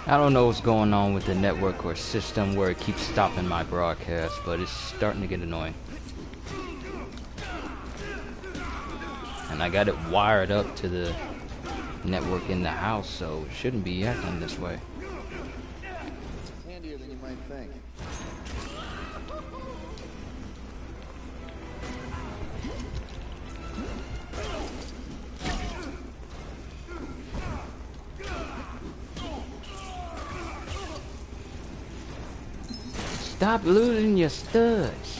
I don't know what's going on with the network or system where it keeps stopping my broadcast, but it's starting to get annoying. And I got it wired up to the network in the house, so it shouldn't be acting this way. It's handier than you might think. Stop losing your studs.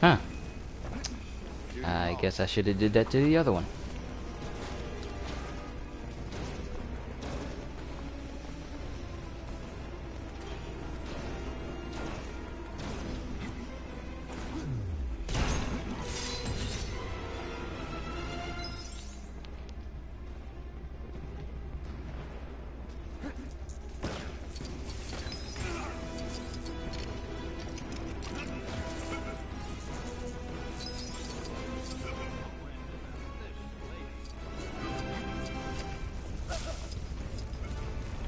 Huh. I guess I should have did that to the other one.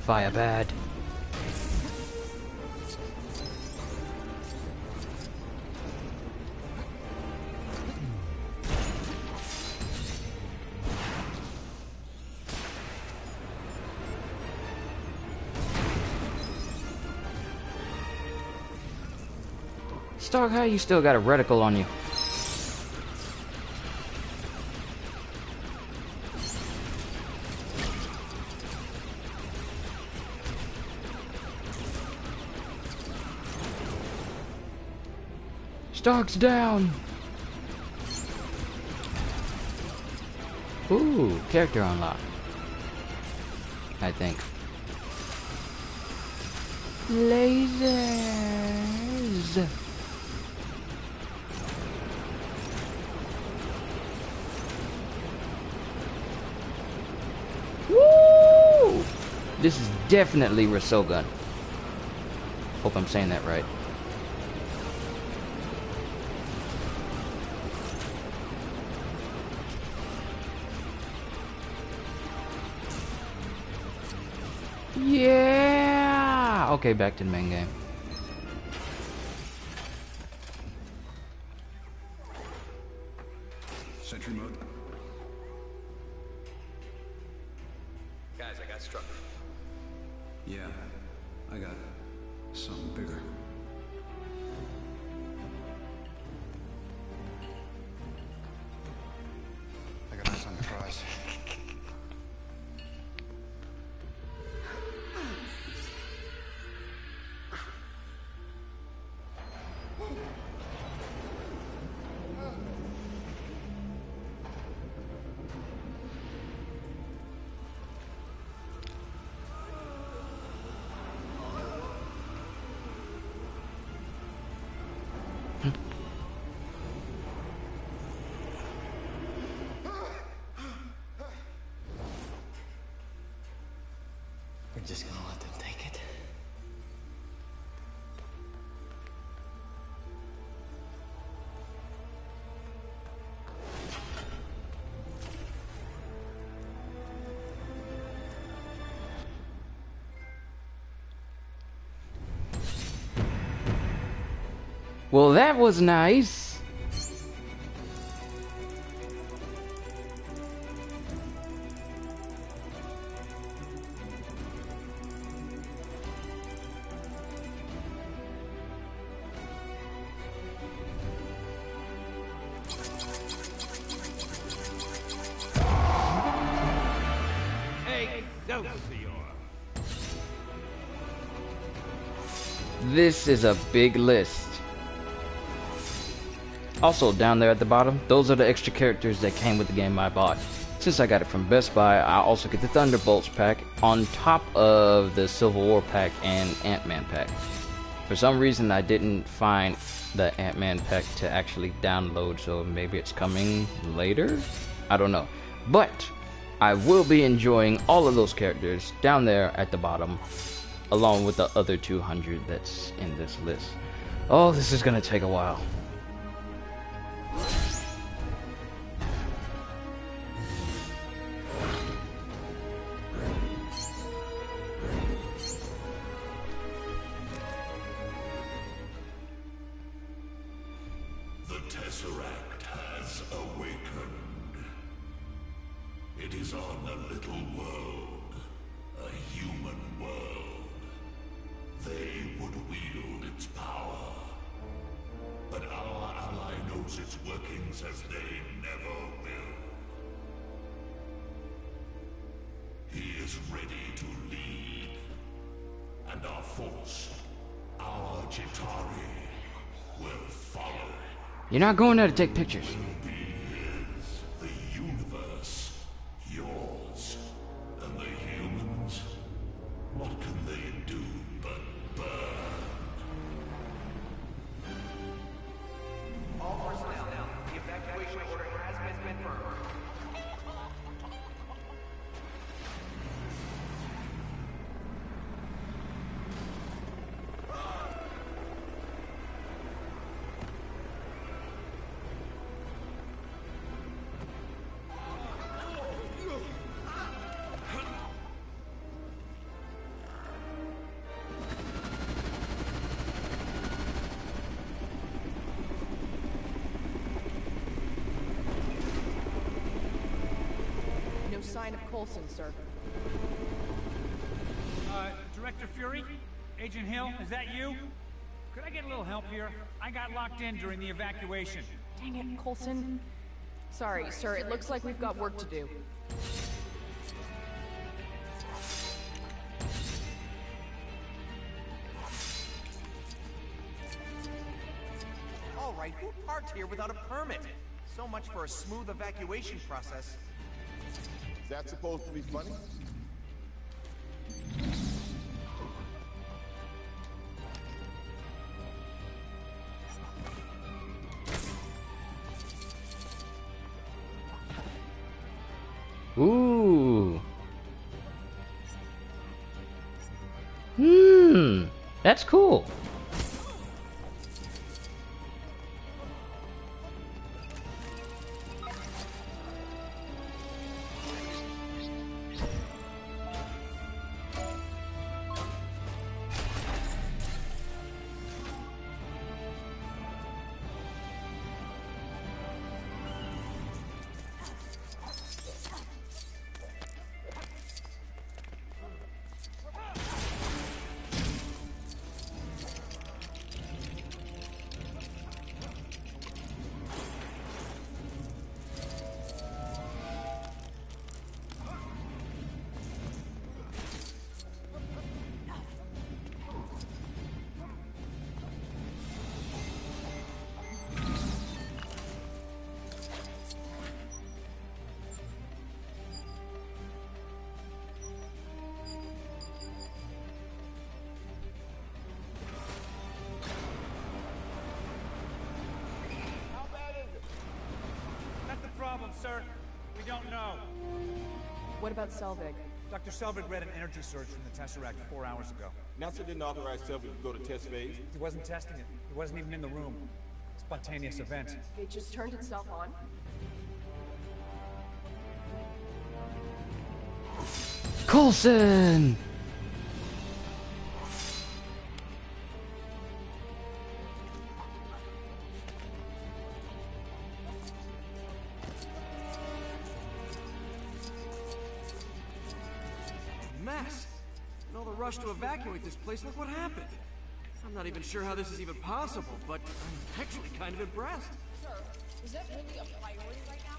Fire bad. Stark, how you still got a reticle on you? Stark's down! Ooh, character unlocked. I think. Lasers! Woo! This is definitely Resogun. Hope I'm saying that right. Yeah! Okay, back to the main game. Sentry mode. Guys, I got struck. Yeah, I got something bigger. I got eyes on the prize. We're just gonna let them take it. Well, that was nice. This is a big list. Also, down there at the bottom, those are the extra characters that came with the game I bought. Since I got it from Best Buy, I also get the Thunderbolts pack on top of the Civil War pack and Ant-Man pack. For some reason, I didn't find the Ant-Man pack to actually download, so maybe it's coming later? I don't know. But I will be enjoying all of those characters down there at the bottom, along with the other 200 that's in this list. Oh, this is gonna take a while. The Tesseract has awakened. It is on a little world, a human world. They would wield its power. But our ally knows its workings as they never will. He is ready to lead. And our force, our Chitauri, will follow. You're not going there to take pictures. Be his, the universe, yours, and the humans. What can they do but burn? All personnel, the evacuation order has been confirmed. No sign of Coulson, sir. Director Fury? Agent Hill, is that you? Could I get a little help here? I got locked in during the evacuation. Dang it, Coulson. Sorry, sir. It looks like we've got work to do. All right, who parked here without a permit? So much for a smooth evacuation process. Is that supposed to be funny? Ooh. That's cool. That's the problem, sir. We don't know. What about Selvig? Dr. Selvig read an energy surge from the Tesseract 4 hours ago. NASA didn't authorize Selvig to go to test phase. He wasn't testing it. He wasn't even in the room. Spontaneous event. It just turned itself on? Coulson! Mess. And all the rush to evacuate this place, look what happened. I'm not even sure how this is even possible, but I'm actually kind of impressed. Sir, is that really a priority right now?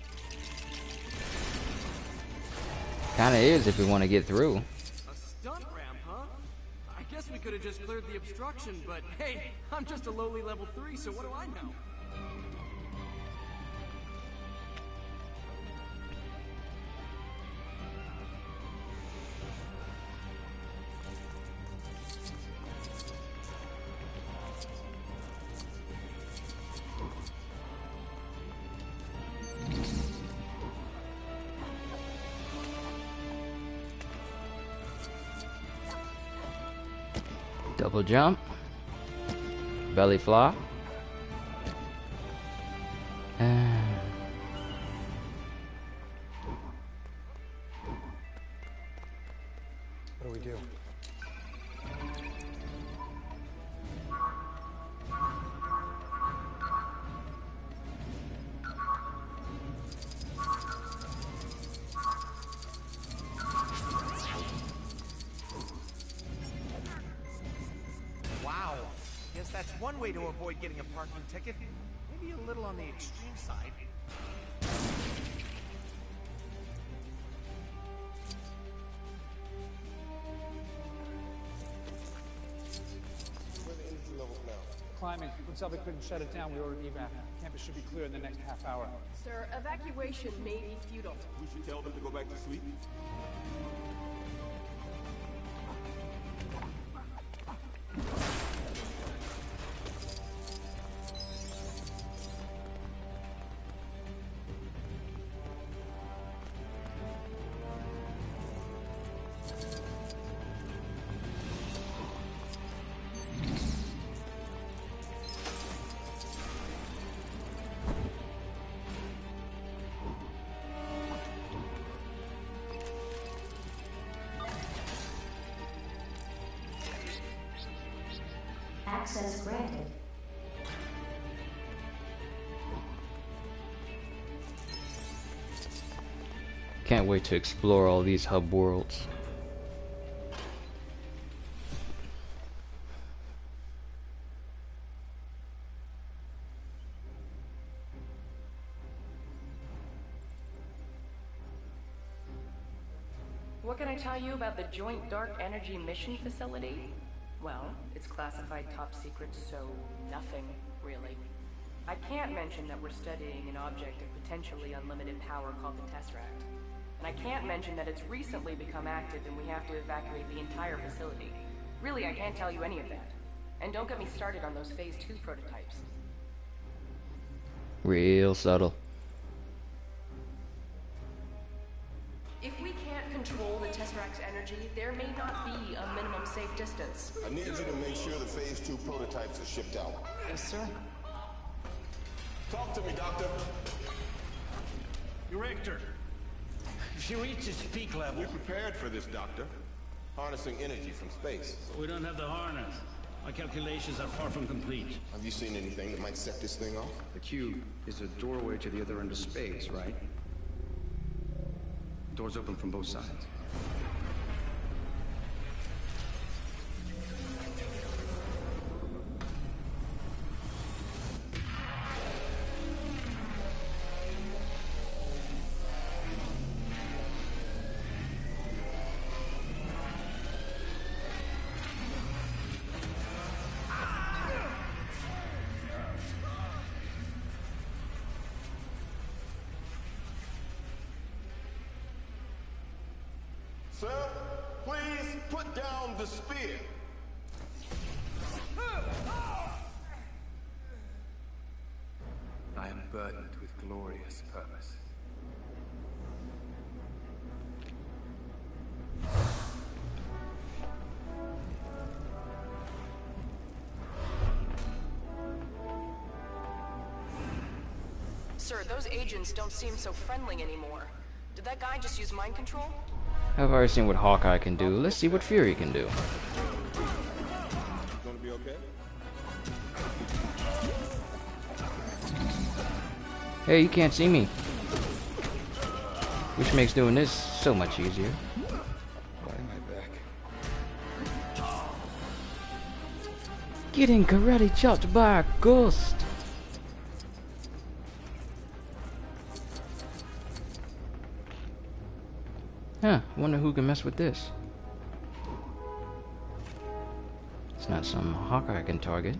Kinda is if we want to get through. A stunt ramp, huh? I guess we could have just cleared the obstruction, but hey, I'm just a lowly level 3, so what do I know? Double jump. Belly flop. And What do we do? Wow. Guess that's one way to avoid getting a parking ticket. Maybe a little on the extreme side. Where are the energy levels now? Climbing. When Selvig couldn't shut it down, we ordered evac. Campus should be clear in the next half hour. Sir, evacuation may be futile. We should tell them to go back to sleep. Access granted. can't wait to explore all these hub worlds. What can I tell you about the Joint Dark Energy Mission Facility? Well, it's classified top secret, so nothing, really. I can't mention that we're studying an object of potentially unlimited power called the Tesseract. And I can't mention that it's recently become active and we have to evacuate the entire facility. Really, I can't tell you any of that. And don't get me started on those Phase 2 prototypes. Real subtle. If we can't control the Tesseract's energy, there may not be a minimum safe distance. I need you to make sure the Phase 2 prototypes are shipped out. Yes, sir. Talk to me, Doctor. Director, if you reach its peak level... We prepared for this, Doctor. Harnessing energy from space. We don't have the harness. My calculations are far from complete. Have you seen anything that might set this thing off? The cube is a doorway to the other end of space, right? Doors open from both sides. Sir, please put down the spear. I am burdened with glorious purpose. Sir, those agents don't seem so friendly anymore. Did that guy just use mind control? I've already seen what Hawkeye can do. Let's see what Fury can do. Gonna be okay? Hey, you can't see me. Which makes doing this so much easier. Why am I back? Getting karate chopped by a ghost. Huh, wonder who can mess with this. It's not some Hawkeye can target.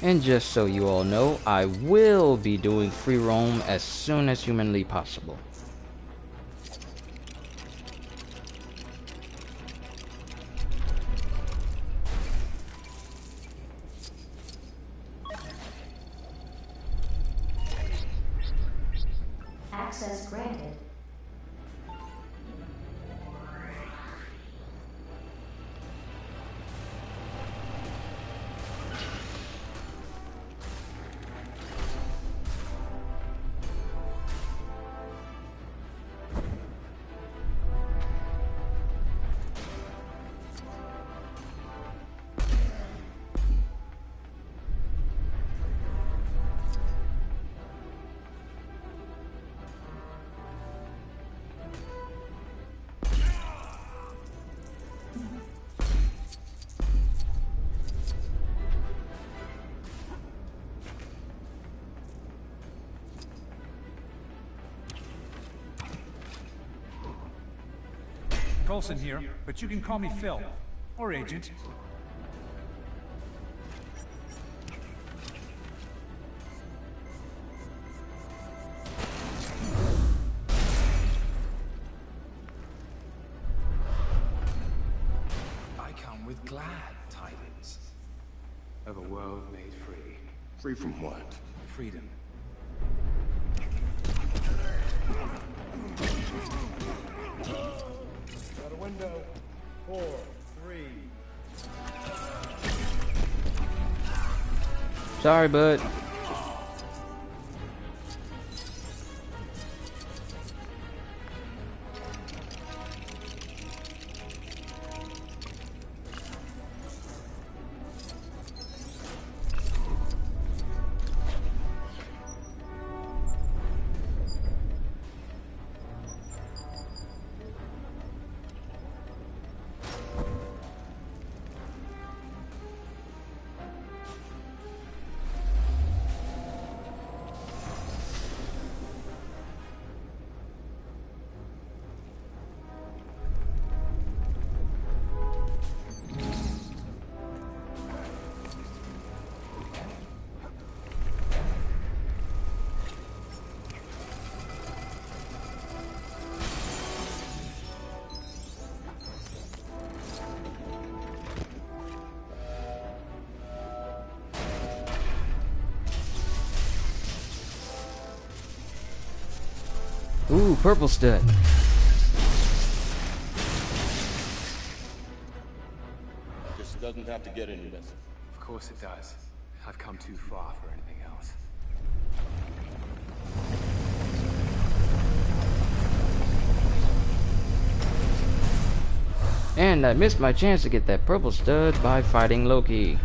And just so you all know, I will be doing free roam as soon as humanly possible. Access granted. Coulson here, but you can call me Phil. Or Agent. I come with glad tidings of a world made free. Free from what? Freedom. Got a window. 4, 3. Sorry, bud. Ooh, purple stud. This doesn't have to get any better. Of course it does. I've come too far for anything else. And I missed my chance to get that purple stud by fighting Loki.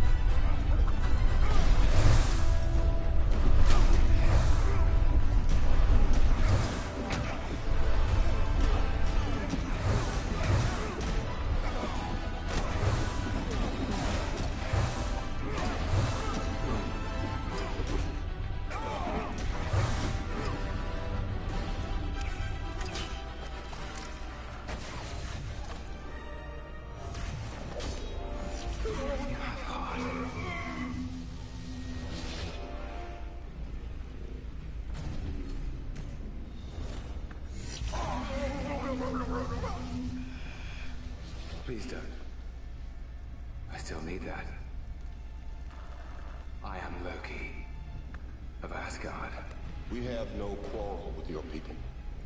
Please don't. I still need that. I am Loki of Asgard. We have no quarrel with your people.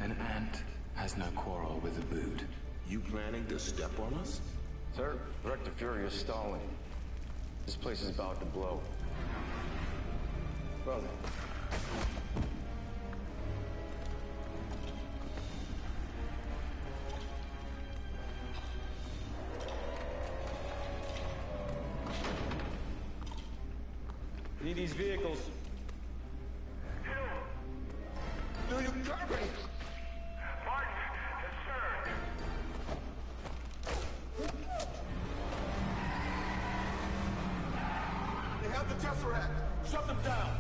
An ant has no quarrel with a boot. You planning to step on us? Sir, Director Fury is stalling. This place is about to blow. Brother. Need these vehicles. Do you copy? Martin, yes, sir. They have the Tesseract. Shut them down.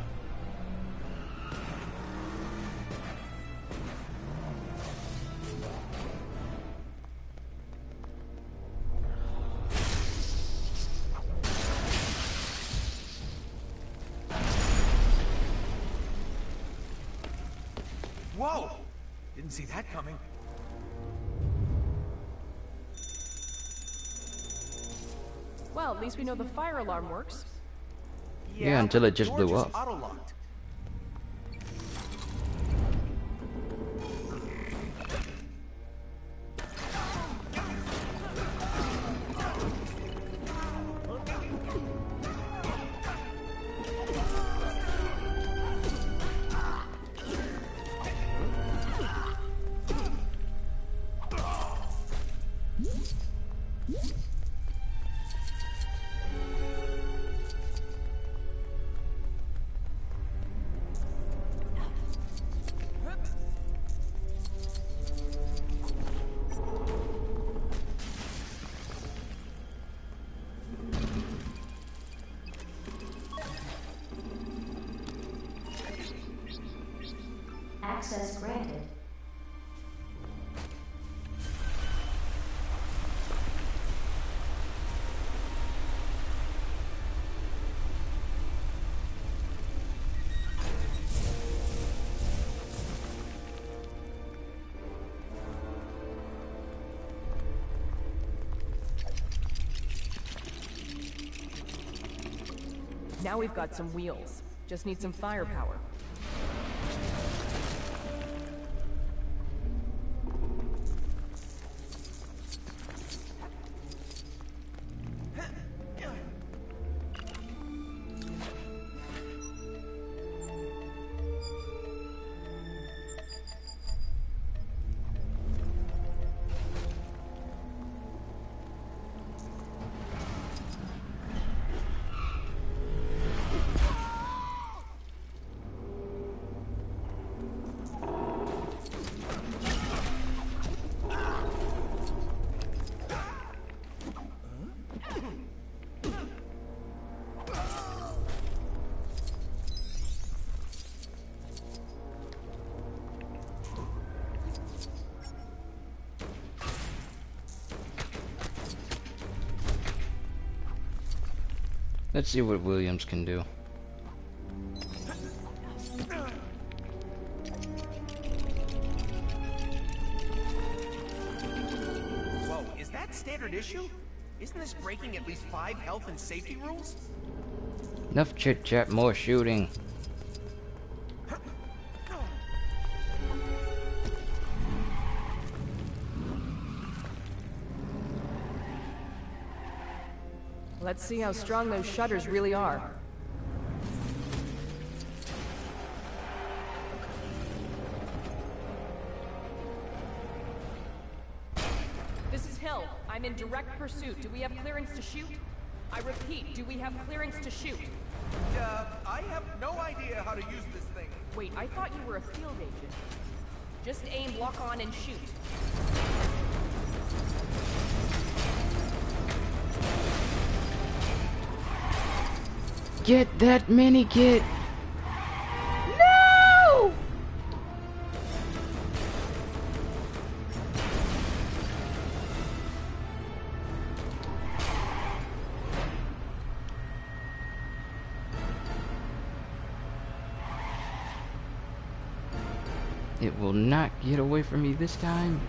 Whoa! Didn't see that coming. Well, at least we know the fire alarm works. Yeah, until it just door blew up. Auto-locked. Access granted. Now we've got some wheels. Just need some firepower. Let's see what Williams can do. Whoa, is that standard issue? Isn't this breaking at least 5 health and safety rules? Enough chit chat, more shooting. Let's see how strong those shutters really are. This is Hill. I'm in direct pursuit. Do we have clearance to shoot? I repeat, do we have clearance to shoot? I have no idea how to use this thing. Wait, I thought you were a field agent. Just aim, lock on, and shoot. Get that mini kit! No! It will not get away from me this time.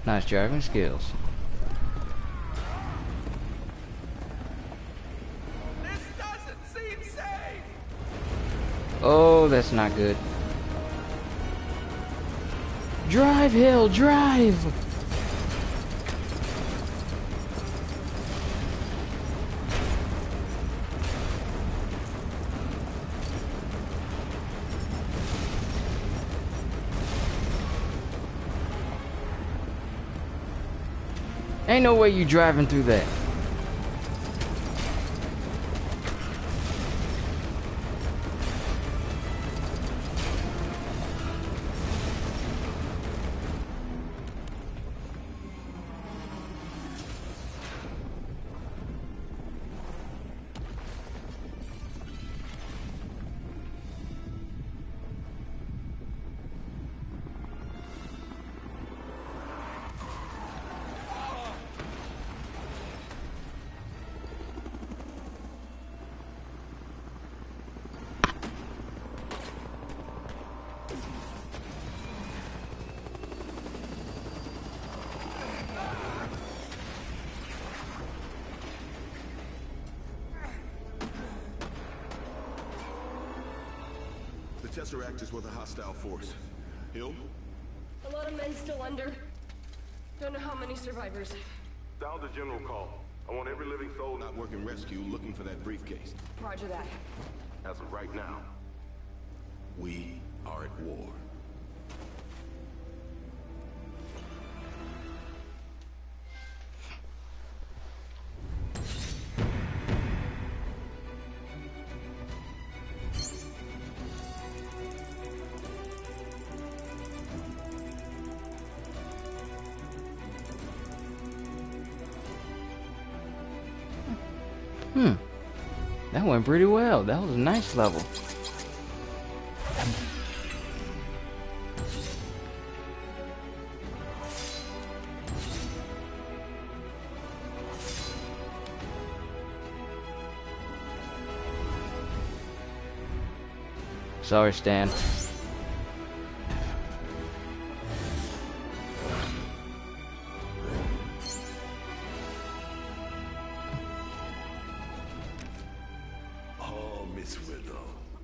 Nice driving skills. This doesn't seem safe. Oh, that's not good. Drive, Hill, drive! Ain't no way you driving through that. The Tesseract is with a hostile force. Hill? A lot of men still under. Don't know how many survivors. Sound the general call. I want every living soul not working rescue looking for that briefcase. Roger that. As of right now, we are at war. That went pretty well. That was a nice level. Sorry, Stan.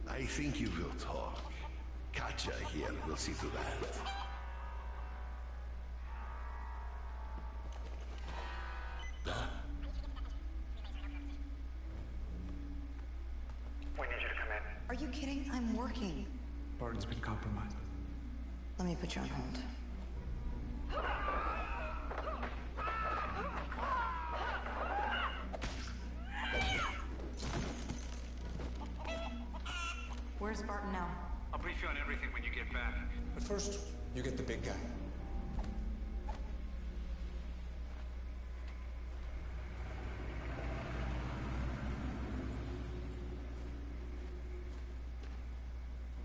I think you will talk. Katja here will see to that. kidding? I'm working. Barton's been compromised. Let me put you on hold. Where's Barton now? I'll brief you on everything when you get back. But first, you get the big guy.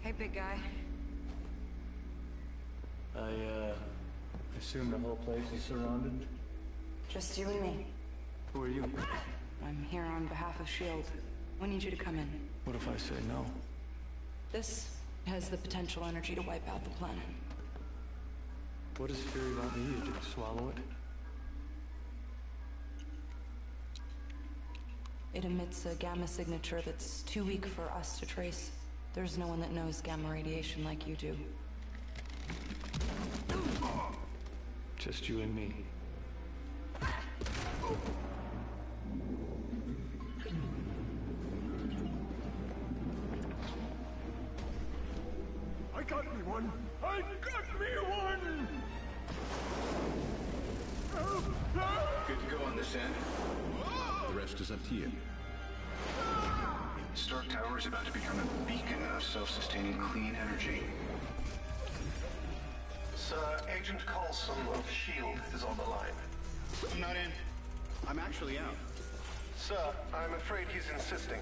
Hey, big guy. I assume the whole place is surrounded? Just you and me. Who are you? I'm here on behalf of S.H.I.E.L.D. We need you to come in. What if I say no? This has the potential energy to wipe out the planet. What does Fury want me to do? Swallow it? It emits a gamma signature that's too weak for us to trace. There's no one that knows gamma radiation like you do. Just you and me. I got me one! I got me one! Good to go on this end. The rest is up to you. Stark Tower is about to become a beacon of self-sustaining clean energy. Sir, Agent Coulson of S.H.I.E.L.D. is on the line. I'm not in. I'm actually out. Sir, I'm afraid he's insisting.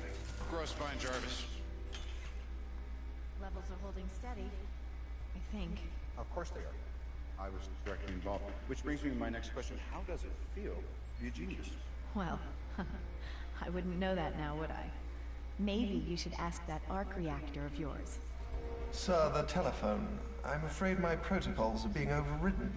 Grossbein Jarvis. Levels are holding steady, I think. Of course they are. I was directly involved. Which brings me to my next question. How does it feel to be a genius? Well, I wouldn't know that now, would I? Maybe you should ask that arc reactor of yours. Sir, the telephone. I'm afraid my protocols are being overridden.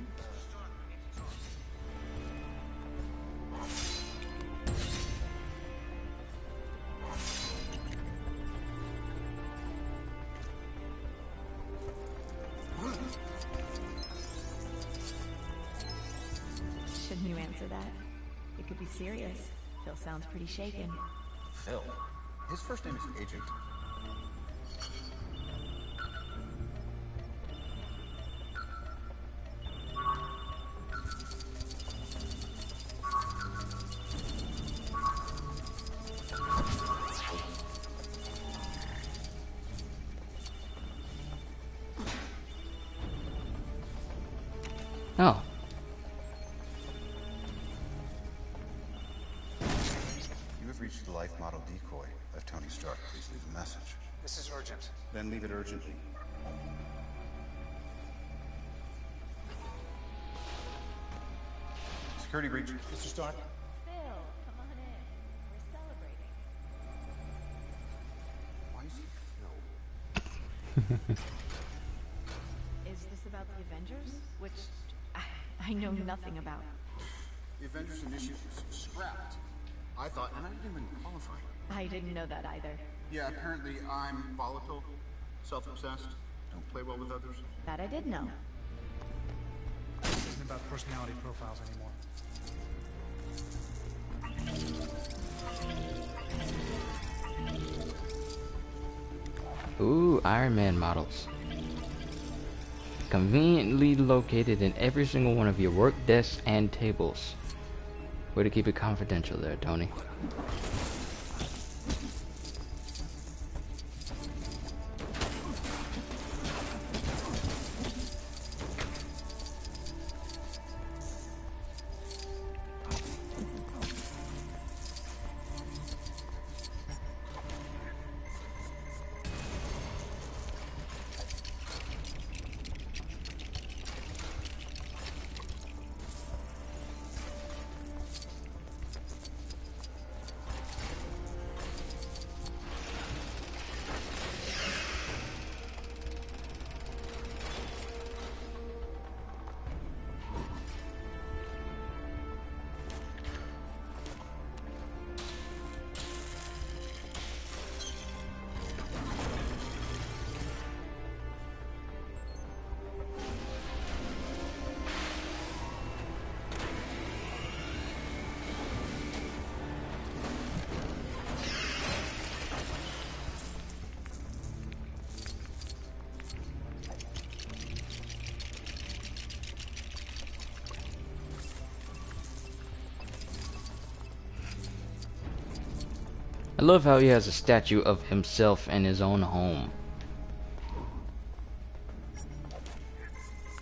Shouldn't you answer that? It could be serious. Phil sounds pretty shaken. Phil? His first name is Agent. Oh. You have reached the life model decoy of Tony Stark. Please leave a message. This is urgent. Then leave it urgently. Security breach. Mr. Stark? Phil, come on in. We're celebrating. Why is he Phil? Is this about the Avengers? Which I know nothing about. The Avengers initiative was scrapped. I thought, and I didn't even qualify. I didn't know that either. Yeah, apparently I'm volatile, self-obsessed, don't play well with others. That I did know. This isn't about personality profiles anymore. Ooh, Iron Man models. Conveniently located in every single one of your work desks and tables. Way to keep it confidential there, Tony. I love how he has a statue of himself in his own home.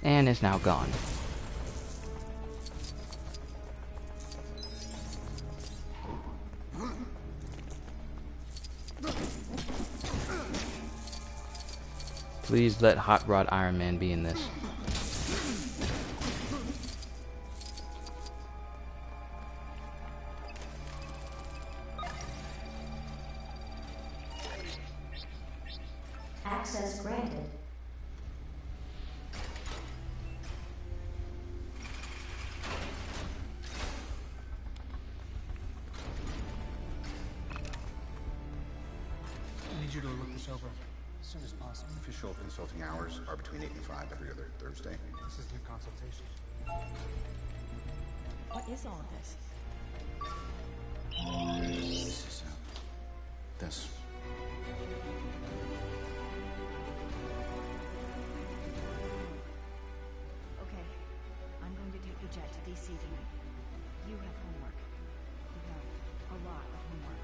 And it's now gone. Please let Hot Rod Iron Man be in this. Access granted. I need you to look this over as soon as possible. Official consulting hours are between 8 and 5 every other Thursday. This is the consultation. What is all of this? This is this. Okay, I'm going to take the jet to DC tonight. You have homework. You have a lot of homework.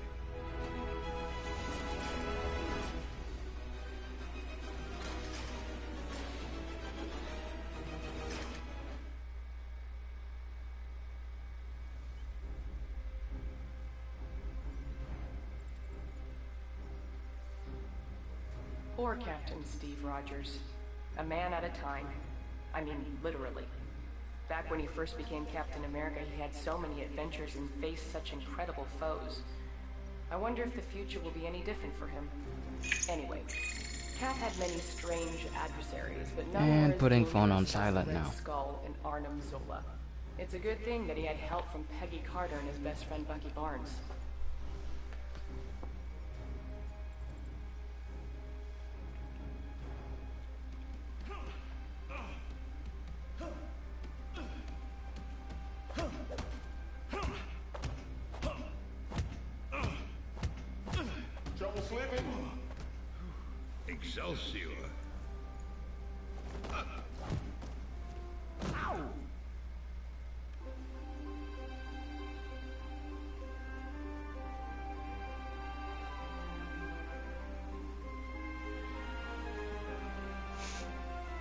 Or Captain Steve Rogers. A man at a time. I mean, literally. Back when he first became Captain America, he had so many adventures and faced such incredible foes. I wonder if the future will be any different for him. Anyway, Cap had many strange adversaries, but none were And as putting dangerous phone on as silent Red now. Skull and Arnim Zola. It's a good thing that he had help from Peggy Carter and his best friend Bucky Barnes. Trouble sleeping? Excelsior. Ow!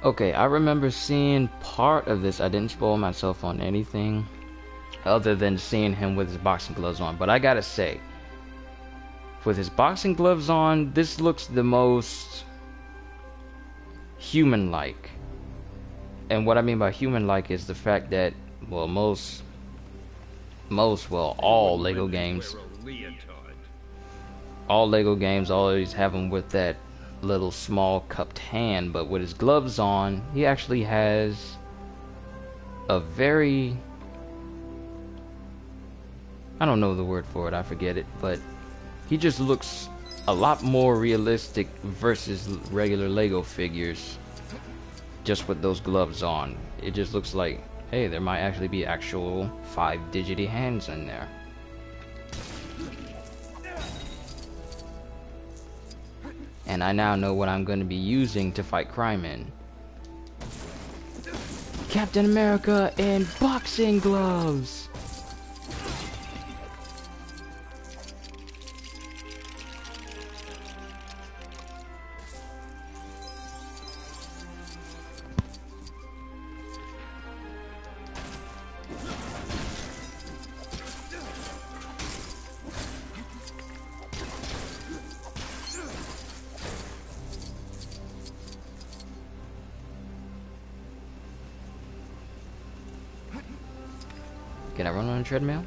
Okay, I remember seeing part of this. I didn't spoil myself on anything other than seeing him with his boxing gloves on. But I gotta say, with his boxing gloves on, this looks the most human-like. And what I mean by human-like is the fact that, well, all Lego games always have him with that little small cupped hand, but with his gloves on, he actually has a very, I don't know the word for it, I forget it, but he just looks a lot more realistic versus regular Lego figures just with those gloves on. It just looks like, hey, there might actually be actual 5-digity hands in there. And I now know what I'm going to be using to fight crime in. Captain America in boxing gloves! Can I run on a treadmill?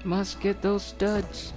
Must get those studs.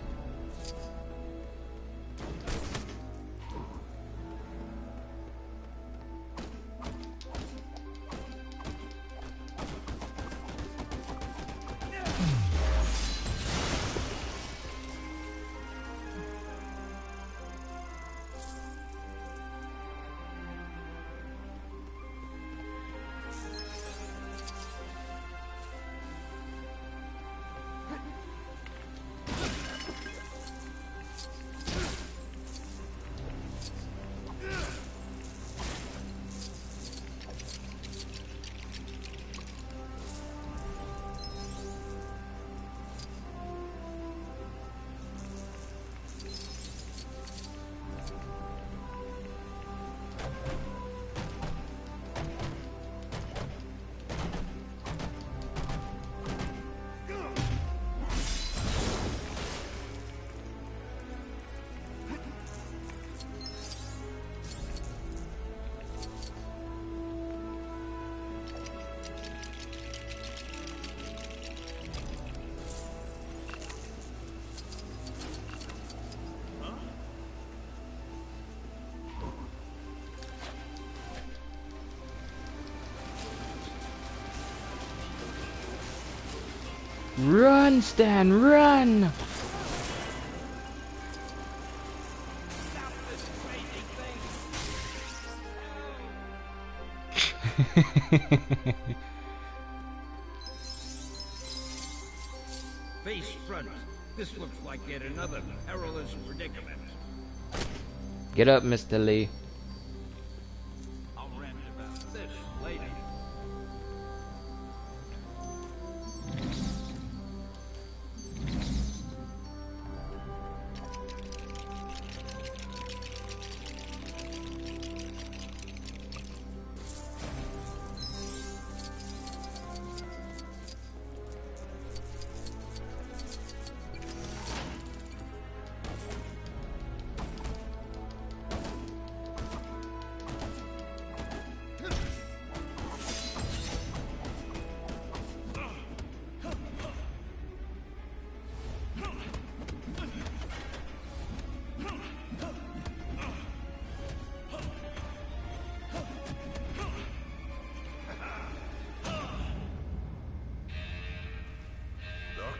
Run, Stan, run! Face front. This looks like yet another perilous predicament. Get up, Mr. Lee. I'll rant about this later.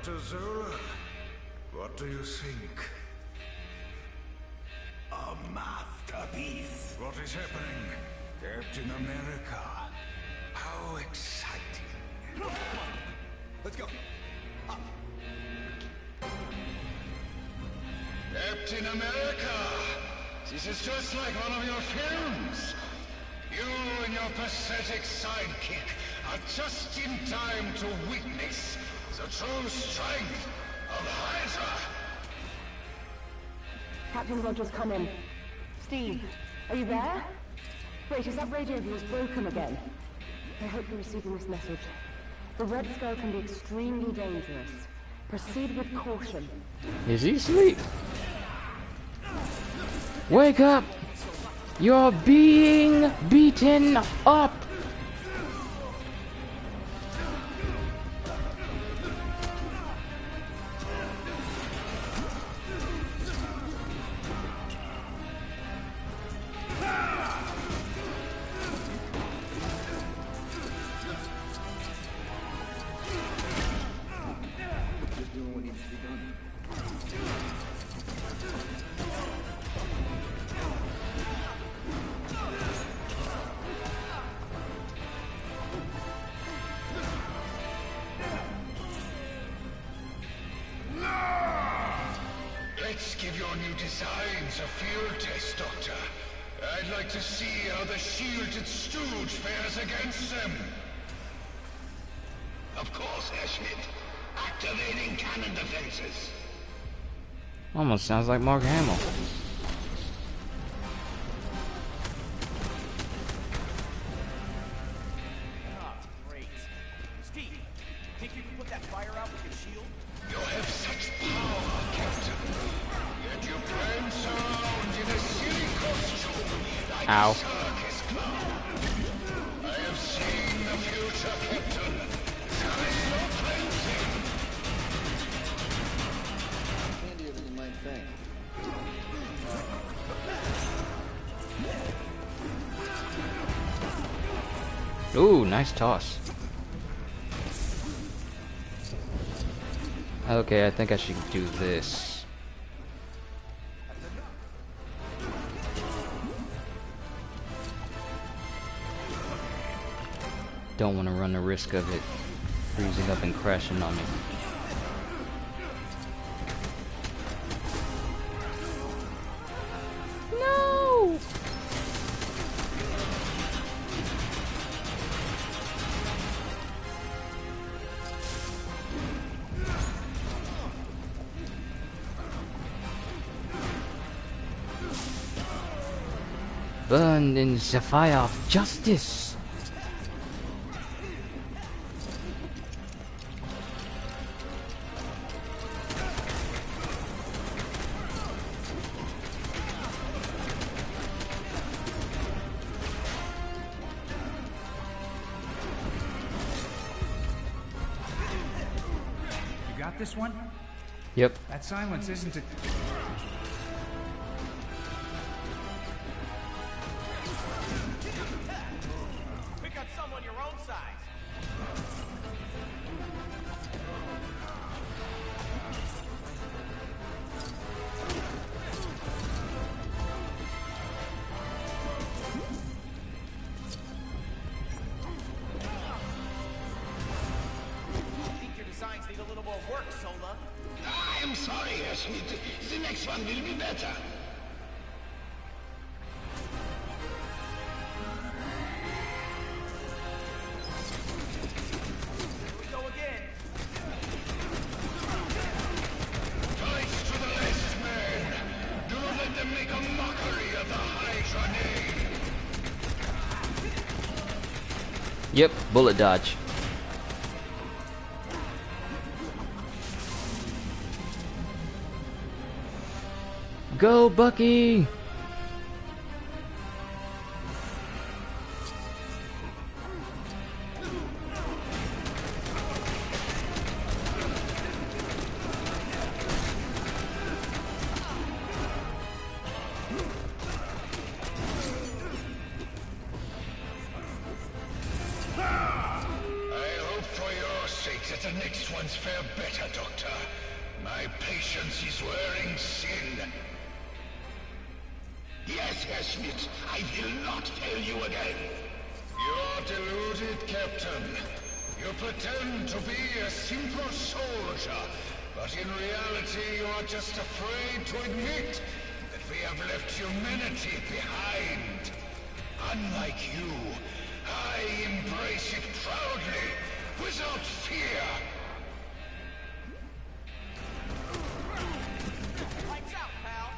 Dr. Zola, what do you think? A masterpiece. What is happening? Captain America. How exciting. Let's go. Up. Captain America! This is just like one of your films. You and your pathetic sidekick are just in time to witness the true strength of Hydra. Captain Rogers, come in. Steve, are you there? Wait, is that radio of yours broken again? I hope you're receiving this message. The Red Skull can be extremely dangerous. Proceed with caution. Is he asleep? Wake up! You're being beaten up! Just doing what needs to be done. Let's give your new designs a field test, Doctor. I'd like to see how the shielded stooge fares against them. Of course, Herr Schmidt. Activating cannon defenses. Almost sounds like Mark Hamill. Ah, great. Steve, think you can put that fire out with your shield? You have such power, Captain. Yet you prance around in a silly costume like Ow. a circus clown. I have seen the future, Captain. There is no cleansing. Handier than you might think. Ooh, nice toss. Okay, I think I should do this. Don't want to run the risk of it freezing up and crashing on me. No! Burn in the fire of justice. You got this one? Yep. That silence isn't it? Pick up someone your own size. need a little more work, Sola. I am sorry, Herr Schmidt. The next one will be better. Here we go again. Twice to the last man. Do not let them make a mockery of the Hydra name. Yep, bullet dodge. Go, Bucky! The next ones fare better, Doctor. My patience is wearing thin. Yes, Herr Schmidt, I will not fail you again. You are deluded, Captain. You pretend to be a simple soldier, but in reality you are just afraid to admit that we have left humanity behind. Unlike you, I embrace it proudly, without fear. Lights out, pal.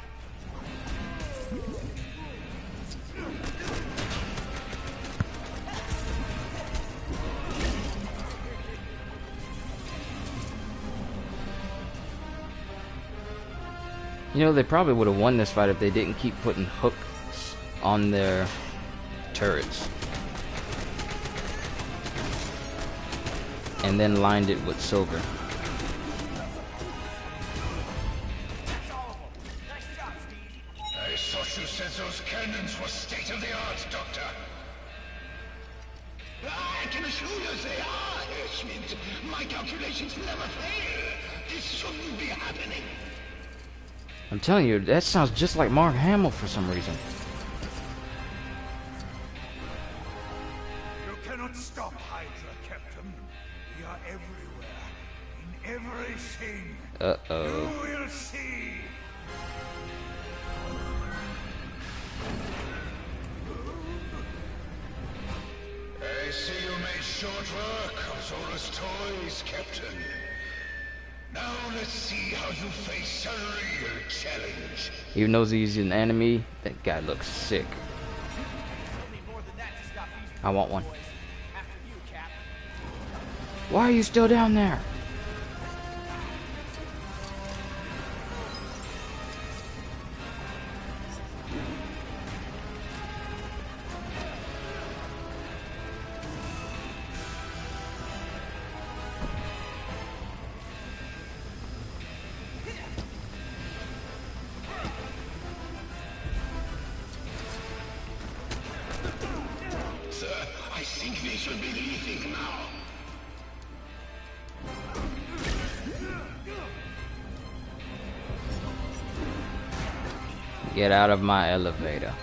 You know, they probably would have won this fight if they didn't keep putting hooks on their turrets. And then lined it with silver. That's all of them. Nice job, Steve. I thought you said those cannons were state-of-the-art, Doctor. I can assure you they are, Herr Schmidt. My calculations never fail. This shouldn't be happening. I'm telling you, that sounds just like Mark Hamill for some reason. You cannot stop Hydra, Captain. We are everywhere. In everything. Uh-oh. You will see. I see you made short work of Zola's toys, Captain. Now let's see how you face a real challenge. Even though he's an enemy, that guy looks sick. I want one. Why are you still down there? Sir, I think we should be leaving now. Get out of my elevator.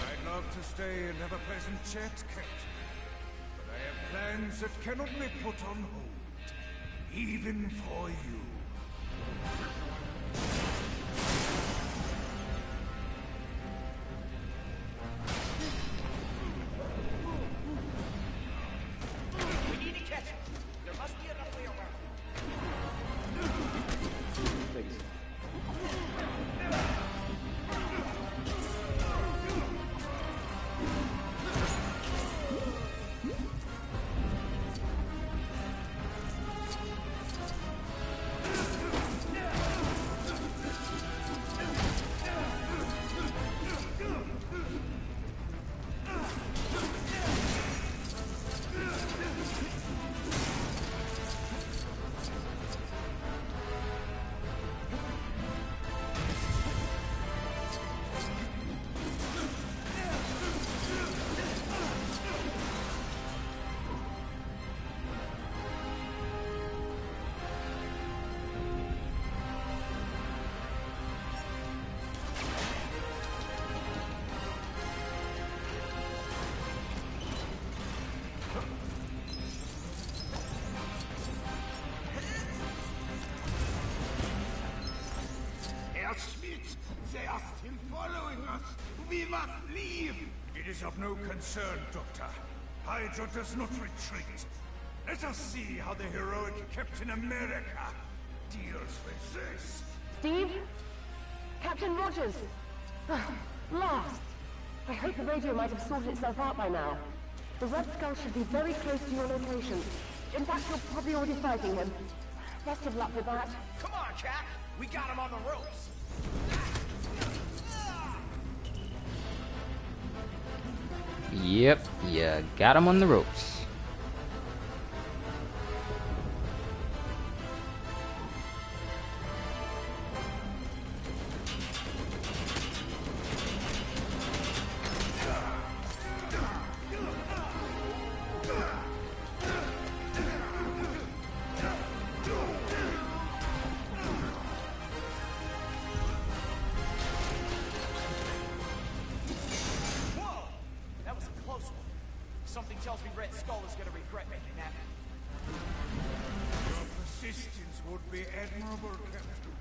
I'd love to stay and have a pleasant chat, Captain. But I have plans that cannot be put on hold. Even for you. We need to catch him. There must be another way around. Leave! It is of no concern, Doctor. Hydra does not retreat. Let us see how the heroic Captain America deals with this. Steve? Captain Rogers! Last! I hope the radio might have sorted itself out by now. The Red Skull should be very close to your location. In fact, you're probably already fighting him. Best of luck with that. Come on, Cap! We got him on the ropes! Yep, you got him on the ropes. Something tells me Red Skull is gonna regret making that. Your persistence would be admirable, Captain,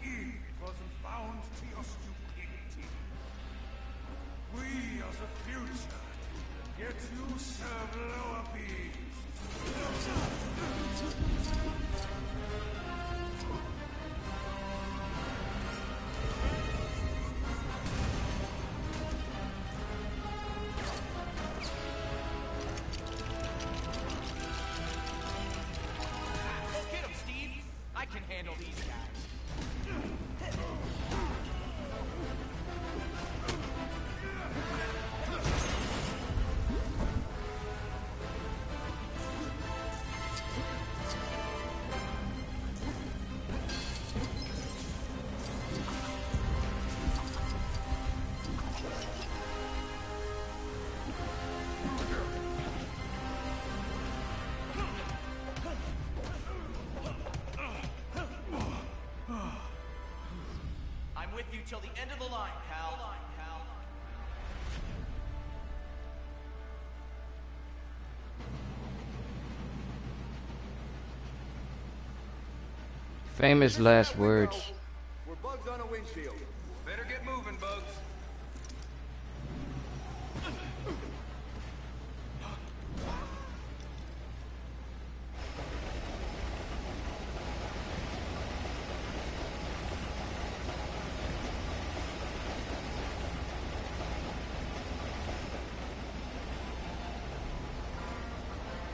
if it wasn't bound to your stupidity. We are the future, yet you serve lower beings. Can handle these guys. With you till the end of the line, pal. Famous last words. We're bugs on a windshield. Better get moving, bugs.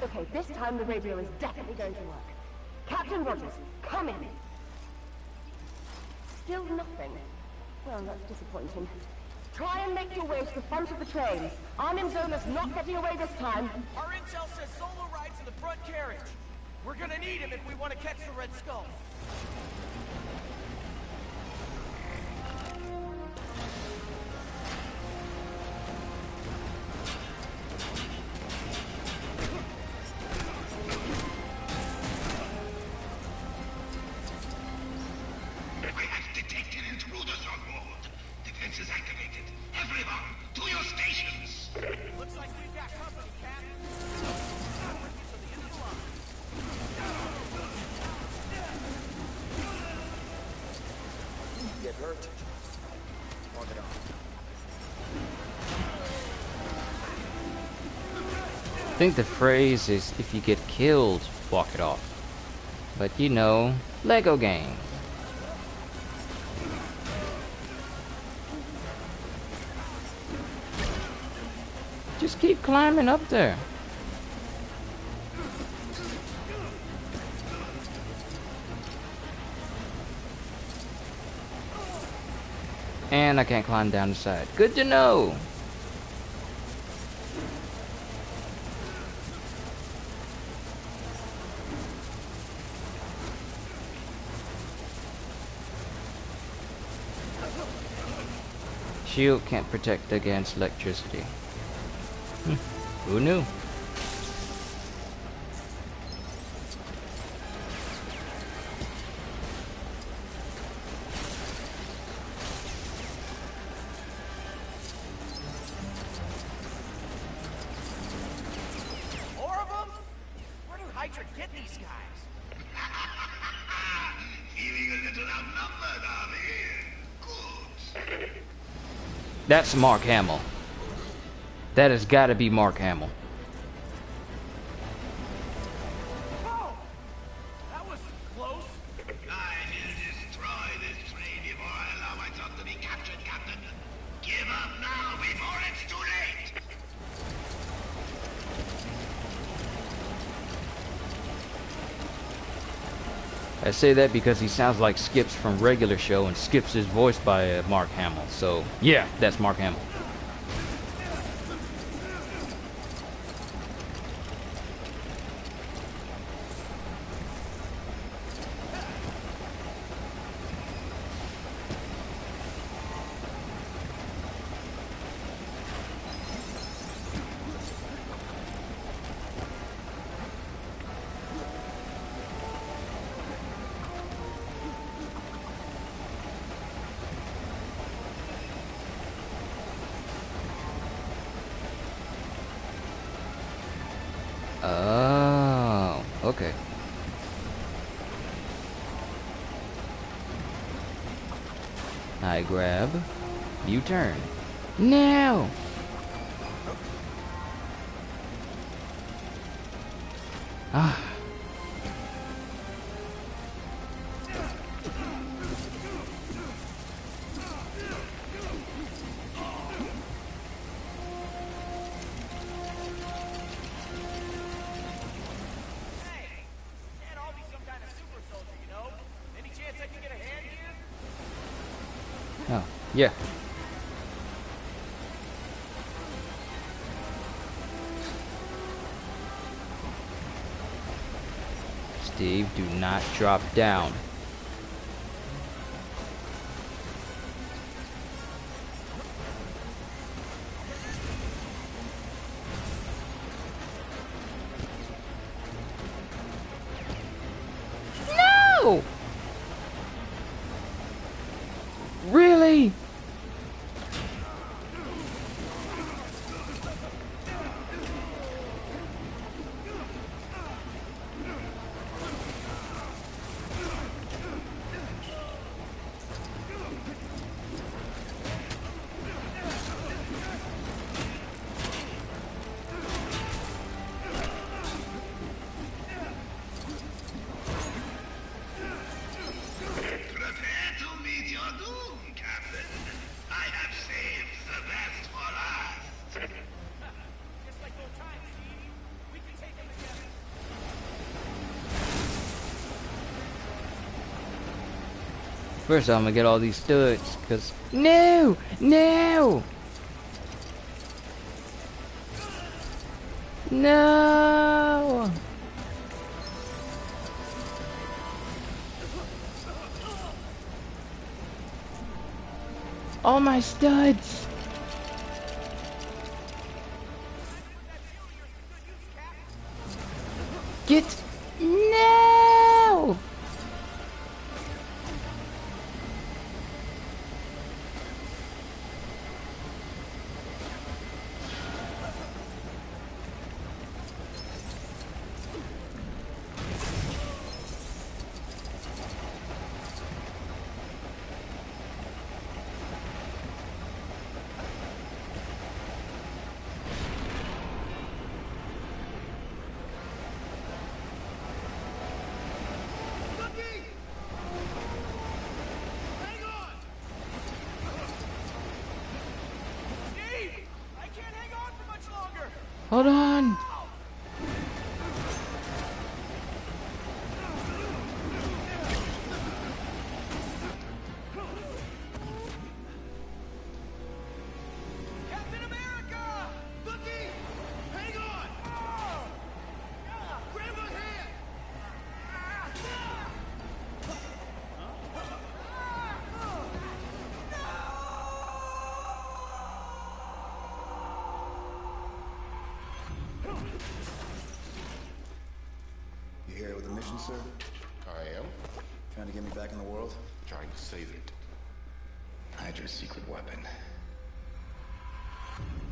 Okay, this time the radio is definitely going to work. Captain Rogers, come in. Still nothing. Well, that's disappointing. Try and make your way to the front of the train. Arnim Zona's not getting away this time. Our intel says Solo rides in the front carriage. We're gonna need him if we want to catch the Red Skull. I think the phrase is, if you get killed, walk it off. But you know, Lego game. Just keep climbing up there. And I can't climb down the side. Good to know. Shield can't protect against electricity. Who knew? More of them? Where do Hydra get these guys? Feeling a little outnumbered, are we? Good. That's Mark Hamill. That has got to be Mark Hamill. Oh! That was close. I will destroy this train before I allow myself to be captured, Captain. Give up now before it's too late. I say that because he sounds like Skips from Regular Show, and Skips is voiced by Mark Hamill. So, yeah, that's Mark Hamill. Oh, okay. I grab, you turn. Now! Ah. Oh, yeah. Steve, do not drop down. No! Really? Prepare to meet your doom, Captain. I have saved the best for last. Just like old times, Steve. We can take him together. First I'm gonna get all these studs, cause no! No! No! All my studs! Get no! Hold on! Captain America! Looky! Hang on! Grab my hand! You here with a mission, sir? I am. Trying to get me back in the world? Trying to save it. Hydra's secret weapon.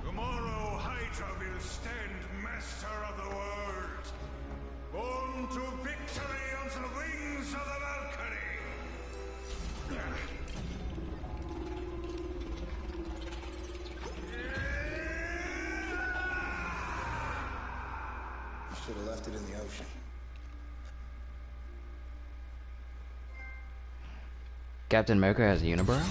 Tomorrow, Hydra will stand master of the world. Born to victory on the wings of the Valkyrie. Should have left it in the ocean. Captain America has a unibrow?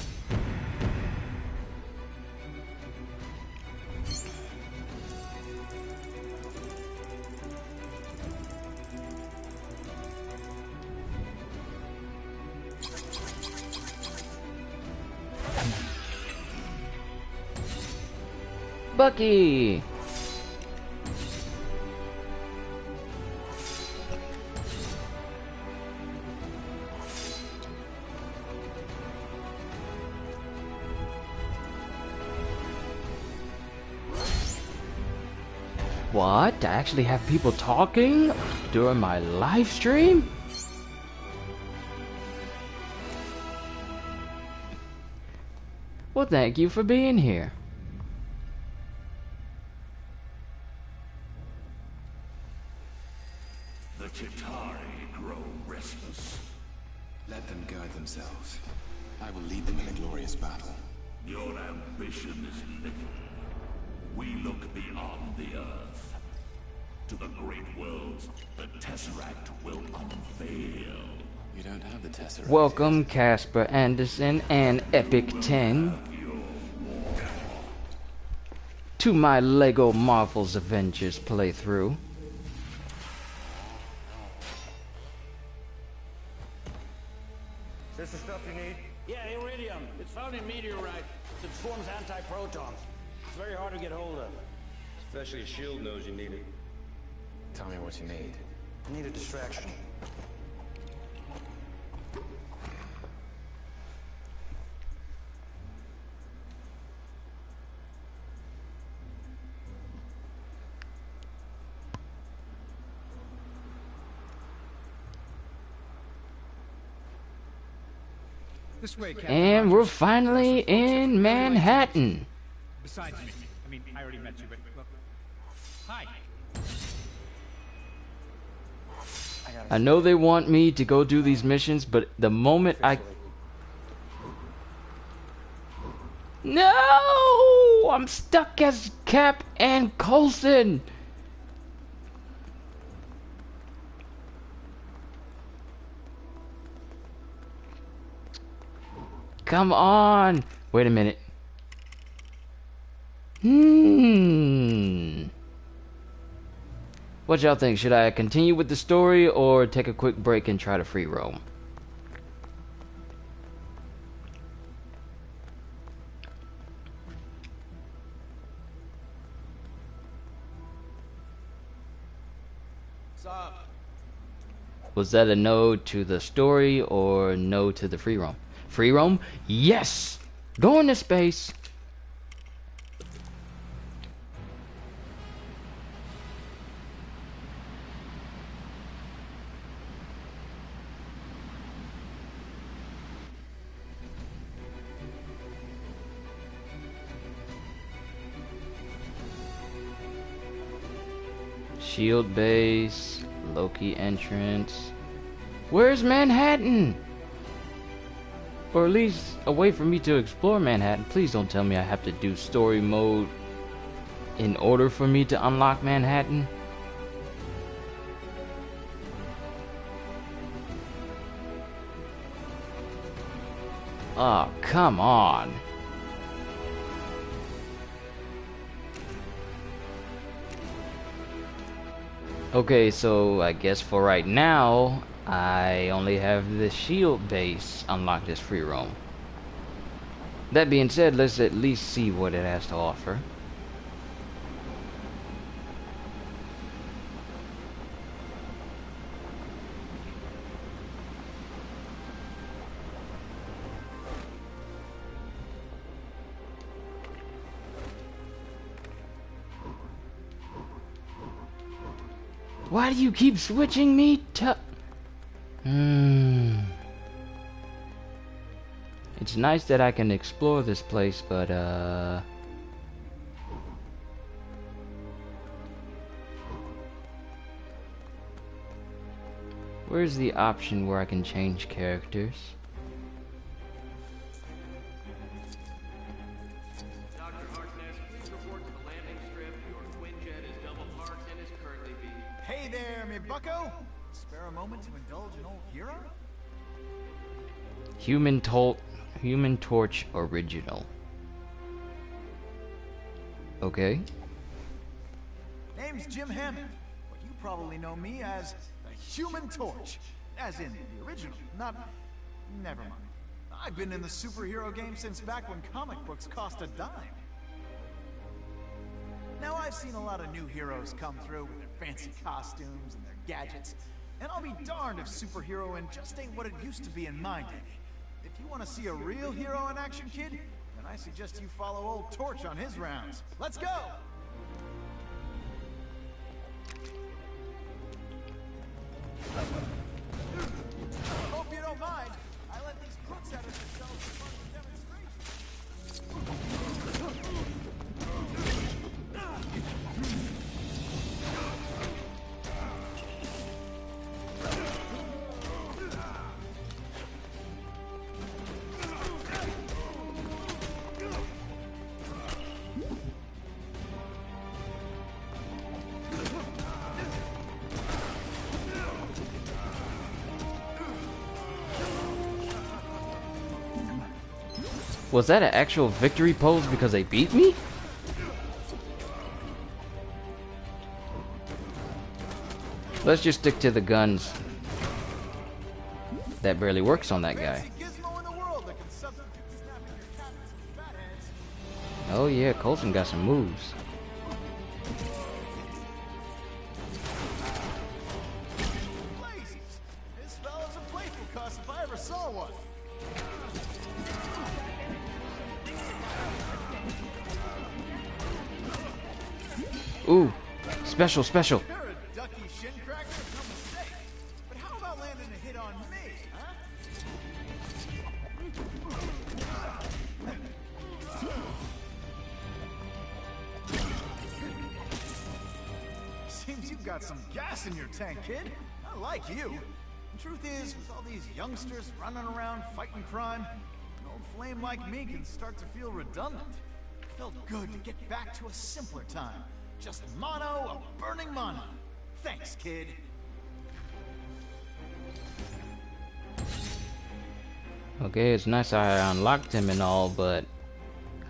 Bucky! What? I actually have people talking during my live stream? Well, thank you for being here. The Chitauri grow restless. Let them guide themselves. I will lead them in a glorious battle. Your ambition is little. We look beyond the Earth. To the great worlds, the Tesseract will unveil. You don't have the Tesseract. Welcome, Casper Anderson and Epic 10, to my Lego Marvel's Avengers playthrough. Is this the stuff you need? Yeah, iridium. It's found in meteorites. It forms anti-protons. It's very hard to get hold of. Especially a shield knows you need it. Tell me what you need. I need a distraction. This way, Captain And Rogers. we're finally in Manhattan. Besides me. I mean, I already met you, but look. Hi. I know they want me to go do these missions, but the moment I... No! I'm stuck as Cap and Coulson! Come on! Wait a minute. What y'all think? Should I continue with the story or take a quick break and try to free roam? Sup? Was that a no to the story or no to the free roam? Free roam? Yes! Go into space! Shield base, Loki entrance. Where's Manhattan? Or at least a way for me to explore Manhattan. Please don't tell me I have to do story mode in order for me to unlock Manhattan. Oh, come on. Okay, so I guess for right now, I only have the shield base unlocked as free roam. That being said, let's at least see what it has to offer. Why do you keep switching me to... It's nice that I can explore this place, but where's the option where I can change characters? Dr. Harkness, please report to the landing strip. Your Quinjet is double parked and is currently being... Hey there, me bucko. Spare a moment to indulge an old hero? Human Torch original. Okay. Name's Jim Hammond, but you probably know me as the Human Torch. As in the original, not... Never mind. I've been in the superhero game since back when comic books cost a dime. Now, I've seen a lot of new heroes come through with their fancy costumes and their gadgets, and I'll be darned if superheroing just ain't what it used to be in my day. If you want to see a real hero in action, kid, then I suggest you follow old Torch on his rounds. Let's go! Hope you don't mind. I let these crooks out of themselves for fun demonstration. Was that an actual victory pose because they beat me? Let's just stick to the guns. That barely works on that guy. Oh yeah, Coulson got some moves. This fella's a playful cuss if I ever saw one. Ooh, special. You're a ducky shin cracker, no mistake. But how about landing a hit on me, huh? Seems you've got some gas in your tank, kid. I like you. The truth is, with all these youngsters running around fighting crime, an old flame like me can start to feel redundant. It felt good to get back to a simpler time. Just mono, a burning mono. Thanks, kid. Okay, it's nice I unlocked him and all, but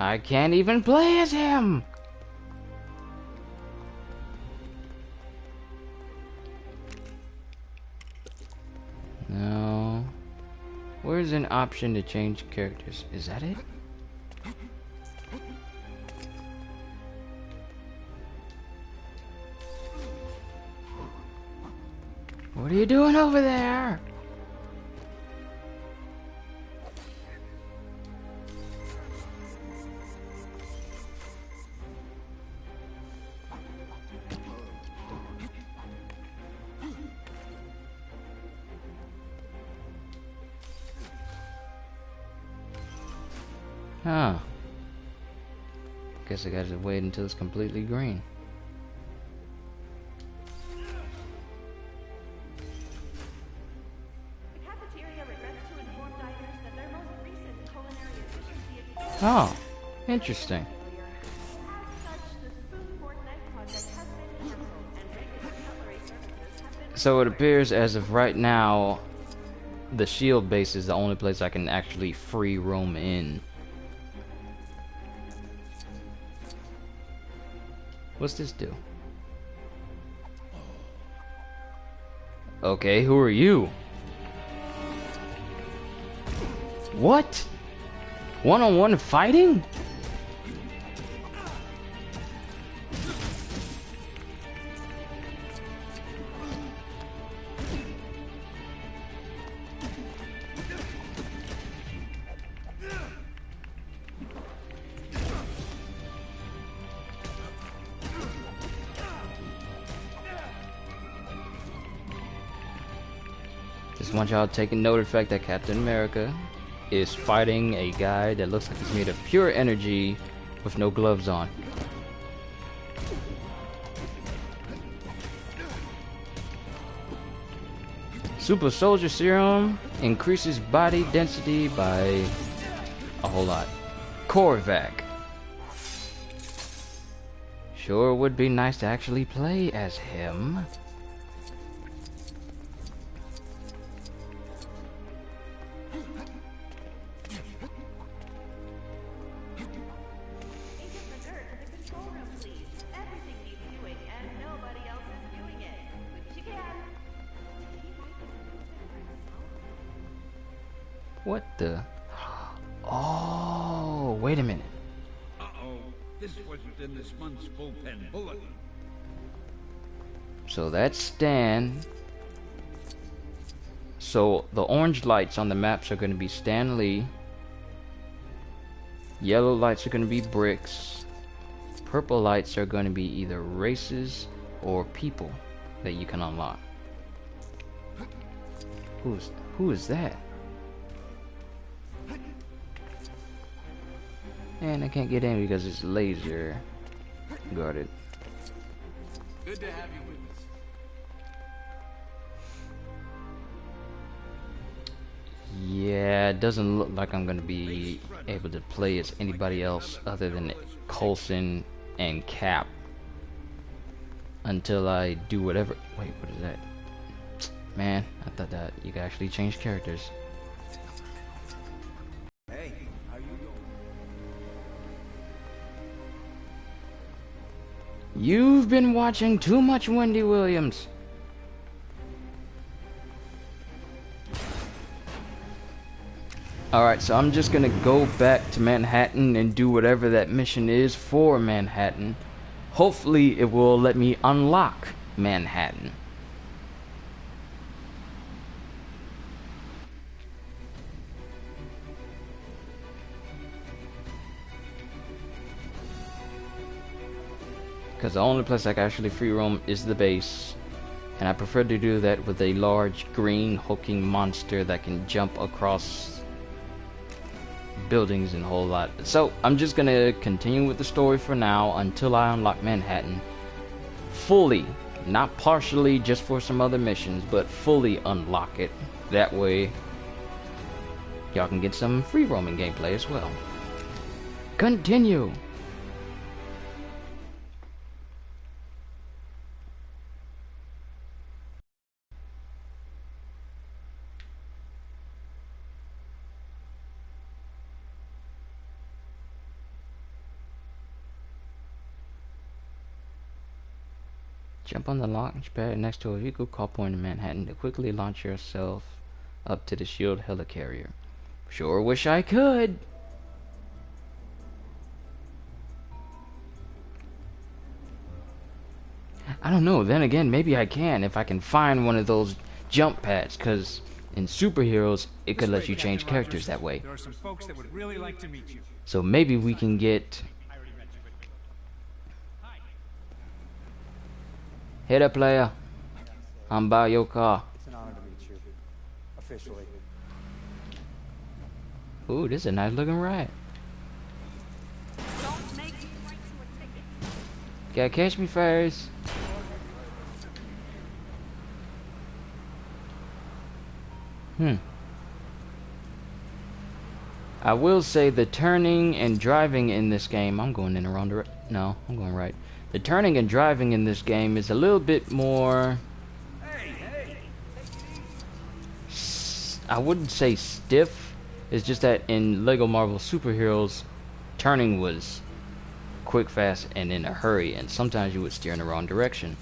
I can't even play as him! No. Where's an option to change characters? Is that it? What are you doing over there? Huh. Guess I gotta wait until it's completely green. Oh, interesting. So it appears as of right now, the shield base is the only place I can actually free roam in. What's this do? Okay, who are you? What? One-on-one fighting? Just want y'all taking note of the fact that Captain America is fighting a guy that looks like he's made of pure energy with no gloves on. Super Soldier Serum increases body density by a whole lot. Korvac. Sure would be nice to actually play as him. What the? Oh, wait a minute. Uh-oh. This wasn't in this month's bullpen bulletin. So that's Stan. So the orange lights on the maps are going to be Stan Lee. Yellow lights are going to be bricks. Purple lights are going to be either races or people that you can unlock. Who is that? And I can't get in because it's laser guarded. Good to have you with us. Yeah, it doesn't look like I'm gonna be able to play as anybody else other than Coulson and Cap until I do whatever. Wait, what is that? Man, I thought that you could actually change characters. Hey, how you doing? You've been watching too much Wendy Williams. Alright, so I'm just gonna go back to Manhattan and do whatever that mission is for Manhattan. Hopefully it will let me unlock Manhattan. Because the only place I can actually free roam is the base. And I prefer to do that with a large green hulking monster that can jump across buildings and a whole lot. So I'm just gonna continue with the story for now until I unlock Manhattan fully, not partially just for some other missions, but fully unlock it. That way y'all can get some free roaming gameplay as well. Continue. Jump on the launch pad next to a vehicle call point in Manhattan to quickly launch yourself up to the SHIELD helicarrier. Sure wish I could. I don't know, then again, maybe I can if I can find one of those jump pads, because in superheroes, it could let you change characters that way. There are some folks that would really like to meet you. So maybe we can get... Hey there, player. I'm by your car. It's an honor to meet you. Officially. Ooh, this is a nice looking ride. Gotta catch me first. I will say the turning and driving in this game, I'm going in the wrong direction. No, I'm going right. The turning and driving in this game is a little bit more... I wouldn't say stiff. It's just that in Lego Marvel Superheroes, turning was quick, fast, and in a hurry, and sometimes you would steer in the wrong direction.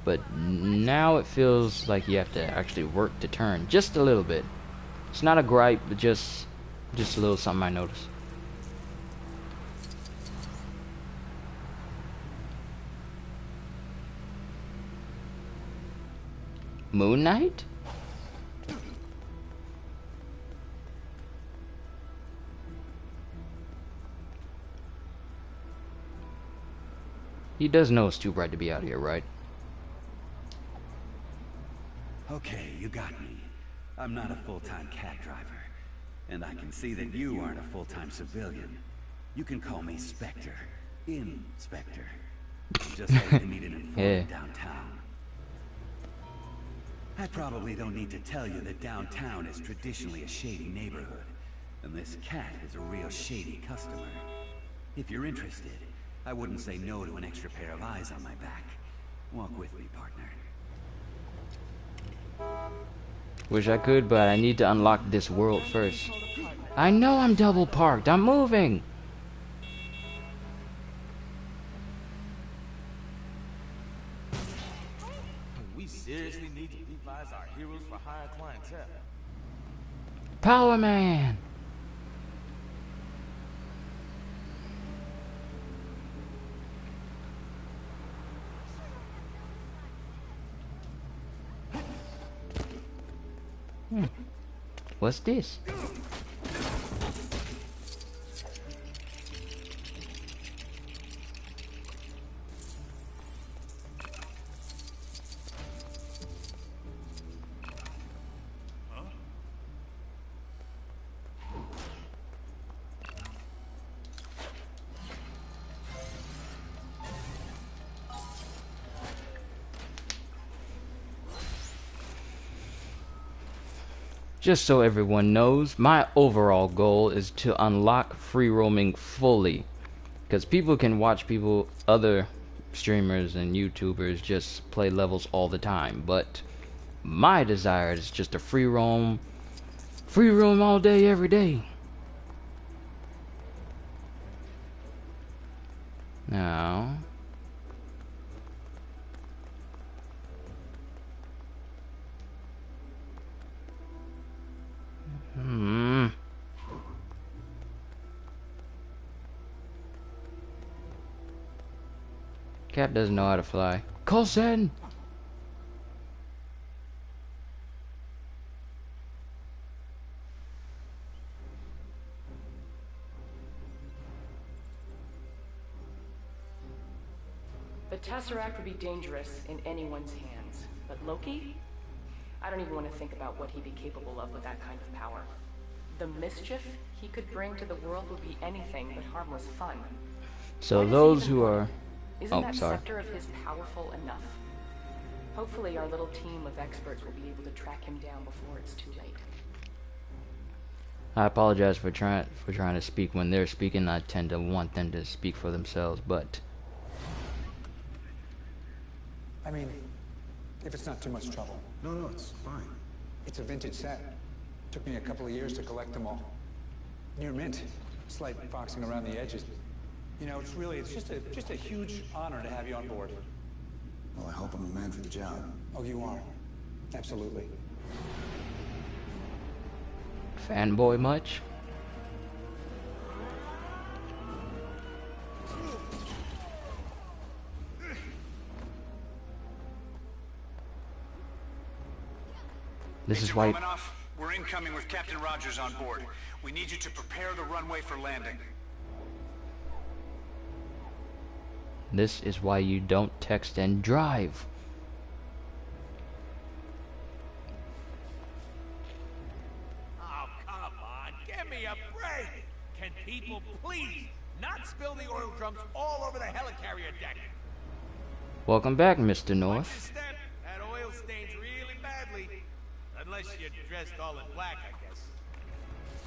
But now it feels like you have to actually work to turn just a little bit. It's not a gripe, but just a little something I noticed. Moon Knight? He does know it's too bright to be out here, right? Okay, you got me. I'm not a full-time cab driver. And I can see that you aren't a full-time civilian. You can call me Spectre. Inspector. Just like to meet an informant downtown. I probably don't need to tell you that downtown is traditionally a shady neighborhood. And this cat is a real shady customer. If you're interested, I wouldn't say no to an extra pair of eyes on my back. Walk with me, partner. Wish I could, but I need to unlock this world first. I know I'm double parked. I'm moving. We seriously need to revise our heroes for higher clientele. Power Man! What's this? Just so everyone knows, my overall goal is to unlock free roaming fully. Because people can watch other streamers and YouTubers just play levels all the time. But my desire is just to free roam all day, every day. Now... Cat doesn't know how to fly. Coulson! The Tesseract would be dangerous in anyone's hands. But Loki? I don't even want to think about what he'd be capable of with that kind of power. The mischief he could bring to the world would be anything but harmless fun. So those who are... Isn't that scepter of his powerful enough? Hopefully our little team of experts will be able to track him down before it's too late. I apologize for trying to speak when they're speaking. I tend to want them to speak for themselves, but... I mean, if it's not too much trouble. No, it's fine. It's a vintage set. Took me a couple of years to collect them all. Near mint. Slight foxing around the edges. You know, it's just a huge honor to have you on board. Well, I hope I'm the man for the job. Oh, you are. Absolutely. Fanboy much? This is why... We're incoming with Captain Rogers on board. We need you to prepare the runway for landing. This is why you don't text and drive. Oh, come on, give me a break! Can people please not spill the oil drums all over the helicarrier deck? Welcome back, Mr. North. That oil stains really badly. Unless you're dressed all in black, I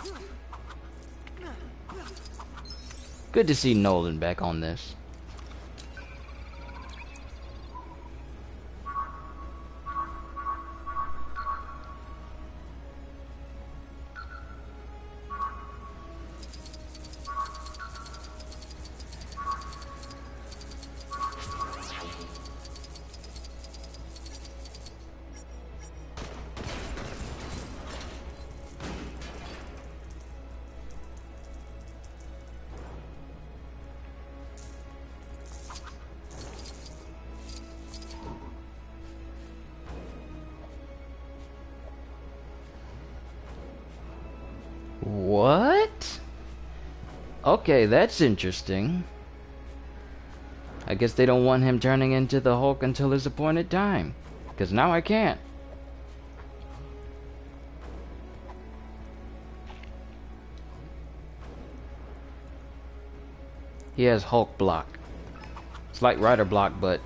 guess. Good to see Nolan back on this. What? Okay, that's interesting. I guess they don't want him turning into the Hulk until his appointed time. Because now I can't. He has Hulk block. It's like Rider block, but,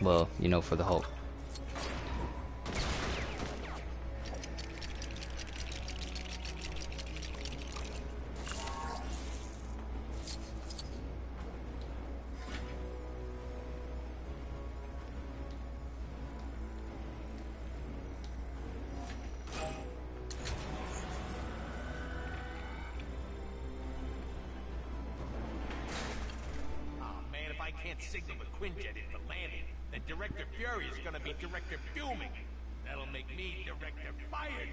well, you know, for the Hulk. Signal the Quinjet in for landing, then Director Fury is gonna be Director Fuming. That'll make me Director Fired.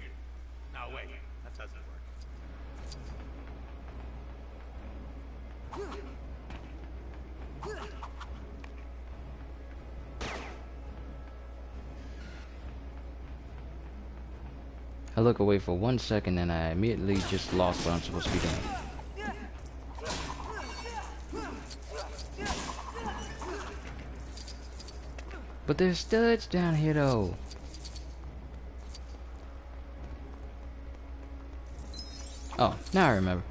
No, wait. That doesn't work. I look away for 1 second and I immediately just lost what I'm supposed to be doing. But there's studs down here though. Oh, now I remember.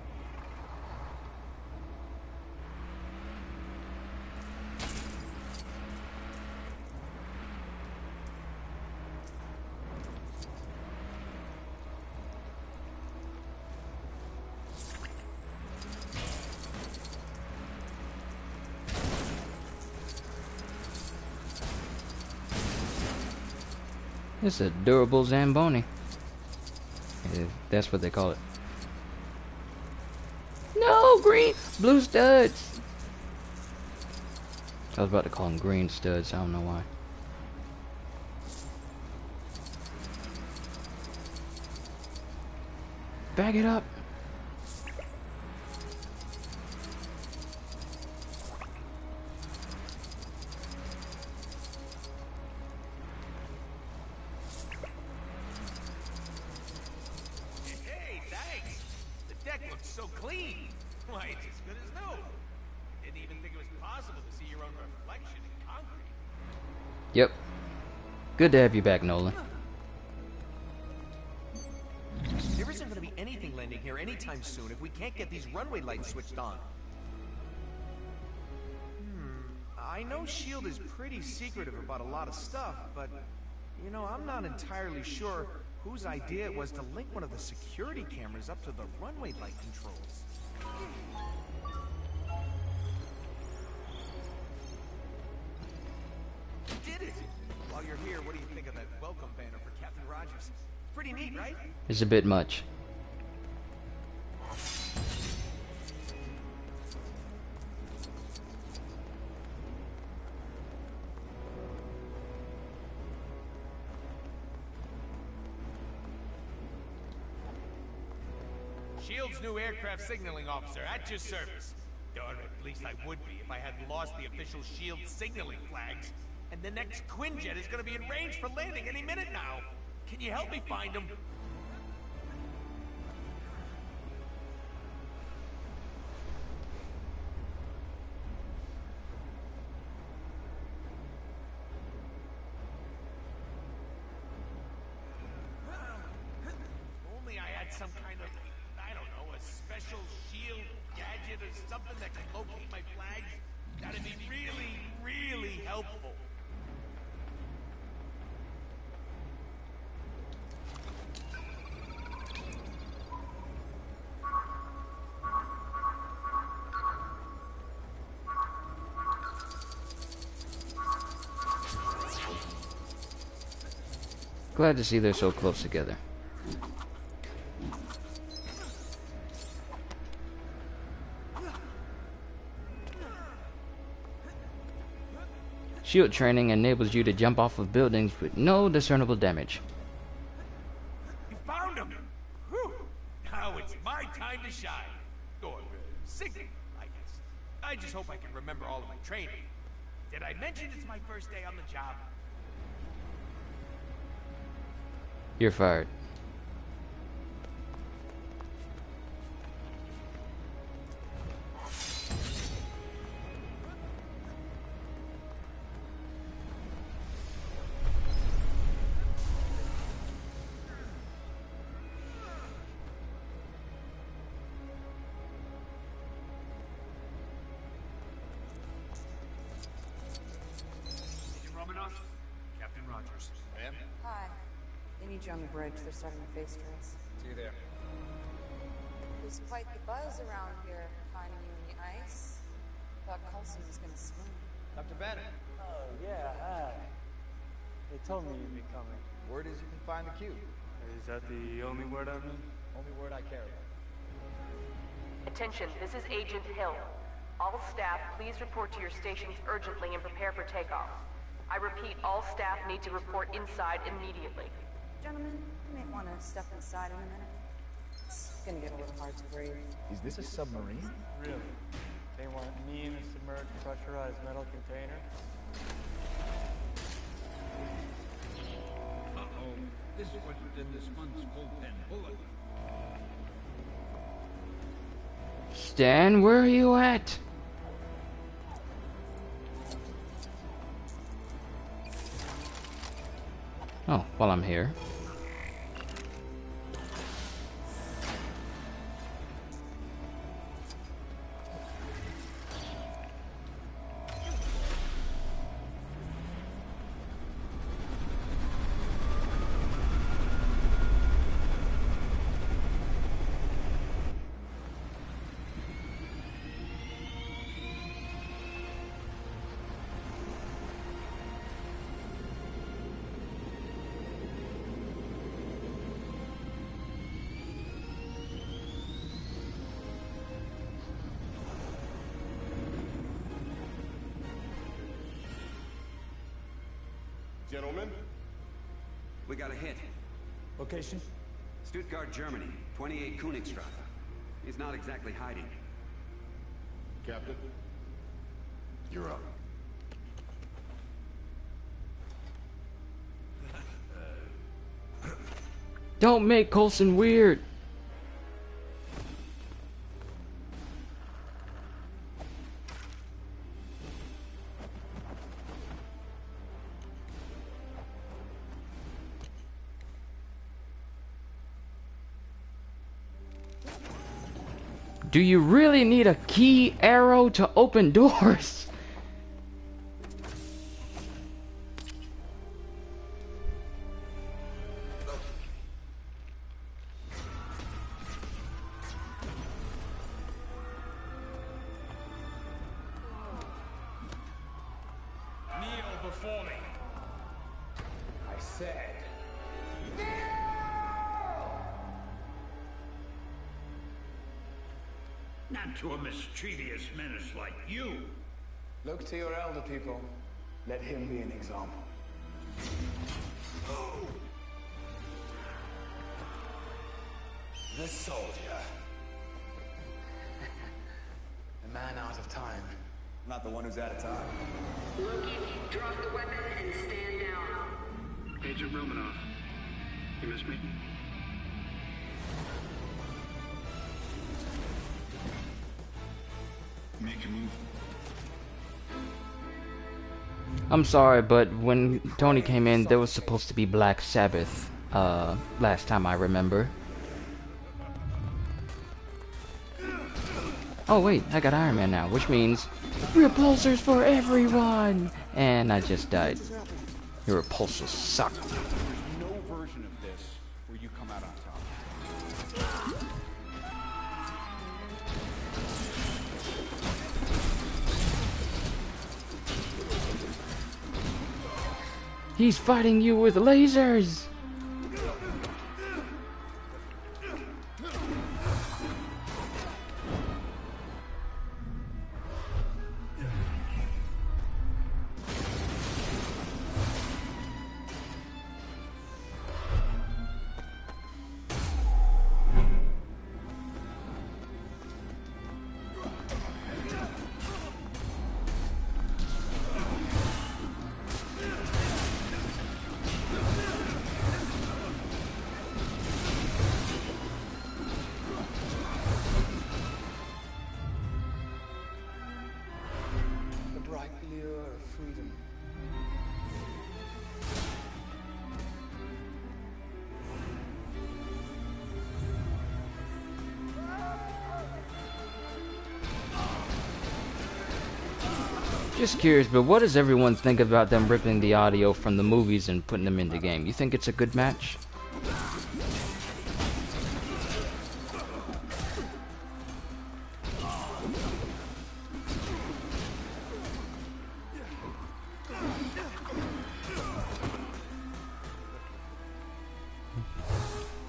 It's a durable Zamboni. If that's what they call it. No, green, blue studs. I was about to call them green studs. I don't know why. Bag it up. Yep. Good to have you back, Nolan. There isn't going to be anything landing here anytime soon if we can't get these runway lights switched on. I know S.H.I.E.L.D. is pretty secretive about a lot of stuff, but, you know, I'm not entirely sure whose idea it was to link one of the security cameras up to the runway light controls. Did it! While you're here, what do you think of that welcome banner for Captain Rogers? Pretty neat, right? It's a bit much. S.H.I.E.L.D.'s new aircraft signaling officer at your service. Or at least I would be if I hadn't lost the official S.H.I.E.L.D. signaling flags. And the next Quinjet is going to be in range for landing any minute now. Can you help me find him? If only I had some kind of, I don't know, a special S.H.I.E.L.D. gadget or something that could locate my flags. That'd be really, really helpful. Glad to see they're so close together. S.H.I.E.L.D. training enables you to jump off of buildings with no discernible damage. You found him! Whew! Now it's my time to shine. Or signal, I guess. I just hope I can remember all of my training. Did I mention it's my first day on the job? You're fired. Captain Rogers. Ma'am? Hi. They need you on the bridge. They're starting a face race. See you there. There's quite the buzz around here, finding you in the ice. Thought Coulson was gonna swim. Dr. Banner. Oh, yeah, hi. They told me you'd be coming. Word is you can find the cube. Is that the only word I know? Only word I care about. Attention, this is Agent Hill. All staff, please report to your stations urgently and prepare for takeoff. I repeat, all staff need to report inside immediately. Gentlemen, you may want to step inside in a minute. It's gonna get a little hard to breathe. Is this a submarine? Really? They want me in a submerged, pressurized metal container? Uh-oh. This wasn't in this month's bullpen bullet. Stan, where are you at? Oh, well, I'm here. Gentlemen? We got a hit. Location? Stuttgart, Germany. 28 Königstrasse. He's not exactly hiding. Captain? You're up. Don't make Coulson weird. Do you really need a key arrow to open doors? Kneel before me. I said. Not to a mischievous menace like you. Look to your elder people. Let him be an example. The soldier. The man out of time. Not the one who's out of time. Loki, drop the weapon and stand down. Agent Romanoff, you miss me? Make a move. I'm sorry, but when Tony came in, there was supposed to be Black Sabbath, last time I remember. Oh wait, I got Iron Man now, which means repulsors for everyone! And I just died. Your repulsors suck. There's no version of this where you come out on top. He's fighting you with lasers! Just curious, but what does everyone think about them ripping the audio from the movies and putting them in the game? You think it's a good match?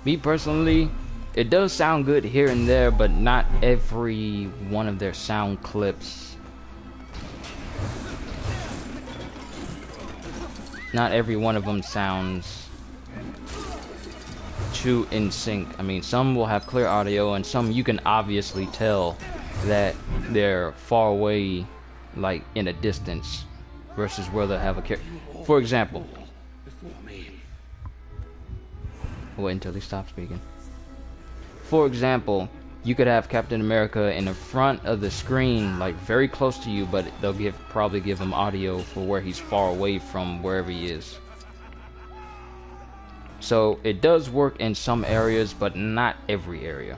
Me personally, it does sound good here and there, but not every one of their sound clips. Not every one of them sounds shoot in sync. I mean, some will have clear audio, and some you can obviously tell that they're far away, like in a distance, versus where they'll have a character. For example, wait until he stops speaking. For example, you could have Captain America in the front of the screen, like very close to you, but they'll probably give him audio for where he's far away from wherever he is. So it does work in some areas, but not every area.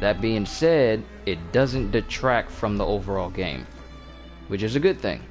That being said, it doesn't detract from the overall game, which is a good thing.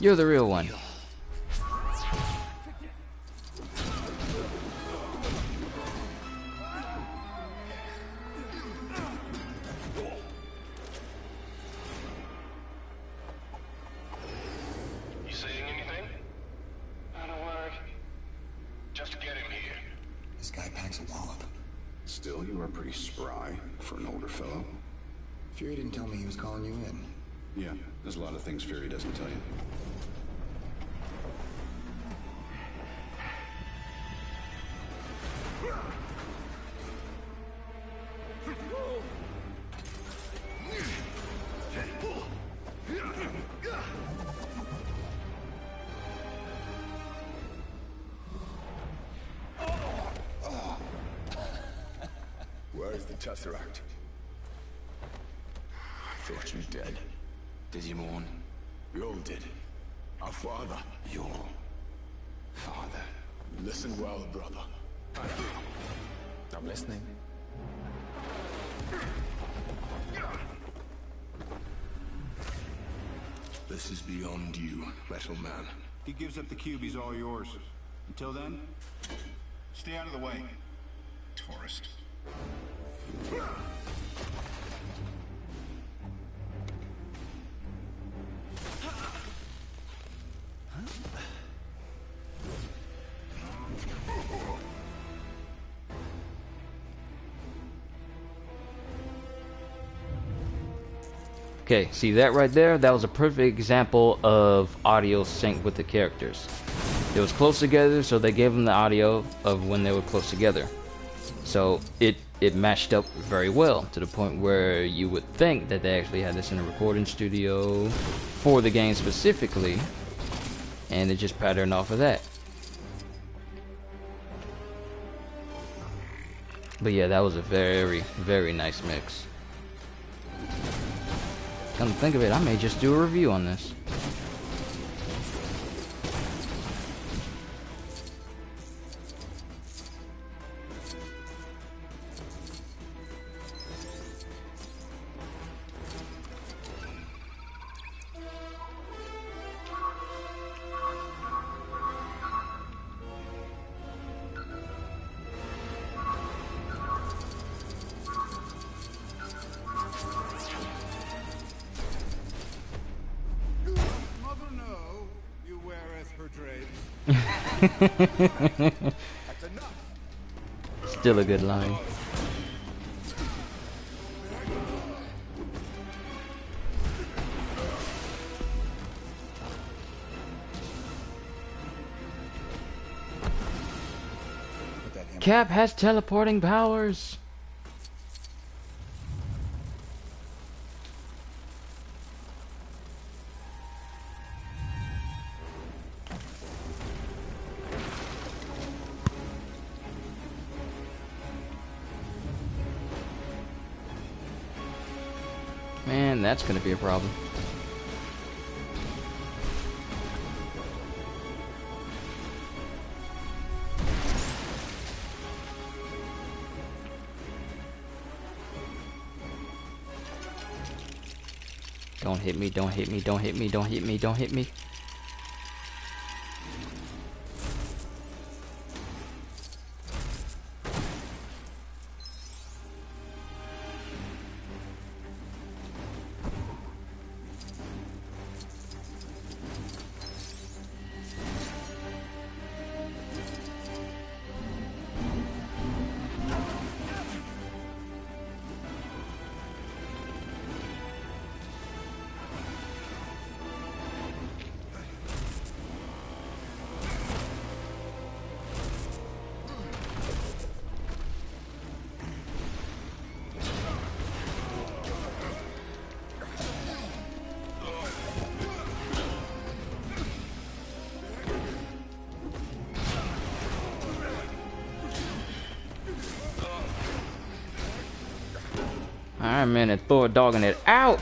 You're the real one. You saying anything? Not a word. Just get him here. This guy packs a wallop. Still, you are pretty spry for an older fellow. Fury didn't tell me he was calling you in. Yeah, there's a lot of things Fury doesn't tell you. Where is the Tesseract? I thought you dead. Did you mourn? We all did. Our father. Your father. Listen well, brother. I'm listening. This is beyond you, Metal Man. He gives up the cube, he's all yours. Until then, stay out of the way. Tourist. Okay, see that right there? That was a perfect example of audio sync with the characters. It was close together, so they gave them the audio of when they were close together. So it matched up very well, to the point where you would think that they actually had this in a recording studio for the game specifically, and it just patterned off of that. But yeah, that was a very, very nice mix. Come to think of it, I may just do a review on this. Still a good line. Cap has teleporting powers. Man, that's gonna be a problem. Don't hit me, don't hit me, don't hit me, don't hit me, don't hit me. Iron Man and throw a dog in it. Out!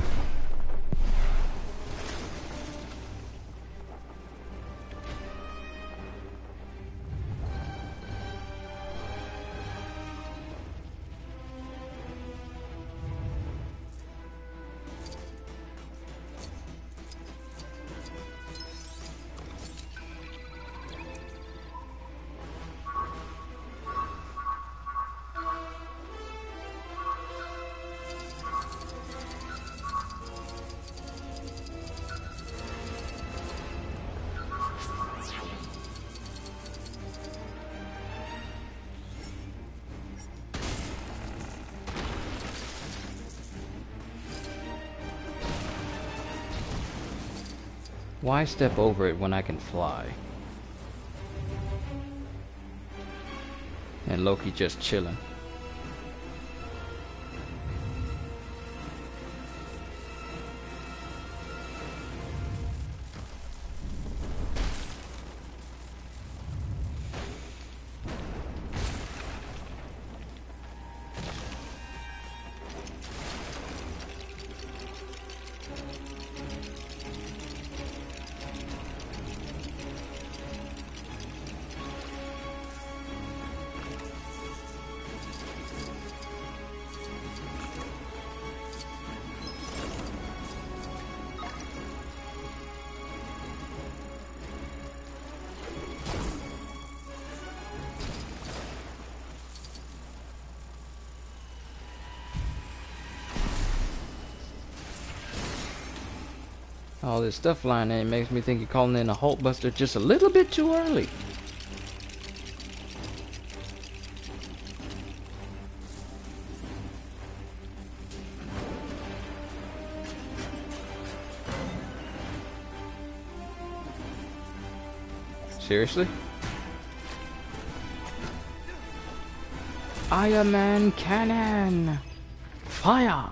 Why step over it when I can fly? And Loki just chilling. All this stuff flying in makes me think you're calling in a Hulkbuster just a little bit too early. Seriously? Iron Man cannon! Fire!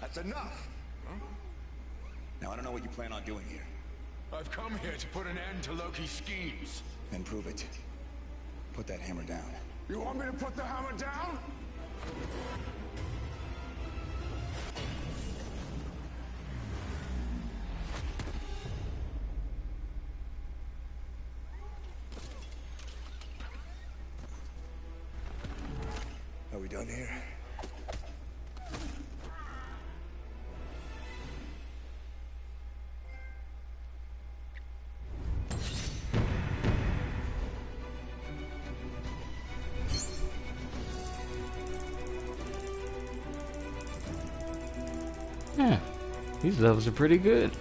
That's enough! Huh? Now I don't know what you plan on doing here. I've come here to put an end to Loki's schemes. Then prove it. Put that hammer down. You want me to put the hammer down? Are we done here? Yeah, these levels are pretty good.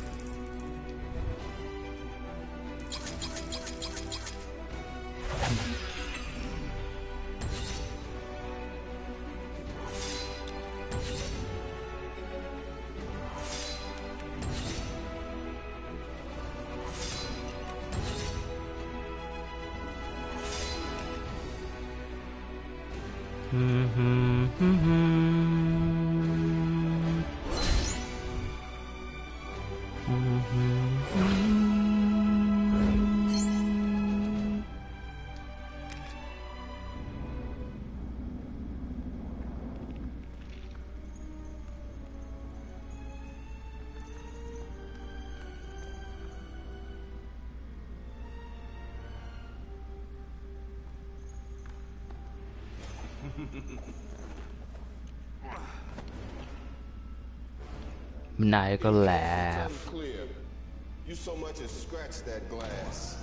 Maniacal laugh. Clear. You so much as scratch that glass.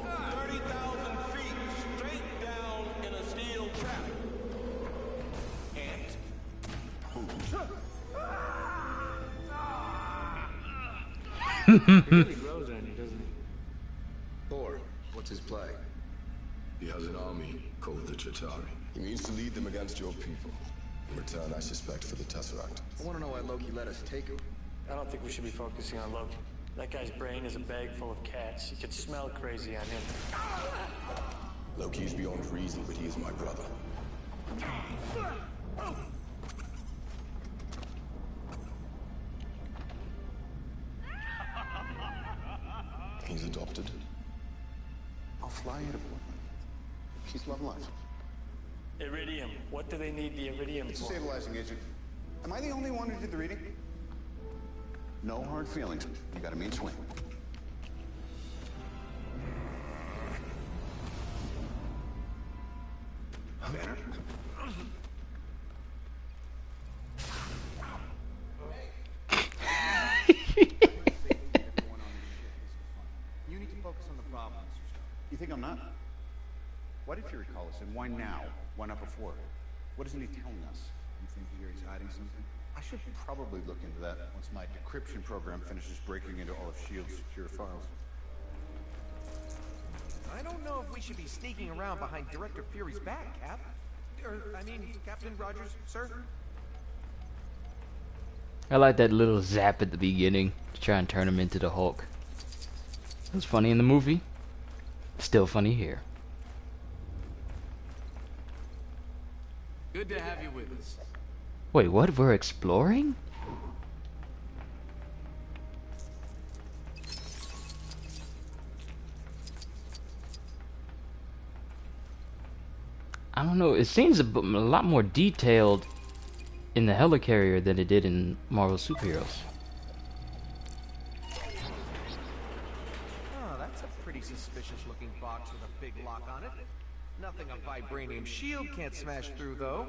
30,000 feet straight down in a steel trap. And It really grows on you, doesn't it? Thor, what's his play? He has an army called the Chitauri. He means to lead them against your people. In return, I suspect for the Tesseract. I want to know why Loki let us take him. I don't think we should be focusing on Loki. That guy's brain is a bag full of cats. You could smell crazy on him. Loki is beyond reason, but he is my brother. He's adopted. I'll fly you to Portland. Peace, love, and life. Iridium. What do they need the iridium It's a for? stabilizing agent. Am I the only one who did the reading? No hard feelings. You got a mean swing. Banner. You need to focus on the problem, Mr. Stark. You think I'm not? Why did Fury call us, and why now? Why not before? What isn't he telling us? You think Fury's hiding something? I should probably look into that once my decryption program finishes breaking into all of S.H.I.E.L.D.'s secure files. I don't know if we should be sneaking around behind Director Fury's back, Cap. Captain Rogers, sir? I like that little zap at the beginning to try and turn him into the Hulk. It was funny in the movie. Still funny here. Good to have you with us. Wait, what? We're exploring? I don't know. It seems a lot more detailed in the helicarrier than it did in Marvel Superheroes. Oh, that's a pretty suspicious-looking box with a big lock on it. Nothing a vibranium shield can't smash through, though.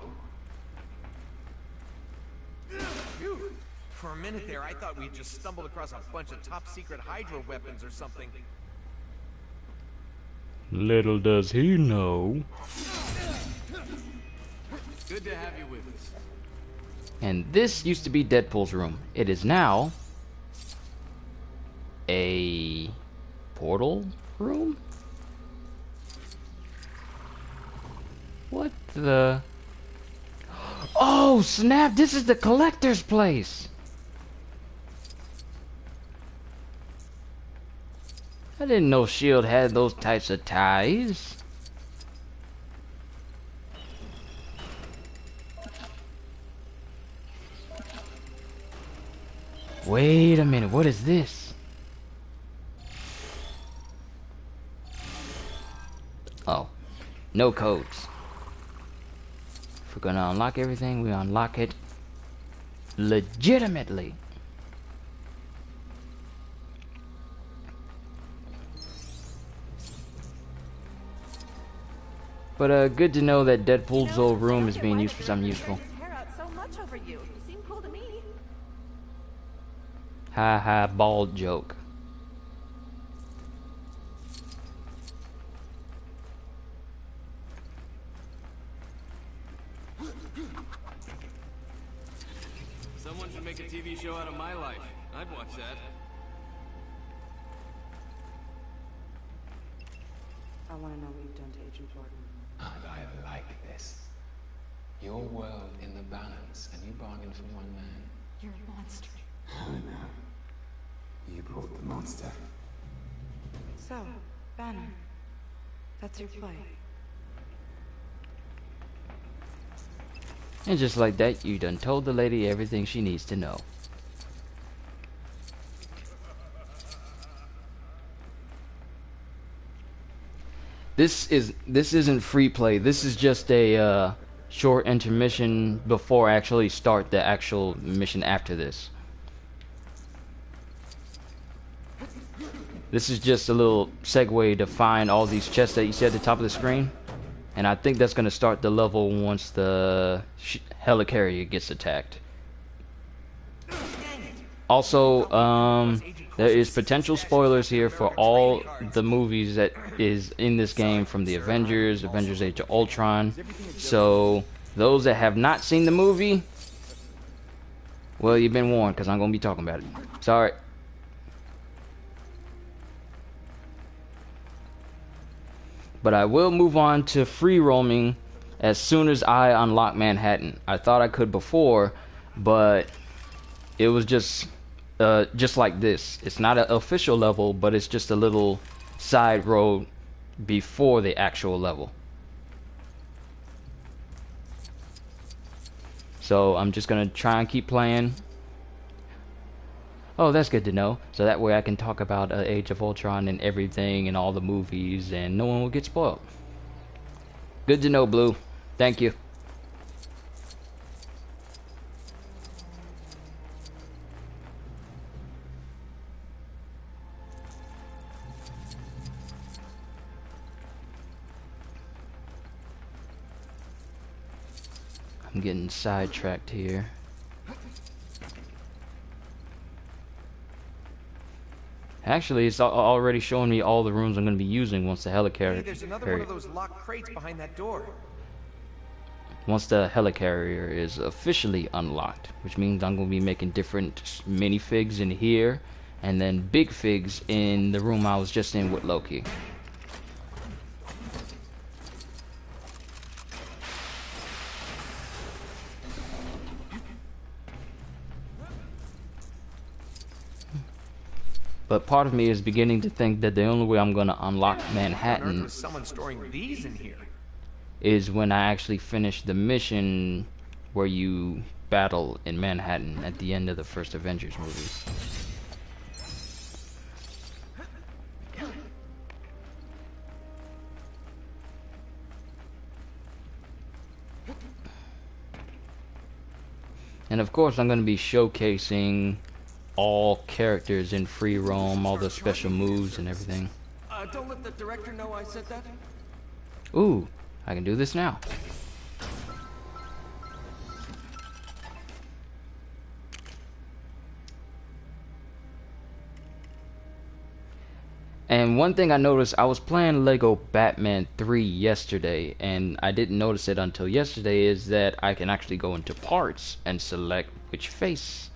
Phew. For a minute there, I thought we'd just stumbled across a bunch of top-secret Hydra weapons or something. Little does he know. Good to have you with us. And this used to be Deadpool's room. It is now a portal room? What the... Oh, snap! This is the collector's place! I didn't know S.H.I.E.L.D. had those types of ties. Wait a minute, what is this? Oh, no codes. If we're gonna unlock everything, we unlock it legitimately. But good to know that Deadpool's old room is being used for something useful. Ha ha, bald joke. Someone should make a TV show out of my life. I'd watch that. I want to know what you've done to Agent Jordan. And I like this. Your world in the balance, and you bargained for one man. You're a monster. Oh no. You brought the monster. So, Banner, that's your play. And just like that, you done told the lady everything she needs to know. This isn't free play. This is just a short intermission before I actually start the actual mission after this. This is just a little segue to find all these chests that you see at the top of the screen. And I think that's going to start the level once the helicarrier gets attacked. Also, there is potential spoilers here for all the movies that is in this game, from the Avengers, Avengers Age of Ultron. So, those that have not seen the movie, well, you've been warned, because I'm going to be talking about it. Sorry. But I will move on to free roaming as soon as I unlock Manhattan. I thought I could before, but it was just like this. It's not an official level, but it's just a little side road before the actual level. So I'm just gonna try and keep playing. Oh, that's good to know. So that way I can talk about Age of Ultron and everything and all the movies, and no one will get spoiled. Good to know, Blue. Thank you. I'm getting sidetracked here. Actually, it's already showing me all the rooms I'm going to be using once the helicarrier. Hey, there's another one of those locked crates behind that door. Once the helicarrier is officially unlocked, which means I'm going to be making different minifigs in here, and then big figs in the room I was just in with Loki. But part of me is beginning to think that the only way I'm going to unlock Manhattan someone storing these in here is when I actually finish the mission where you battle in Manhattan at the end of the first Avengers movie. And of course I'm going to be showcasing all characters in free roam, all the special moves and everything. Don't let the director know I said that. Ooh, I can do this now. And one thing I noticed, I was playing Lego Batman 3 yesterday, and I didn't notice it until yesterday, is that I can actually go into parts and select which face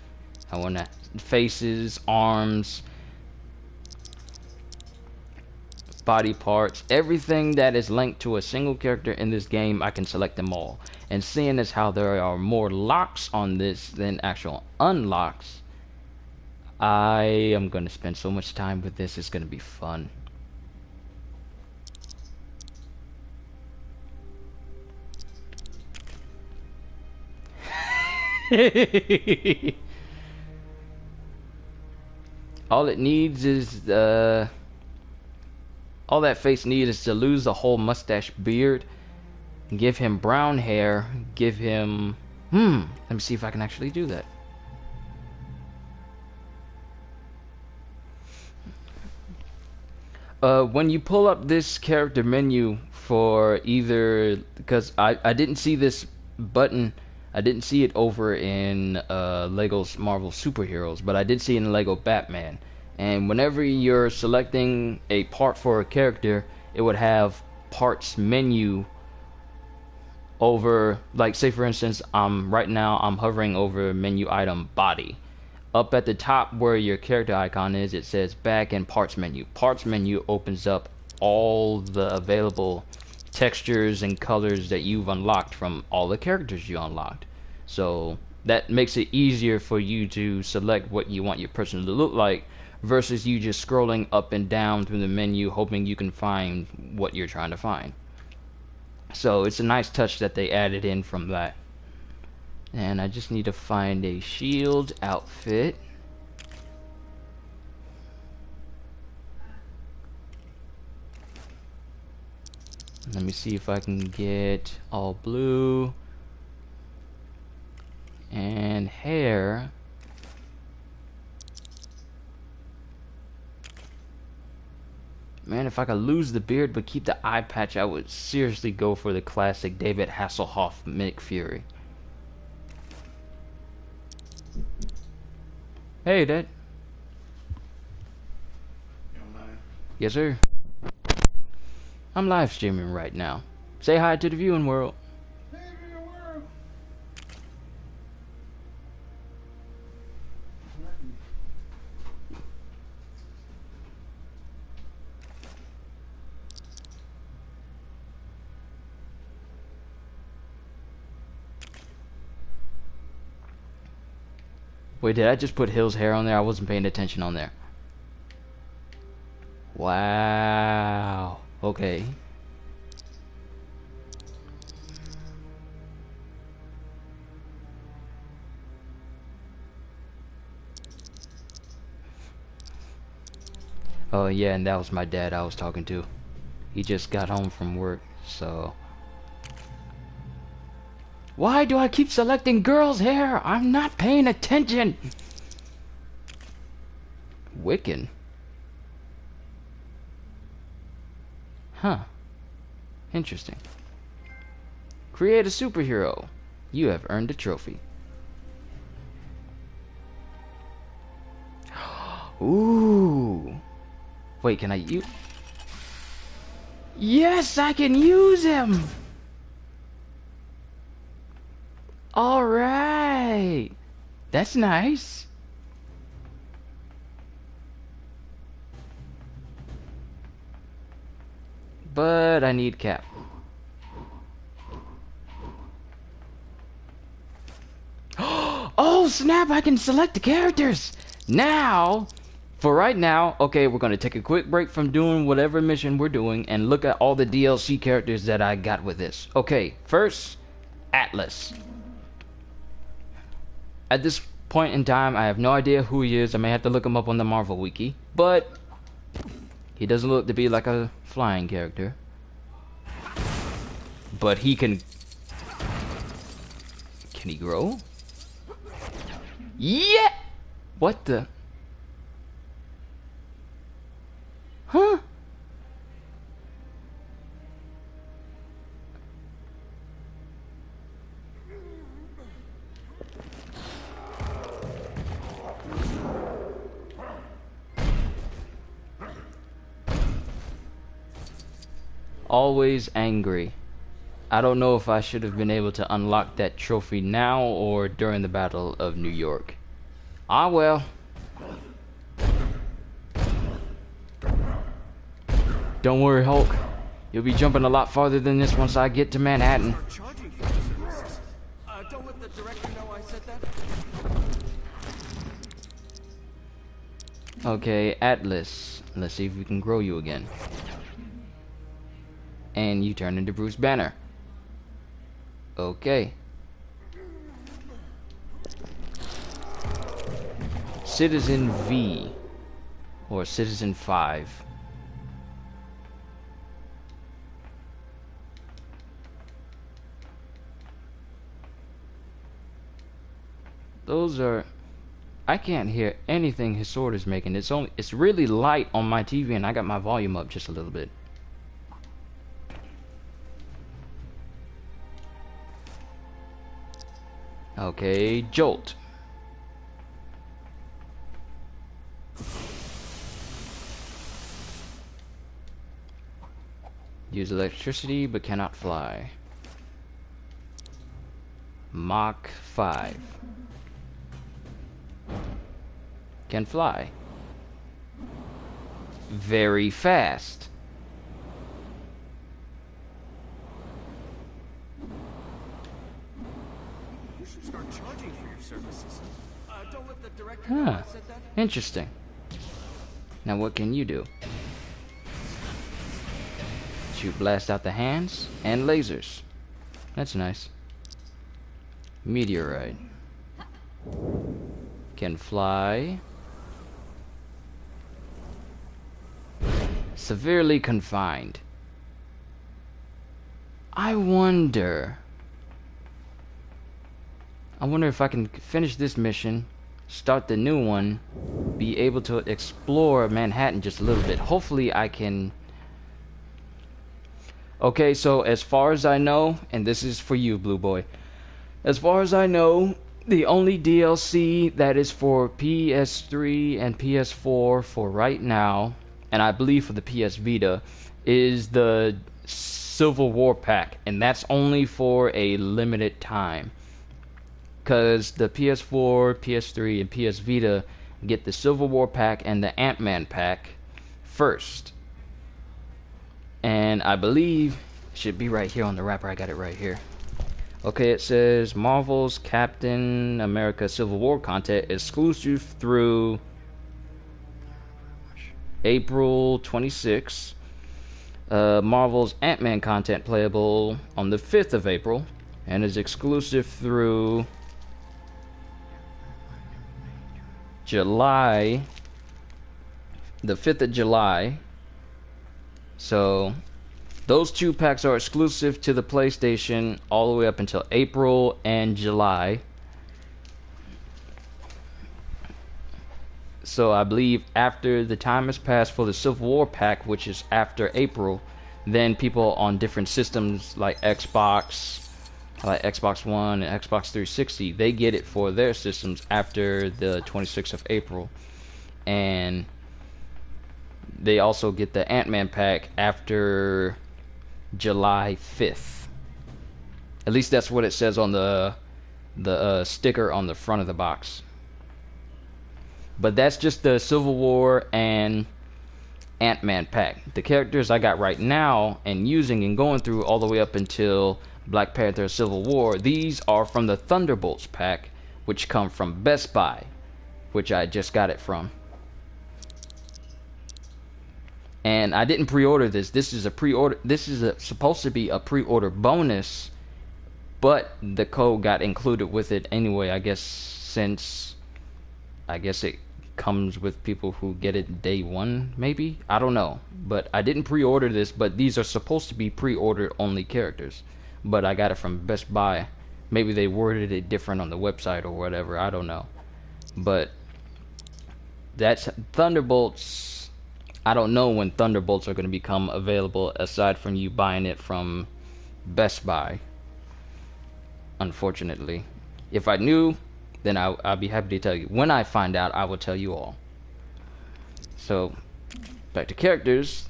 I want to. Faces, arms, body parts, everything that is linked to a single character in this game, I can select them all. And seeing as how there are more locks on this than actual unlocks, I am going to spend so much time with this. It's going to be fun. All it needs is all that face needs is to lose the whole mustache beard, give him brown hair, give him let me see if I can actually do that. When you pull up this character menu for either, because I didn't see this button, I didn't see it over in Lego's Marvel Superheroes, but I did see it in Lego Batman. And whenever you're selecting a part for a character, it would have parts menu over, like say for instance, right now I'm hovering over menu item body. Up at the top where your character icon is, it says back and parts menu. Parts menu opens up all the available textures and colors that you've unlocked from all the characters you unlocked. So that makes it easier for you to select what you want your person to look like, versus you just scrolling up and down through the menu hoping you can find what you're trying to find. So it's a nice touch that they added in from that. And I just need to find a shield outfit. Let me see if I can get all blue and hair. Man, if I could lose the beard but keep the eye patch, I would seriously go for the classic David Hasselhoff Nick Fury. Hey, Dad. Yes, sir. I'm live streaming right now. Say hi to the viewing world. Wait, did I just put Hill's hair on there? I wasn't paying attention on there. Wow. Okay. Oh yeah, and that was my dad I was talking to. He just got home from work, so... Why do I keep selecting girls' hair? I'm not paying attention! Wiccan? Huh. Interesting. Create a superhero. You have earned a trophy. Ooh. Wait, can I use... Yes, I can use him! Alright! That's nice. But I need Cap. Oh snap, I can select the characters! Now, for right now, okay, we're gonna take a quick break from doing whatever mission we're doing and look at all the DLC characters that I got with this. Okay, first, Atlas. At this point in time, I have no idea who he is. I may have to look him up on the Marvel Wiki, but he doesn't look to be like a flying character. But he can... Can he grow? Yeah! What the... Huh? Always angry. I don't know if I should have been able to unlock that trophy now or during the Battle of New York. Ah well. Don't worry, Hulk. You'll be jumping a lot farther than this once I get to Manhattan. Don't let the director know I said that. Okay, Atlas. Let's see if we can grow you again. And you turn into Bruce Banner. Okay. Citizen V. Or Citizen 5. Those are... I can't hear anything his sword is making. It's really light on my TV and I got my volume up just a little bit. Okay, Jolt. Use electricity but cannot fly. Mach 5. Can fly. Very fast. You should start charging for your services. Don't let the director Huh. know I said that. Interesting. Now what can you do? Shoot blast out the hands and lasers. That's nice. Meteorite. Can fly. Severely confined. I wonder if I can finish this mission, start the new one, be able to explore Manhattan just a little bit. Hopefully I can... Okay, so as far as I know, and this is for you, Blue Boy. As far as I know, the only DLC that is for PS3 and PS4 for right now, and I believe for the PS Vita, is the Civil War pack, and that's only for a limited time. Because the PS4, PS3, and PS Vita get the Civil War pack and the Ant-Man pack first. And I believe it should be right here on the wrapper. I got it right here. Okay, it says Marvel's Captain America Civil War content exclusive through April 26. Marvel's Ant-Man content playable on the 5th of April and is exclusive through July the 5th of July. So those 2 packs are exclusive to the PlayStation all the way up until April and July. So I believe after the time has passed for the Civil War pack, which is after April, then people on different systems like Xbox One and Xbox 360, they get it for their systems after the 26th of April. And they also get the Ant-Man pack after July 5th. At least that's what it says on the sticker on the front of the box. But that's just the Civil War and Ant-Man pack. The characters I got right now and using and going through all the way up until Black Panther Civil War, these are from the Thunderbolts pack, which come from Best Buy, which I just got it from. And I didn't pre-order this. This is a pre-order. This is supposed to be a pre-order bonus, but the code got included with it anyway, I guess, since it comes with people who get it day one, maybe? I don't know. But I didn't pre-order this, but these are supposed to be pre-order only characters. But I got it from Best Buy. Maybe they worded it different on the website or whatever, I don't know. But that's Thunderbolts. I don't know when Thunderbolts are going to become available aside from you buying it from Best Buy. Unfortunately. If I knew, then I'll be happy to tell you. When I find out, I will tell you all. So, back to characters.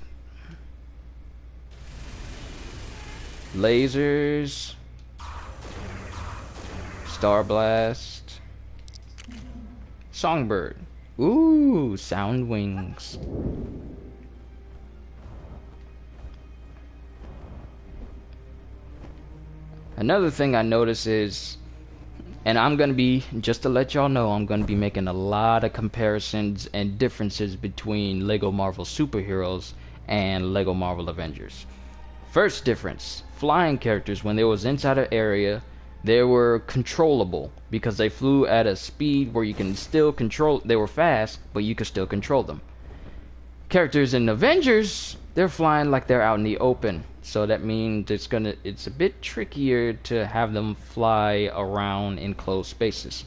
Lasers. Star Blast. Songbird. Ooh, Sound Wings. Another thing I notice is, and I'm going to be, just to let y'all know, I'm going to be making a lot of comparisons and differences between LEGO Marvel Superheroes and LEGO Marvel Avengers. First difference, flying characters, when they was inside an area, they were controllable because they flew at a speed where you can still control. They were fast, but you could still control them. Characters in Avengers, they're flying like they're out in the open. So that means it's a bit trickier to have them fly around in closed spaces.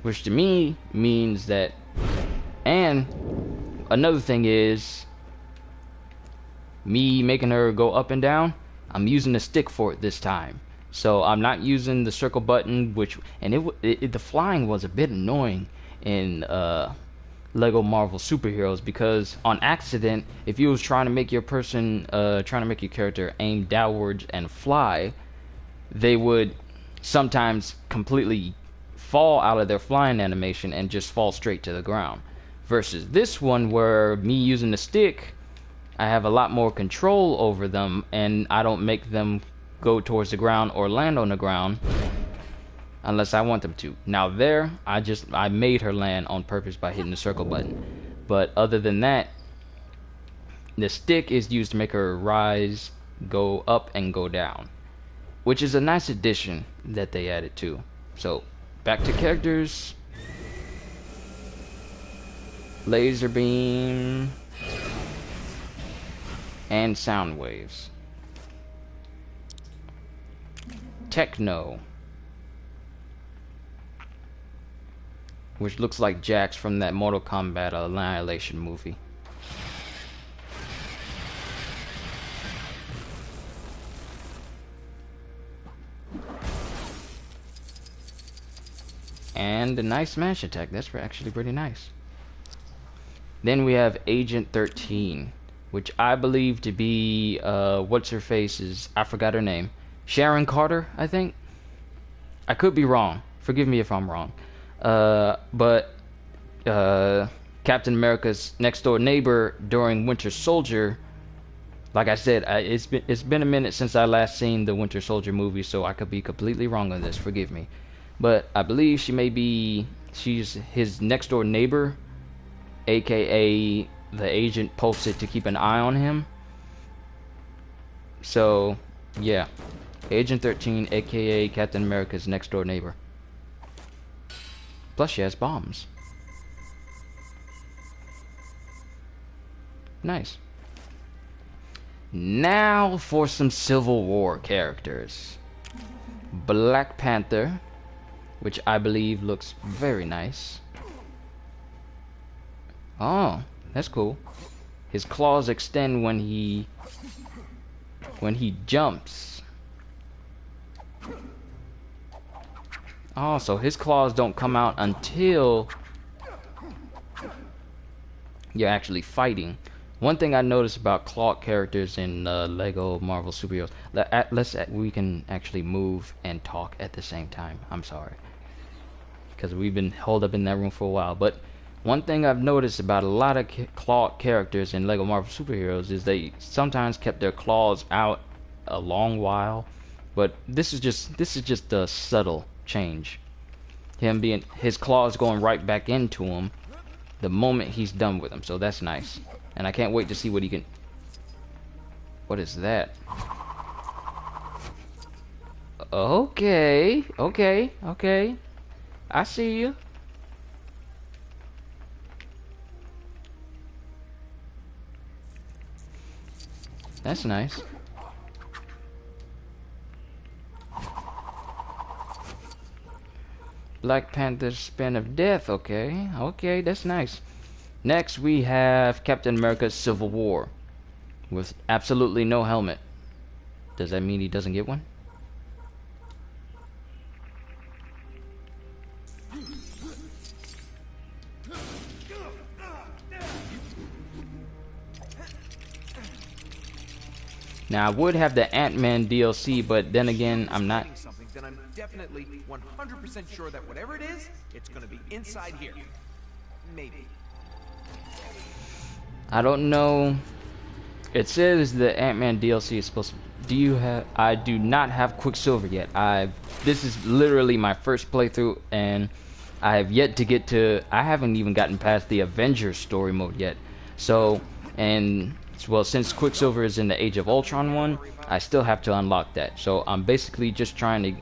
Which to me means that, and another thing is, me making her go up and down, I'm using a stick for it this time. So I'm not using the circle button, the flying was a bit annoying in LEGO Marvel Superheroes, because on accident, if you was trying to make your character aim downwards and fly, they would sometimes completely fall out of their flying animation and just fall straight to the ground. Versus this one, where me using the stick, I have a lot more control over them, and I don't make them go towards the ground or land on the ground unless I want them to. Now there, I made her land on purpose by hitting the circle button. But other than that, the stick is used to make her rise, go up, and go down, which is a nice addition that they added too. So, back to characters. Laser beam and sound waves. Techno, which looks like Jax from that Mortal Kombat Annihilation movie. And a nice smash attack. That's actually pretty nice. Then we have Agent 13, which I believe to be what's her face's, I forgot her name, Sharon Carter, I think. I could be wrong. Forgive me if I'm wrong. But Captain America's next door neighbor during Winter Soldier. Like I said, it's been a minute since I last seen the Winter Soldier movie, so I could be completely wrong on this. Forgive me. But I believe she's his next door neighbor, aka the agent posted to keep an eye on him. So yeah, Agent 13, aka Captain America's next door neighbor. Plus she has bombs. Nice. Now for some Civil War characters. Black Panther, which I believe looks very nice. Oh, that's cool. His claws extend when he jumps. Oh, so his claws don't come out until you're actually fighting. One thing I noticed about claw characters in Lego Marvel superheroes, we can actually move and talk at the same time. I'm sorry, because we've been holed up in that room for a while. But one thing I've noticed about a lot of claw characters in Lego Marvel superheroes is they sometimes kept their claws out a long while. But this is just a subtle change. His claws going right back into him the moment he's done with them. So that's nice. And I can't wait to see what he can... What is that? Okay. I see you. That's nice. Black Panther's Span of Death. Okay, that's nice. Next, we have Captain America's Civil War with absolutely no helmet. Does that mean he doesn't get one? Now, I would have the Ant-Man DLC, but then again, I'm not... Then I'm definitely 100% sure that whatever it is, it's gonna be inside here. Maybe. I don't know. It says the Ant-Man DLC is supposed to... I do not have Quicksilver yet. This is literally my first playthrough, and I have yet to get to... I haven't even gotten past the Avengers story mode yet. So, well, since Quicksilver is in the Age of Ultron one, I still have to unlock that. So I'm basically just trying to...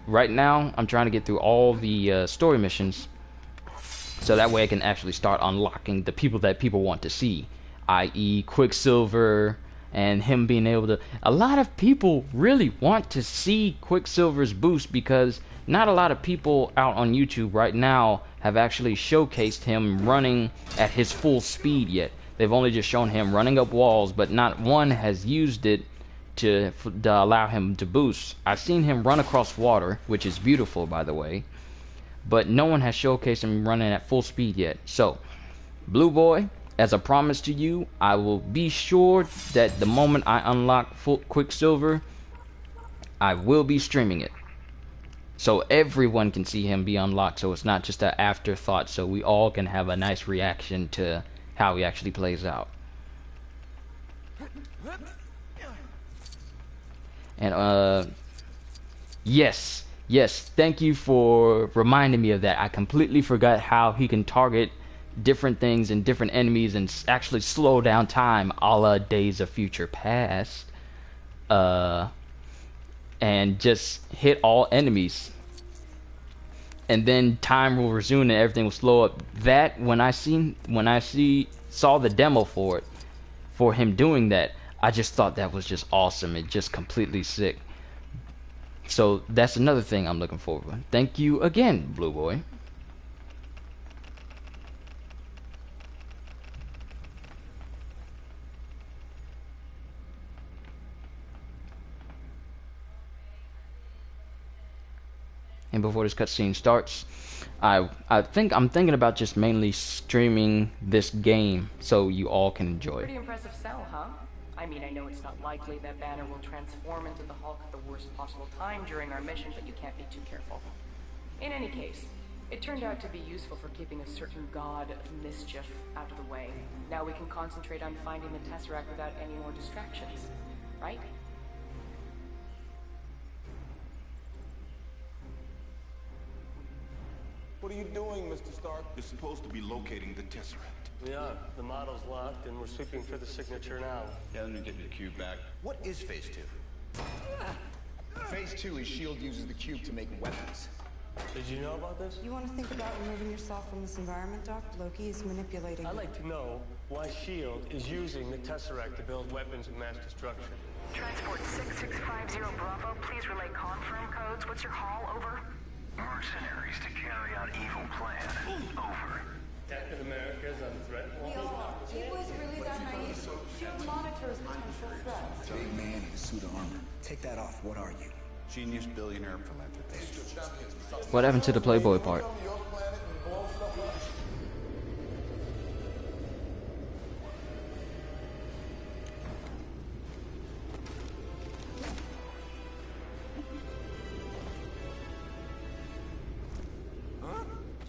Right now, I'm trying to get through all the story missions, so that way I can actually start unlocking the people that people want to see, i.e. Quicksilver, and him being able to... A lot of people really want to see Quicksilver's boost, because not a lot of people out on YouTube right now have actually showcased him running at his full speed yet. They've only just shown him running up walls, but not one has used it to allow him to boost. I've seen him run across water, which is beautiful, by the way, but no one has showcased him running at full speed yet. So, Blue Boy, as a promise to you, I will be sure that the moment I unlock full Quicksilver, I will be streaming it, so everyone can see him be unlocked, so it's not just an afterthought, so we all can have a nice reaction to how he actually plays out. And yes, thank you for reminding me of that. I completely forgot how he can target different things and different enemies and actually slow down time, a la Days of Future Past, and just hit all enemies, and then time will resume and everything will slow up. That when I saw the demo for him doing that, I just thought that was just awesome. It just completely sick. So that's another thing I'm looking forward to. Thank you again, Blue Boy. And before this cutscene starts, I'm thinking about just mainly streaming this game so you all can enjoy it. Pretty impressive sell, huh? I mean, I know it's not likely that Banner will transform into the Hulk at the worst possible time during our mission, but you can't be too careful. In any case, it turned out to be useful for keeping a certain god of mischief out of the way. Now we can concentrate on finding the Tesseract without any more distractions, right? What are you doing, Mr. Stark? You're supposed to be locating the Tesseract. We are. The model's locked, and we're sweeping for the signature now. Yeah, let me get your cube back. What is Phase 2? Phase 2 is S.H.I.E.L.D. uses the cube to make weapons. Did you know about this? You want to think about removing yourself from this environment, Doc? Loki is manipulating. I'd like to know why S.H.I.E.L.D. is using the Tesseract to build weapons of mass destruction. Transport 6650 Bravo, please relay confirm codes. What's your call? Over. Mercenaries to carry out evil plan. Over. Captain America's on threat wall. He was really that naive. S.H.I.E.L.D. monitors potential threats. Big man in a suit of armor. Take that off. What are you? Genius, billionaire, philanthropist. What happened to the Playboy part?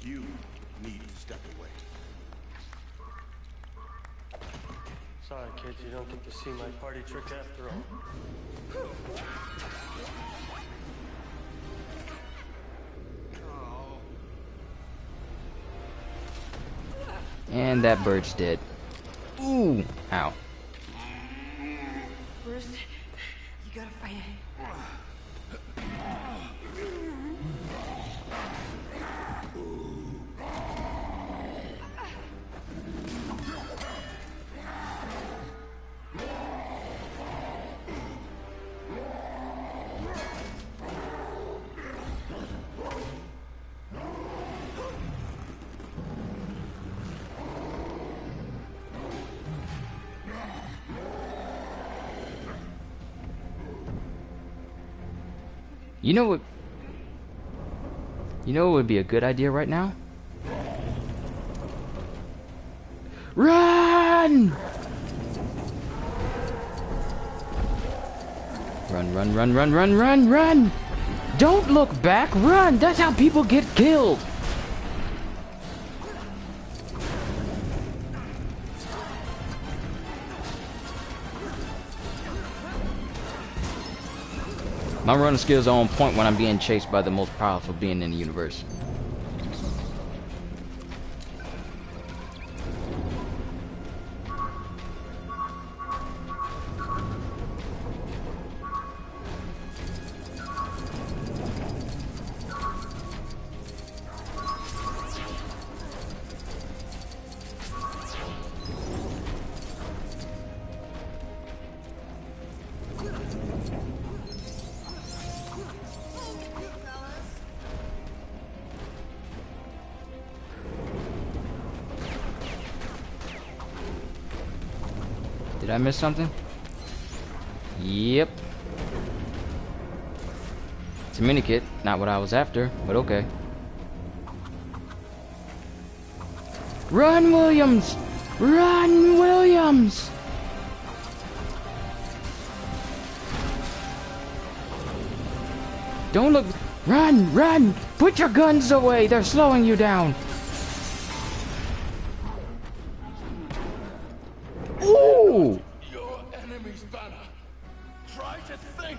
You need to step away. Sorry, kids, you don't get to see my party trick after all. And that bird's dead. Ooh! Ow. Bruce, you gotta fight it. You know what? You know what would be a good idea right now? Run! Run, run, run, run, run, run, run! Don't look back, run! That's how people get killed! My running skills are on point when I'm being chased by the most powerful being in the universe. Did I miss something? Yep. It's a mini kit, not what I was after, but okay. Run, Williams! Run, Williams! Don't look. Run, run! Put your guns away! They're slowing you down! Ooh! Your enemy's banner. Try to think.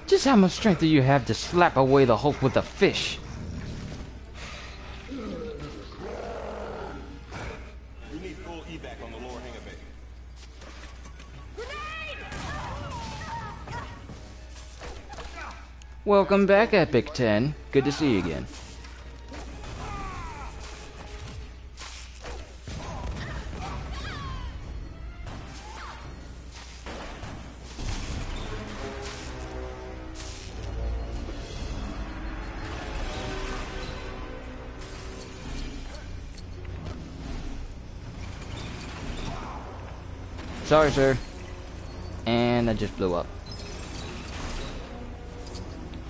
Just how much strength do you have to slap away the Hulk with a fish? We need full evac on the lower hangar bay. Welcome back, Epic 10. Good to see you again. Sorry, sir. And I just blew up.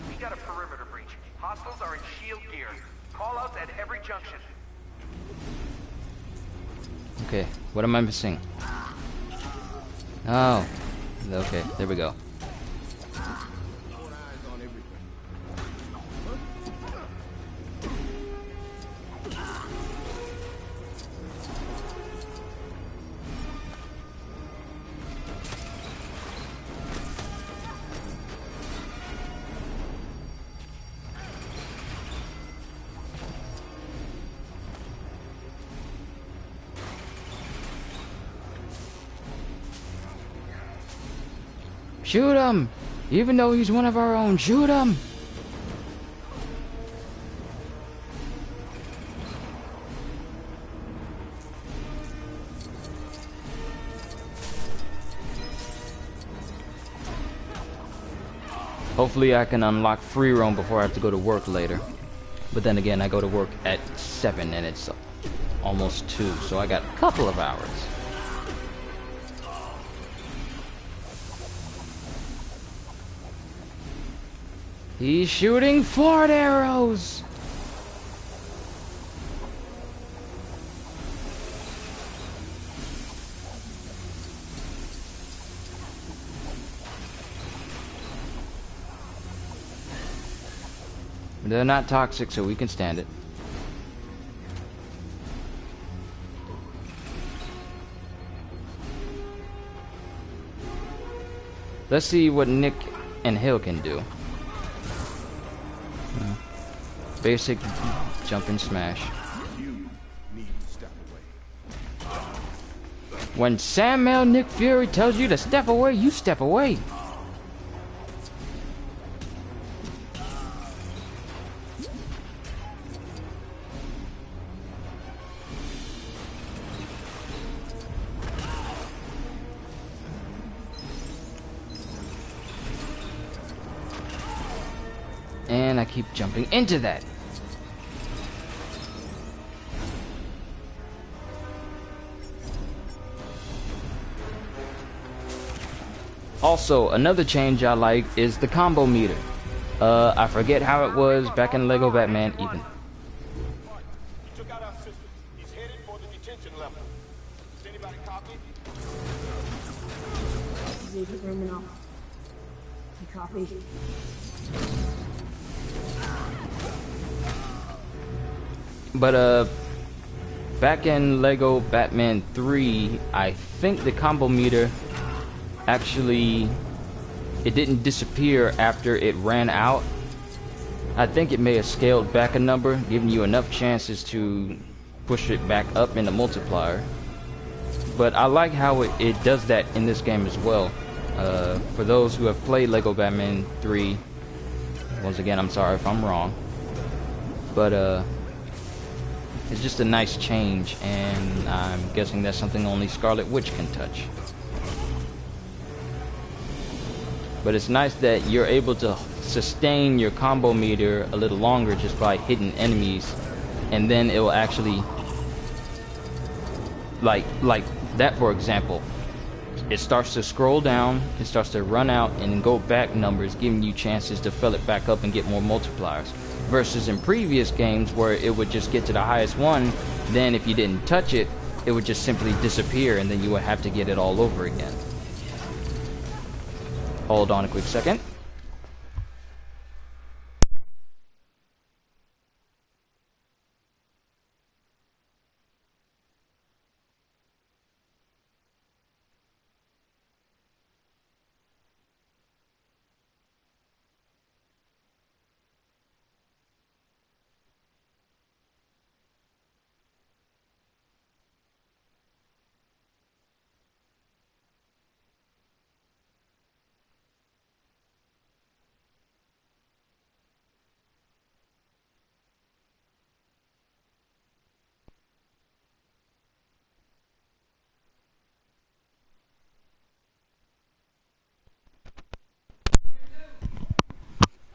We got a perimeter breach. Hostiles are in shield gear. Call-outs at every junction. Okay, what am I missing? Oh. Okay, there we go. Shoot him! Even though he's one of our own, shoot him! Hopefully I can unlock free roam before I have to go to work later. But then again, I go to work at 7 and it's almost 2, so I got a couple of hours. He's shooting fart arrows! They're not toxic, so we can stand it. Let's see what Nick and Hill can do. Basic jump and smash. You need to step away. When Samuel Nick Fury tells you to step away, you step away. And I keep jumping into that. Also, another change I like is the combo meter. I forget how it was back in Lego Batman even. He took out our system. He's headed for the detention level. Does anybody copy? This is Agent Ferrigno. I copy. But back in Lego Batman 3, I think the combo meter actually, it didn't disappear after it ran out. I think it may have scaled back a number, giving you enough chances to push it back up in the multiplier. But I like how it does that in this game as well. For those who have played Lego Batman 3, once again, I'm sorry if I'm wrong. But it's just a nice change, and I'm guessing that's something only Scarlet Witch can touch. But it's nice that you're able to sustain your combo meter a little longer just by hitting enemies, and then it will actually, like that for example, it starts to scroll down, it starts to run out and then go back numbers, giving you chances to fill it back up and get more multipliers. Versus in previous games where it would just get to the highest one, then if you didn't touch it, it would just simply disappear and then you would have to get it all over again. Hold on a quick second.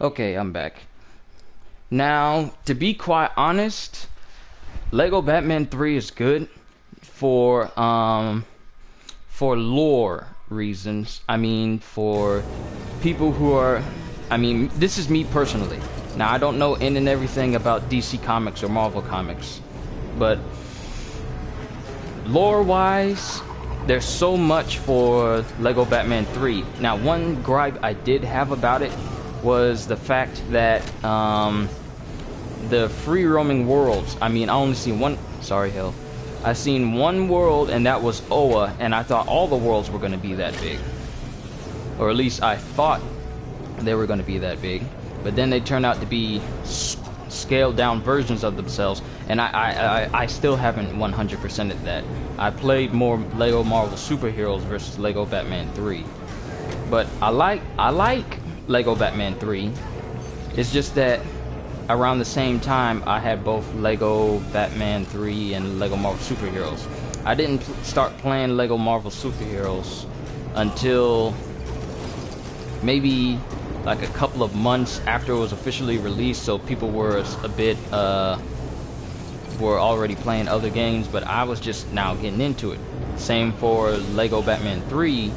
Okay, I'm back. Now, to be quite honest, Lego Batman 3 is good for lore reasons. I mean, for people who are, I mean, this is me personally. Now, I don't know in and everything about DC Comics or Marvel Comics, but lore-wise, there's so much for Lego Batman 3. Now, one gripe I did have about it was the fact that the free roaming worlds, I mean, I only seen one, sorry Hill, I seen one world and that was Oa, and I thought all the worlds were going to be that big, or at least I thought they were going to be that big, but then they turned out to be scaled down versions of themselves, and I still haven't 100%ed that. I played more Lego Marvel Superheroes versus Lego Batman 3. But I like Lego Batman 3. It's just that around the same time I had both Lego Batman 3 and Lego Marvel Superheroes. I didn't start playing Lego Marvel Superheroes until maybe like a couple of months after it was officially released, so people were a bit were already playing other games, but I was just now getting into it. Same for Lego Batman 3.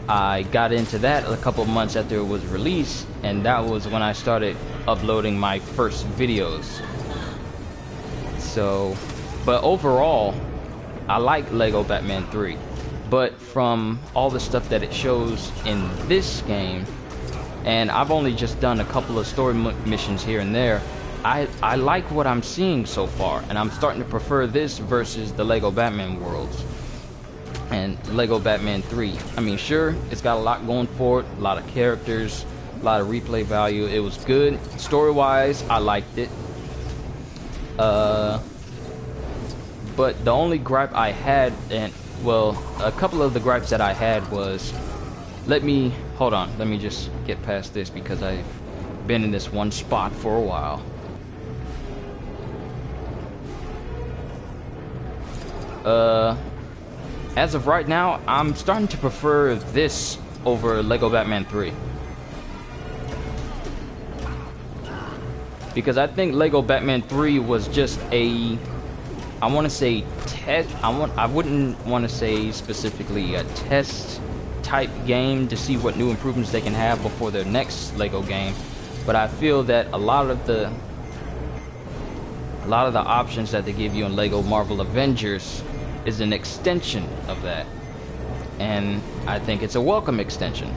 I got into that a couple of months after it was released, and that was when I started uploading my first videos. So, but overall, I like Lego Batman 3. But from all the stuff that it shows in this game, and I've only just done a couple of story missions here and there, I like what I'm seeing so far, and I'm starting to prefer this versus the Lego Batman worlds and Lego Batman 3. I mean, sure, it's got a lot going for it, a lot of characters, a lot of replay value. It was good. Story-wise, I liked it. But the only gripe I had, and well, a couple of the gripes that I had was, let me just get past this because I've been in this one spot for a while. As of right now, I'm starting to prefer this over Lego Batman 3. Because I think Lego Batman 3 was just a, I want to say I wouldn't want to say specifically a test type game to see what new improvements they can have before their next Lego game, but I feel that a lot of the options that they give you in Lego Marvel Avengers is an extension of that, and I think it's a welcome extension.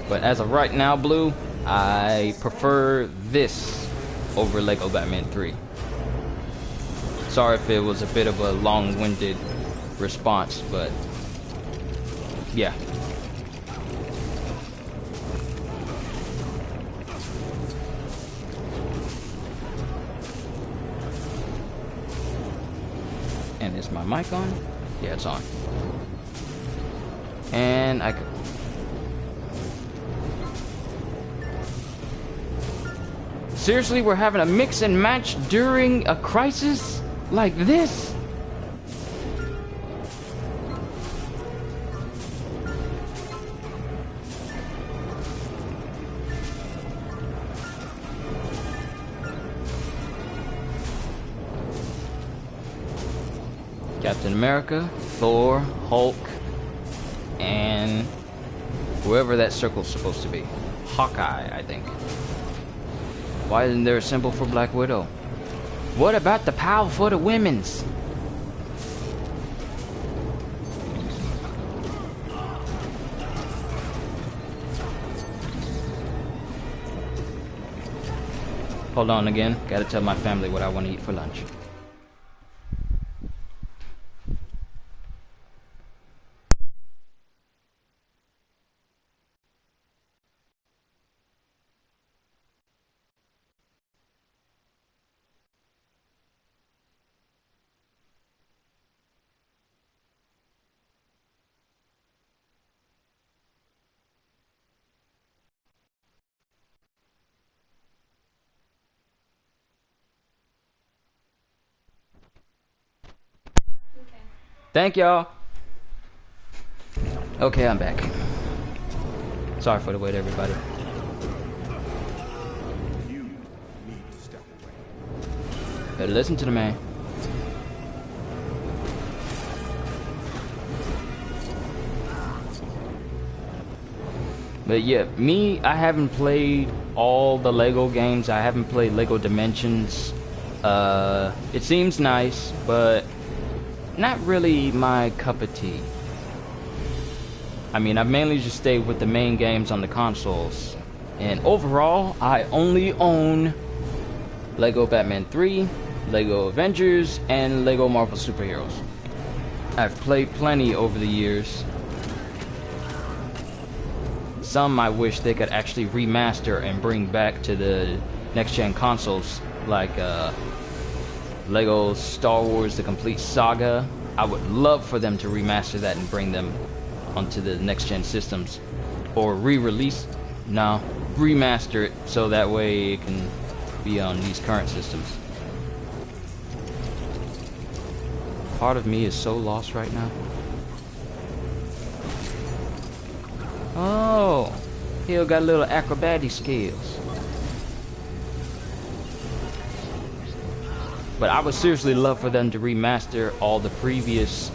But as of right now, Blue, I prefer this over Lego Batman 3. Sorry if it was a bit of a long-winded response, but yeah. And is my mic on? Yeah, it's on. And I could... Seriously, we're having a mix and match during a crisis like this? Captain America, Thor, Hulk, and whoever that circle's supposed to be. Hawkeye, I think. Why isn't there a symbol for Black Widow? What about the power for the women's? Hold on again. Gotta tell my family what I want to eat for lunch. Thank y'all. Okay, I'm back. Sorry for the wait, everybody. You need to step away. Better listen to the man. But yeah, me, I haven't played all the Lego games. I haven't played Lego Dimensions. It seems nice, but not really my cup of tea. I mean, I've mainly just stayed with the main games on the consoles. And overall, I only own Lego Batman 3, Lego Avengers, and Lego Marvel Superheroes. I've played plenty over the years. Some I wish they could actually remaster and bring back to the next-gen consoles, like Lego Star Wars The Complete Saga. I would love for them to remaster that and bring them onto the next gen systems, or re-release, no, remaster it so that way it can be on these current systems. Part of me is so lost right now. Oh, Hill got little acrobatic skills. But I would seriously love for them to remaster all the previous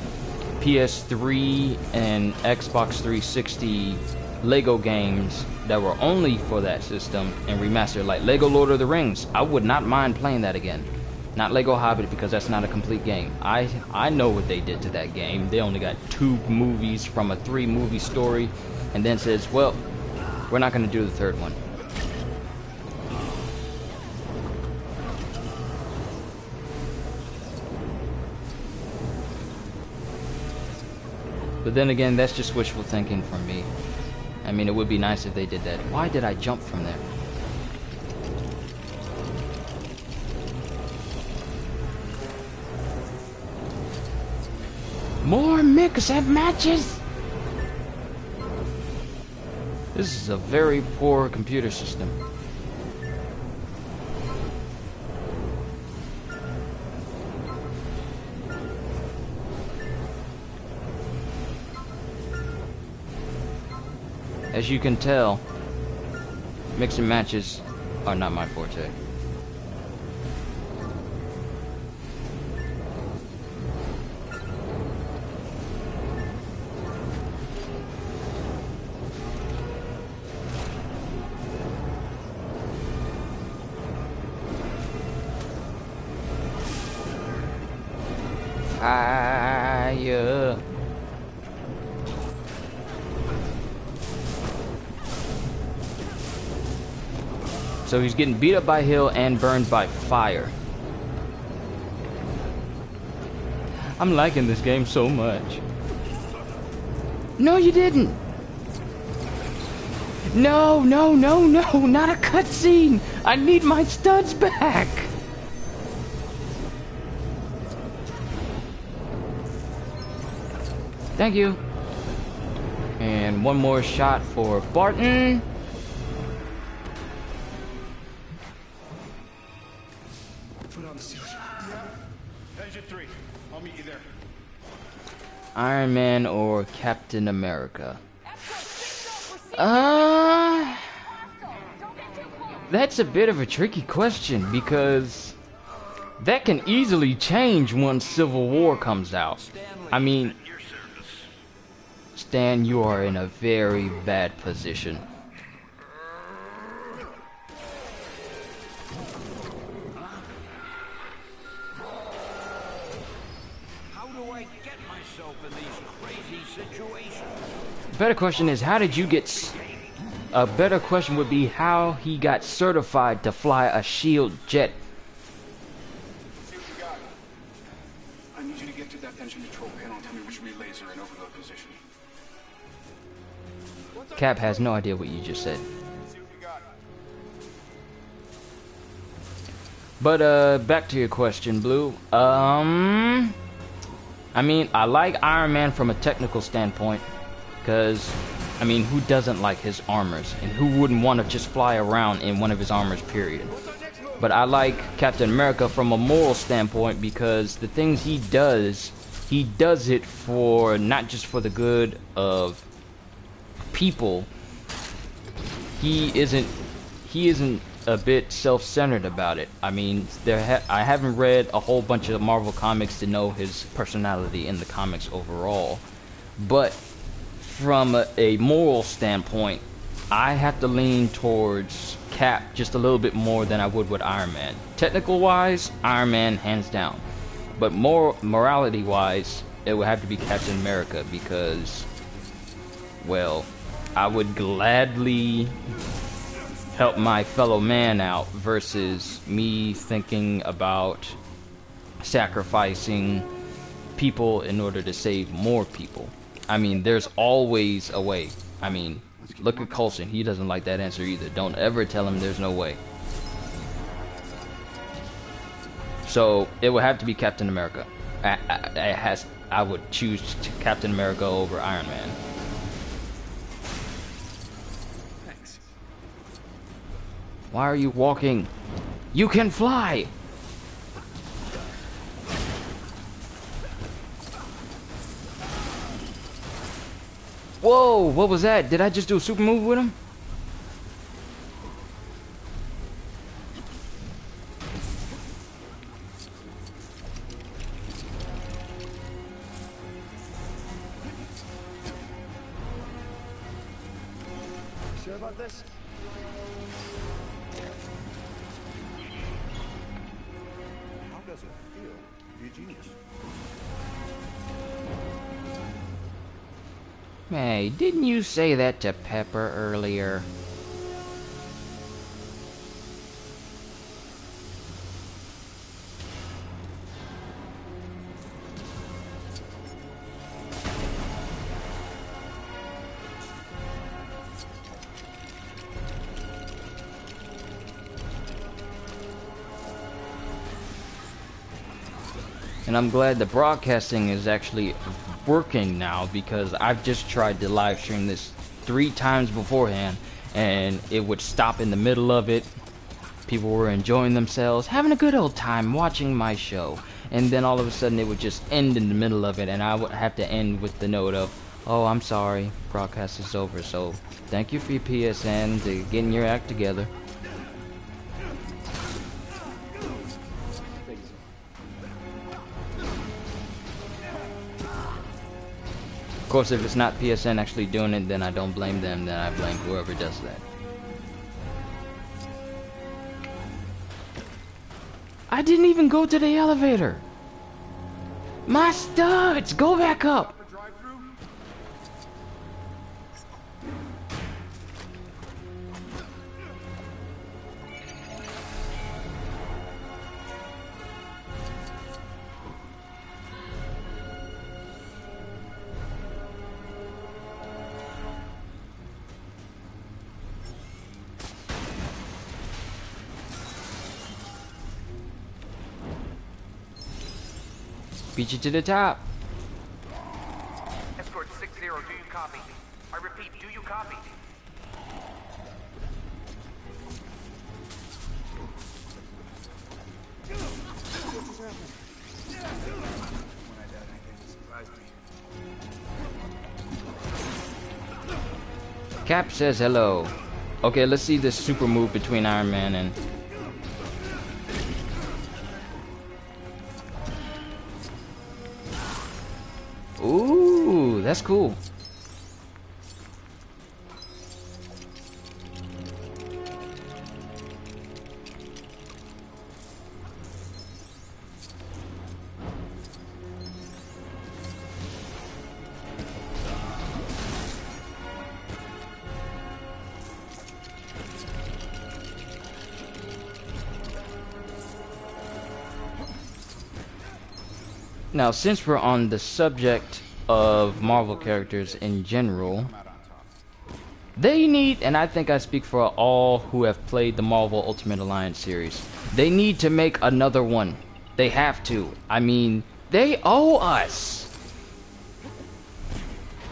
PS3 and Xbox 360 Lego games that were only for that system and remaster, like Lego Lord of the Rings. I would not mind playing that again. Not Lego Hobbit, because that's not a complete game. I know what they did to that game. They only got 2 movies from a 3-movie story, and then says, well, we're not going to do the 3rd one. But then again, that's just wishful thinking from me. I mean, it would be nice if they did that. Why did I jump from there? More mix-up matches! This is a very poor computer system. As you can tell, mixing matches are not my forte. Fire. So he's getting beat up by Hill and burned by fire. I'm liking this game so much. No, you didn't. No, no, no, no, not a cutscene. I need my studs back. Thank you. And one more shot for Barton. Put on the suit. Yeah. Engine 3. I'll meet you there. Iron Man or Captain America? That's a bit of a tricky question because that can easily change once Civil War comes out. I mean, Stan, you are in a very bad position. How do I get myself in these crazy situations? Better question is, how did you get... A better question would be how he got certified to fly a shield jet. See what you got. I need you to get to that engine control panel and tell me which relays are in overload position. Cap has no idea what you just said. But back to your question, Blue. I mean, I like Iron Man from a technical standpoint, because I mean, who doesn't like his armors, and who wouldn't want to just fly around in one of his armors, period. But I like Captain America from a moral standpoint, because the things he does it for not just for the good of people. He isn't a bit self-centered about it. I mean, I haven't read a whole bunch of Marvel comics to know his personality in the comics overall, but from a moral standpoint, I have to lean towards Cap just a little bit more than I would with Iron Man. Technical wise, Iron Man hands down, but morality wise, it would have to be Captain America, because, well, I would gladly help my fellow man out versus me thinking about sacrificing people in order to save more people. I mean, there's always a way. I mean, look at Coulson. He doesn't like that answer either. Don't ever tell him there's no way. So it would have to be Captain America. I would choose Captain America over Iron Man. Why are you walking? You can fly! Whoa, what was that? Did I just do a super move with him? Sure about this? How does it feel to be a genius? Hey, didn't you say that to Pepper earlier? And I'm glad the broadcasting is actually working now, because I've just tried to live stream this 3 times beforehand and it would stop in the middle of it. People were enjoying themselves, having a good old time watching my show, and then all of a sudden it would just end in the middle of it, and I would have to end with the note of, oh, I'm sorry, broadcast is over, so thank you for your PSN to getting your act together. Of course, if it's not PSN actually doing it, then I don't blame them, then I blame whoever does that. I didn't even go to the elevator! My studs! Go back up! Beat you to the top. Escort 6-0, do you copy? I repeat, do you copy? Cap says hello. Okay, let's see this super move between Iron Man and... Ooh, that's cool. Now, since we're on the subject of Marvel characters in general, they need, and I think I speak for all who have played the Marvel Ultimate Alliance series, they need to make another one. They have to. I mean, they owe us.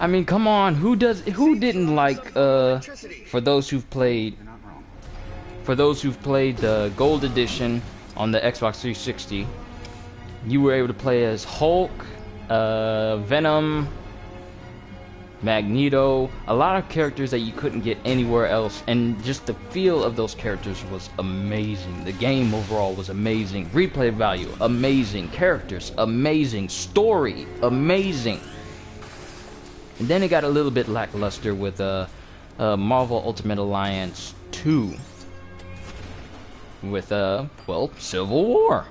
I mean, come on, who didn't like, for those who've played the Gold Edition on the Xbox 360, you were able to play as Hulk, Venom, Magneto, a lot of characters that you couldn't get anywhere else, and just the feel of those characters was amazing. The game overall was amazing. Replay value, amazing. Characters, amazing. Story, amazing. And then it got a little bit lackluster with Marvel Ultimate Alliance 2 with, well, Civil War.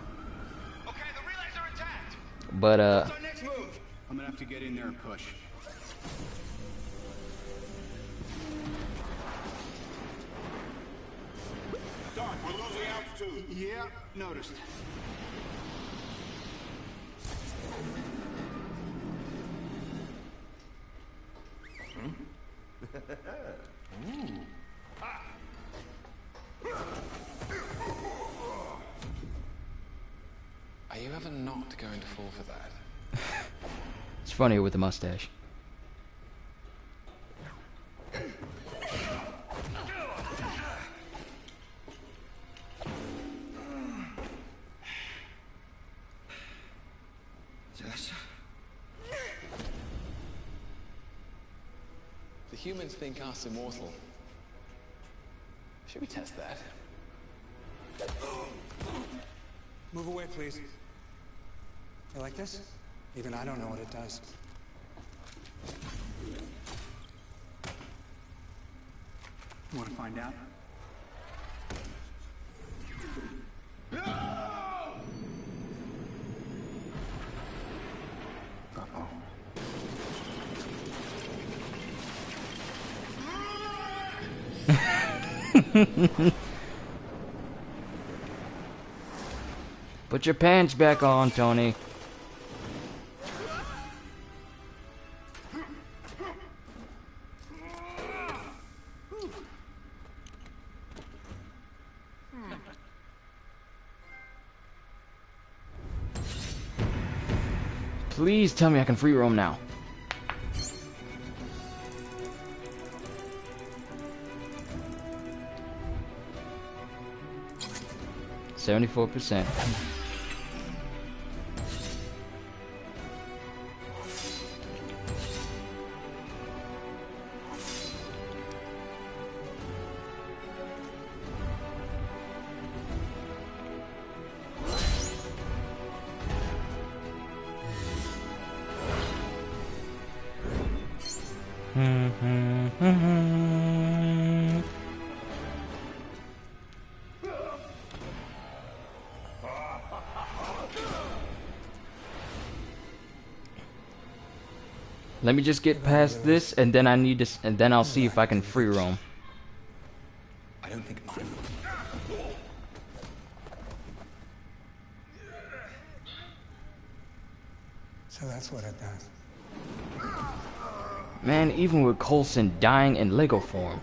But I'm gonna have to get in there and push. Doc, we're losing altitude. Yeah, noticed. Ooh. Are you ever not going to fall for that? It's funnier with the mustache. The humans think us immortal. Should we test that? Move away, please. You like this? Even I don't know what it does. Want to find out? Put your pants back on, Tony. Please tell me I can free roam now. %. Let me just get past this, and then and then I'll see if I can free roam. I don't think I'm... So that's what it does. Man, even with Coulson dying in Lego form,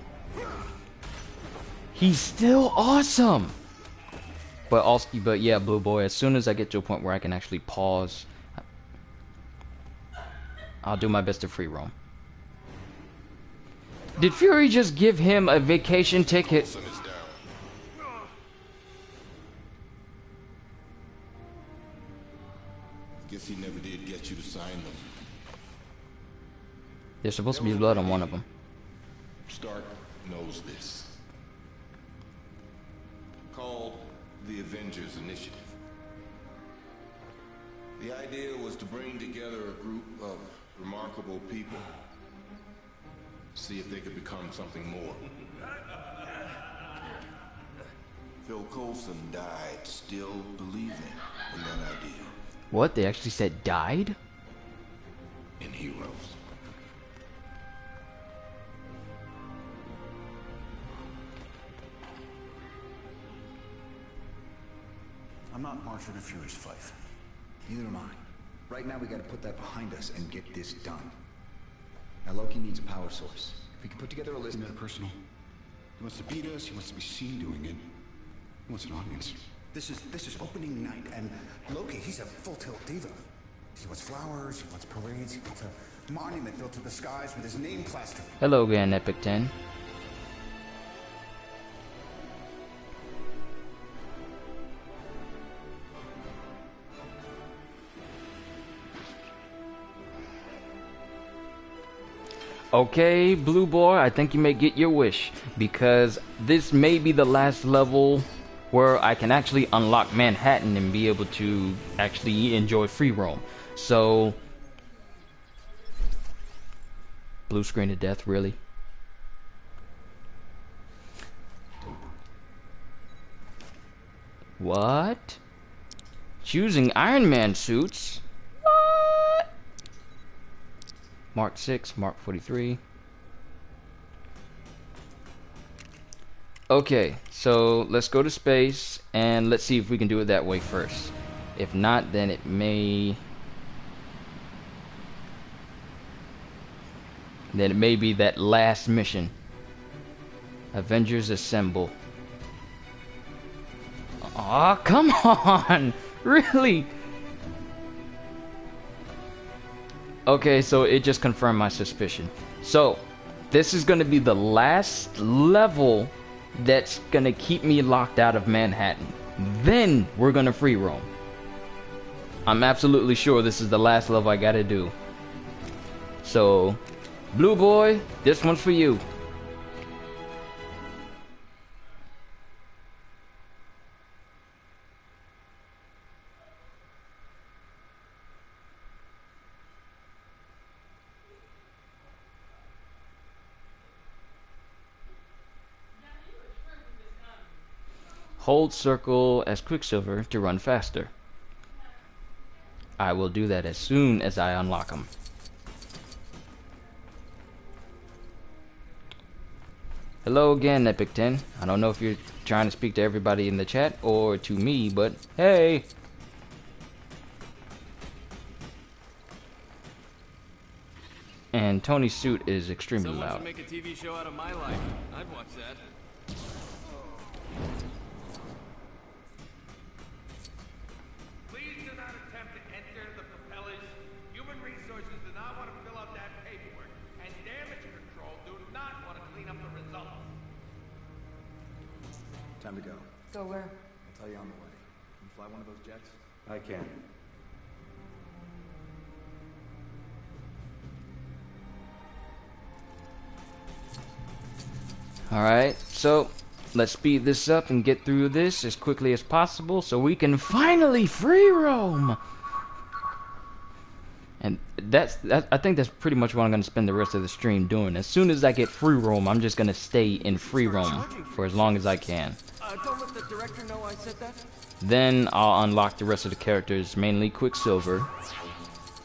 he's still awesome. But yeah, Blue Boy, as soon as I get to a point where I can actually pause, I'll do my best to free roam. Did Fury just give him a vacation ticket? Guess he never did get you to sign them. There's supposed to be blood on one of them. Stark knows this. Called the Avengers Initiative. The idea was to bring together a group of remarkable people. See if they could become something more. Phil Coulson died still believing in that idea. What? They actually said died? In heroes. I'm not Marshal of Fury's Fife. Neither am I. Right now we gotta put that behind us and get this done. Now Loki needs a power source. If we can put together a list... Isn't that personal? He wants to beat us, he wants to be seen doing it. He wants an audience. This is opening night, and Loki, he's a full-tilt diva. He wants flowers, he wants parades, he wants a monument built to the skies with his name plastered. Hello again, Epic 10. Okay, Blue Boy, I think you may get your wish, because this may be the last level where I can actually unlock Manhattan and be able to actually enjoy free roam. So, blue screen of death, really? What? Choosing Iron Man suits? What? Mark 6, Mark 43. Okay, so let's go to space and let's see if we can do it that way first. If not, then it may be that last mission. Avengers Assemble. Aw, come on! Really? Okay, so it just confirmed my suspicion. So, this is gonna be the last level that's gonna keep me locked out of Manhattan. Then we're gonna free roam. I'm absolutely sure this is the last level I gotta do. So, Blue boy, this one's for you. Hold circle as Quicksilver to run faster. I will do that as soon as I unlock them. Hello again, Epic 10. I don't know if you're trying to speak to everybody in the chat or to me, but hey! And Tony's suit is extremely Someone loud. should make a TV show out of my life. I'd watch that. Please do not attempt to enter the propellers. Human resources do not want to fill out that paperwork, and damage control do not want to clean up the results. Time to go. Go where? I'll tell you on the way. Can you fly one of those jets? I can. Alright, so let's speed this up and get through this as quickly as possible so we can finally free roam! And I think that's pretty much what I'm going to spend the rest of the stream doing. As soon as I get free roam, I'm just going to stay in free roam for as long as I can. Don't let the director know I said that. Then I'll unlock the rest of the characters, mainly Quicksilver,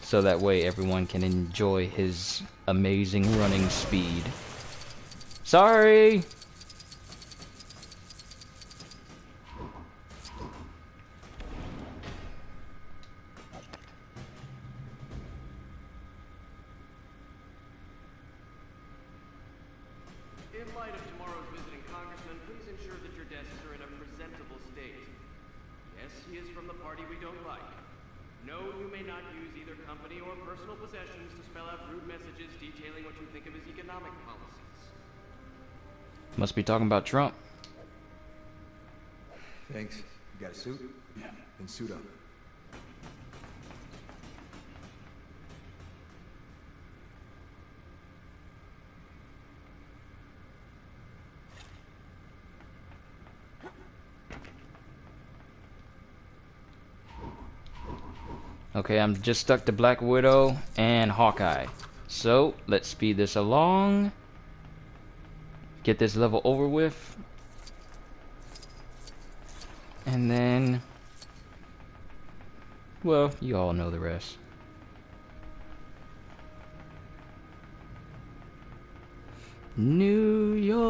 so that way everyone can enjoy his amazing running speed. Sorry! In light of tomorrow's visiting congressman, please ensure that your desks are in a presentable state. Yes, he is from the party we don't like. No, you may not use either company or personal possessions to spell out rude messages detailing what you think of his economic policies. Must be talking about Trump. Thanks. You got a suit? Yeah. Then suit up. Okay, I'm just stuck to Black Widow and Hawkeye. So, let's speed this along. Get this level over with. And then... well, you all know the rest. New York.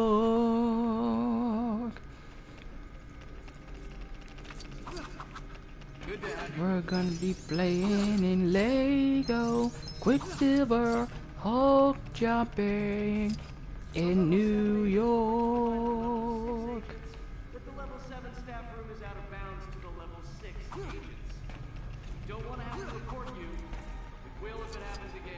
We're gonna be playing in Lego, Quicksilver, Hulk jumping in New York. That the level 7 staff room is out of bounds to the level 6 agents. Don't want to have to report you. We will if it happens again.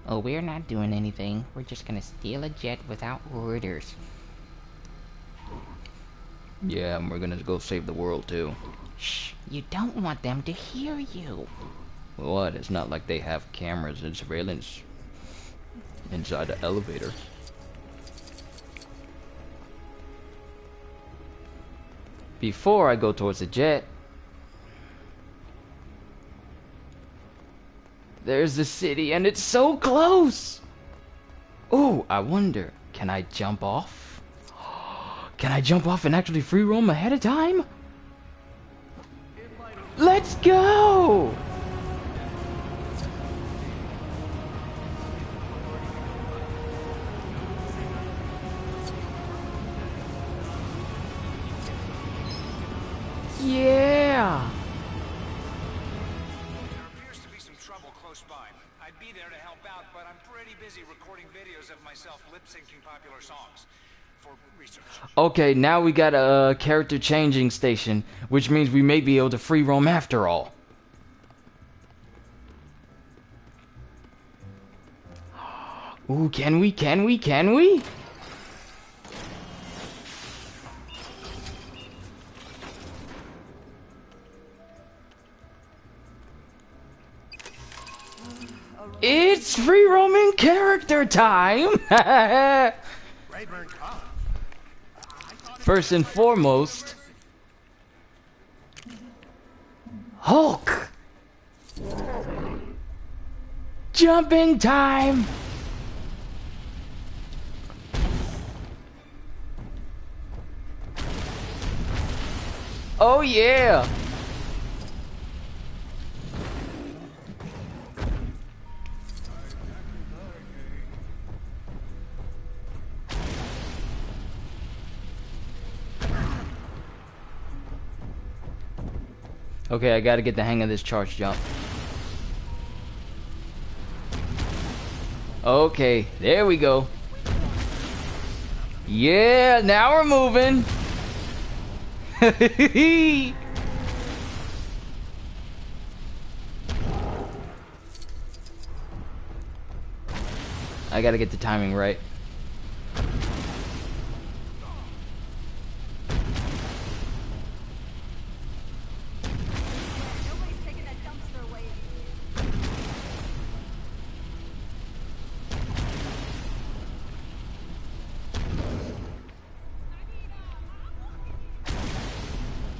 Oh, we're not doing anything. We're just gonna steal a jet without orders. Yeah, and we're gonna go save the world too. Shh, you don't want them to hear you. What? It's not like they have cameras and surveillance inside the elevator. Before I go towards the jet, there's the city, and it's so close! Oh, I wonder, can I jump off? Can I jump off and actually free roam ahead of time? Let's go! Yeah! I'd be there to help out, but I'm pretty busy recording videos of myself lip-syncing popular songs for research. Okay, now we got a character changing station, which means we may be able to free roam after all. Ooh, can we? Can we? Can we? It's free roaming character time! First and foremost, Hulk! Jumping time! Oh yeah! Okay, I gotta get the hang of this charge jump. Okay, there we go. Yeah, now we're moving. I gotta get the timing right.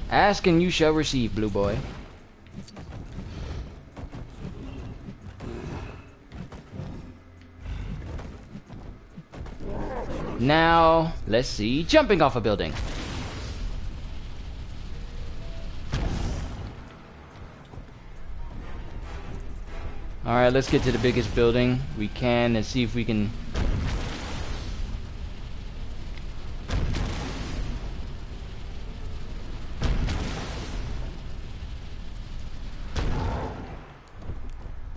Ask and you shall receive, blue boy. Now, let's see, jumping off a building. Alright, let's get to the biggest building we can and see if we can...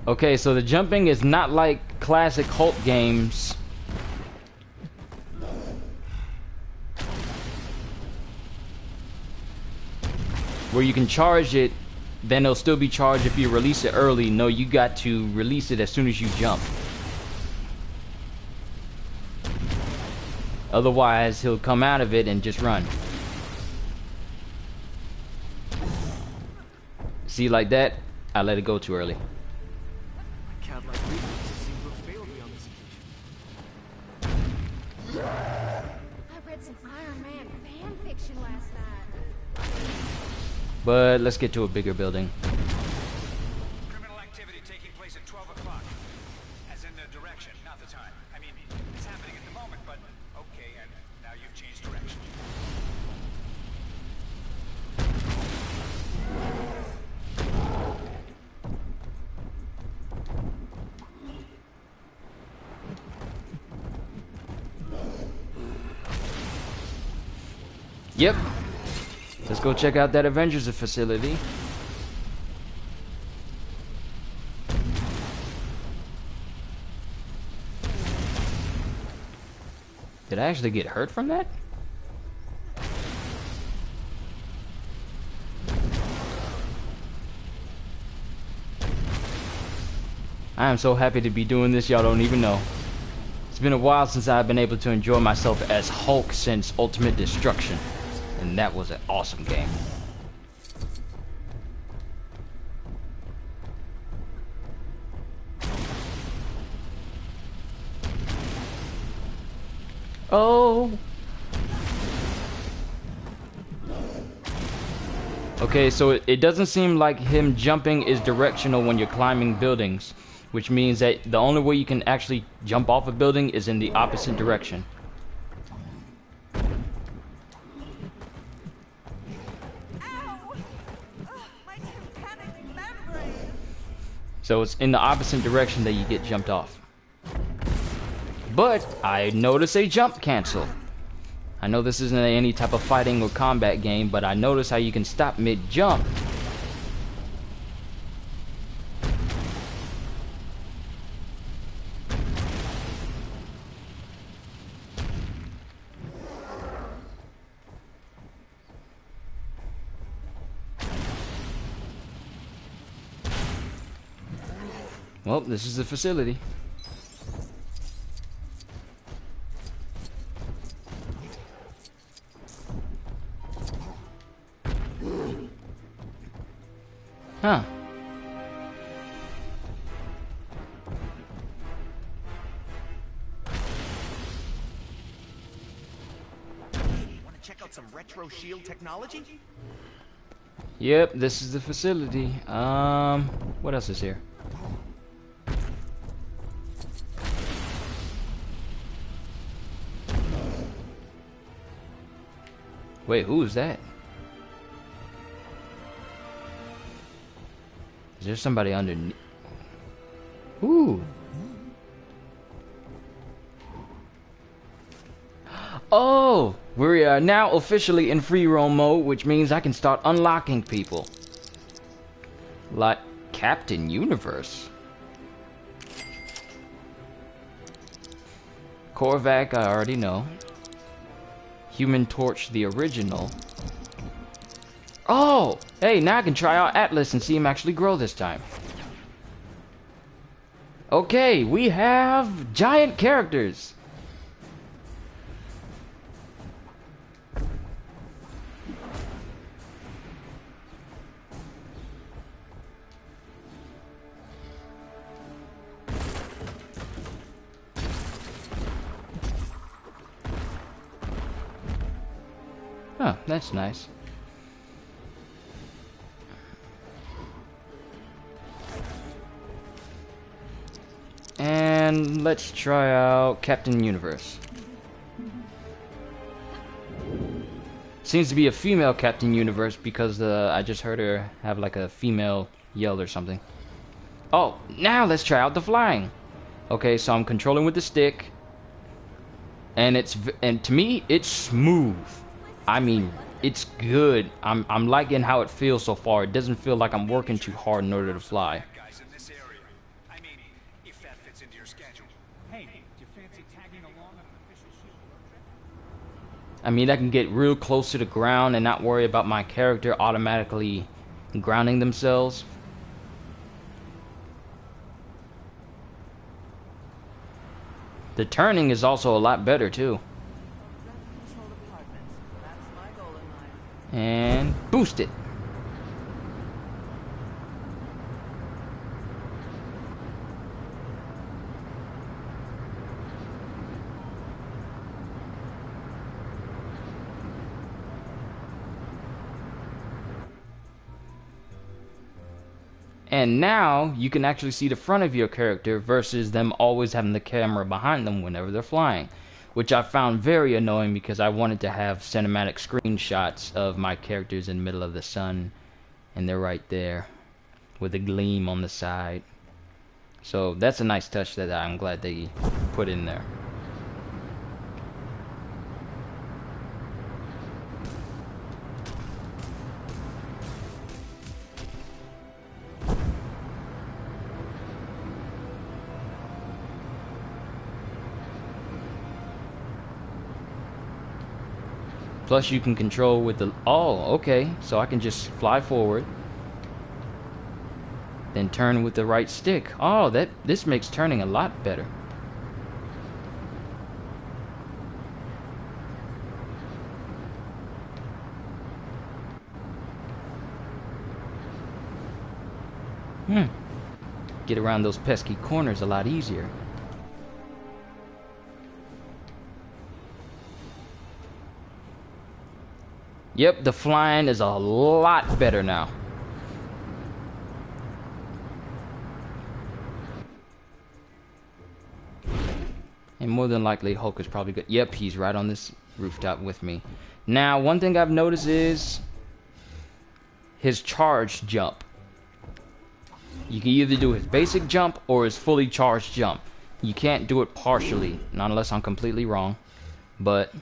Okay, so the jumping is not like classic Hulk games. Where you can charge it, then it'll still be charged if you release it early. No, you got to release it as soon as you jump. Otherwise, he'll come out of it and just run. See, like that, I let it go too early. But let's get to a bigger building. Criminal activity taking place at 12 o'clock. As in the direction, not the time. I mean, it's happening at the moment, but okay, and now you've changed direction. Yep. Let's go check out that Avengers facility. Did I actually get hurt from that? I am so happy to be doing this, y'all don't even know. It's been a while since I've been able to enjoy myself as Hulk since Ultimate Destruction. And that was an awesome game. Oh. Okay, so it doesn't seem like him jumping is directional when you're climbing buildings, which means that the only way you can actually jump off a building is in the opposite direction. So it's in the opposite direction that you get jumped off. But I notice a jump cancel. I know this isn't any type of fighting or combat game, but I notice how you can stop mid-jump. Well, this is the facility. Huh. Want to check out some retro shield technology? Yep, this is the facility. What else is here? Wait, who is that? Is there somebody underneath? Ooh. Oh, we are now officially in free roam mode, which means I can start unlocking people. Like Captain Universe. Korvac, I already know. Human Torch, the original. Oh! Hey, now I can try out Atlas and see him actually grow this time. Okay, we have giant characters. Huh, that's nice. And let's try out Captain Universe. Seems to be a female Captain Universe because I just heard her have like a female yell or something. Oh, now let's try out the flying. Okay, so I'm controlling with the stick. And to me, it's smooth. I mean, it's good. I'm liking how it feels so far. It doesn't feel like I'm working too hard in order to fly. I mean, I can get real close to the ground and not worry about my character automatically grounding themselves. The turning is also a lot better too. And boost it. And now you can actually see the front of your character versus them always having the camera behind them whenever they're flying, which I found very annoying because I wanted to have cinematic screenshots of my characters in the middle of the sun, and they're right there with a gleam on the side. So that's a nice touch that I'm glad they put in there. Plus you can control with the... Oh, okay. So I can just fly forward. Then turn with the right stick. Oh, this makes turning a lot better. Get around those pesky corners a lot easier. Yep, the flying is a lot better now. And more than likely, Hulk is probably good. Yep, he's right on this rooftop with me. Now, one thing I've noticed is his charged jump. You can either do his basic jump or his fully charged jump. You can't do it partially, not unless I'm completely wrong. But...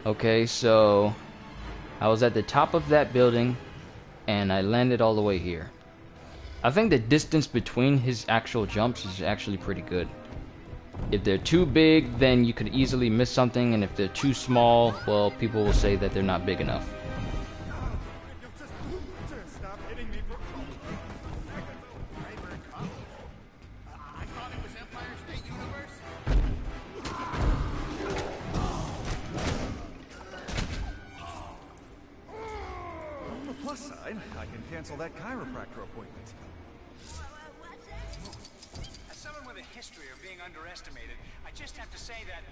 okay, so I was at the top of that building and I landed all the way here. I think the distance between his actual jumps is actually pretty good. If they're too big, then you could easily miss something, and if they're too small, well, people will say that they're not big enough. cancel that chiropractor appointment. As someone with a history of being underestimated, I just have to say that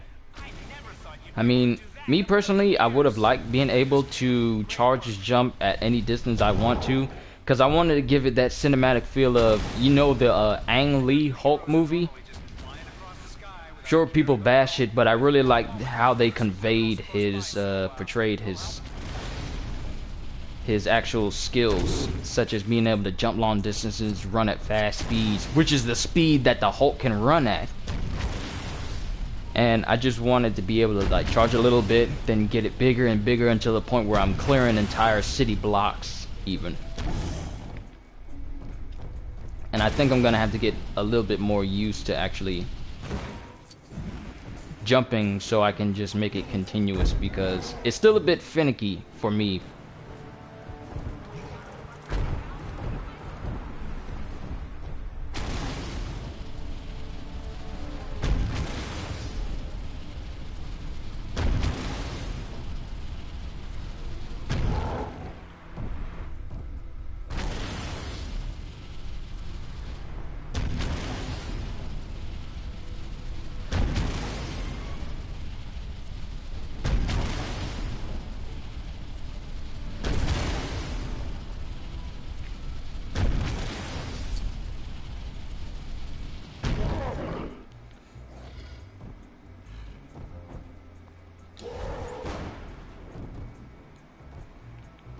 I never thought you'd I mean, me personally, I would have liked being able to charge his jump at any distance I want to, because I wanted to give it that cinematic feel of, you know, the Ang Lee Hulk movie. Sure, people bash it, but I really liked how they conveyed his, portrayed his actual skills, such as being able to jump long distances, run at fast speeds, which is the speed that the Hulk can run at. And I just wanted to be able to like charge a little bit, then get it bigger and bigger until the point where I'm clearing entire city blocks even. And I think I'm gonna have to get a little bit more used to actually jumping so I can just make it continuous, because it's still a bit finicky for me.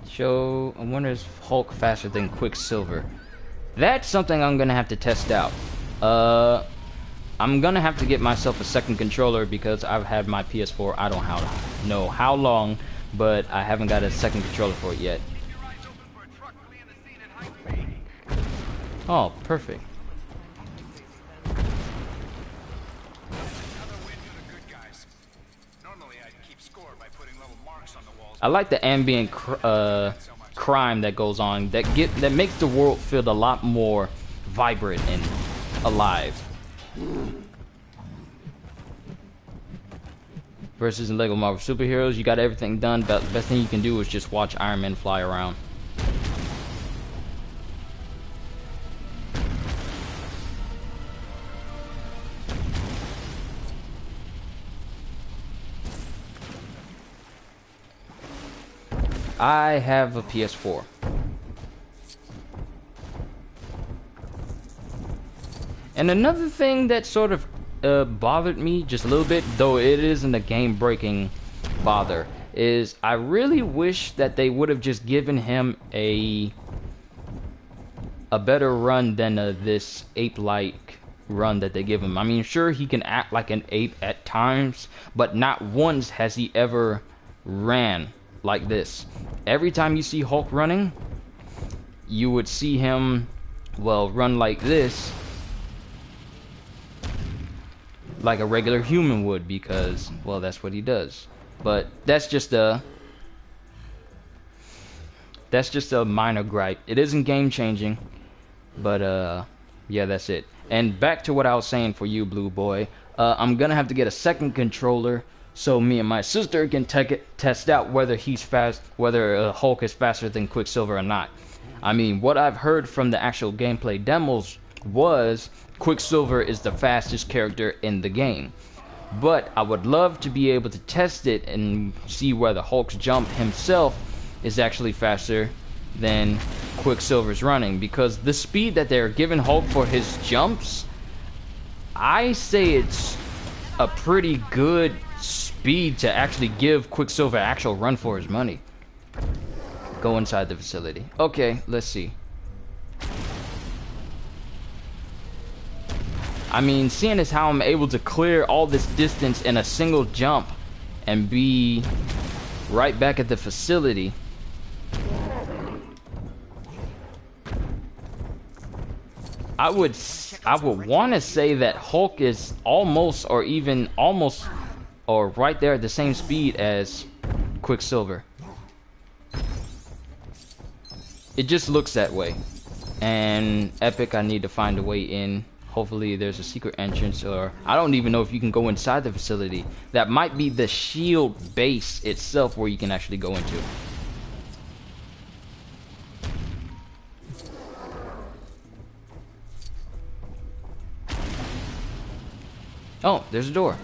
Show, I wonder is Hulk faster than Quicksilver? That's something I'm gonna have to test out. I'm gonna have to get myself a second controller because I've had my PS4, I don't know how long, but I haven't got a second controller for it yet. Oh, perfect. I like the ambient crime that goes on that makes the world feel a lot more vibrant and alive. Versus in LEGO Marvel Superheroes, you got everything done, but the best thing you can do is just watch Iron Man fly around. I have a PS4. And another thing that sort of bothered me just a little bit, though it isn't a game-breaking bother, is I really wish that they would have just given him a better run than this ape-like run that they give him. I mean, sure, he can act like an ape at times, but not once has he ever ran like this. Every time you see Hulk running, you would see him, well, run like this, like a regular human would, because, well, that's what he does. But that's just a minor gripe. It isn't game changing, but yeah, that's it. And back to what I was saying for you, Blue Boy. I'm gonna have to get a second controller so me and my sister can test out whether Hulk is faster than Quicksilver or not. I mean, what I've heard from the actual gameplay demos was Quicksilver is the fastest character in the game. But I would love to be able to test it and see whether Hulk's jump himself is actually faster than Quicksilver's running, because the speed that they're giving Hulk for his jumps, I say it's a pretty good speed to actually give Quicksilver actual run for his money. Go inside the facility. Okay, let's see. I mean, seeing as how I'm able to clear all this distance in a single jump and be right back at the facility, I would want to say that Hulk is almost or right there at the same speed as Quicksilver. It just looks that way. And Epic, I need to find a way in. Hopefully there's a secret entrance, or I don't even know if you can go inside the facility. That might be the shield base itself where you can actually go into. Oh, there's a door.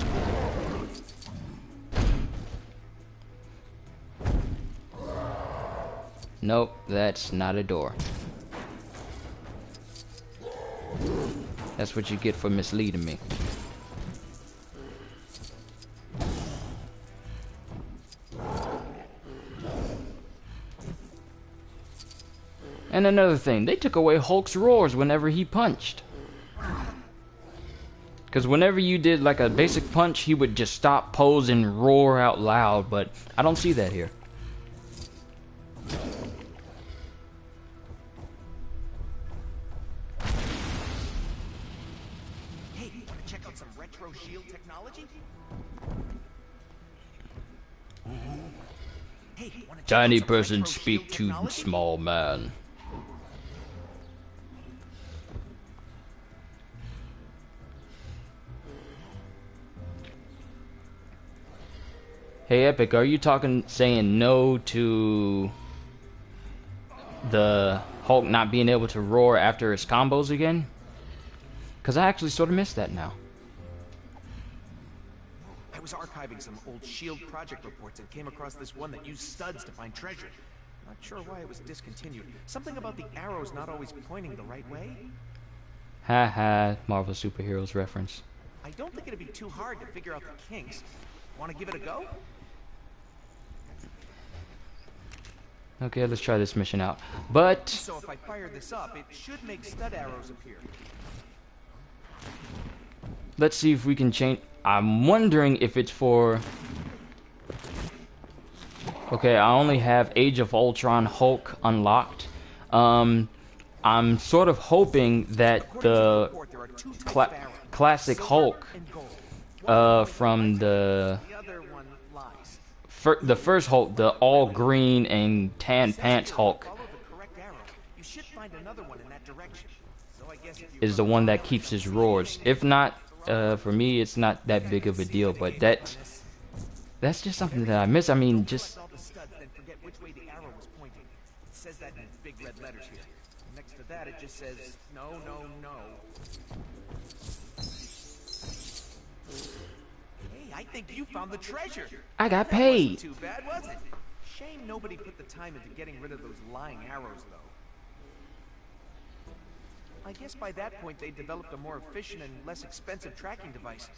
Nope, that's not a door. That's what you get for misleading me. And another thing, they took away Hulk's roars whenever he punched. Because whenever you did like a basic punch, he would just stop, pose, and roar out loud, but I don't see that here. Hey, wanna check out some retro shield technology? Hey, wanna check Tiny out some person retro speak shield to technology? small man. Hey Epic, are you saying no to the Hulk not being able to roar after his combos again? Because I actually sort of missed that now. I was archiving some old SHIELD project reports and came across this one that used studs to find treasure. Not sure why it was discontinued. Something about the arrows not always pointing the right way? Haha, Marvel Superheroes reference. I don't think it'd be too hard to figure out the kinks. Want to give it a go? Okay, let's try this mission out. But So if I fire this up, it should make stud arrows appear. let's see if we can change. I'm wondering if it's for... Okay, I only have Age of Ultron Hulk unlocked. I'm sort of hoping that the classic Hulk from the first Hulk, the all green and tan pants Hulk, is the one that keeps his roars. If not, for me, it's not that big of a deal. But that's just something that I miss. I mean, just. Says that in big red letters here. Next to that, it just says no, no, no. Hey, I think you found the treasure. I got That paid. wasn't too bad, was it? Shame nobody put the time into getting rid of those lying arrows, though. I guess by that point they developed a more efficient and less expensive tracking device.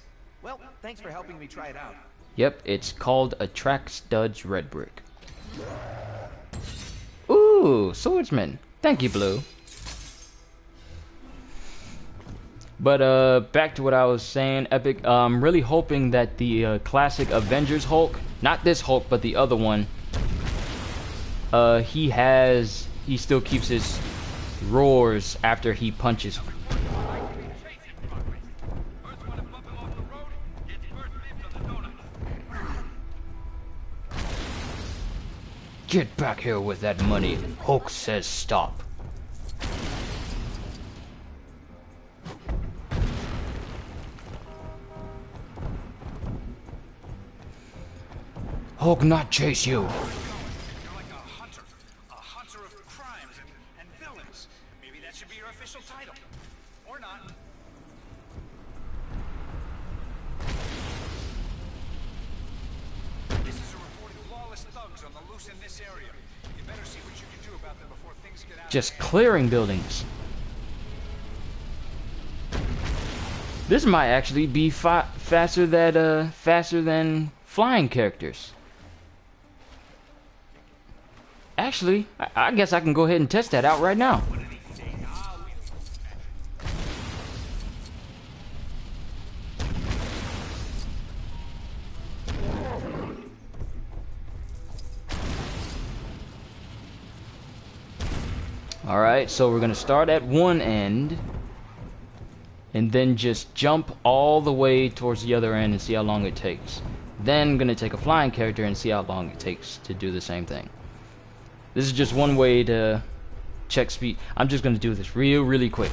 Well, thanks for helping me try it out. Yep, it's called a Track Studs Red Brick. Ooh, swordsman. Thank you, Blue. But back to what I was saying, Epic. I'm really hoping that the classic Avengers Hulk, not this Hulk, but the other one, he still keeps his roars after he punches. Get back here with that money. Hulk says stop. Hulk not chase you. You're like a hunter of crimes and villains. Maybe that should be your official title. Or not. This is a report of lawless thugs on the loose in this area. You better see what you can do about them before things get out. Just clearing buildings. This might actually be faster than flying characters. Actually, I guess I can go ahead and test that out right now. Alright, so we're gonna start at one end and then just jump all the way towards the other end and see how long it takes. Then I'm gonna take a flying character and see how long it takes to do the same thing. This is just one way to check speed. I'm just gonna do this really quick.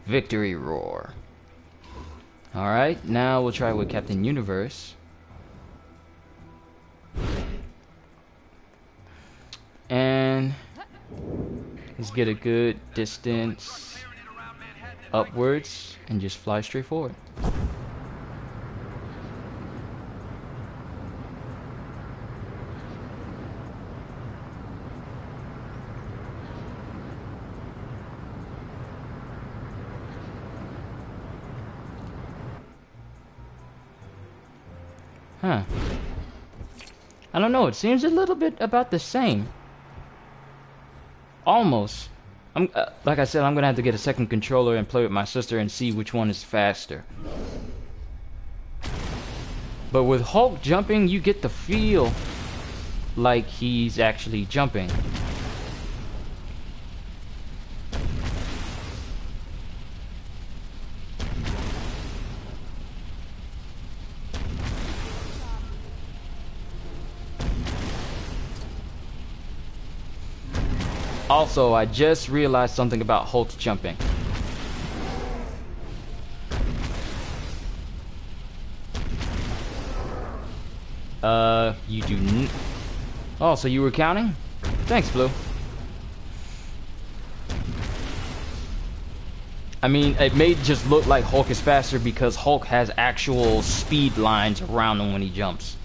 Victory roar. Alright, now we'll try with Captain Universe. And let's get a good distance upwards and just fly straight forward. Huh. I don't know, it seems a little bit about the same. Almost. Like I said, I'm gonna have to get a second controller and play with my sister and see which one is faster. But with Hulk jumping, you get the feel like he's actually jumping. Also, I just realized something about Hulk's jumping. You do n- Oh, so you were counting? Thanks, Blue. I mean, it may just look like Hulk is faster because Hulk has actual speed lines around him when he jumps.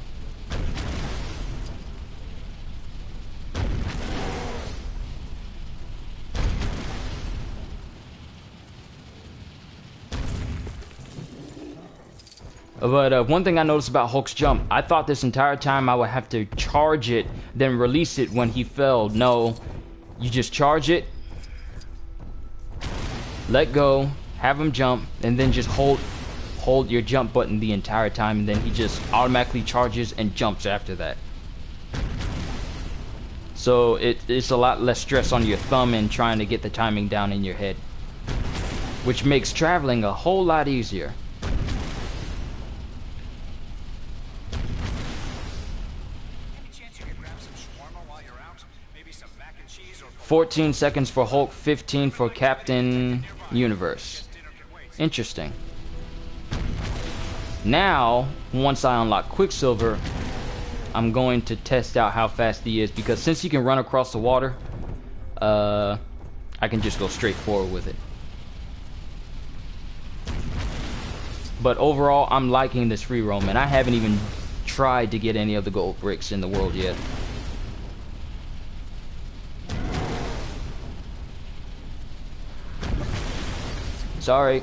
But one thing I noticed about Hulk's jump, I thought this entire time I would have to charge it, then release it when he fell. No, you just charge it, let go, have him jump, and then just hold your jump button the entire time, and then he just automatically charges and jumps after that. So it's a lot less stress on your thumb and trying to get the timing down in your head, which makes traveling a whole lot easier. 14 seconds for Hulk, 15 for Captain Universe. Interesting. Now, once I unlock Quicksilver, I'm going to test out how fast he is, because since he can run across the water, I can just go straight forward with it. But overall, I'm liking this free roam, and I haven't even tried to get any of the gold bricks in the world yet. Sorry.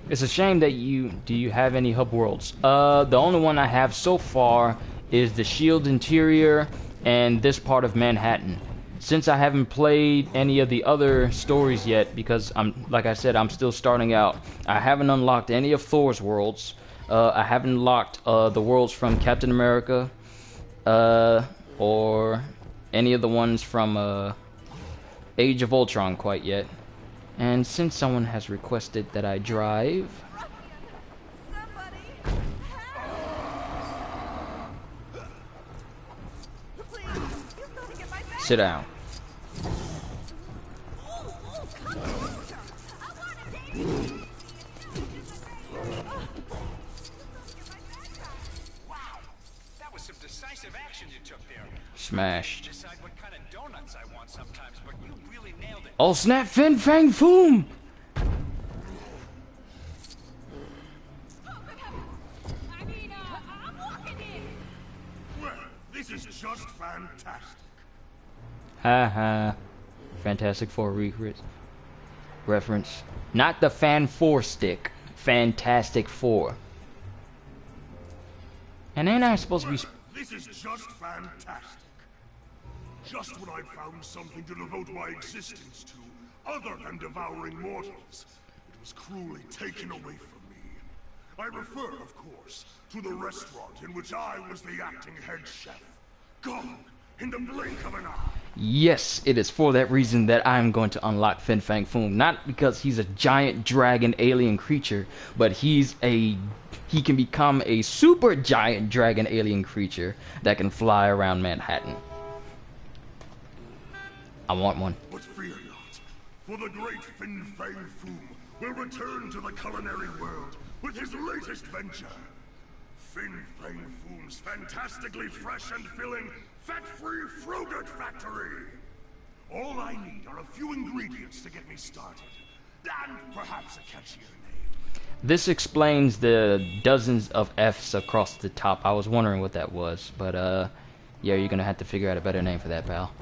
It's a shame that do you have any hub worlds? The only one I have so far is the Shield interior and this part of Manhattan. Since I haven't played any of the other stories yet, because like I said, I'm still starting out, I haven't unlocked any of Thor's worlds. I haven't unlocked the worlds from Captain America, or any of the ones from Age of Ultron quite yet. And since someone has requested that I drive, sit down. Smashed. Oh snap, Fang Foom! Well, this is just fantastic. Haha. Fantastic Four reference. Not the Fan 4 stick. Fantastic Four. And ain't I supposed to be... This is just fantastic. Just when I found something to devote my existence to, other than devouring mortals, it was cruelly taken away from me. I refer, of course, to the restaurant in which I was the acting head chef. Gone in the blink of an eye. Yes, it is for that reason that I'm going to unlock Fang Foom. Not because he's a giant dragon alien creature, but he can become a super giant dragon alien creature that can fly around Manhattan. I want one. But fear not, for the great Fang Foom will return to the culinary world with his latest venture. Fang Foom's fantastically fresh and filling fat-free Frogurt Factory. All I need are a few ingredients to get me started, and perhaps a catchier name. This explains the dozens of F's across the top. I was wondering what that was, but yeah, you're gonna have to figure out a better name for that, pal.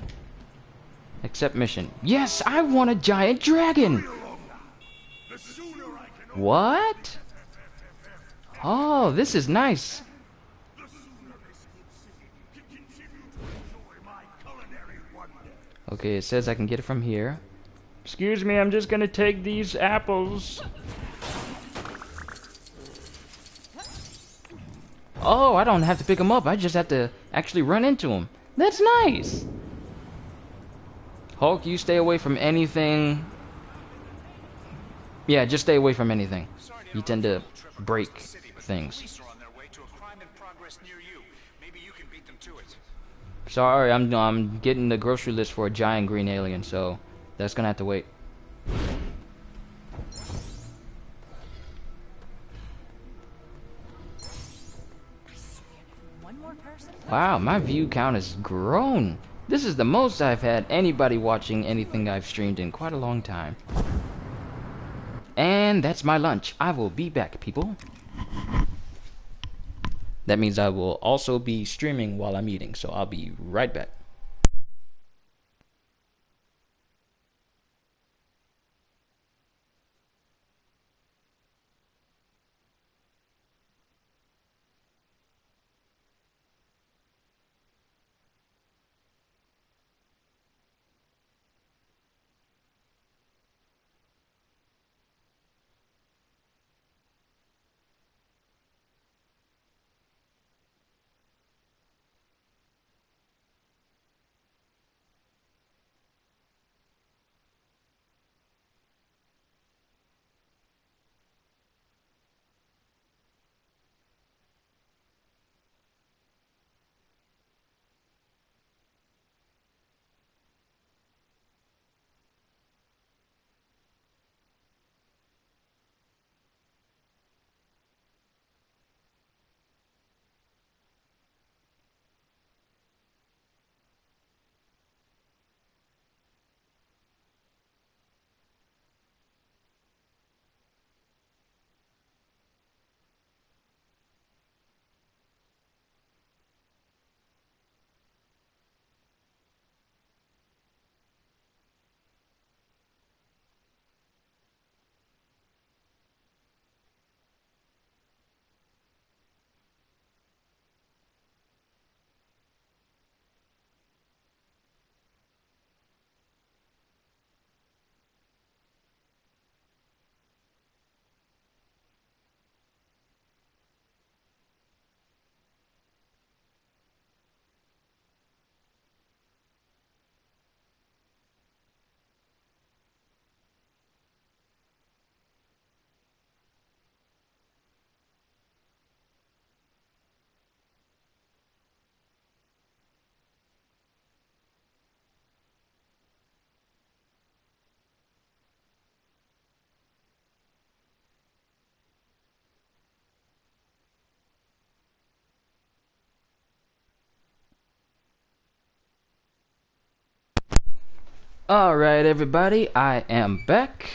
Accept mission. Yes, I want a giant dragon! What? Oh, this is nice. Okay, it says I can get it from here. Excuse me, I'm just gonna take these apples. Oh, I don't have to pick them up. I just have to actually run into them. That's nice. Hulk, you stay away from anything. Yeah, just stay away from anything. You tend to break things. Sorry, I'm getting the grocery list for a giant green alien, so that's gonna have to wait. Wow, my view count has grown. This is the most I've had anybody watching anything I've streamed in quite a long time. And that's my lunch. I will be back, people. That means I will also be streaming while I'm eating, so I'll be right back. Alright everybody, I am back.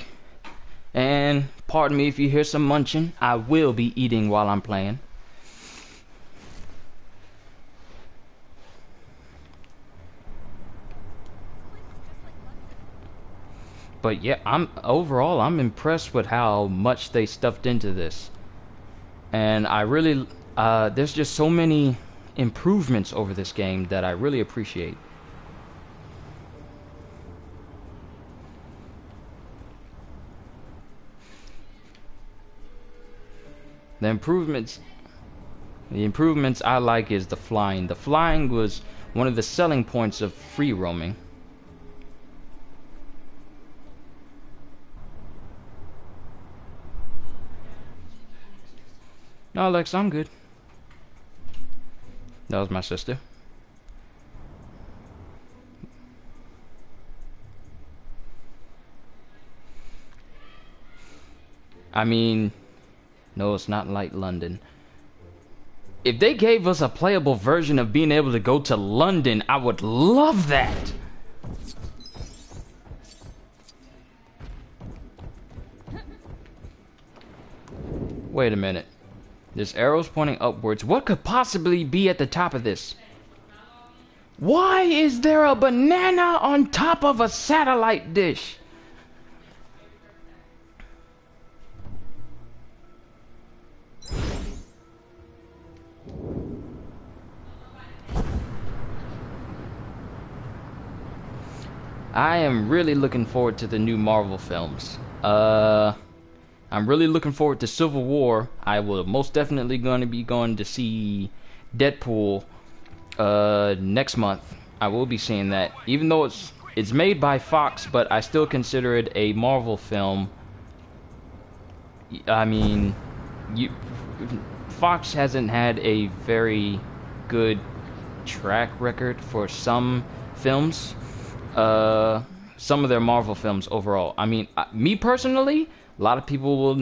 And pardon me if you hear some munching. I will be eating while I'm playing. But yeah, overall I'm impressed with how much they stuffed into this. And I really there's just so many improvements over this game that I really appreciate. The improvements I like is the flying. The flying was one of the selling points of free roaming. No, Alex, I'm good. That was my sister. I mean, no, it's not like London. If they gave us a playable version of being able to go to London, I would love that. Wait a minute. There's arrows pointing upwards. What could possibly be at the top of this? Why is there a banana on top of a satellite dish? I am really looking forward to the new Marvel films. I'm really looking forward to Civil War. I will most definitely going to see Deadpool next month. I will be seeing that, even though it's made by Fox, but I still consider it a Marvel film. I mean, Fox hasn't had a very good track record for some films. Some of their Marvel films overall. I mean, me personally, a lot of people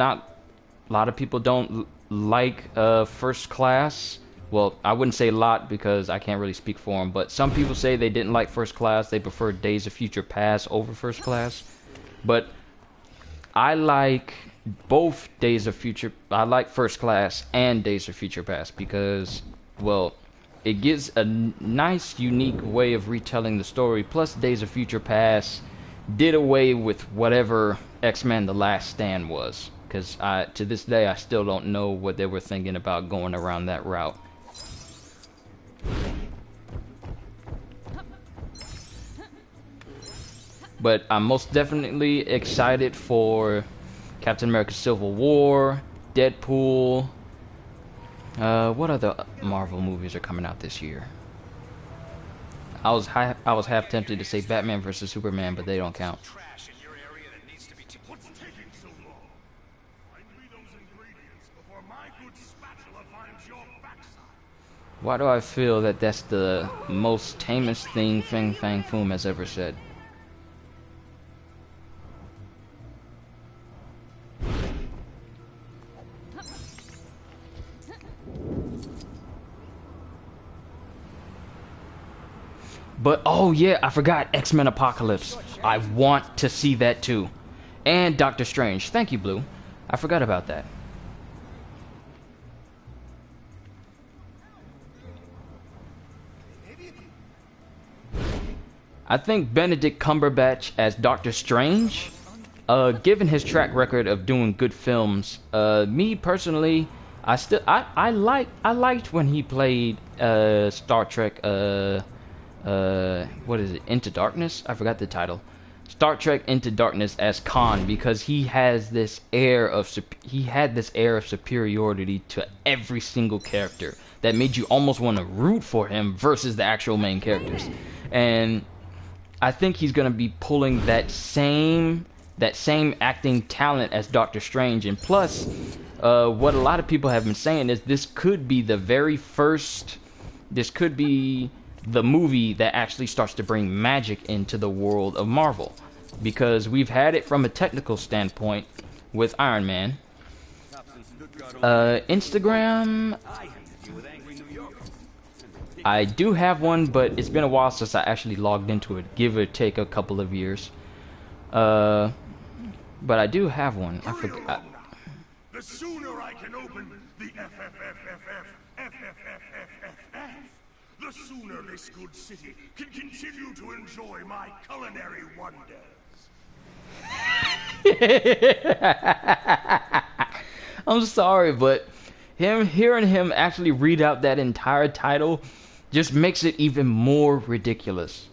don't like First Class. Well, I wouldn't say a lot because I can't really speak for them, but some people say they didn't like First Class. They prefer Days of Future Past over First Class. But I like both Days of Future. I like First Class and Days of Future Past because, well, it gives a nice, unique way of retelling the story. Plus, Days of Future Past did away with whatever X-Men The Last Stand was. Because to this day, I still don't know what they were thinking about going around that route. But I'm most definitely excited for Captain America Civil War, Deadpool. What other Marvel movies are coming out this year? I was half tempted to say Batman vs Superman, but they don't count. What's taking so long? Find me those ingredients before my good spatula finds your backside. Why do I feel that that's the most tamest thing Fang Foom has ever said? But, oh yeah, I forgot X-Men Apocalypse. I want to see that too. And Doctor Strange. Thank you, Blue. I forgot about that. I think Benedict Cumberbatch as Doctor Strange, given his track record of doing good films, me personally, I liked when he played Star Trek what is it, Into Darkness? I forgot the title. Star Trek Into Darkness as Khan, because he has this air of superiority to every single character that made you almost want to root for him versus the actual main characters. And I think he's going to be pulling that same acting talent as Doctor Strange. And plus, what a lot of people have been saying is this could be the movie that actually starts to bring magic into the world of Marvel, because we've had it from a technical standpoint with Iron Man. Instagram, I do have one, but it's been a while since I actually logged into it, give or take a couple of years. But I do have one. I forgot. The sooner I can open the the sooner this good city can continue to enjoy my culinary wonders. I'm sorry, but hearing him actually read out that entire title just makes it even more ridiculous.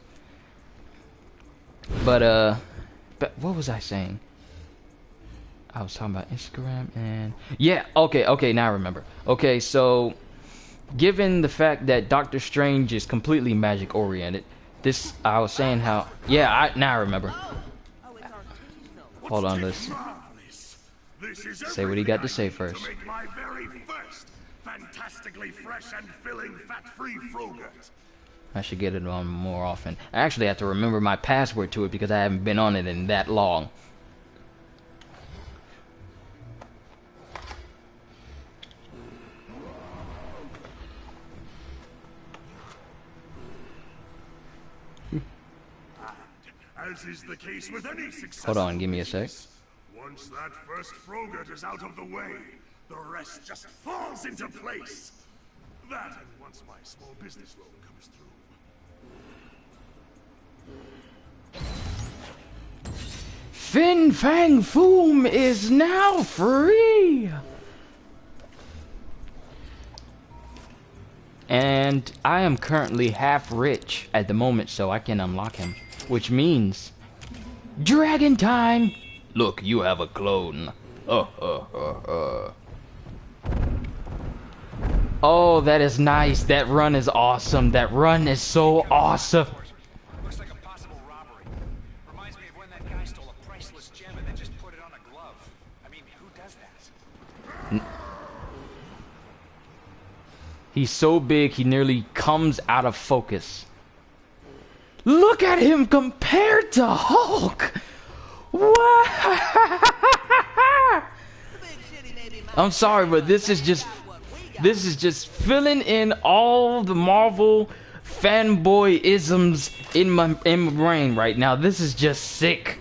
But what was I saying? I was talking about Instagram and yeah, okay, now I remember. Okay, so given the fact that Doctor Strange is completely magic oriented, I was saying how, yeah, now I remember. Hold on, let's say what he got to say first. To make my very first fantastically fresh and filling fat-free Frogurt. I should get it on more often. I actually have to remember my password to it because I haven't been on it in that long. As is the case with any successful Hold on, give me a sec. once that first frogurt is out of the way, the rest just falls into place. That and once my small business loan comes through. Fang Foom is now free! And I am currently half rich at the moment, so I can unlock him. Which means... Dragon time! Look, you have a clone. Oh, that is nice. That run is awesome. That run is so awesome. Looks like a possible robbery. Reminds me of when that guy stole a priceless gem and then just put it on a glove. I mean, who does that? He's so big, he nearly comes out of focus. Look at him compared to Hulk! What? I'm sorry, but this is just filling in all the Marvel fanboy-isms in my brain right now. This is just sick.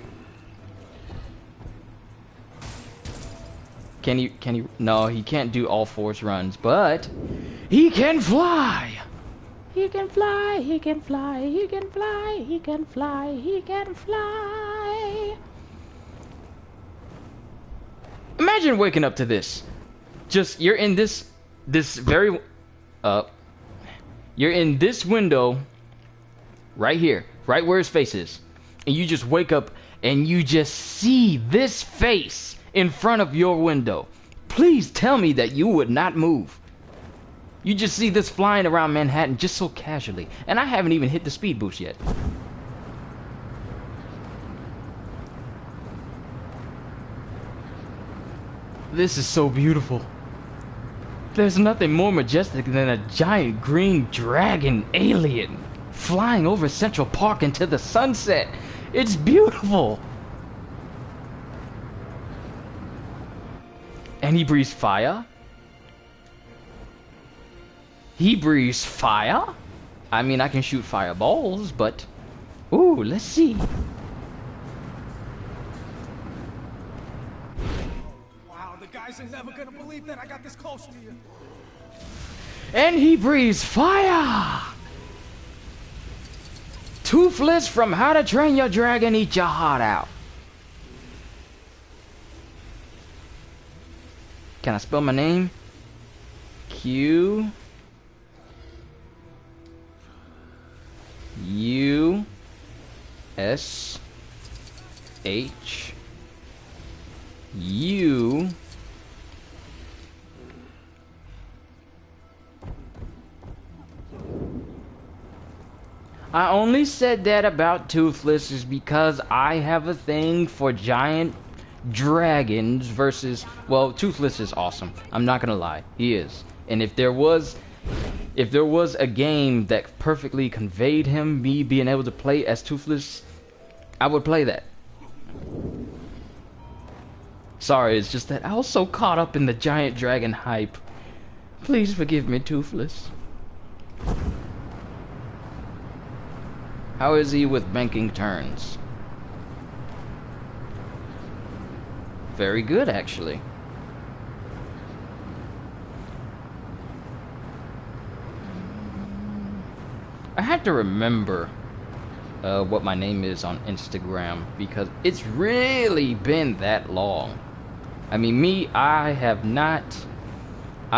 Can you no, he can't do all force runs, but he can fly. He can fly, he can fly, he can fly, he can fly, he can fly. Imagine waking up to this. Just, you're in this very, you're in this window, right here, right where his face is. And you just wake up and you just see this face in front of your window. Please tell me that you would not move. You just see this flying around Manhattan just so casually. And I haven't even hit the speed boost yet. This is so beautiful. There's nothing more majestic than a giant green dragon alien flying over Central Park into the sunset. It's beautiful. And he breathes fire. He breathes fire? I mean, I can shoot fireballs, but... Ooh, let's see. Wow, the guys are never gonna believe that I got this close to you. And he breathes fire! Toothless from How to Train Your Dragon, eat your heart out. Can I spell my name? Q... U S H U I only said that about Toothless is because I have a thing for giant dragons versus, well, Toothless is awesome. I'm not gonna lie, he is. And if there was a game that perfectly conveyed him, me being able to play as Toothless, I would play that. Sorry, it's just that I was so caught up in the giant dragon hype. Please forgive me, Toothless. How is he with banking turns? Very good, actually. I have to remember what my name is on Instagram because it's really been that long. I mean, I'm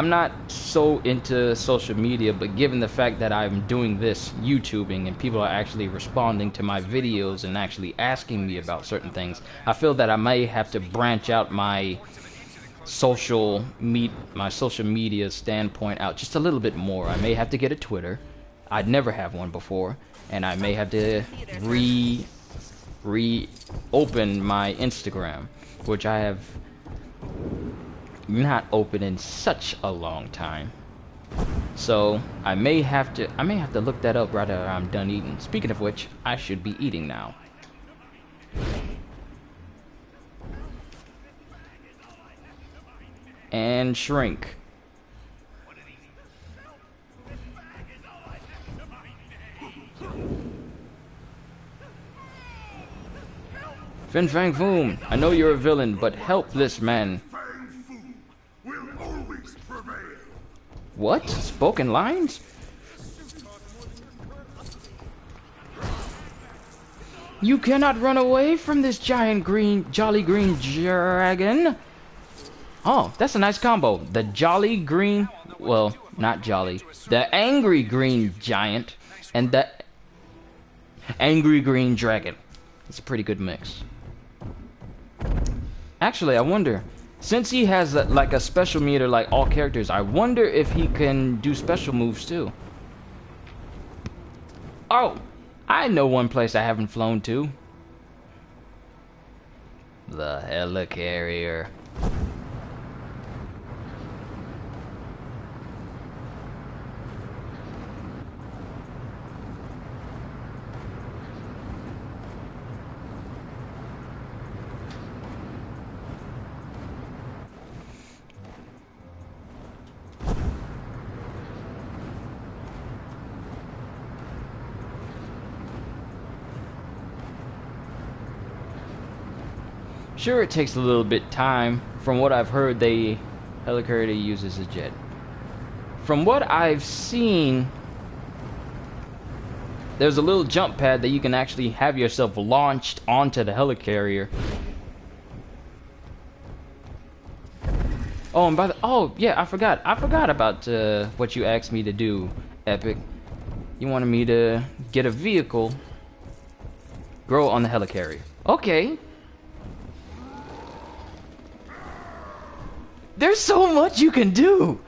not so into social media, but given the fact that I'm doing this YouTubing and people are actually responding to my videos and actually asking me about certain things, I feel that I may have to branch out my social media standpoint out just a little bit more. I may have to get a Twitter. I'd never have one before, and I may have to reopen my Instagram, which I have not opened in such a long time. So I may have to look that up right after I'm done eating. Speaking of which, I should be eating now. And shrink. Fang Foom, I know you're a villain, but help this man. Fang Foom will always prevail. What? Spoken lines? You cannot run away from this giant jolly green dragon. Oh, that's a nice combo. The jolly green, well, not jolly. The angry green giant and the angry green dragon. It's a pretty good mix. Actually, I wonder, since he has like a special meter like all characters, I wonder if he can do special moves too. Oh, I know one place I haven't flown to. The helicarrier. Sure, it takes a little bit time. From what I've heard, the helicarrier uses a jet. From what I've seen, there's a little jump pad that you can actually have yourself launched onto the helicarrier. Oh, and by the yeah, I forgot about what you asked me to do, Epic. You wanted me to get a vehicle, grow on the helicarrier. Okay. There's so much you can do.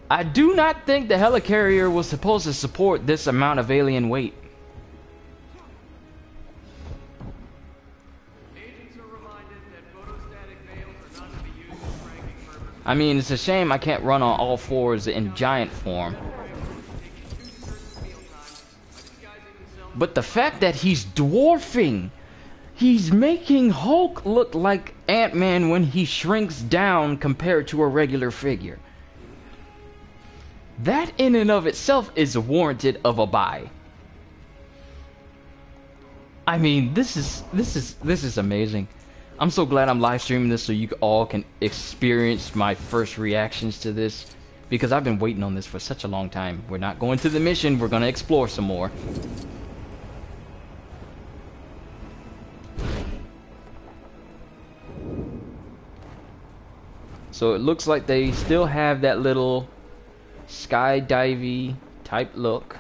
I do not think the helicarrier was supposed to support this amount of alien weight. I mean, it's a shame I can't run on all fours in giant form. But the fact that he's dwarfing, he's making Hulk look like Ant-Man when he shrinks down compared to a regular figure. That in and of itself is warranted of a buy. I mean, this is amazing. I'm so glad I'm live streaming this so you all can experience my first reactions to this, because I've been waiting on this for such a long time. We're not going to the mission, we're going to explore some more. So it looks like they still have that little skydivey type look.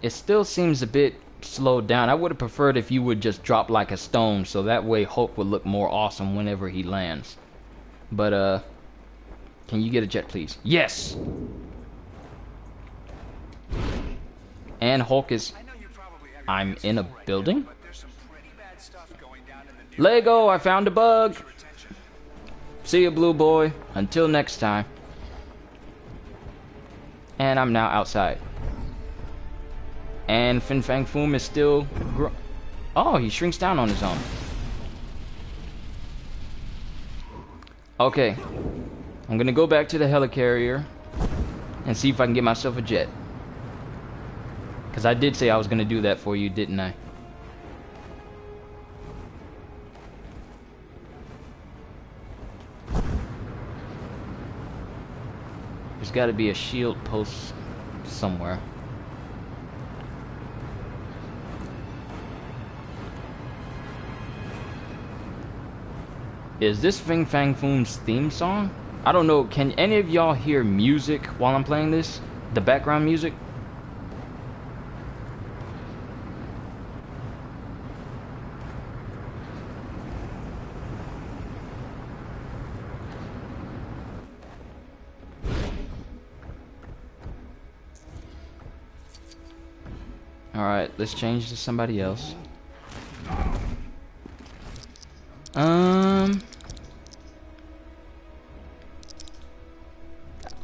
It still seems a bit slowed down. I would have preferred if you would just drop like a stone, so that way Hulk would look more awesome whenever he lands. But can you get a jet, please? Yes. And Hulk is. I'm in a building. Lego, I found a bug. See you, blue boy. Until next time. And I'm now outside. And Fang Foom is still oh, he shrinks down on his own. Okay. I'm gonna go back to the helicarrier and see if I can get myself a jet. Because I did say I was gonna do that for you, didn't I? There's got to be a shield post somewhere. Is this Fang Foom's theme song? I don't know. Can any of y'all hear music while I'm playing this? The background music? Alright, let's change to somebody else.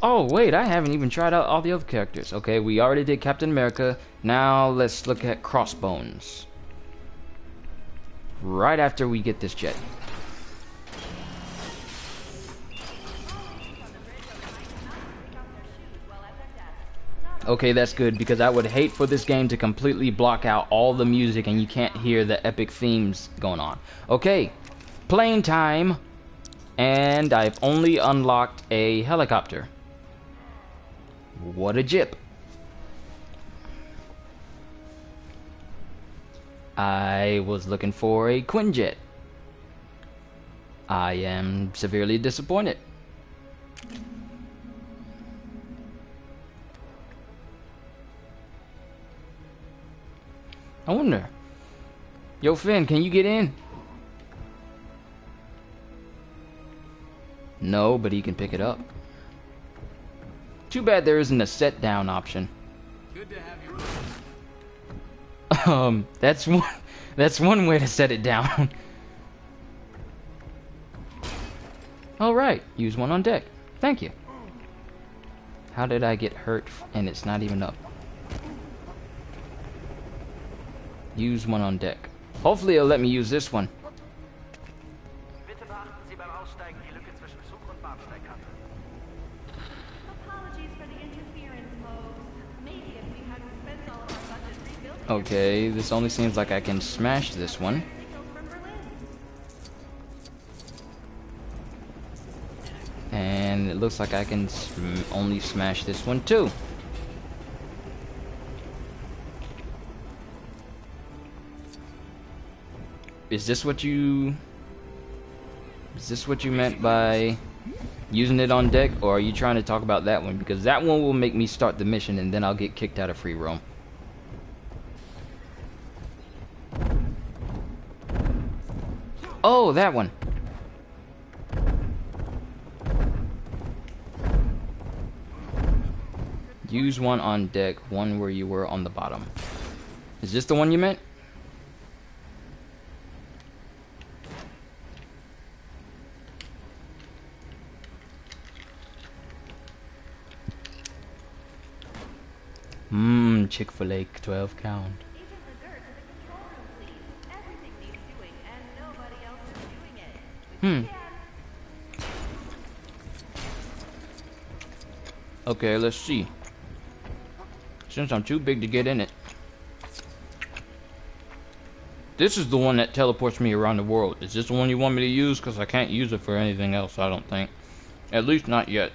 Oh, wait, I haven't even tried out all the other characters. Okay, we already did Captain America. Now, let's look at Crossbones. Right after we get this jet. Okay, that's good, because I would hate for this game to completely block out all the music and you can't hear the epic themes going on. Okay, plane time. And I've only unlocked a helicopter. What a jip. I was looking for a Quinjet. I am severely disappointed. I wonder. Yo, Finn, can you get in? No, but he can pick it up. Too bad there isn't a set down option. Good to have you. That's one way to set it down. All right, use one on deck. Thank you. How did I get hurt and it's not even up? Use one on deck. Hopefully it'll let me use this one. Okay, this only seems like I can smash this one. And it looks like I can only smash this one too. Is this what you meant by using it on deck, or are you trying to talk about that one? Because that one will make me start the mission and then I'll get kicked out of free roam. Oh, that one. Use one on deck, one where you were on the bottom. Is this the one you meant? Chick-fil-A 12 count. Okay, let's see. Since I'm too big to get in it. This is the one that teleports me around the world. Is this the one you want me to use? Because I can't use it for anything else, I don't think. At least not yet.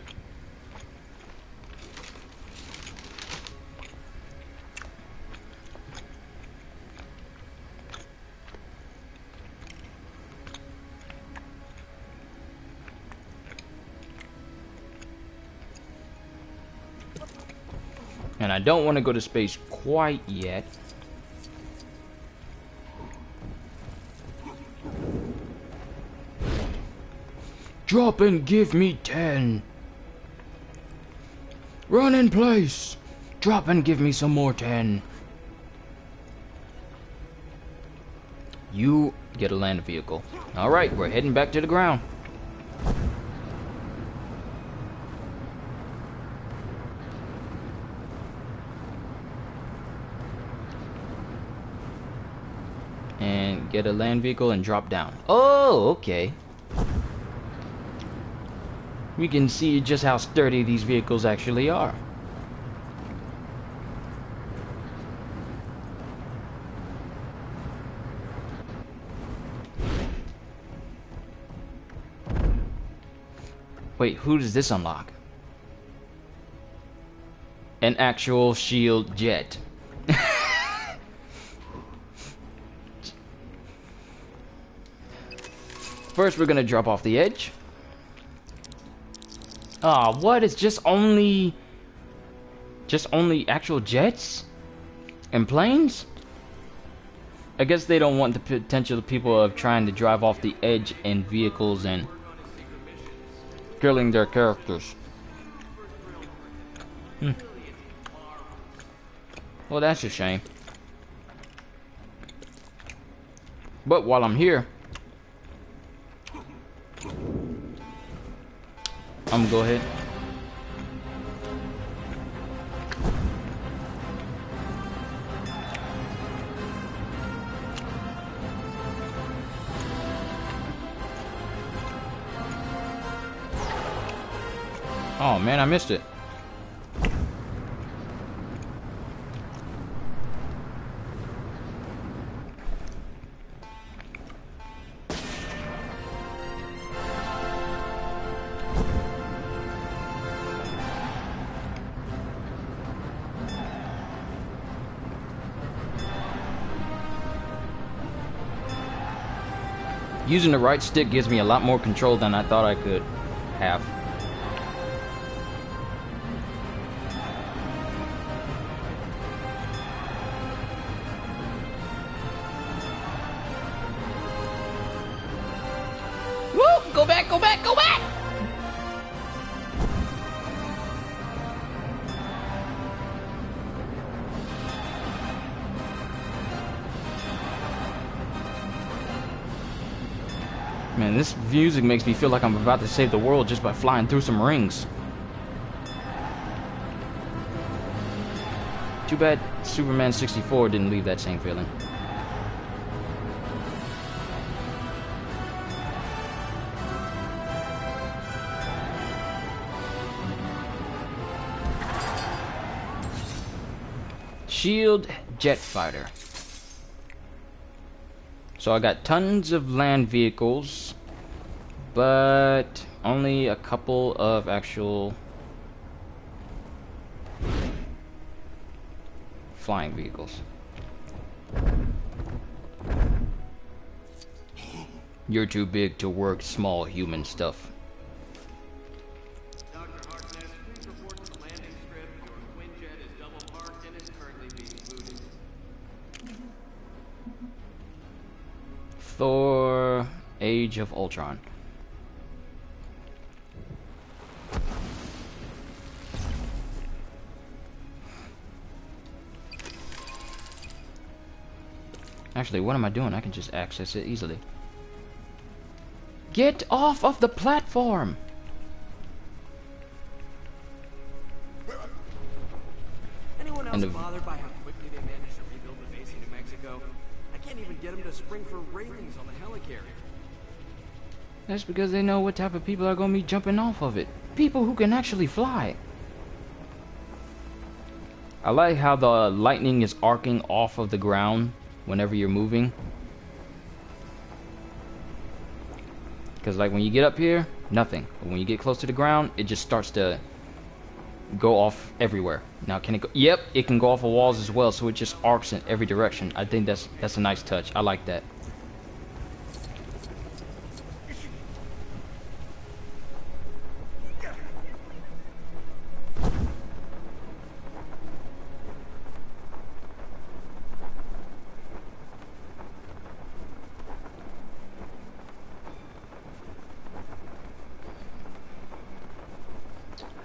And I don't want to go to space quite yet. Drop and give me 10. Run in place. Drop and give me some more 10. You get a land vehicle. Alright, we're heading back to the ground. And get a land vehicle and drop down. Oh, okay. We can see just how sturdy these vehicles actually are. Wait, who does this unlock? An actual shield jet. First, we're gonna drop off the edge. Ah, what? It's just only actual jets and planes? I guess they don't want the potential people of trying to drive off the edge in vehicles and killing their characters. Well, that's a shame. But while I'm here, I'm gonna go ahead. Oh man, I missed it. Using the right stick gives me a lot more control than I thought I could have. Woo! Go back, go back, go back! Man, this music makes me feel like I'm about to save the world just by flying through some rings. Too bad Superman 64 didn't leave that same feeling. Shield jet fighter. So I got tons of land vehicles, but only a couple of actual flying vehicles. You're too big to work small human stuff. Dr. Harkness, please report to the landing strip. Your Quinjet is double parked and is currently being booted. Thor, Age of Ultron. Actually, what am I doing? I can just access it easily. Get off of the platform! Anyone else bothered by how quickly they managed to rebuild the base in New Mexico? I can't even get them to spring for railings on the helicarrier. That's because they know what type of people are going to be jumping off of it. People who can actually fly. I like how the lightning is arcing off of the ground whenever you're moving. Because like when you get up here, nothing. But when you get close to the ground, it just starts to go off everywhere. Now can it go? Yep, it can go off of walls as well, so it just arcs in every direction. I think that's a nice touch. I like that.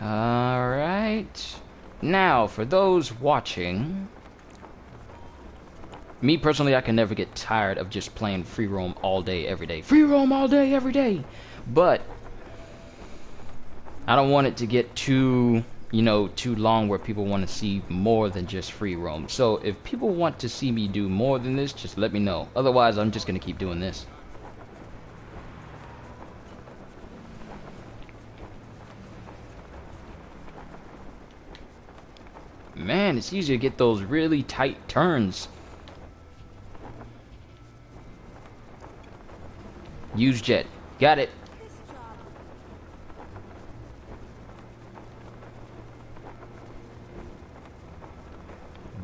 Alright. Now, for those watching, me personally, I can never get tired of just playing free roam all day, every day. Free roam all day, every day! But I don't want it to get too, too long where people want to see more than just free roam. So if people want to see me do more than this, just let me know. Otherwise, I'm just going to keep doing this. Man, it's easy to get those really tight turns. Use jet. Got it.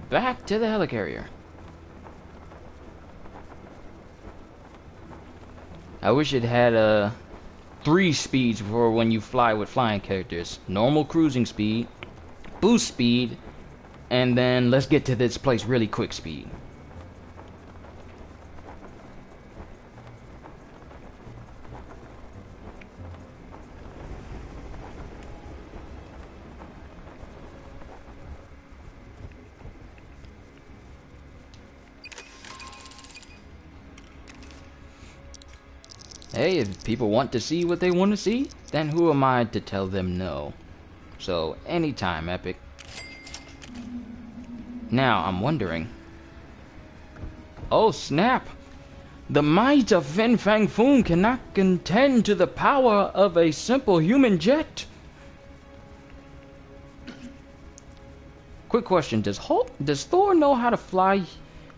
Back to the helicarrier. I wish it had 3 speeds for when you fly with flying characters. Normal cruising speed, boost speed, and then let's get to this place really quick speed. Hey, if people want to see what they want to see, then who am I to tell them no? So, anytime, Epic. Now, I'm wondering... Oh, snap! The might of Fang Foom cannot contend to the power of a simple human jet! Quick question, does Thor know how to fly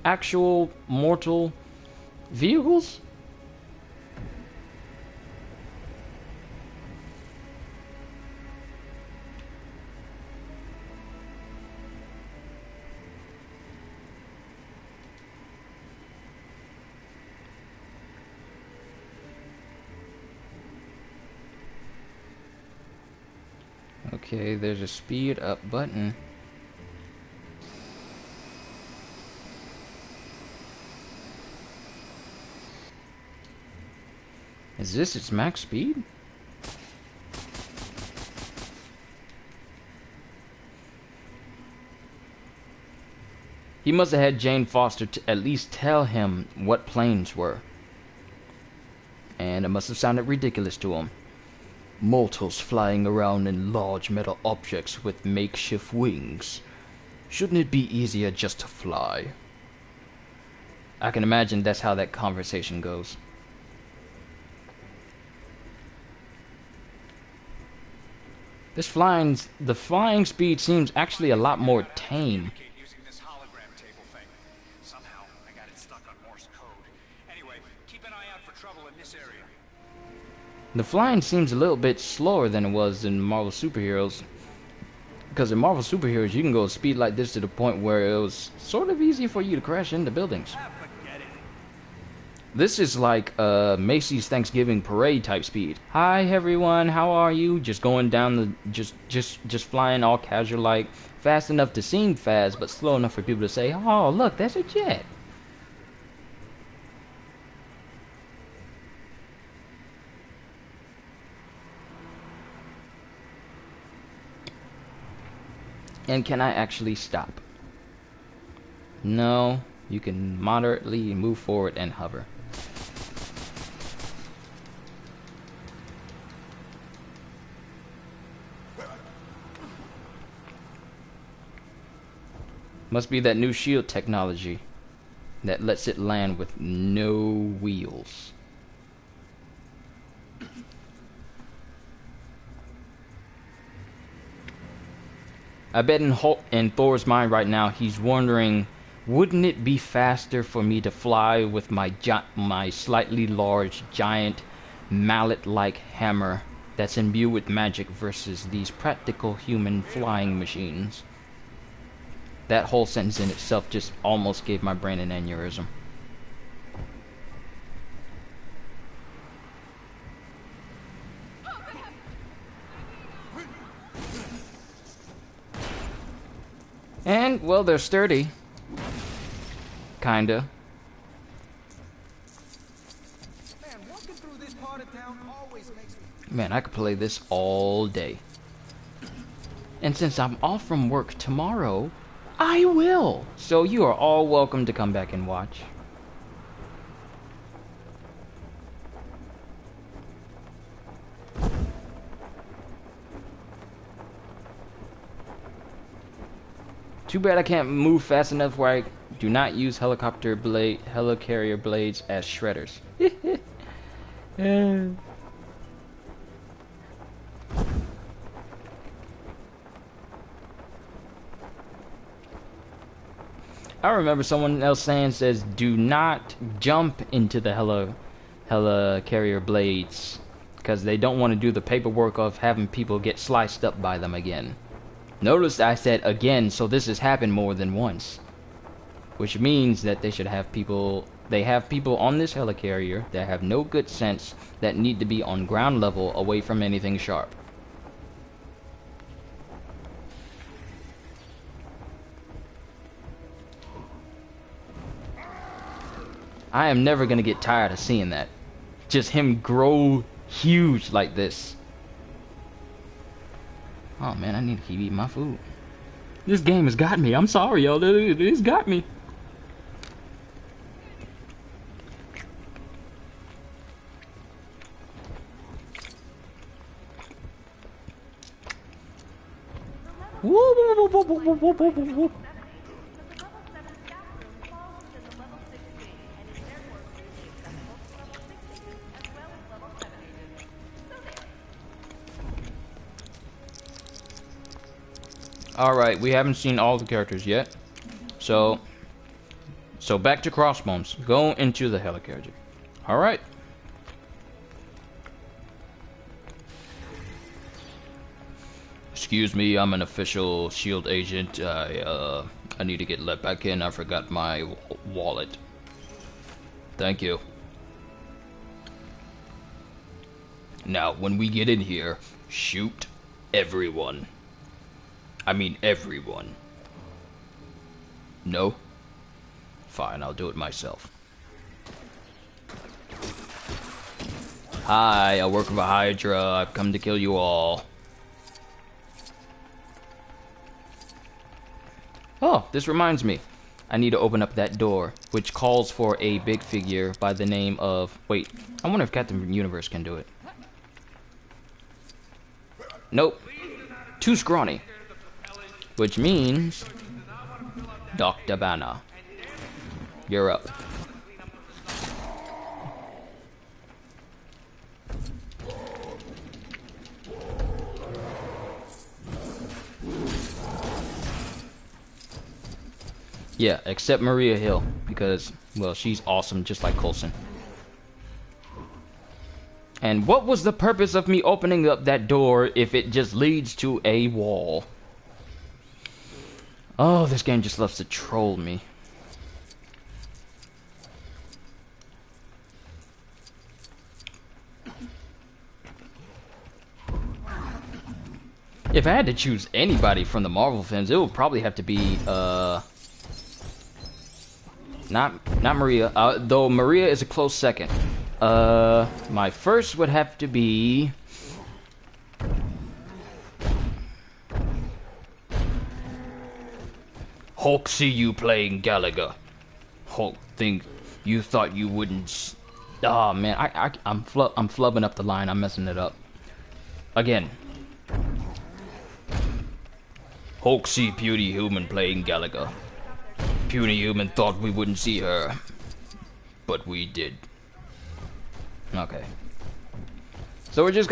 actual mortal vehicles? Okay, there's a speed up button. Is this its max speed? He must have had Jane Foster to at least tell him what planes were. And it must have sounded ridiculous to him. Mortals flying around in large metal objects with makeshift wings. Shouldn't it be easier just to fly? I can imagine that's how that conversation goes. The flying speed seems actually a lot more tame. Using this hologram table thing. Somehow I got it stuck on Morse code. Anyway, keep an eye out for trouble in this area. The flying seems a little bit slower than it was in Marvel Superheroes. Because in Marvel Superheroes, you can go speed like this to the point where it was sort of easy for you to crash into buildings. This is like Macy's Thanksgiving parade type speed. Hi everyone, how are you? Just going down the just flying all casual like, fast enough to seem fast, but slow enough for people to say, "Oh, look, that's a jet." And can I actually stop? No, you can moderately move forward and hover. Must be that new shield technology that lets it land with no wheels. I bet in Thor's mind right now, he's wondering, wouldn't it be faster for me to fly with my slightly large, giant, mallet-like hammer that's imbued with magic versus these practical human flying machines? That whole sentence in itself just almost gave my brain an aneurysm. And, well, they're sturdy. Kinda. Man, I could play this all day. And since I'm off from work tomorrow, I will! So you are all welcome to come back and watch. Too bad I can't move fast enough where I do not use helicarrier blades as shredders. I remember someone else says do not jump into the helicarrier blades because they don't want to do the paperwork of having people get sliced up by them again. Notice I said again, so this has happened more than once. Which means that they should have people on this helicarrier that have no good sense, that need to be on ground level away from anything sharp. I am never gonna get tired of seeing that. Just him grow huge like this. Oh man, I need to keep eating my food. This game has got me. I'm sorry, y'all. It's got me. Whoop. Alright, we haven't seen all the characters yet. So back to Crossbones. Go into the helicarrier. Alright. Excuse me, I'm an official S.H.I.E.L.D. agent. I need to get let back in. I forgot my wallet. Thank you. Now, when we get in here, shoot everyone. I mean everyone. No? Fine, I'll do it myself. Hi, I work for Hydra. I've come to kill you all. Oh, this reminds me. I need to open up that door, which calls for a big figure by the name of... Wait, I wonder if Captain Universe can do it. Nope. Too scrawny. Which means... Dr. Banner. You're up. Yeah, except Maria Hill, because, well, she's awesome, just like Coulson. And what was the purpose of me opening up that door if it just leads to a wall? Oh, this game just loves to troll me. If I had to choose anybody from the Marvel films, it would probably have to be, Not Maria, though Maria is a close second. My first would have to be... Hulk see you playing Gallagher. Hulk think you thought you wouldn't... Oh man, I'm flubbing up the line, I'm messing it up. Again. Hulk see Beauty Human playing Gallagher. Puny Human thought we wouldn't see her, but we did. Okay. So we're just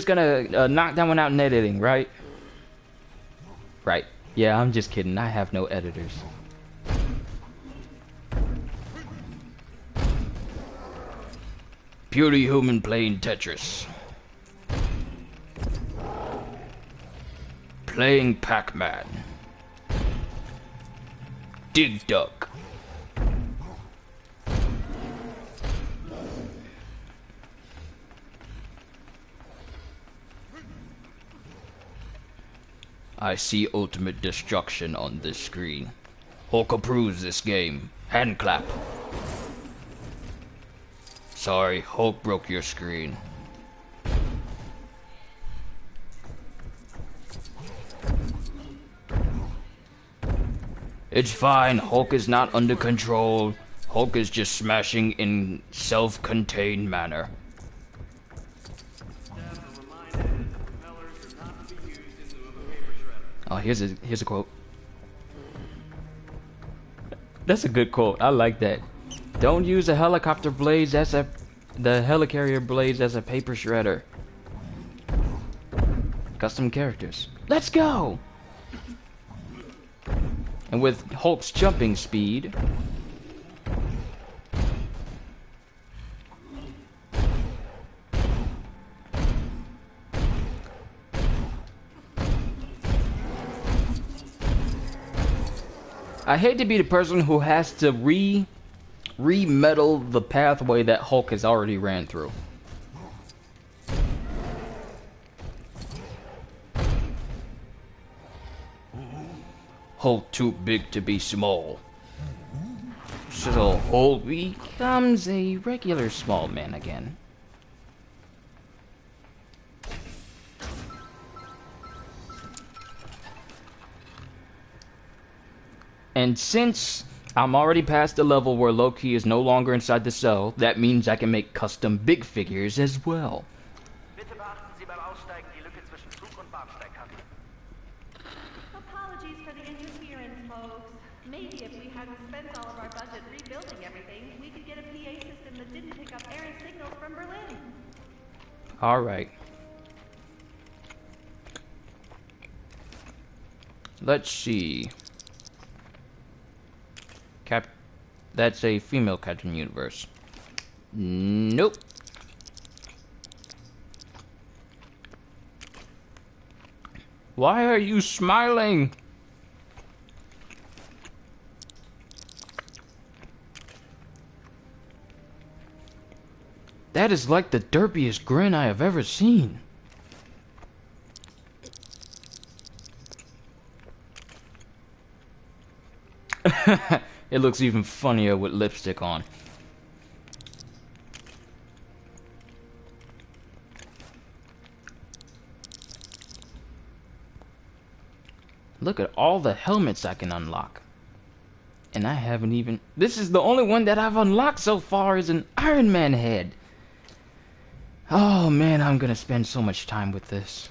gonna knock that one out in editing, right? Right. Yeah, I'm just kidding. I have no editors. Puny Human playing Tetris. Playing Pac-Man. Dig Duck. I see ultimate destruction on this screen. Hulk approves this game. Hand clap. Sorry, Hulk broke your screen. It's fine, Hulk is not under control. Hulk is just smashing in self-contained manner. Oh, here's a quote. That's a good quote. I like that. Don't use the helicopter blades as the helicarrier blades as a paper shredder. Custom characters. Let's go! And with Hulk's jumping speed, I hate to be the person who has to re-metal the pathway that Hulk has already ran through. Hulk too big to be small. So Hulk becomes a regular small man again. And since I'm already past the level where Loki is no longer inside the cell, that means I can make custom big figures as well. Apologies for the interference, folks. Maybe if we hadn't spent all of our budget rebuilding everything, we could get a PA system that didn't pick up errant signals from Berlin. Alright. Let's see. That's a female Captain Universe. Nope. Why are you smiling? That is like the derpiest grin I have ever seen. It looks even funnier with lipstick on. Look at all the helmets I can unlock. And I haven't even... This is the only one that I've unlocked so far is an Iron Man head. Oh man, I'm gonna spend so much time with this.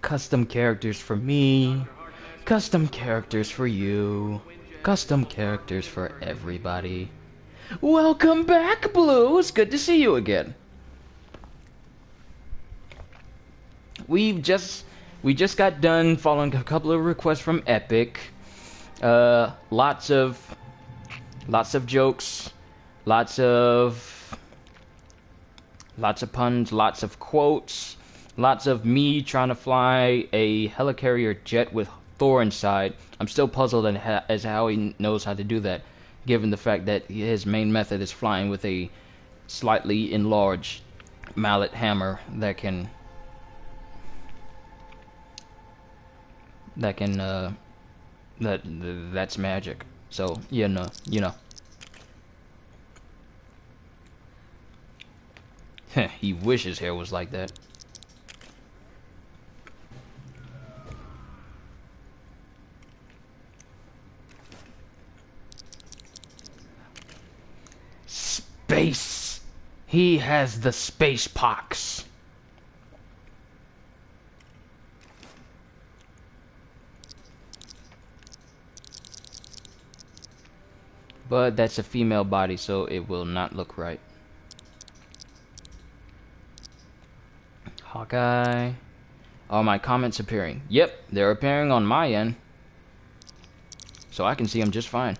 Custom characters for me. Custom characters for you. Custom characters for everybody. Welcome back, Blue. It's good to see you again. We just got done following a couple of requests from Epic. Lots of jokes, lots of puns, lots of quotes, lots of me trying to fly a helicarrier jet with Thor inside. I'm still puzzled as how he knows how to do that, given the fact that his main method is flying with a slightly enlarged mallet hammer that's magic. So you know. He wishes his hair was like that. Space. He has the space pox. But that's a female body, so it will not look right. Hawkeye. Are my comments appearing? Yep, they're appearing on my end. So I can see them just fine.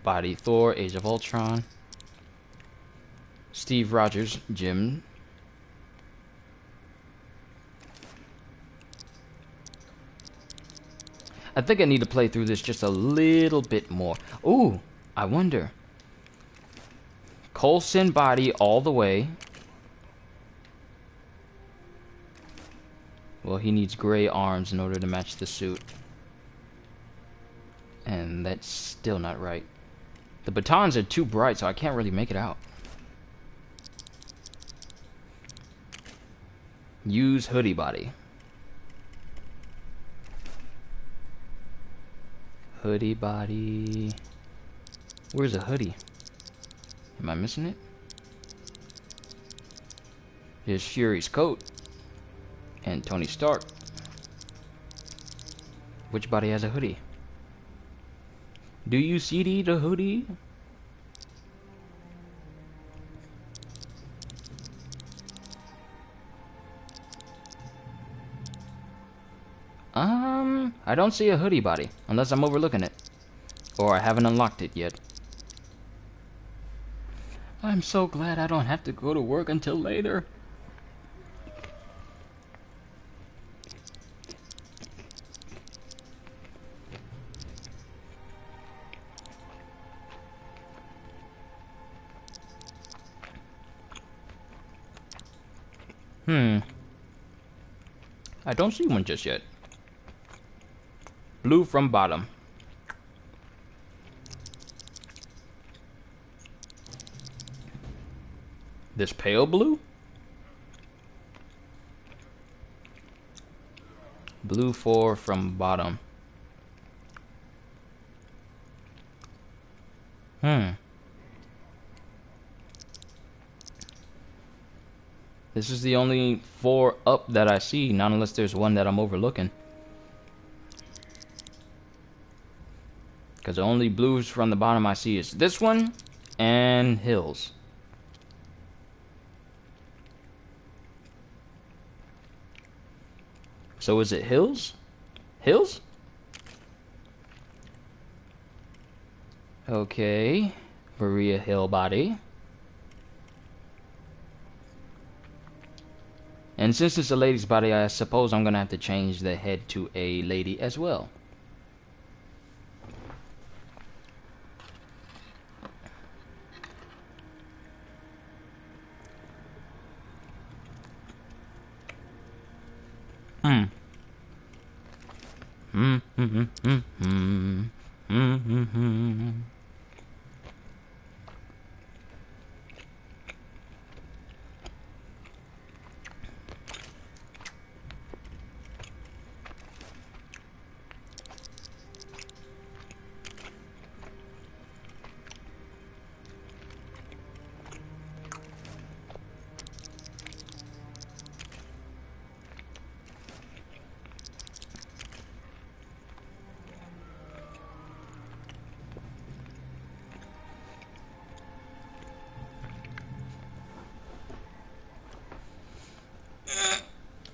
Body Thor, Age of Ultron. Steve Rogers, Jim. I think I need to play through this just a little bit more. Ooh, I wonder. Coulson body all the way. Well, he needs gray arms in order to match the suit. And that's still not right. The batons are too bright, so I can't really make it out. Use hoodie body. Hoodie body. Where's the hoodie? Am I missing it? Here's Fury's coat. And Tony Stark. Which body has a hoodie? Do you see the hoodie? I don't see a hoodie body, unless I'm overlooking it. Or I haven't unlocked it yet. I'm so glad I don't have to go to work until later. I don't see one just yet. Blue from bottom. This pale blue? Blue 4 from bottom. This is the only 4 up that I see, not unless there's one that I'm overlooking. Because the only blues from the bottom I see is this one and Hills. So is it Hills? Hills? Okay. Maria Hill body. And since it's a lady's body, I suppose I'm gonna have to change the head to a lady as well.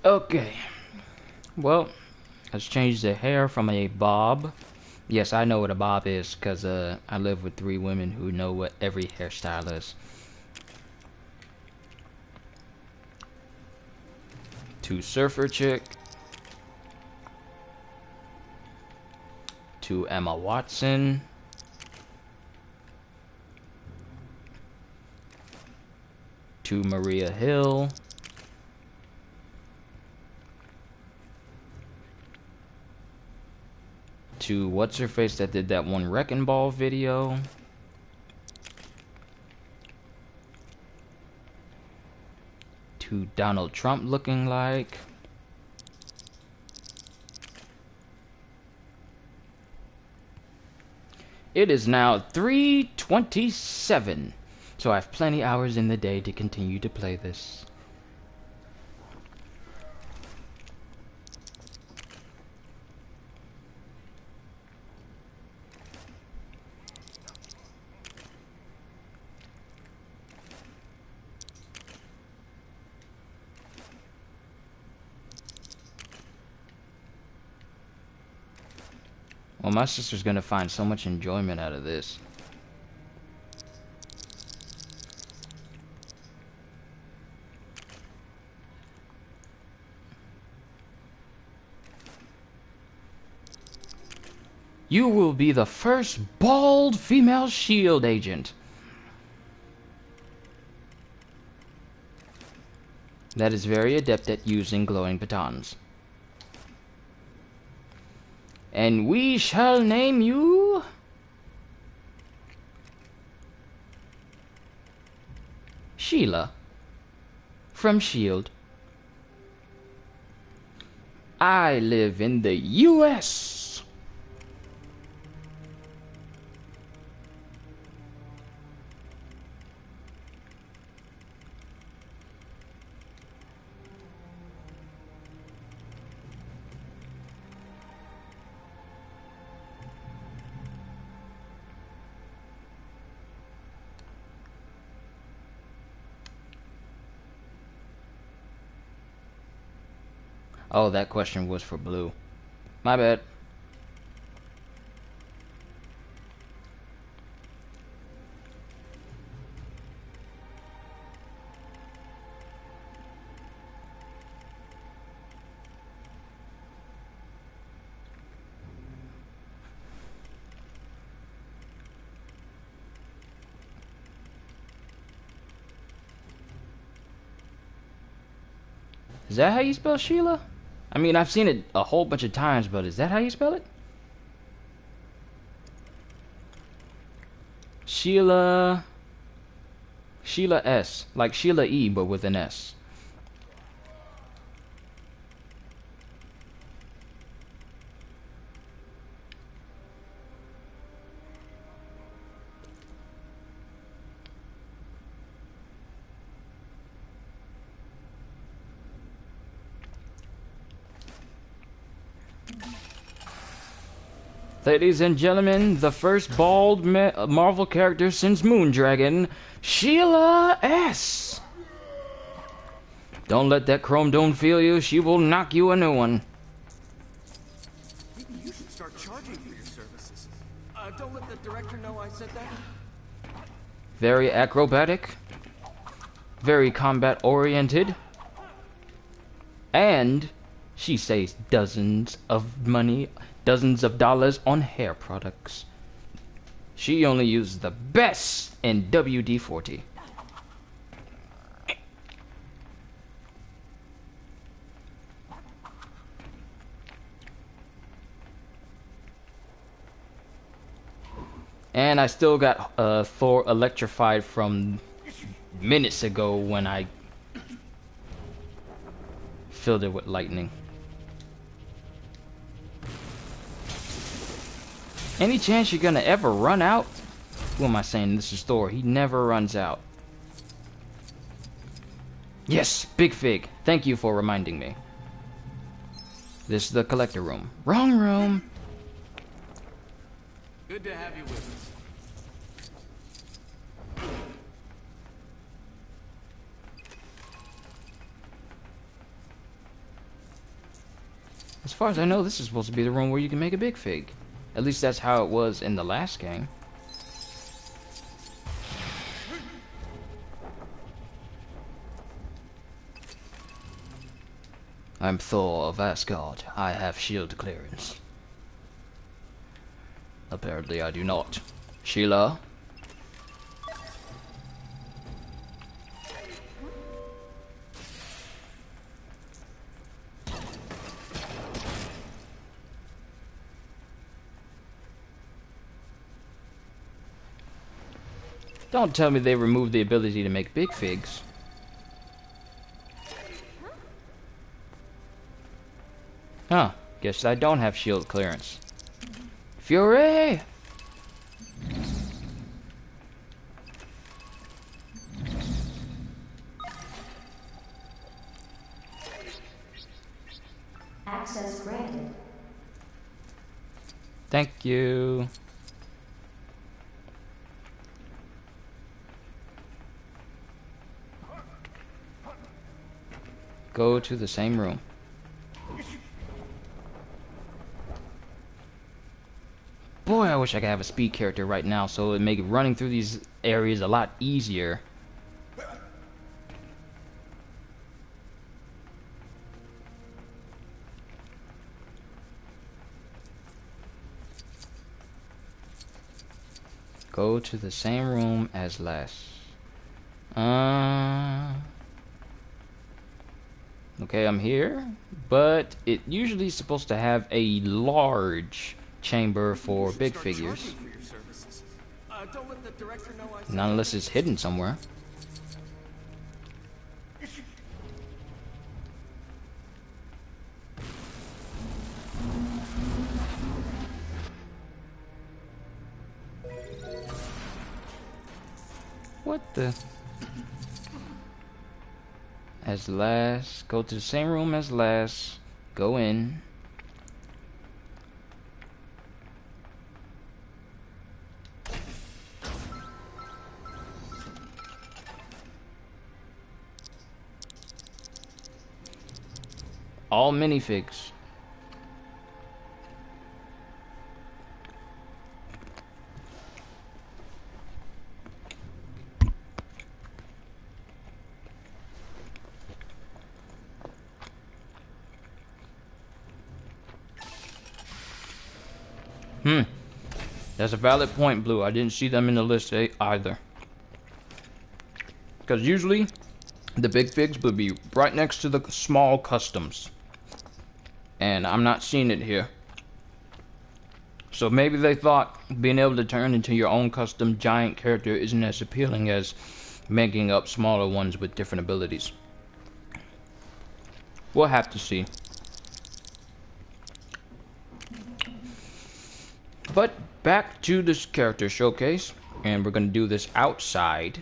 Okay. Well, let's change the hair from a bob. Yes, I know what a bob is, because I live with 3 women who know what every hairstyle is. To surfer chick. To Emma Watson. To Maria Hill. To what's her face that did that one Wrecking Ball video. To Donald Trump looking like. It is now 3:27, so I have plenty hours in the day to continue to play this. Well, my sister's gonna find so much enjoyment out of this. You will be the first bald female SHIELD agent. That is very adept at using glowing batons. And we shall name you Sheila from SHIELD. I live in the US. Oh, that question was for Blue. My bad. Is that how you spell Sheila? I mean, I've seen it a whole bunch of times, but is that how you spell it? Sheila S. Like Sheila E, but with an S. Ladies and gentlemen, the first bald Marvel character since Moondragon, Sheila S. Don't let that Chrome Dome feel you, she will knock you a new one. You should start charging for your services. Don't let the director know I said that. Very acrobatic, very combat oriented, and she saves dozens of dollars on hair products. She only uses the best in WD-40. And I still got Thor electrified from minutes ago when I filled it with lightning. Any chance you're gonna ever run out? Who am I saying? This is Thor. He never runs out. Yes, Big Fig. Thank you for reminding me. This is the collector room. Wrong room. Good to have you with us. As far as I know, this is supposed to be the room where you can make a Big Fig. At least that's how it was in the last game. I'm Thor of Asgard. I have shield clearance. Apparently I do not. Sheila? Don't tell me they removed the ability to make Big Figs. Huh. Guess I don't have shield clearance. Fury! Access granted. Thank you. Go to the same room. Boy, I wish I could have a speed character right now so it would make running through these areas a lot easier. Go to the same room as last. Okay, I'm here, but it usually is supposed to have a large chamber for big figures. Not unless it's hidden somewhere. What the? As last, go to the same room as last, go in. All minifigs. That's a valid point, Blue. I didn't see them in the list either. Because usually, the big figs would be right next to the small customs. And I'm not seeing it here. So maybe they thought being able to turn into your own custom giant character isn't as appealing as making up smaller ones with different abilities. We'll have to see. But back to this character showcase, and we're gonna do this outside.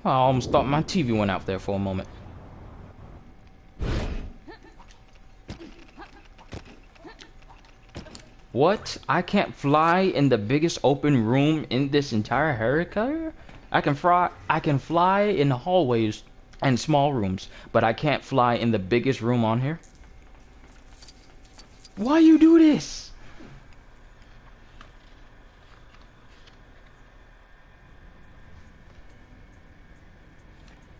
I almost thought my TV went out there for a moment. What? I can't fly in the biggest open room in this entire Hurricane? I can fly in the hallways and small rooms, but I can't fly in the biggest room on here. Why you do this?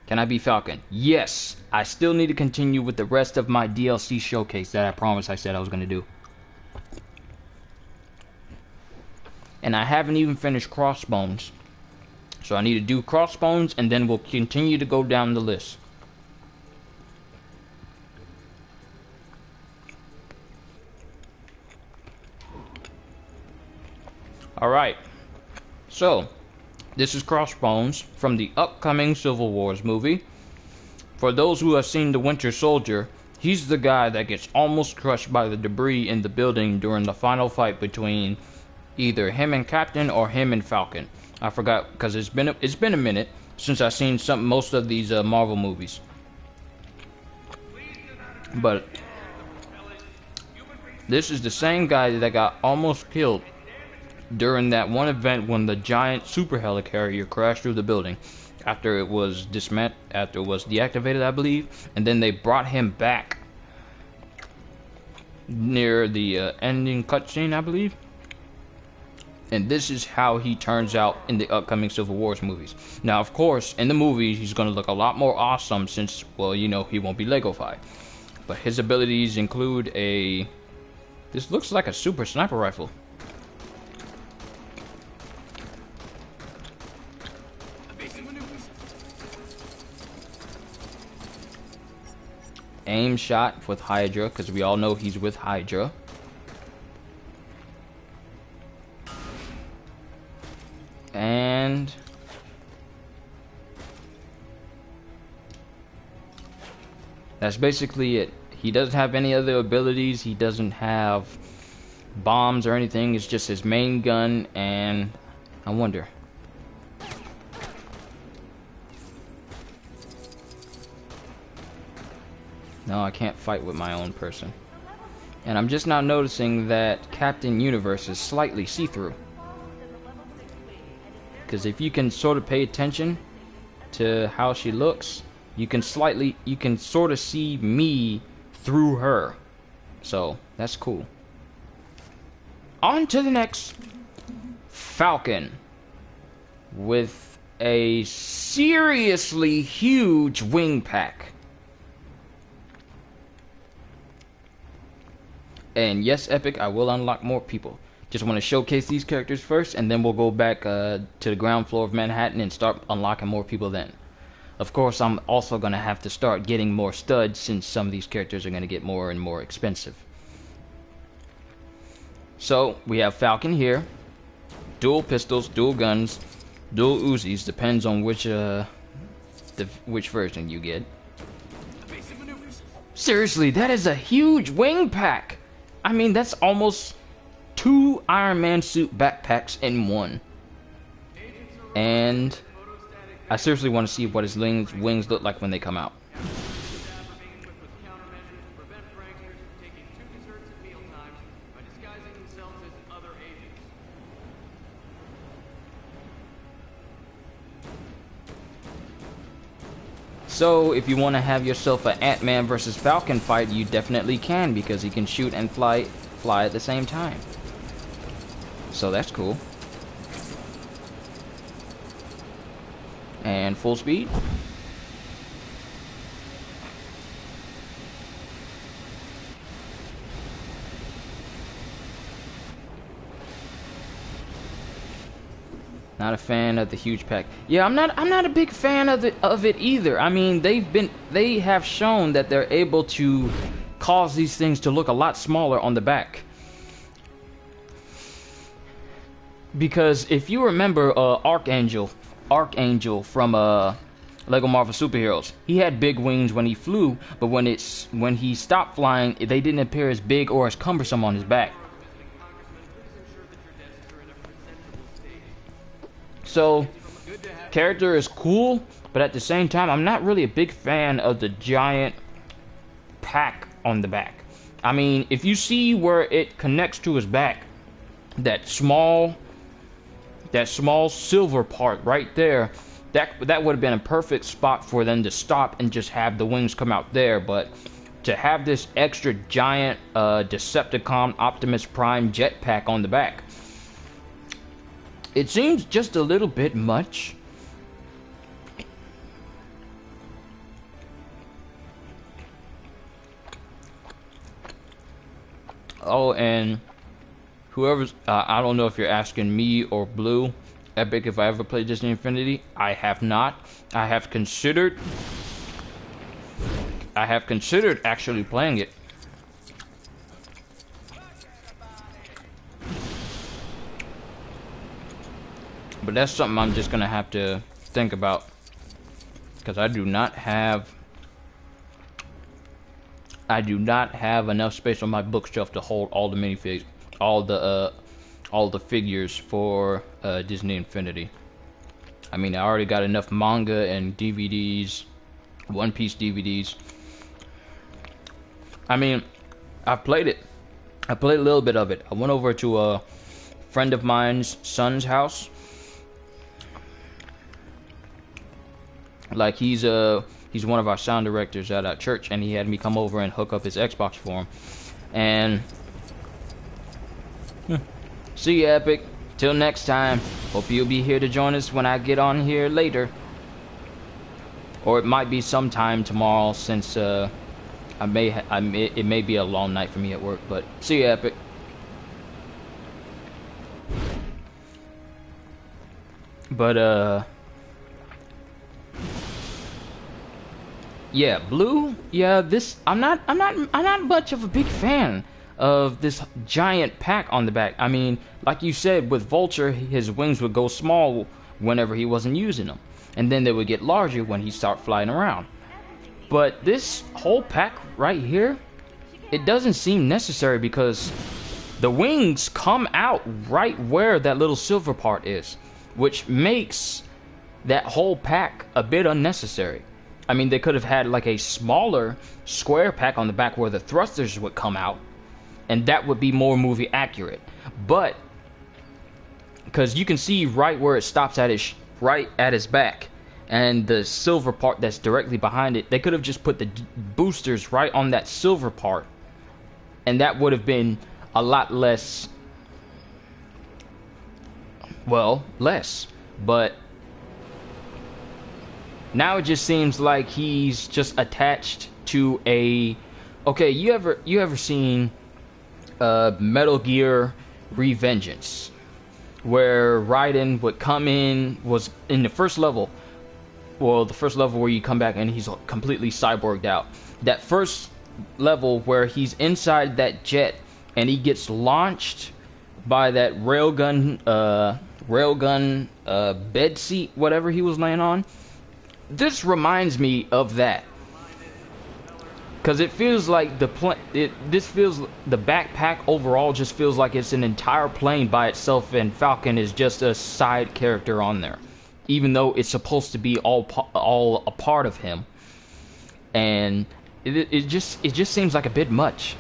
Can I be Falcon? Yes. I still need to continue with the rest of my DLC showcase that I promised I said I was going to do. And I haven't even finished Crossbones. So I need to do Crossbones, and then we'll continue to go down the list. Alright. So, this is Crossbones from the upcoming Civil Wars movie. For those who have seen The Winter Soldier, he's the guy that gets almost crushed by the debris in the building during the final fight between either him and Captain or him and Falcon. I forgot because it's been a minute since I've seen most of these Marvel movies. But this is the same guy that got almost killed during that one event when the giant super helicarrier crashed through the building after it was deactivated, I believe, and then they brought him back near the ending cutscene, I believe. And this is how he turns out in the upcoming Civil Wars movies. Now, of course, in the movies, he's going to look a lot more awesome since, well, you know, he won't be Lego-fied. But his abilities include this looks like a super sniper rifle. Aim shot with Hydra, because we all know he's with Hydra. And that's basically it. He doesn't have any other abilities. He doesn't have bombs or anything. It's just his main gun, and I wonder. No, I can't fight with my own person. And I'm just now noticing that Captain Universe is slightly see-through. Because if you can sort of pay attention to how she looks, you can sort of see me through her. So, that's cool. On to the next. Falcon. With a seriously huge wing pack. And yes, Epic, I will unlock more people. Just want to showcase these characters first, and then we'll go back to the ground floor of Manhattan and start unlocking more people then. Of course, I'm also going to have to start getting more studs since some of these characters are going to get more and more expensive. So, we have Falcon here. Dual pistols, dual guns, dual Uzis, depends on which version you get. Seriously, that is a huge wing pack! I mean, that's almost 2 Iron Man suit backpacks in one. And I seriously want to see what his wings look like when they come out. So, if you want to have yourself an Ant-Man versus Falcon fight, you definitely can, because he can shoot and fly at the same time. So that's cool. And full speed. Not a fan of the huge pack. Yeah, I'm not a big fan of it either. I mean, they have shown that they're able to cause these things to look a lot smaller on the back. Because if you remember Archangel from Lego Marvel Superheroes, he had big wings when he flew, but when he stopped flying, they didn't appear as big or as cumbersome on his back. So, character is cool, but at the same time, I'm not really a big fan of the giant pack on the back. I mean, if you see where it connects to his back, that small silver part right there, that would have been a perfect spot for them to stop and just have the wings come out there. But to have this extra giant Decepticon Optimus Prime jetpack on the back, it seems just a little bit much. Oh, and whoever's, I don't know if you're asking me or Blue, Epic, if I ever played Disney Infinity. I have not. I have considered actually playing it. But that's something I'm just gonna have to think about, because I do not have enough space on my bookshelf to hold all the minifigs, all the figures for Disney Infinity. I mean, I already got enough manga and DVDs, One Piece DVDs. I mean, I played it. I played a little bit of it. I went over to a friend of mine's son's house. Like, he's one of our sound directors at our church, and he had me come over and hook up his Xbox for him. And see you, Epic. Till next time. Hope you'll be here to join us when I get on here later. Or it might be sometime tomorrow, since it may be a long night for me at work. But see you, Epic. But yeah, Blue. Yeah, this I'm not much of a big fan of this giant pack on the back. I mean, like you said, with Vulture, his wings would go small whenever he wasn't using them, and then they would get larger when he started flying around. But this whole pack right here, it doesn't seem necessary, because the wings come out right where that little silver part is, which makes that whole pack a bit unnecessary. I mean, they could have had like a smaller square pack on the back where the thrusters would come out, and that would be more movie accurate. But because you can see right where it stops at his right at his back, and the silver part that's directly behind it, they could have just put the boosters right on that silver part, and that would have been a lot less, well, less. But now it just seems like he's just attached to a, okay, you ever seen Metal Gear Revengeance, where Raiden would come in, was in the first level, well, the first level where you come back and he's completely cyborged out. That first level where he's inside that jet and he gets launched by that railgun bed seat, whatever he was laying on. This reminds me of that, because it feels like the backpack overall just feels like it's an entire plane by itself, and Falcon is just a side character on there, even though it's supposed to be all a part of him. And it just seems like a bit much.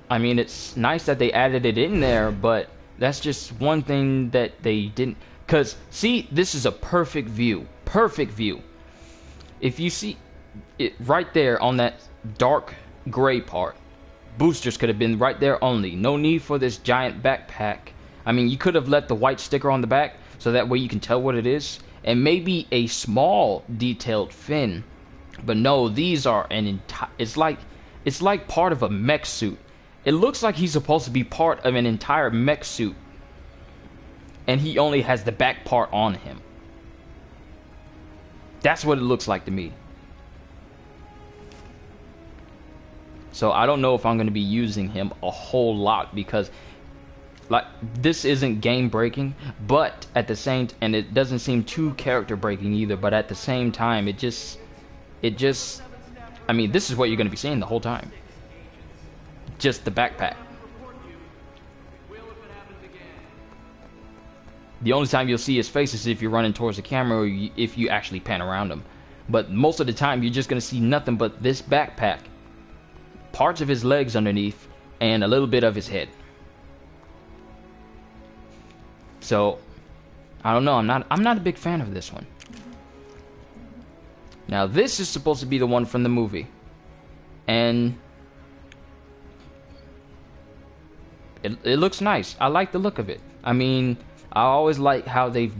I mean, it's nice that they added it in there, but that's just one thing that they didn't. Because, see, this is a perfect view. Perfect view. If you see it right there on that dark gray part, boosters could have been right there only. No need for this giant backpack. I mean, you could have let the white sticker on the back, so that way you can tell what it is. And maybe a small detailed fin. But no, these are an entire... It's like part of a mech suit. It looks like he's supposed to be part of an entire mech suit, and he only has the back part on him. That's what it looks like to me. So I don't know if I'm going to be using him a whole lot, because like, this isn't game breaking, but at the same and it doesn't seem too character breaking either, but at the same time it just I mean, this is what you're going to be seeing the whole time. Just the backpack. The only time you'll see his face is if you're running towards the camera, or if you actually pan around him. But most of the time you're just going to see nothing but this backpack, parts of his legs underneath, and a little bit of his head. So I don't know, I'm not a big fan of this one. Now this is supposed to be the one from the movie, and it looks nice. I like the look of it. I mean, I always like how they've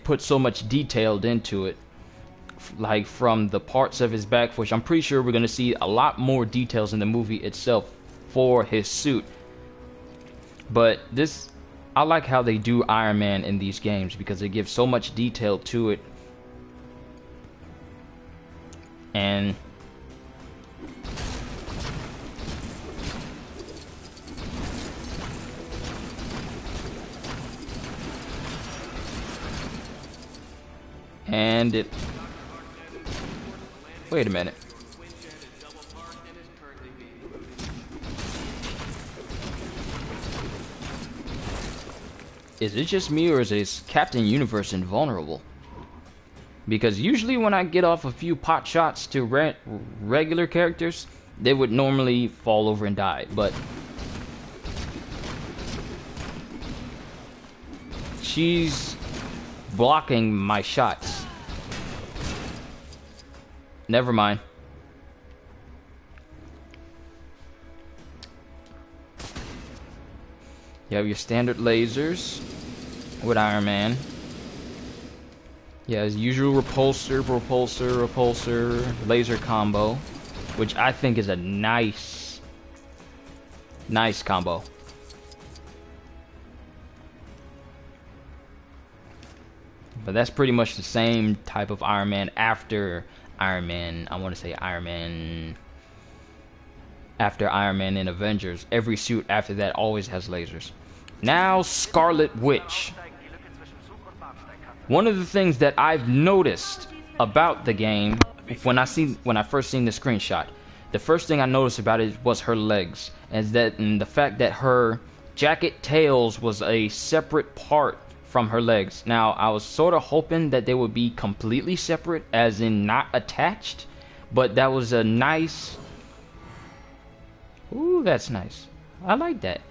put so much detail into it, like from the parts of his back, which I'm pretty sure we're going to see a lot more details in the movie itself for his suit. But this, I like how they do Iron Man in these games, because they give so much detail to it. And landed. Wait a minute. Is it just me, or is Captain Universe invulnerable? Because usually when I get off a few pot shots to regular characters, they would normally fall over and die, but she's blocking my shots. Never mind. You have your standard lasers with Iron Man. Yeah, as usual, repulsor, laser combo, which I think is a nice combo. But that's pretty much the same type of Iron Man after Iron Man. I want to say Iron Man. After Iron Man in Avengers, every suit after that always has lasers. Now, Scarlet Witch. One of the things that I've noticed about the game when I first seen the screenshot, the first thing I noticed about it was her legs, and the fact that her jacket tails was a separate part from her legs. Now, I was sort of hoping that they would be completely separate, as in not attached, but that was a nice. Ooh, that's nice. I like that.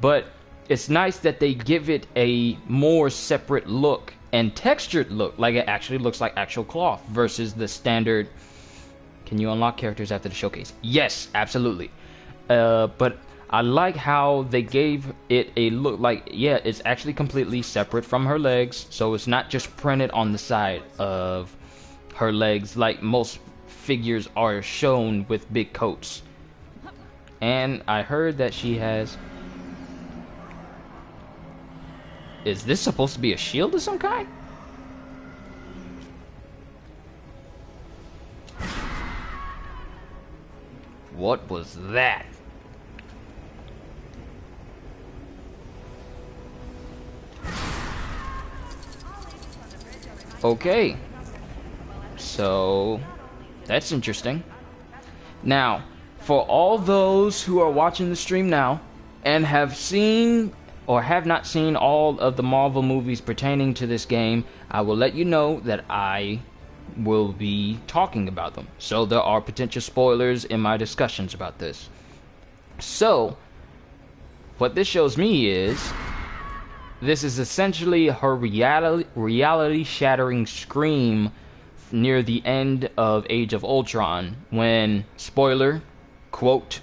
But it's nice that they give it a more separate look and textured look, like it actually looks like actual cloth versus the standard. Can you unlock characters after the showcase? Yes, absolutely. But I like how they gave it a look like, yeah, it's actually completely separate from her legs, so it's not just printed on the side of her legs like most figures are shown with big coats. And I heard that she has... Is this supposed to be a shield of some kind? What was that? Okay. So, that's interesting. Now, for all those who are watching the stream now and have seen or have not seen all of the Marvel movies pertaining to this game, I will let you know that I will be talking about them. So there are potential spoilers in my discussions about this. So, what this shows me is, this is essentially her reality-shattering scream near the end of Age of Ultron, when, spoiler, quote,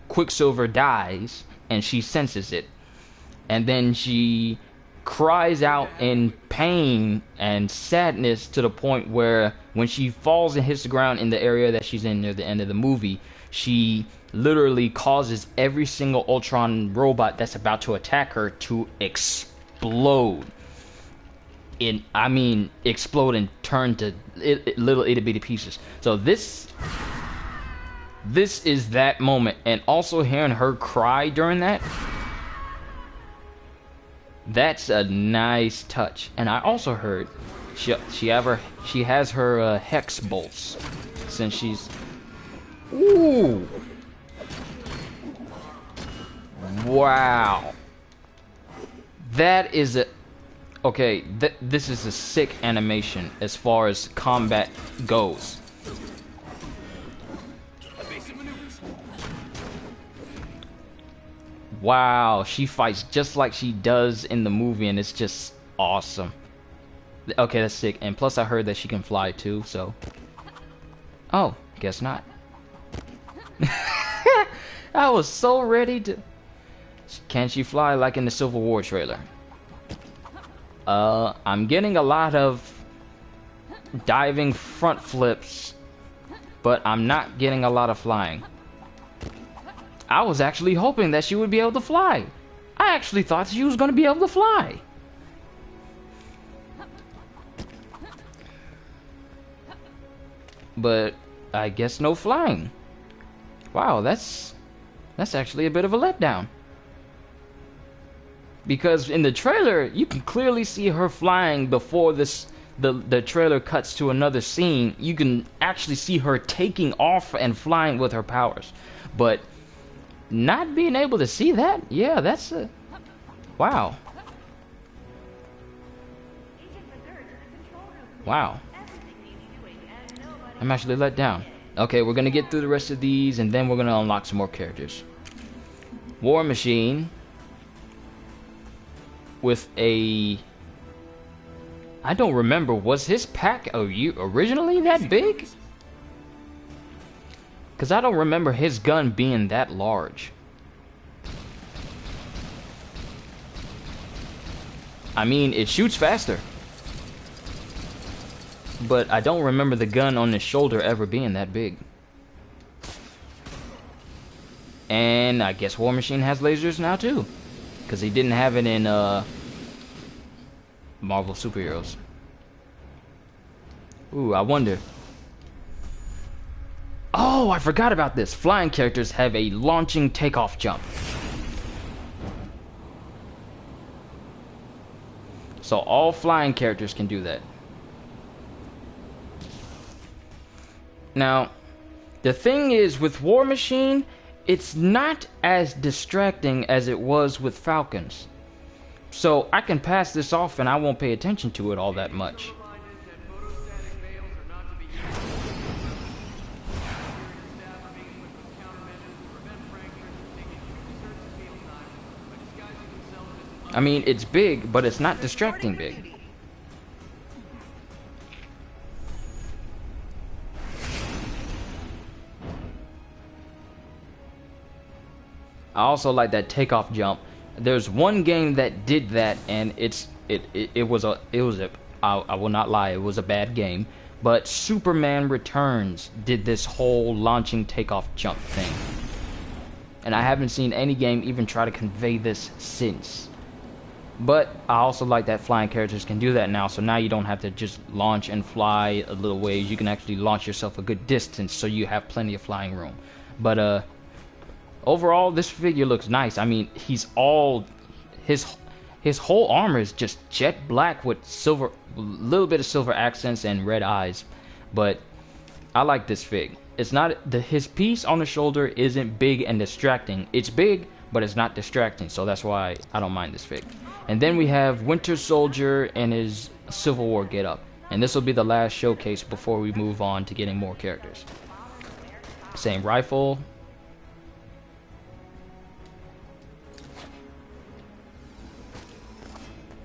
Quicksilver dies, and she senses it. And then she cries out in pain and sadness to the point where when she falls and hits the ground in the area that she's in near the end of the movie, she literally causes every single Ultron robot that's about to attack her to explode. Explode and turn to little itty bitty pieces. So this is that moment, and also hearing her cry during that, that's a nice touch. And I also heard she has her hex bolts, since she's... Ooh! Wow! That is a... Okay, this is a sick animation as far as combat goes. Wow, she fights just like she does in the movie, and it's just awesome. Okay, that's sick. And plus I heard that she can fly too, so... Oh, guess not. I was so ready to... Can she fly like in the Civil War trailer? I'm getting a lot of diving front flips, but I'm not getting a lot of flying. I was actually hoping that she would be able to fly. I actually thought she was going to be able to fly. But I guess no flying. Wow, that's actually a bit of a letdown. Because in the trailer, you can clearly see her flying before the the trailer cuts to another scene, you can actually see her taking off and flying with her powers. But not being able to see that, yeah, that's a wow. Wow. I'm actually let down. Okay, we're gonna get through the rest of these, and then we're gonna unlock some more characters. War Machine with a... I don't remember, was his pack originally that big? Because I don't remember his gun being that large. I mean, it shoots faster. But I don't remember the gun on his shoulder ever being that big. And I guess War Machine has lasers now too. Because he didn't have it in Marvel Superheroes. Ooh, I wonder. Oh, I forgot about this. Flying characters have a launching takeoff jump. So all flying characters can do that. Now, the thing is with War Machine, it's not as distracting as it was with Falcons. So I can pass this off and I won't pay attention to it all that much. I mean, it's big, but it's not distracting big. I also like that takeoff jump. There's one game that did that, and it was a I will not lie, it was a bad game. But Superman Returns did this whole launching takeoff jump thing, and I haven't seen any game even try to convey this since. But I also like that flying characters can do that now, so now you don't have to just launch and fly a little ways. You can actually launch yourself a good distance, so you have plenty of flying room. But overall, this figure looks nice. I mean, he's all his whole armor is just jet black with silver, little bit of silver accents and red eyes. But I like this fig. It's not his piece on the shoulder isn't big and distracting. It's big, but it's not distracting. So that's why I don't mind this fig. And then we have Winter Soldier and his Civil War getup. And this will be the last showcase before we move on to getting more characters. Same rifle.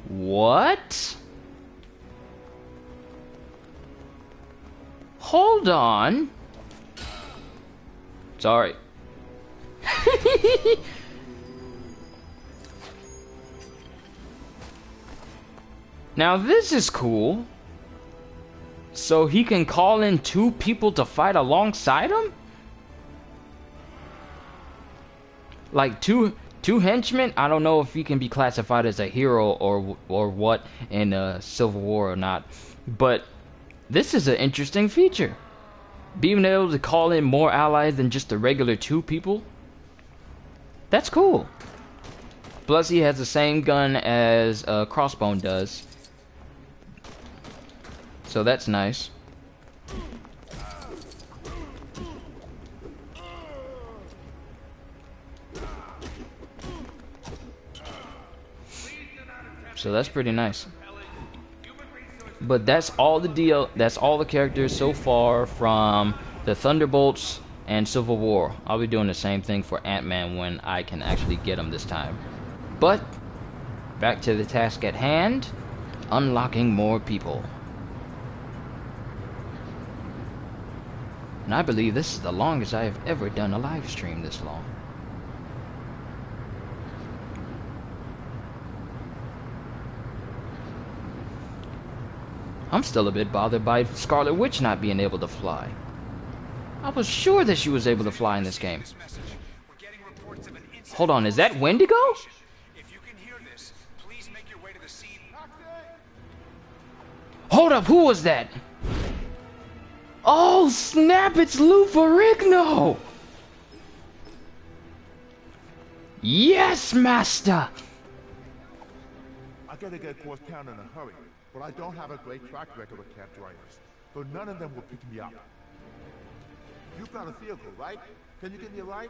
What? Hold on. Sorry. Now this is cool. So he can call in 2 people to fight alongside him? Like two henchmen? I don't know if he can be classified as a hero or what in Civil War or not. But this is an interesting feature. Being able to call in more allies than just the regular 2 people. That's cool. Plus he has the same gun as Crossbone does. So that's nice. So that's pretty nice. But that's all that's all the characters so far from the Thunderbolts and Civil War. I'll be doing the same thing for Ant-Man when I can actually get him this time. But back to the task at hand, unlocking more people. And I believe this is the longest I have ever done a live stream this long. I'm still a bit bothered by Scarlet Witch not being able to fly. I was sure that she was able to fly in this game. Hold on, is that Wendigo? Hold up, who was that? Oh snap, it's Lou Ferrigno! Yes, master! I gotta get across town in a hurry. but I don't have a great track record with cab drivers, so none of them will pick me up. You've got a vehicle, right? Can you give me a ride?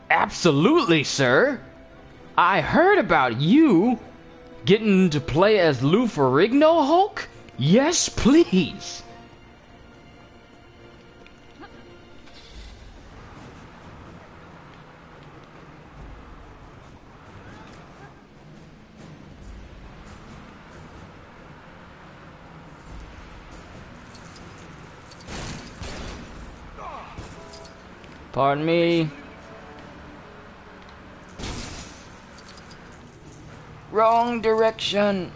Absolutely, sir. I heard about you getting to play as Lou Ferrigno, Hulk? Yes, please. Pardon me. Wrong direction.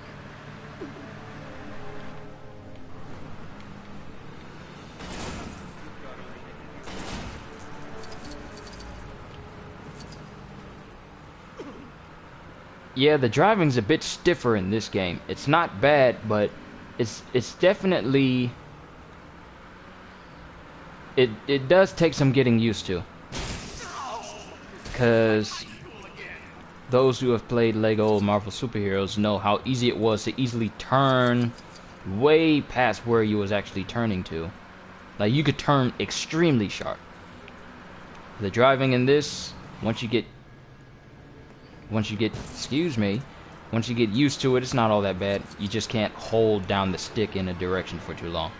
Yeah, the driving's a bit stiffer in this game. It's not bad, but it's definitely it does take some getting used to. Cause those who have played Lego Marvel Superheroes know how easy it was to easily turn way past where you was actually turning to. Like, you could turn extremely sharp. The driving in this, once you get once you get used to it, it's not all that bad. You just can't hold down the stick in a direction for too long.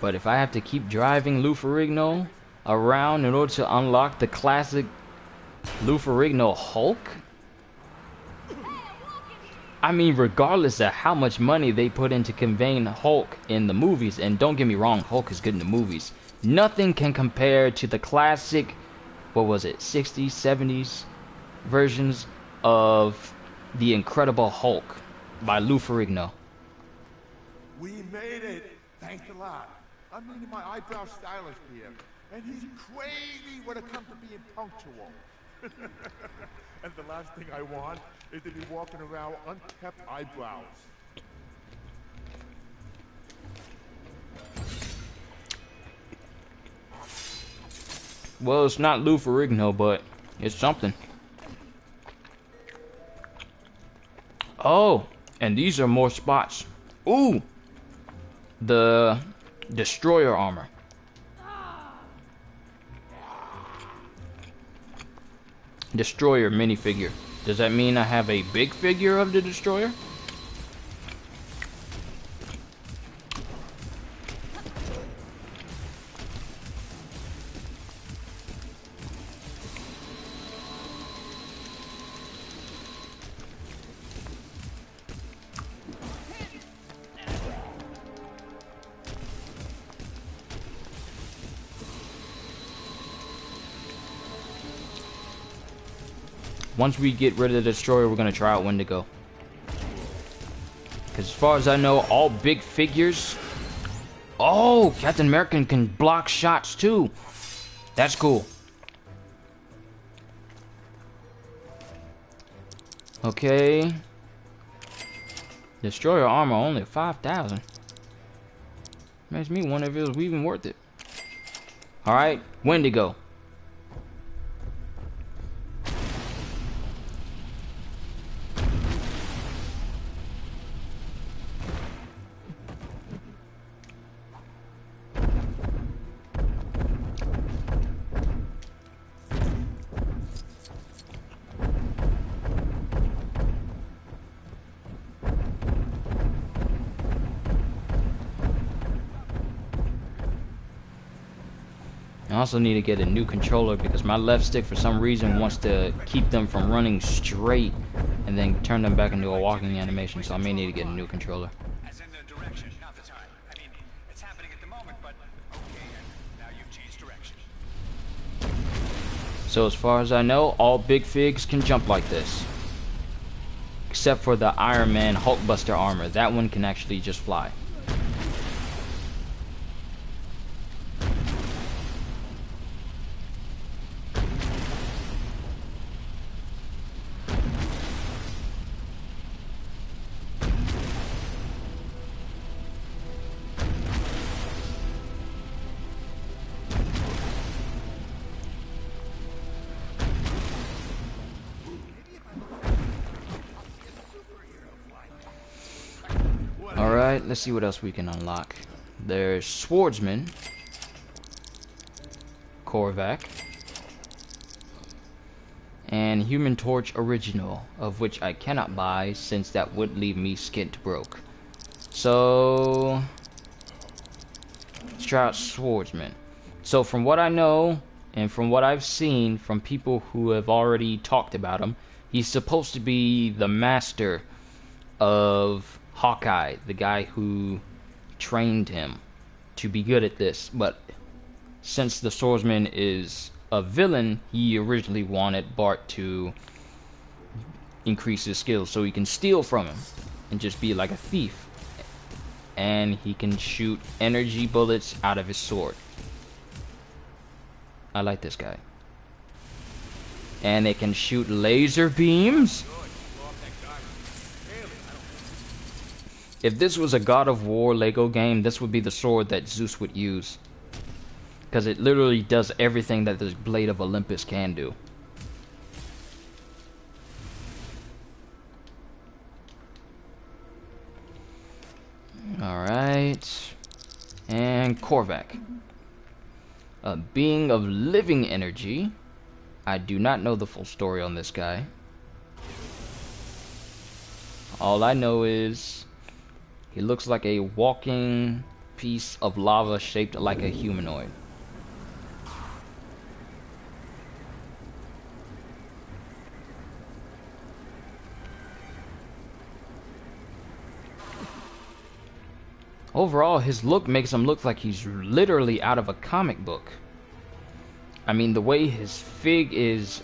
But if I have to keep driving Lou Ferrigno around in order to unlock the classic Lou Ferrigno Hulk, I mean, regardless of how much money they put into conveying Hulk in the movies, and don't get me wrong, Hulk is good in the movies, nothing can compare to the classic, what was it, 60s, 70s versions of The Incredible Hulk by Lou Ferrigno. We made it. Thanks a lot. I'm meeting my eyebrow stylist here, and he's crazy when it comes to being punctual. And the last thing I want is to be walking around with unkept eyebrows. Well, it's not Lou Ferrigno, but it's something. Oh, and these are more spots. Ooh, the Destroyer armor. Destroyer minifigure. Does that mean I have a big figure of the Destroyer? Once we get rid of the Destroyer, we're gonna try out Wendigo. Because as far as I know, all big figures... Oh, Captain America can block shots too. That's cool. Okay. Destroyer armor only 5,000. Makes me wonder if it was even worth it. Alright, Wendigo. I also need to get a new controller because my left stick for some reason wants to keep them from running straight and then turn them back into a walking animation, so I may need to get a new controller. As in the direction, not the time. I mean, it's happening at the moment, but okay, and now you've changed direction. So as far as I know, all big figs can jump like this. Except for the Iron Man Hulkbuster armor. That one can actually just fly. Alright, let's see what else we can unlock. There's Swordsman, Korvac, and Human Torch Original, of which I cannot buy since that would leave me skint broke. So let's try out Swordsman. So from what I know and from what I've seen from people who have already talked about him, he's supposed to be the master of Hawkeye, the guy who trained him to be good at this. But since the Swordsman is a villain, he originally wanted Bart to increase his skills so he can steal from him and just be like a thief. And he can shoot energy bullets out of his sword. I like this guy. And it can shoot laser beams. If this was a God of War Lego game, this would be the sword that Zeus would use. Because it literally does everything that the Blade of Olympus can do. Alright. And Korvac. A being of living energy. I do not know the full story on this guy. All I know is he looks like a walking piece of lava shaped like a humanoid. Overall, his look makes him look like he's literally out of a comic book. I mean, the way his fig is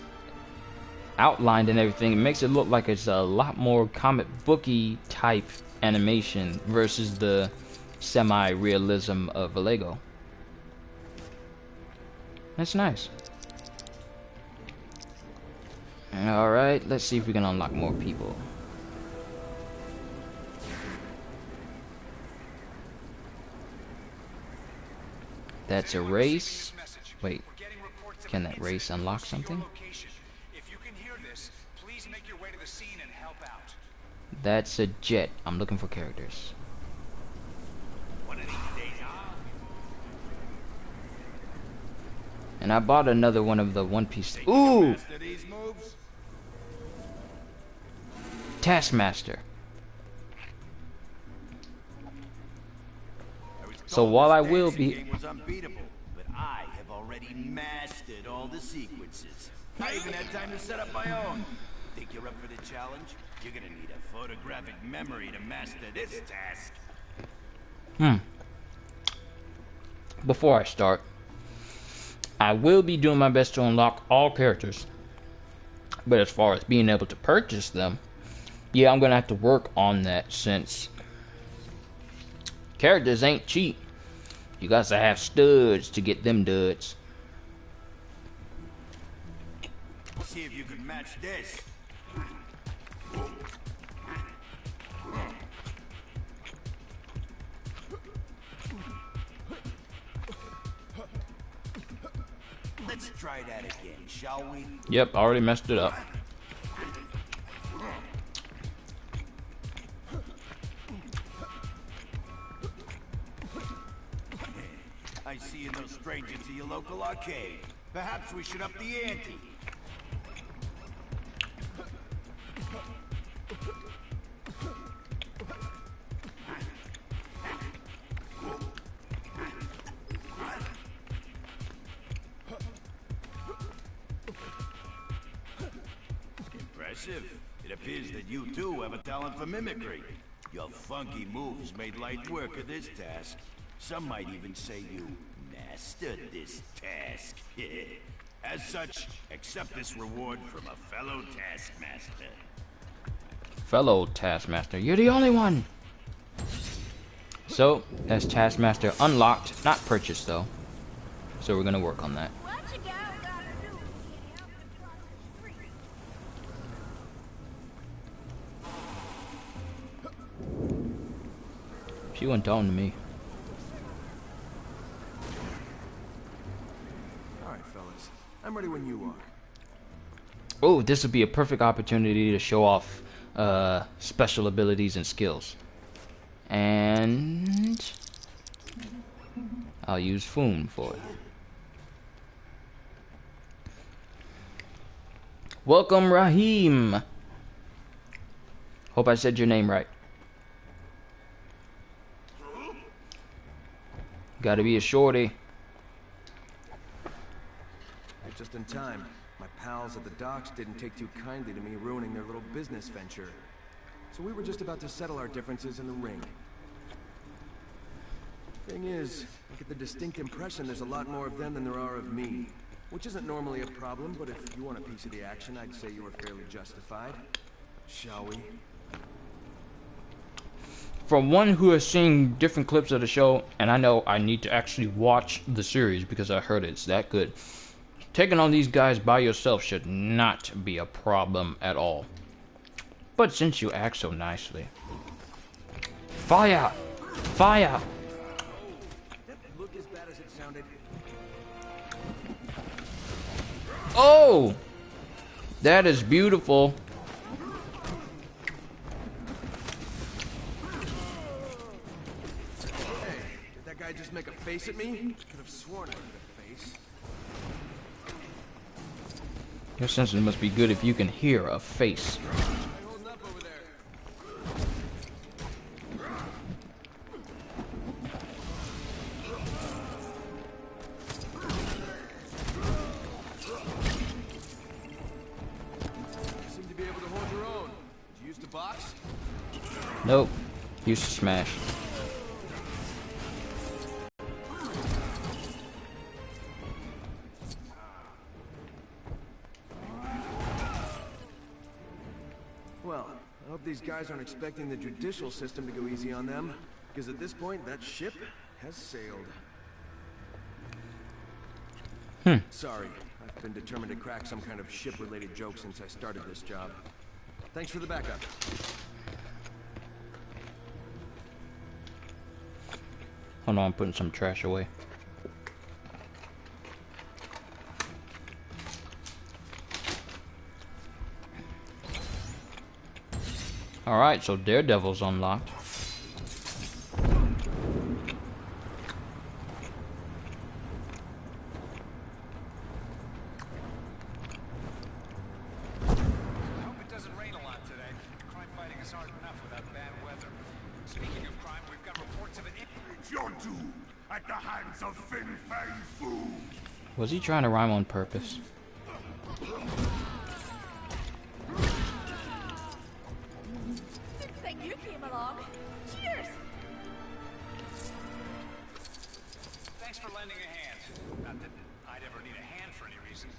outlined and everything, it makes it look like it's a lot more comic booky type animation versus the semi-realism of a Lego. That's nice. Alright, let's see if we can unlock more people. That's a race. Wait, can that race unlock something? That's a jet. I'm looking for characters. And I bought another one of the One Piece. Ooh! Taskmaster. So while I will be... was unbeatable, but I have already mastered all the sequences. I even had time to set up my own. Think you're up for the challenge? You're gonna need a photographic memory to master this task. Before I start, I will be doing my best to unlock all characters. But as far as being able to purchase them, yeah, I'm gonna have to work on that since characters ain't cheap. You got to have studs to get them duds. See if you can match this. Let's try that again, shall we? Yep, I already messed it up. I see you no stranger to your local arcade. Perhaps we should up the ante. Impressive. It appears that you too have a talent for mimicry. Your funky moves made light work of this task. Some might even say you mastered this task. As such, accept this reward from a fellow taskmaster. Fellow taskmaster, you're the only one! So, that's taskmaster unlocked, not purchased though. So we're gonna work on that. She wasn't talking to me. Alright, fellas. I'm ready when you are. Oh, this would be a perfect opportunity to show off special abilities and skills. And I'll use Foom for it. Welcome, Raheem. Hope I said your name right. Gotta be a shorty. You're just in time. My pals at the docks didn't take too kindly to me ruining their little business venture. So we were just about to settle our differences in the ring. Thing is, I get the distinct impression there's a lot more of them than there are of me. Which isn't normally a problem, but if you want a piece of the action, I'd say you were fairly justified. Shall we? From one who has seen different clips of the show, and I know I need to actually watch the series because I heard it's that good. Taking on these guys by yourself should not be a problem at all. But since you act so nicely. Fire! Fire! That look as bad as it sounded. Oh! That is beautiful. Guy just make a face at me? Could have sworn I made a face. Your senses must be good if you can hear a face. Holding up over there. You seem to be able to hold your own. Did you use the box? Nope. Used to smash. Well, I hope these guys aren't expecting the judicial system to go easy on them, because at this point, that ship has sailed. Sorry, I've been determined to crack some kind of ship-related joke since I started this job. Thanks for the backup. Hold on, I'm putting some trash away. Alright, so Daredevil's unlocked. I hope it doesn't rain a lot today. Crime fighting is hard enough without bad weather. Speaking of crime, we've got reports of an... It's your doom at the hands of Fang Foom. Was he trying to rhyme on purpose? Good thing you came along. Cheers! Thanks for lending a hand. Not that I'd ever need a hand for any reason.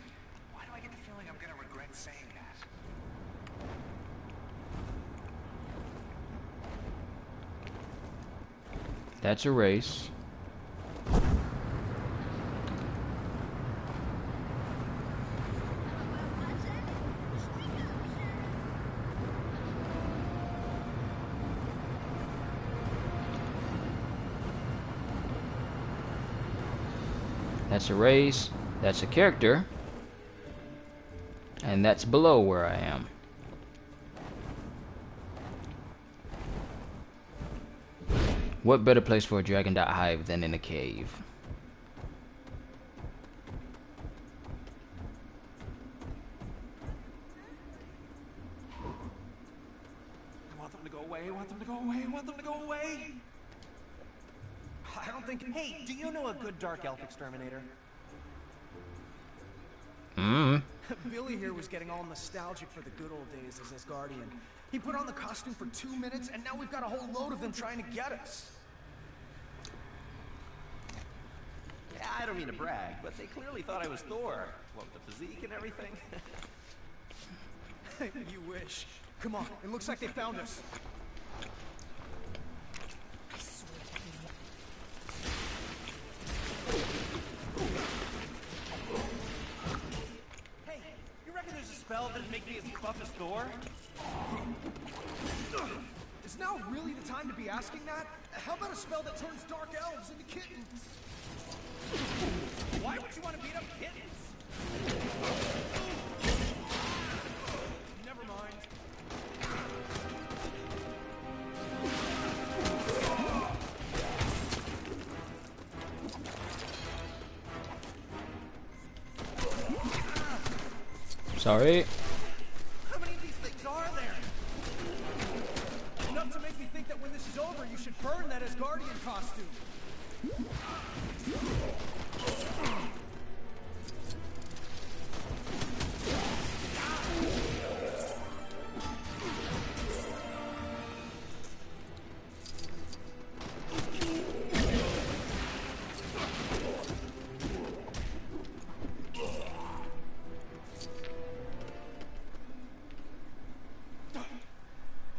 Why do I get the feeling I'm gonna regret saying that? That's a race. That's a race, that's a character, and that's below where I am. What better place for a dragon to hive than in a cave? I want them to go away, I want them to go away, I want them to go away! I don't think... Hey, do you know a good dark elf exterminator? Billy here was getting all nostalgic for the good old days as his guardian. He put on the costume for 2 minutes, and now we've got a whole load of them trying to get us. Yeah, I don't mean to brag, but they clearly thought I was Thor. What, with the physique and everything? You wish. Come on, it looks like they found us. Hey, you reckon there's a spell that'd make me as buff as Thor? Is now really the time to be asking that? How about a spell that turns dark elves into kittens? Why would you want to beat up kittens? Never mind. Sorry. How many of these things are there? Enough to make me think that when this is over, you should burn that Asgardian costume.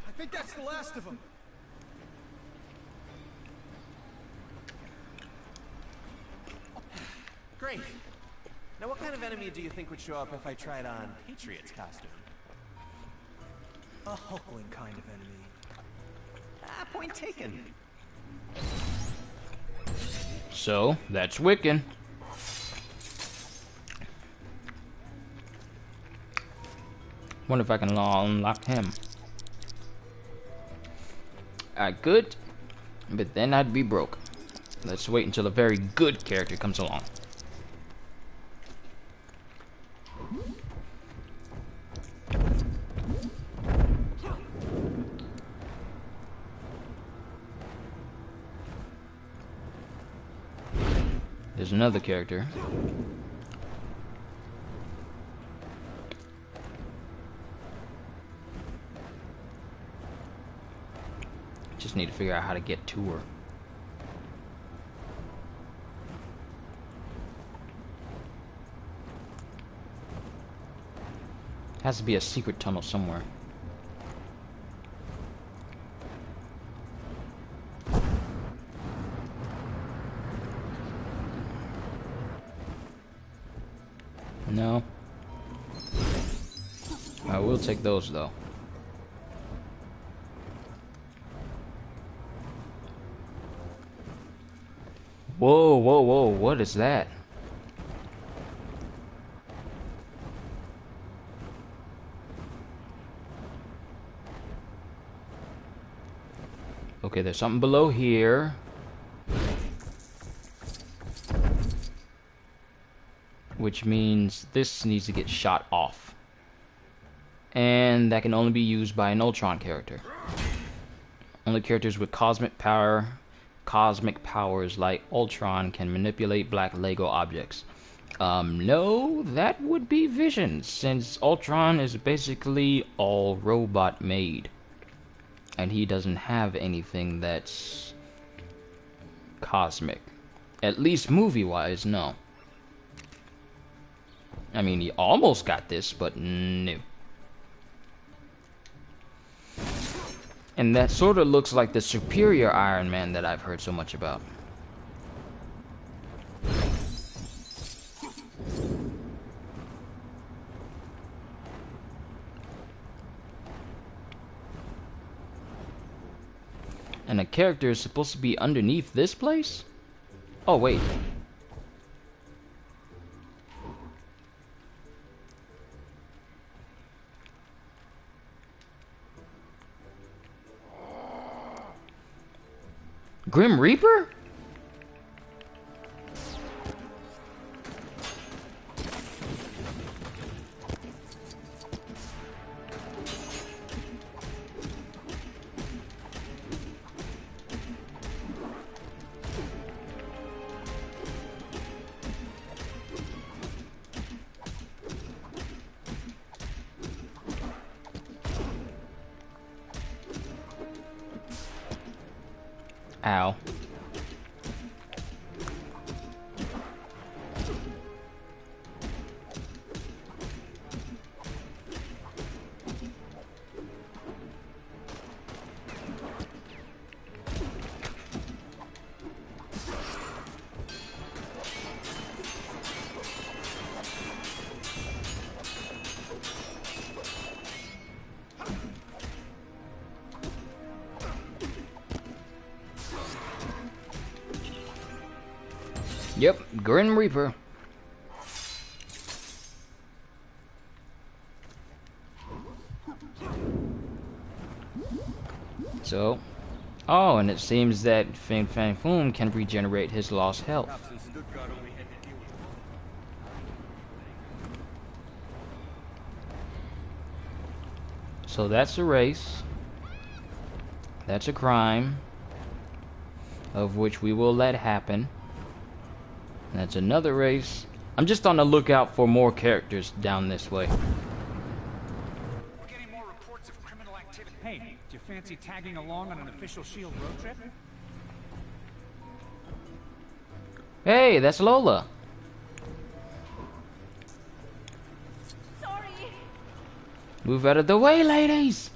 I think that's the last of them. Great. Now, what kind of enemy do you think would show up if I tried on Patriot's costume? A Hulkling kind of enemy. Ah, point taken. So, that's Wiccan. Wonder if I can unlock him. I could, but then I'd be broke. Let's wait until a very good character comes along. There's another character. Just need to figure out how to get to her. Has to be a secret tunnel somewhere. No. I will take those though. Whoa, whoa, whoa, what is that? Okay, there's something below here. Which means this needs to get shot off. And that can only be used by an Ultron character. Only characters with cosmic powers like Ultron can manipulate black Lego objects. No, that would be Vision, since Ultron is basically all robot made. And he doesn't have anything that's cosmic. At least movie-wise, no. I mean, he almost got this, but no. And that sort of looks like the superior Iron Man that I've heard so much about. And a character is supposed to be underneath this place? Oh, wait. Grim Reaper? Ow. Yep, Grim Reaper. So, oh, and it seems that Fang Foom can regenerate his lost health. So that's a race. That's a crime, of which we will let happen. And that's another race. I'm just on the lookout for more characters down this way. We're getting more reports of criminal activity. Hey, do you fancy tagging along on an official S.H.I.E.L.D. road trip? Hey, that's Lola. Sorry. Move out of the way, ladies.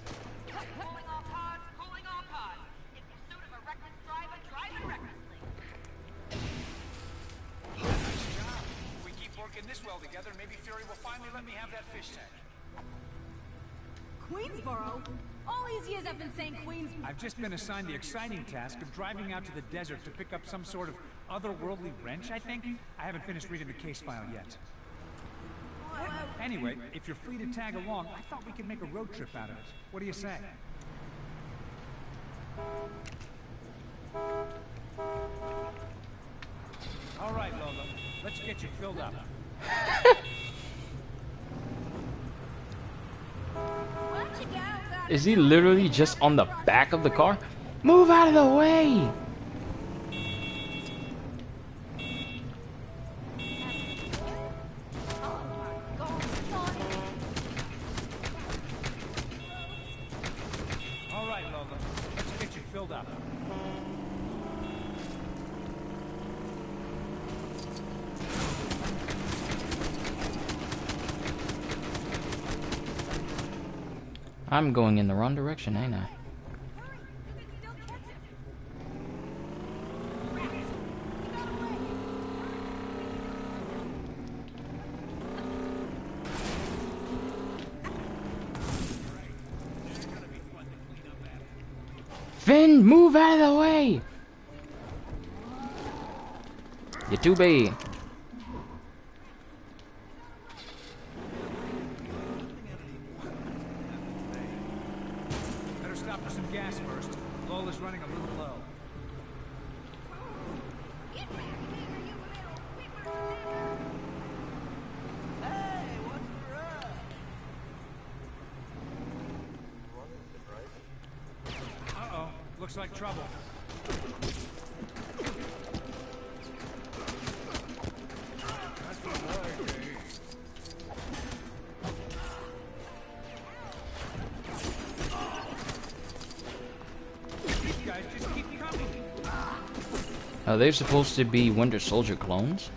If we keep working this well together, maybe Fury will finally let me have that fish tank. Queensboro? All these years I've been saying Queensboro. I've just been assigned the exciting task of driving out to the desert to pick up some sort of otherworldly wrench, I think? I haven't finished reading the case file yet. Anyway, if you're free to tag along, I thought we could make a road trip out of it. What do you say? All right, Lola. Let's get you filled up. Is he literally just on the back of the car? Move out of the way! All right, Lola. Let's get you filled up. I'm going in the wrong direction, ain't I? Finn, move out of the way! You're too big. Better stop for some gas first. Lola's running a little low. Uh-oh. Looks like trouble. These guys just keep coming. Are they supposed to be Winter Soldier clones?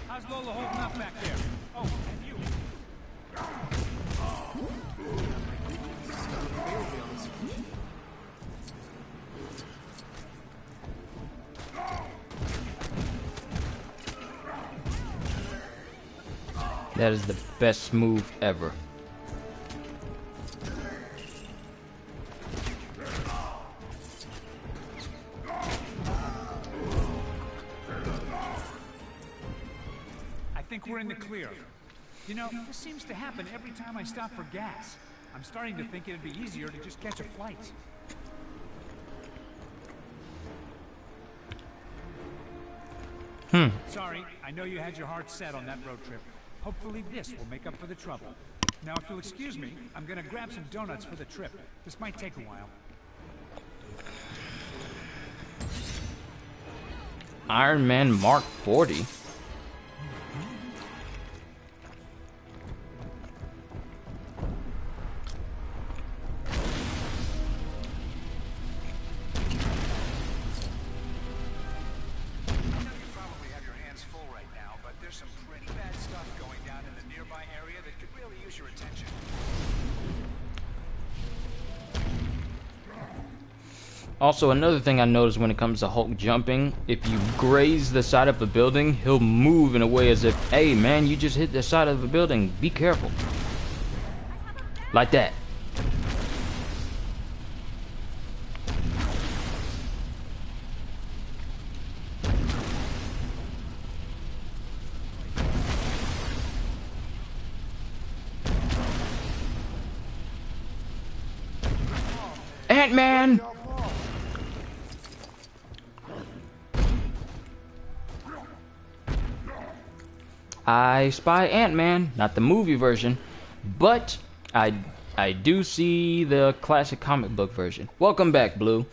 How's Lola holding up back there? Oh, and you. That is the best move ever. I think we're in the clear. You know, this seems to happen every time I stop for gas. I'm starting to think it'd be easier to just catch a flight. Sorry, I know you had your heart set on that road trip. Hopefully this will make up for the trouble. Now, if you'll excuse me, I'm gonna grab some donuts for the trip. This might take a while. Iron Man Mark 40. Also, another thing I noticed when it comes to Hulk jumping, if you graze the side of a building, he'll move in a way as if, hey man, you just hit the side of a building, be careful. Like that. Ant-Man! I Spy Ant-Man, not the movie version, but I do see the classic comic book version. Welcome back, Blue.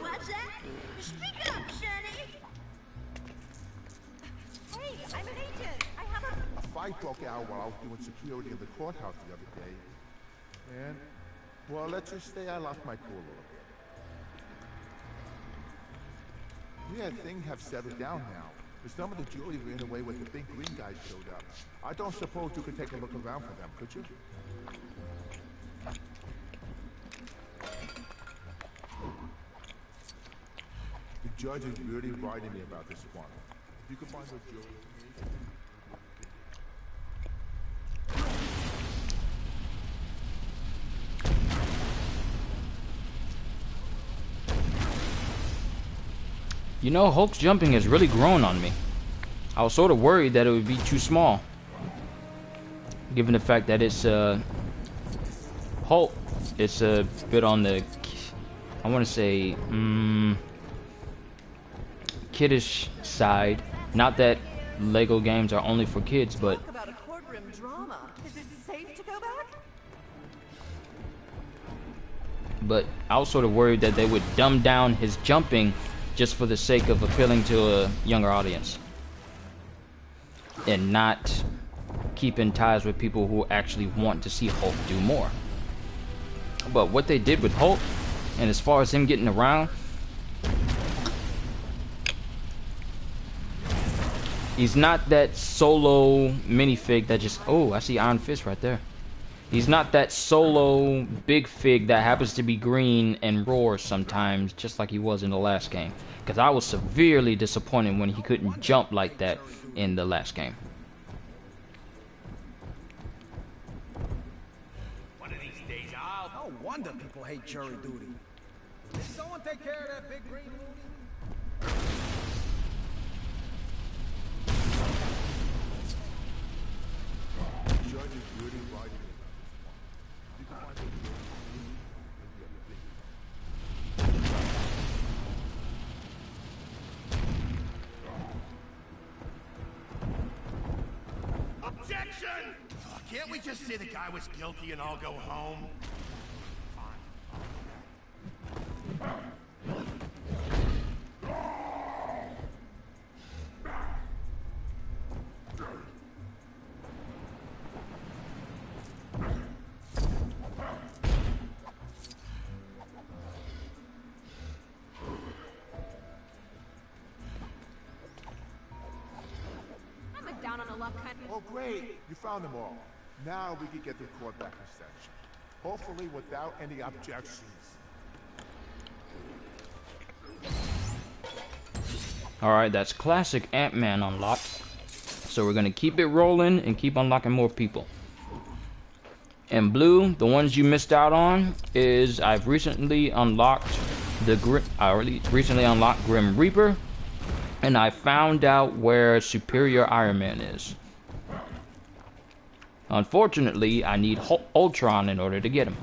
What's that? Speak up, Sonny! Hey, I'm an agent. I have A fight broke out while I was doing security in the courthouse the other day. And, well, let's just say I lost my cool a little bit. Yeah, things have settled down now. But some of the jury ran away when the big green guys showed up. I don't suppose you could take a look around for them, could you? The judge is really writing me about this one. If you could find the jury for me. You know, Hulk's jumping has really grown on me. I was sort of worried that it would be too small, given the fact that it's Hulk. It's a bit on the, I want to say, kiddish side. Not that Lego games are only for kids, but talk about a courtroom drama. Is it safe to go back? but I was sort of worried that they would dumb down his jumping just for the sake of appealing to a younger audience and not keep in ties with people who actually want to see Hulk do more. But what they did with Hulk, and as far as him getting around, he's not that solo minifig that just, oh, I see Iron Fist right there. He's not that solo big fig that happens to be green and roars sometimes, just like he was in the last game. Because I was severely disappointed when he couldn't jump like that in the last game. One of these days, no wonder people hate jury duty. Did someone take care of that big green loony? Objection! Can't we just say the guy was guilty and all go home? Oh, great! You found them all. Now we can get the court back in session. Hopefully without any objections. Alright, that's classic Ant-Man unlocked. So we're going to keep it rolling and keep unlocking more people. And Blue, the ones you missed out on is I've recently unlocked recently unlocked Grim Reaper. And I found out where Superior Iron Man is. Unfortunately, I need Ultron in order to get him.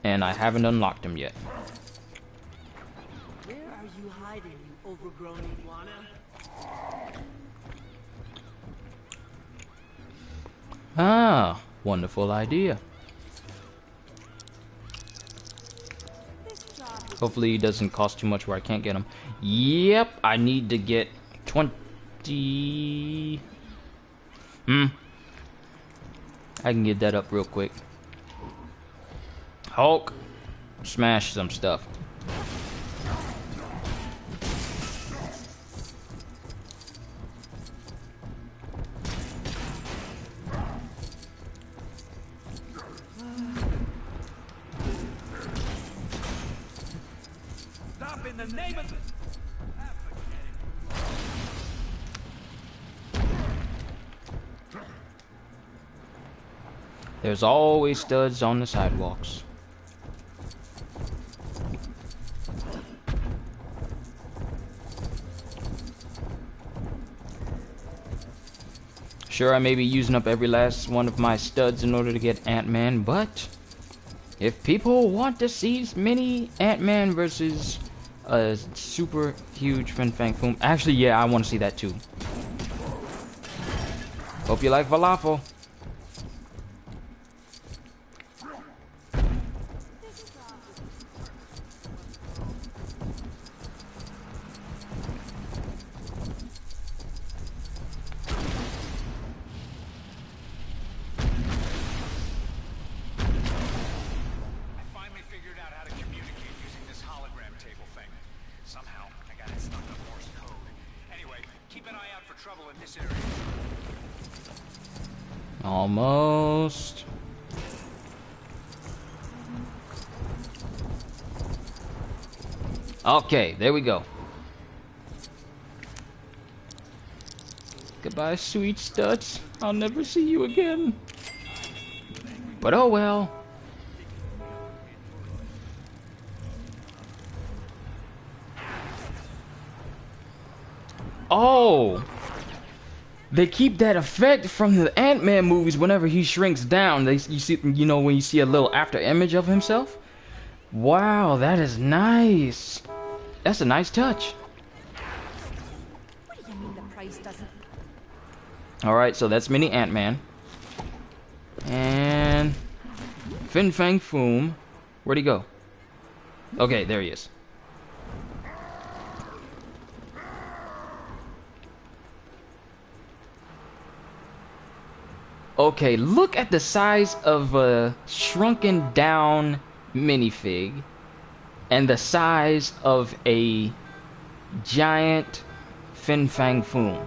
And I haven't unlocked him yet. Where are you hiding, you overgrown iguana? Ah, wonderful idea. Hopefully he doesn't cost too much where I can't get him. Yep, I need to get 20... I can get that up real quick. Hulk, smash some stuff. Stop in the name of the... There's always studs on the sidewalks. Sure, I may be using up every last one of my studs in order to get Ant-Man, but If people want to see mini Ant-Man versus a super huge Fang Foom, actually, yeah, I want to see that too. Hope you like falafel. Almost. Okay, there we go. Goodbye, sweet studs. I'll never see you again. But oh well. Oh! They keep that effect from the Ant-Man movies whenever he shrinks down. You see, you know, when you see a little after image of himself. Wow, that is nice. That's a nice touch. What do you mean the price doesn't? All right, so that's mini Ant-Man. And Fang Foom. Where'd he go? Okay, there he is. Okay, look at the size of a shrunken down minifig and the size of a giant Fang Foom.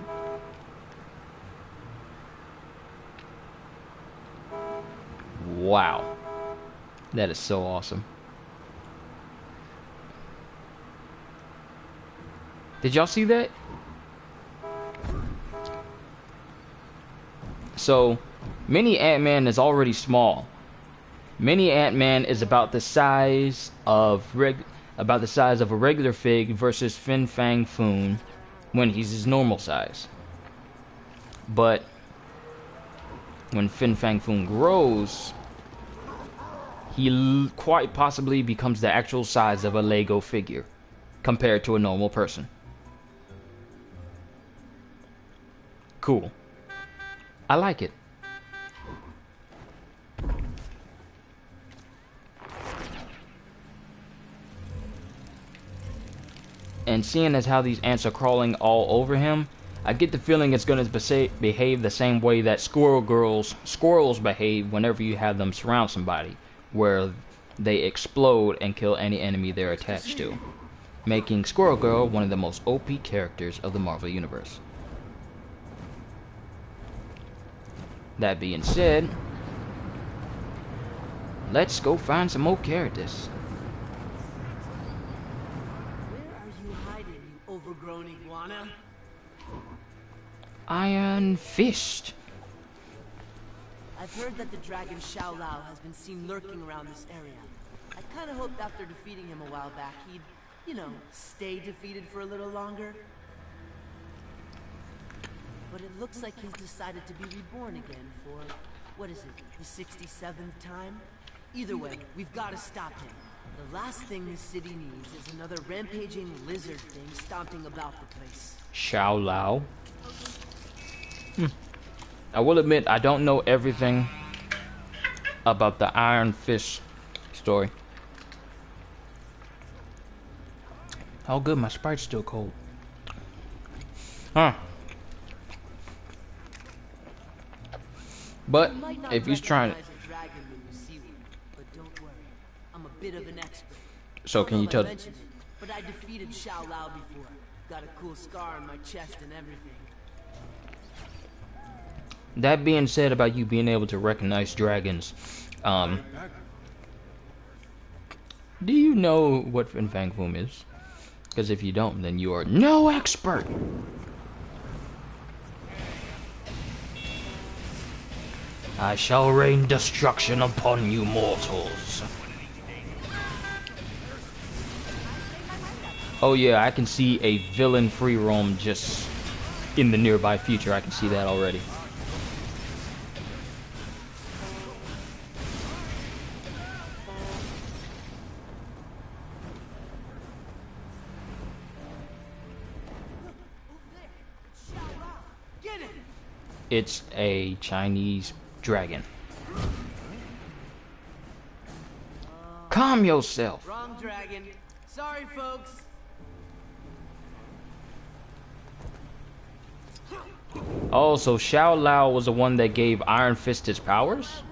Wow. That is so awesome. Did y'all see that? So, Mini Ant-Man is already small. Mini Ant-Man is about the size of a regular fig versus Fang Foom when he's his normal size. But when Fang Foom grows, he quite possibly becomes the actual size of a Lego figure compared to a normal person. Cool. I like it. And seeing as how these ants are crawling all over him, I get the feeling it's going to behave the same way that squirrels behave whenever you have them surround somebody, where they explode and kill any enemy they're attached to, making Squirrel Girl one of the most OP characters of the Marvel Universe. That being said, let's go find some more characters. Overgrown iguana? Iron Fist. I've heard that the dragon Xiao Lao has been seen lurking around this area. I kind of hoped after defeating him a while back he'd, you know, stay defeated for a little longer. But it looks like he's decided to be reborn again for, what is it, the 67th time? Either way, we've got to stop him. The last thing this city needs is another rampaging lizard thing stomping about the place. Xiao Lao. I will admit, I don't know everything about the Iron Fist story. Oh good, my Sprite's still cold. Huh. But if he's trying... Bit of an expert. So can you tell? But I defeated Xiao Lao before. Got a cool scar on my chest and everything. That being said about you being able to recognize dragons, do you know what Fang Foom is? Because if you don't, then you are no expert. I shall rain destruction upon you mortals. Oh yeah, I can see a villain free roam just in the nearby future. I can see that already. It's a Chinese dragon. Calm yourself. Wrong dragon. Sorry, folks. Oh, so Xiao Lao was the one that gave Iron Fist his powers?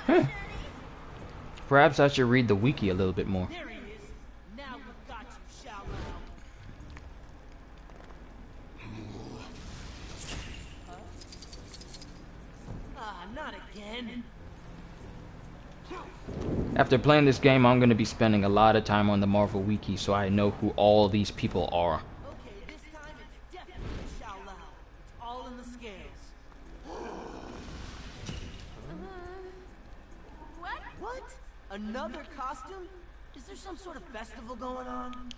Huh. Perhaps I should read the wiki a little bit more. There he is. Now we've got you, Xiao Lao. Ah, not again. After playing this game, I'm going to be spending a lot of time on the Marvel Wiki so I know who all these people are. Okay, this time it's definitely Xiao Lao. It's all in the scales. What? Another costume? Is there some sort of festival going on?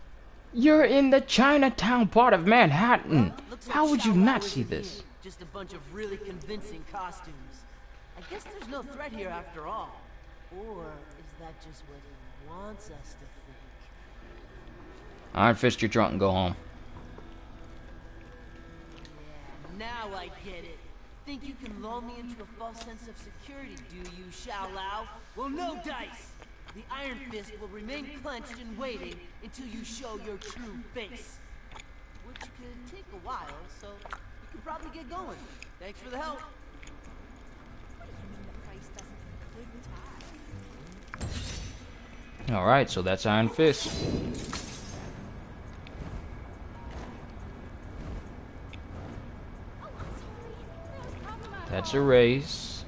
You're in the Chinatown part of Manhattan. Looks How like would you Xiao Lao not isn't see this? here. Just a bunch of really convincing costumes. I guess there's no threat here after all. Or is that just what he wants us to think? Iron Fist, you're drunk and go home. Yeah, now I get it. Think you can lull me into a false sense of security, do you, Xiao Lao? Well, no dice! The Iron Fist will remain clenched and waiting until you show your true face. Which could take a while, so you can probably get going. Thanks for the help. What do you mean the price doesn't include tax? Alright, so that's Iron Fist. That's a raise.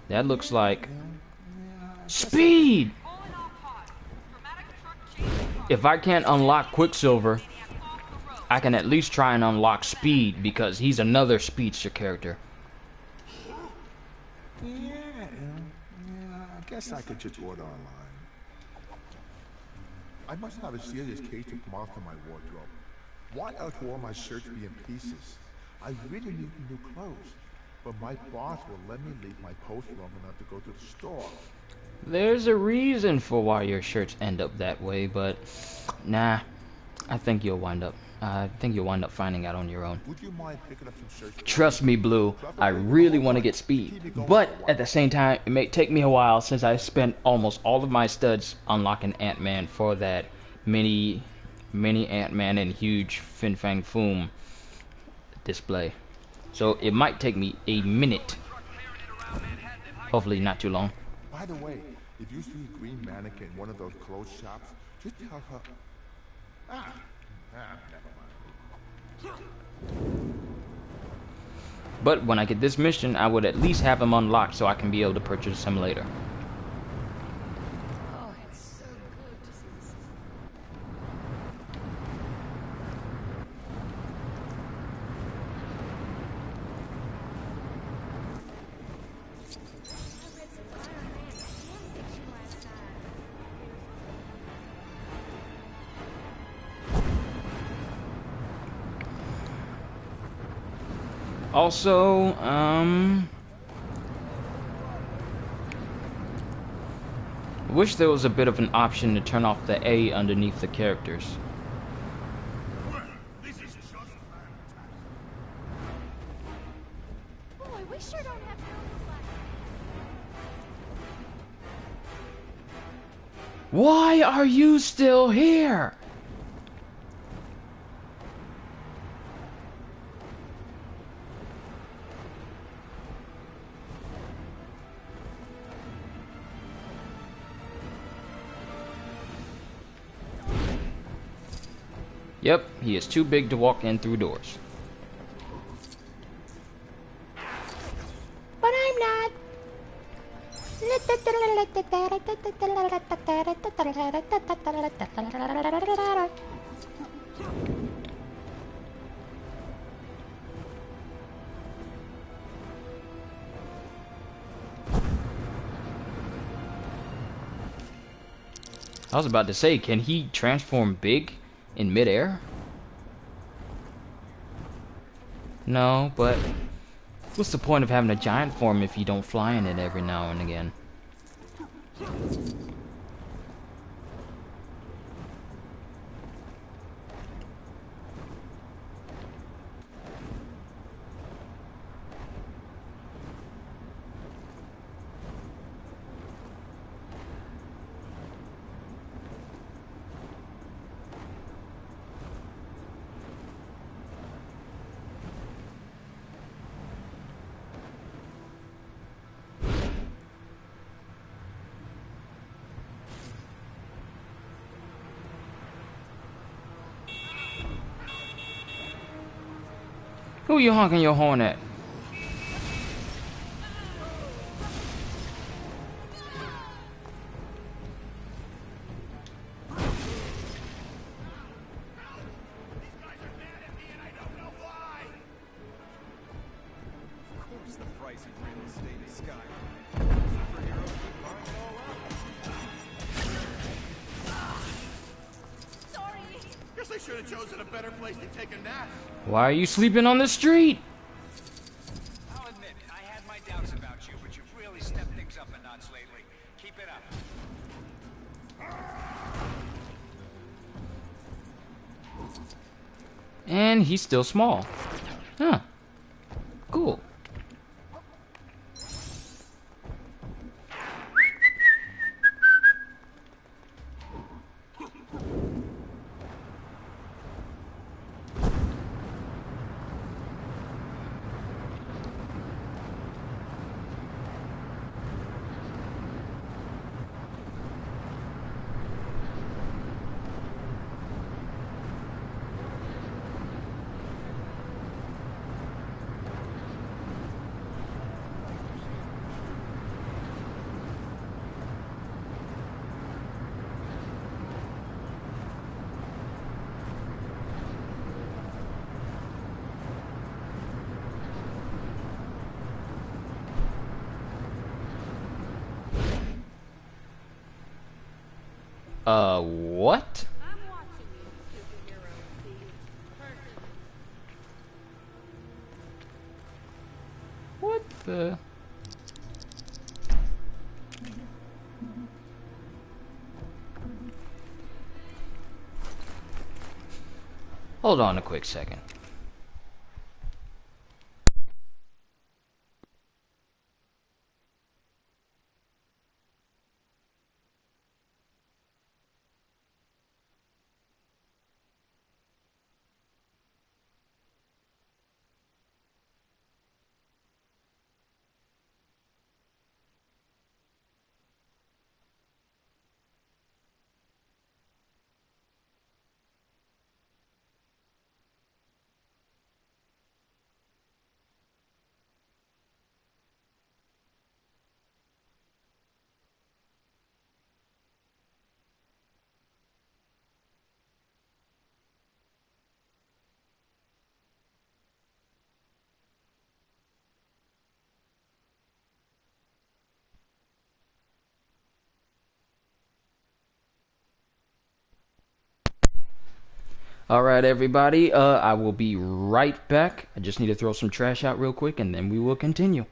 That looks like speed! If I can't unlock Quicksilver, I can at least try and unlock Speed because he's another speedster character. Yeah, I guess I could just order online. I must have a serious case of moth in my wardrobe. Why else will all my shirts be in pieces? I really need new clothes, but my boss will let me leave my post long enough to go to the store. There's a reason for why your shirts end up that way, but nah, I think you'll wind up finding out on your own. Would you mind picking up some shirts? Trust me, Blue, I really want to get Speed, but at the same time, it may take me a while since I spent almost all of my studs unlocking Ant-Man for that mini Ant-Man and huge Fang Foom display. So it might take me a minute. Hopefully not too long. By the way, if you see a green mannequin in one of those clothes shops, just tell her... never mind. But when I get this mission, I would at least have him unlocked so I can be able to purchase him later. Oh, it's so good to see this. Also, I wish there was a bit of an option to turn off the A underneath the characters. Well, this is just fantastic. Boy, we sure don't have films like Why are you still here? Yep, he is too big to walk in through doors. But I'm not. I was about to say, can he transform big in midair? No, but what's the point of having a giant form if you don't fly in it every now and again? Who you honking your horn at? Of course the price of real estate is sky. Superheroes keep buying it all up. Sorry. Guess I should have chosen a better place to take a nap. Why are you sleeping on the street? I'll admit, I had my doubts about you, but you've really stepped things up a notch lately. Keep it up. And he's still small. Huh. Cool. What? What the? Hold on a quick second. Alright everybody, I will be right back. I just need to throw some trash out real quick and then we will continue.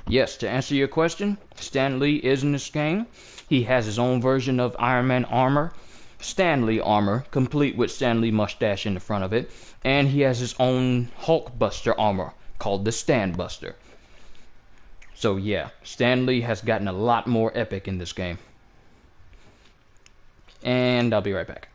Yes, to answer your question, Stan Lee is in this game. He has his own version of Iron Man armor, Stan Lee armor, complete with Stan Lee mustache in the front of it, and he has his own Hulk Buster armor called the Stan Buster. So yeah, Stan Lee has gotten a lot more epic in this game. And I'll be right back.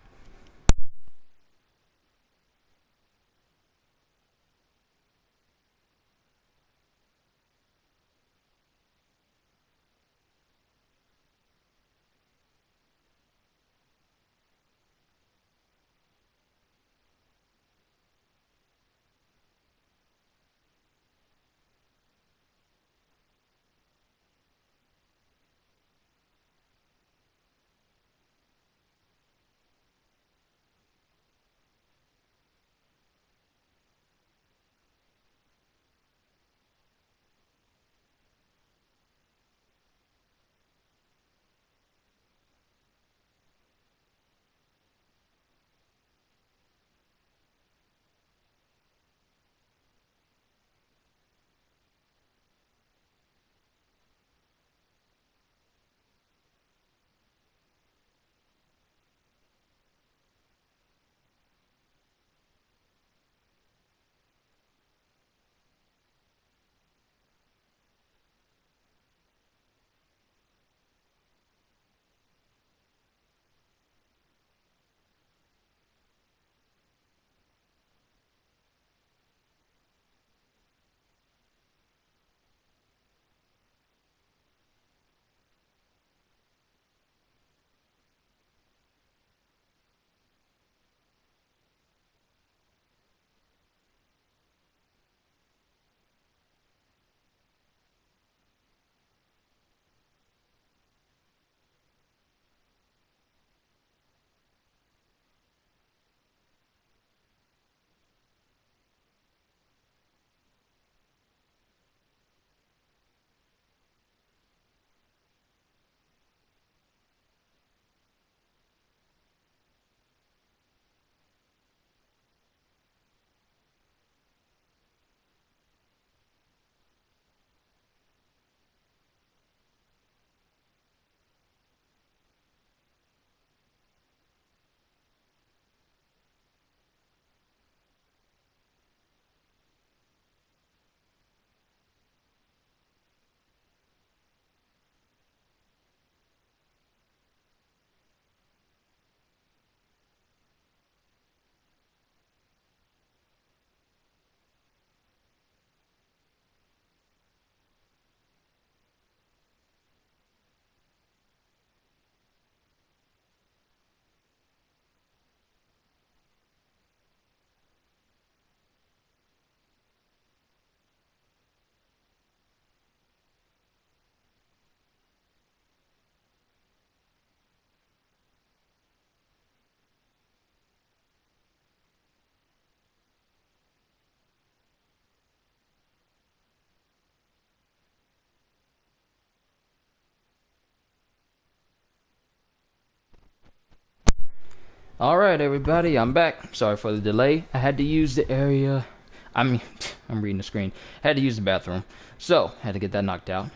Alright, everybody, I'm back. Sorry for the delay. I had to use the area. I'm reading the screen. Had to use the bathroom. So, had to get that knocked out.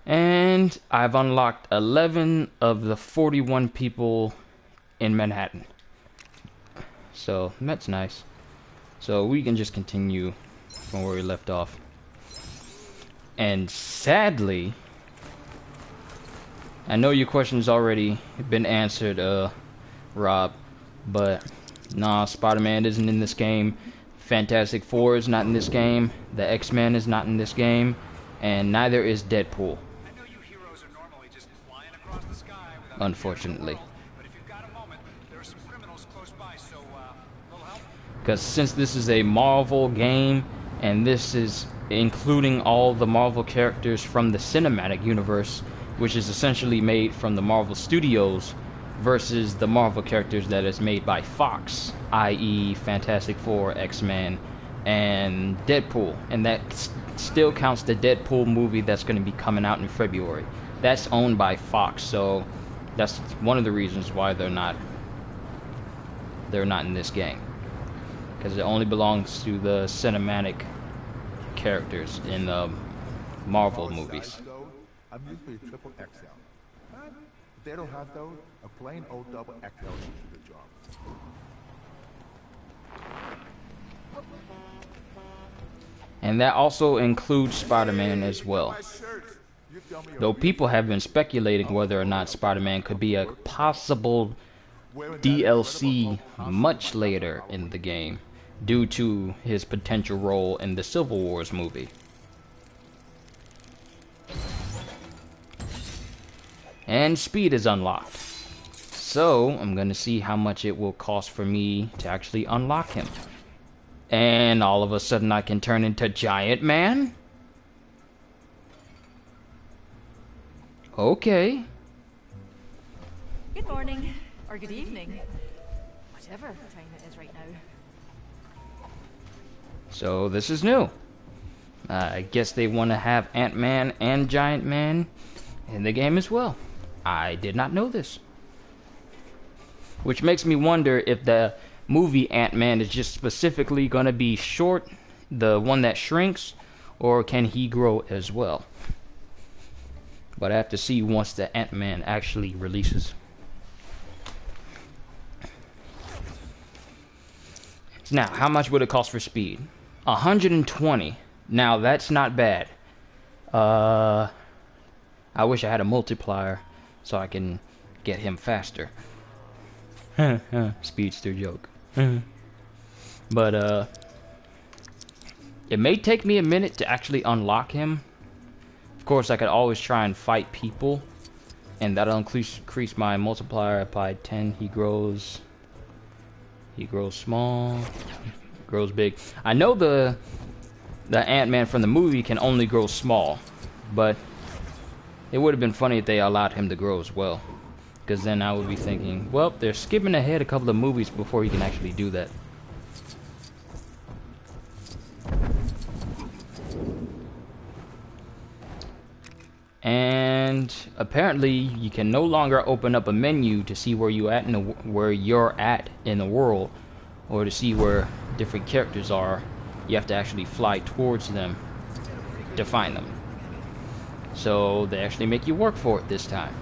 And I've unlocked 11 of the 41 people in Manhattan. So, that's nice. So, we can just continue from where we left off. And sadly, I know your question's already been answered, Rob, but nah, Spider-Man isn't in this game. Fantastic Four is not in this game. The X-Men is not in this game, and neither is Deadpool. Unfortunately. Because since this is a Marvel game, and this is including all the Marvel characters from the cinematic universe, which is essentially made from the Marvel Studios, versus the Marvel characters that is made by Fox, i.e. Fantastic Four, X-Men, and Deadpool. And that still counts the Deadpool movie that's going to be coming out in February. That's owned by Fox, so that's one of the reasons why they're not in this game. Because it only belongs to the cinematic characters in the Marvel movies. I'm usually a triple XL. But if they don't have those, a plain old double XL should do the job. And that also includes Spider-Man as well. Though people have been speculating whether or not Spider-Man could be a possible DLC much later in the game, due to his potential role in the Civil Wars movie. And speed is unlocked. So, I'm gonna see how much it will cost for me to actually unlock him. And all of a sudden I can turn into Giant Man? Okay. Good morning. Or good evening. Whatever time it is right now. So, this is new. I guess they want to have Ant-Man and Giant Man in the game as well. I did not know this. Which makes me wonder if the movie Ant-Man is just specifically going to be short, the one that shrinks, or can he grow as well? But I have to see once the Ant-Man actually releases. Now, how much would it cost for speed? 120. Now, that's not bad. I wish I had a multiplier so I can get him faster. Speedster joke. But, it may take me a minute to actually unlock him. Of course, I could always try and fight people, and that'll increase my multiplier by 10. He grows small, grows big. I know the Ant-Man from the movie can only grow small, but it would have been funny if they allowed him to grow as well. Because then I would be thinking, well, they're skipping ahead a couple of movies before he can actually do that. And apparently, you can no longer open up a menu to see where you're at in the world, or to see where different characters are. You have to actually fly towards them to find them. So they actually make you work for it this time.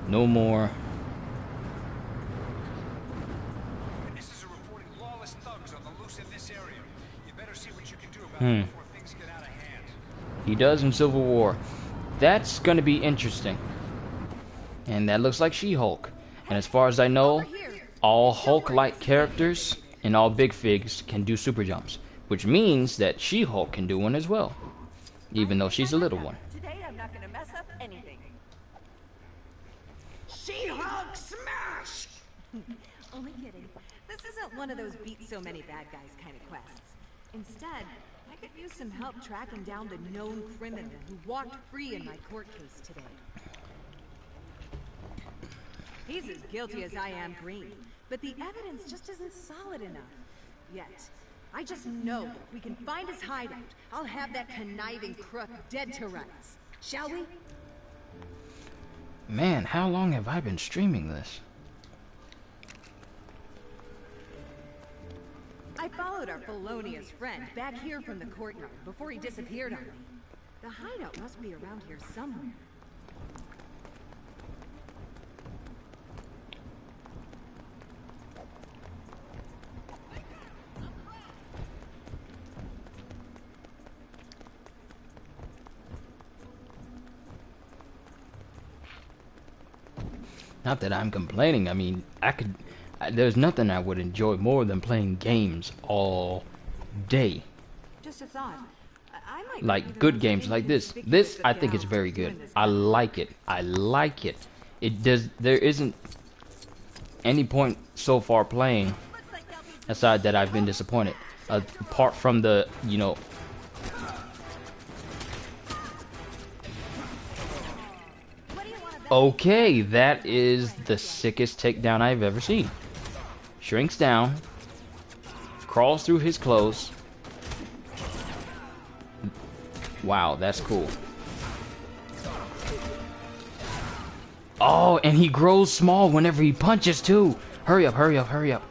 No more. Witnesses are reporting lawless thugs on the loose in this area. You better see what you can do about it before things get out of hand. He does in Civil War. That's gonna be interesting. And that looks like She-Hulk. And as far as I know, all Hulk-like characters and all Big Figs can do super jumps, which means that She-Hulk can do one as well, even though she's a little one. Today I'm not gonna mess up anything. She-Hulk smash! Only kidding. This isn't one of those beat so many bad guys kind of quests. Instead, I could use some help tracking down the known criminal who walked free in my court case today. He's as guilty as I am green, but the evidence just isn't solid enough. Yet, I just know that if we can find his hideout, I'll have that conniving crook dead to rights. Shall we? Man, how long have I been streaming this? I followed our felonious friend back here from the courtyard before he disappeared on me. The hideout must be around here somewhere. Not that I'm complaining. I mean, there's nothing I would enjoy more than playing games all day. Just a thought. I might Like good games like this. This I think is very good. I like it. I like it. There isn't any point so far playing aside that I've been disappointed. Apart from the, you know, okay, that is the sickest takedown I've ever seen. Shrinks down, crawls through his clothes. Wow, that's cool. Oh, and he grows small whenever he punches too. Hurry up, hurry up, hurry up.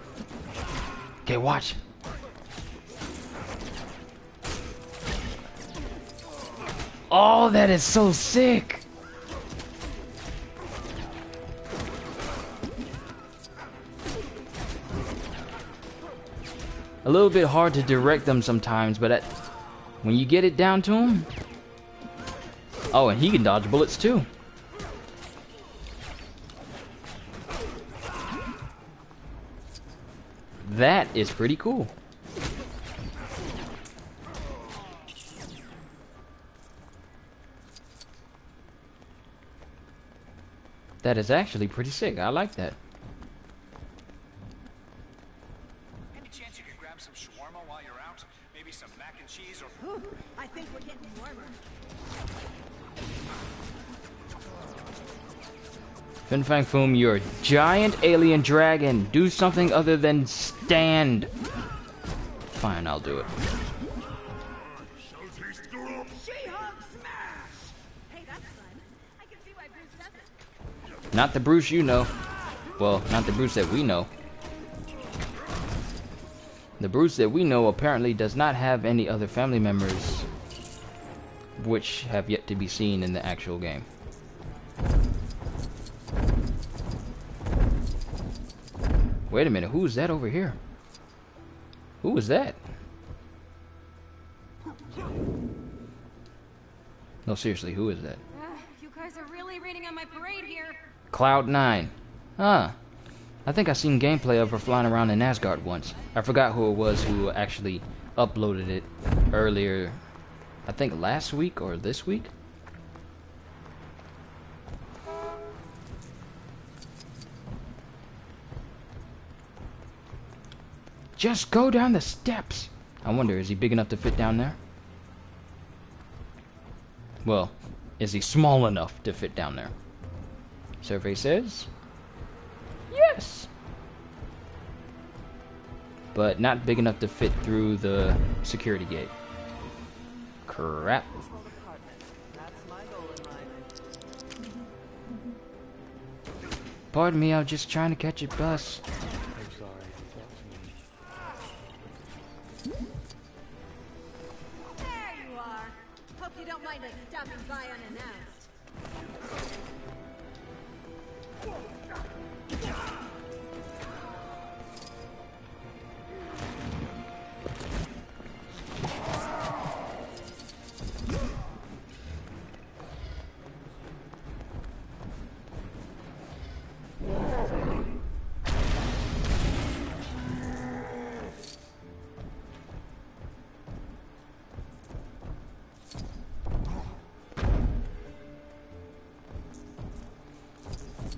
Okay, watch. Oh, that is so sick. A little bit hard to direct them sometimes, but when you get it down to him... Oh, and he can dodge bullets too. That is pretty cool. That is actually pretty sick. I like that. Any chance you could grab some shawarma while you're out? Maybe some mac and cheese or... Ooh, I think we're getting warmer. Fang Foom, you're a giant alien dragon. Do something other than stand. Fine, I'll do it. Not the Bruce you know. Well, not the Bruce that we know. The Bruce that we know apparently does not have any other family members, which have yet to be seen in the actual game. Wait a minute, who is that over here? Who is that? No, seriously, who is that? You guys are really raining on my parade here. Cloud9. Huh. I think I seen gameplay of her flying around in Asgard once. I forgot who it was who actually uploaded it earlier. I think last week or this week. Just go down the steps. I wonder, is he big enough to fit down there? Well, is he small enough to fit down there? Survey says yes, but not big enough to fit through the security gate. Crap. Pardon me, I was just trying to catch a bus. There you are. Hope you don't mind us stopping by unannounced.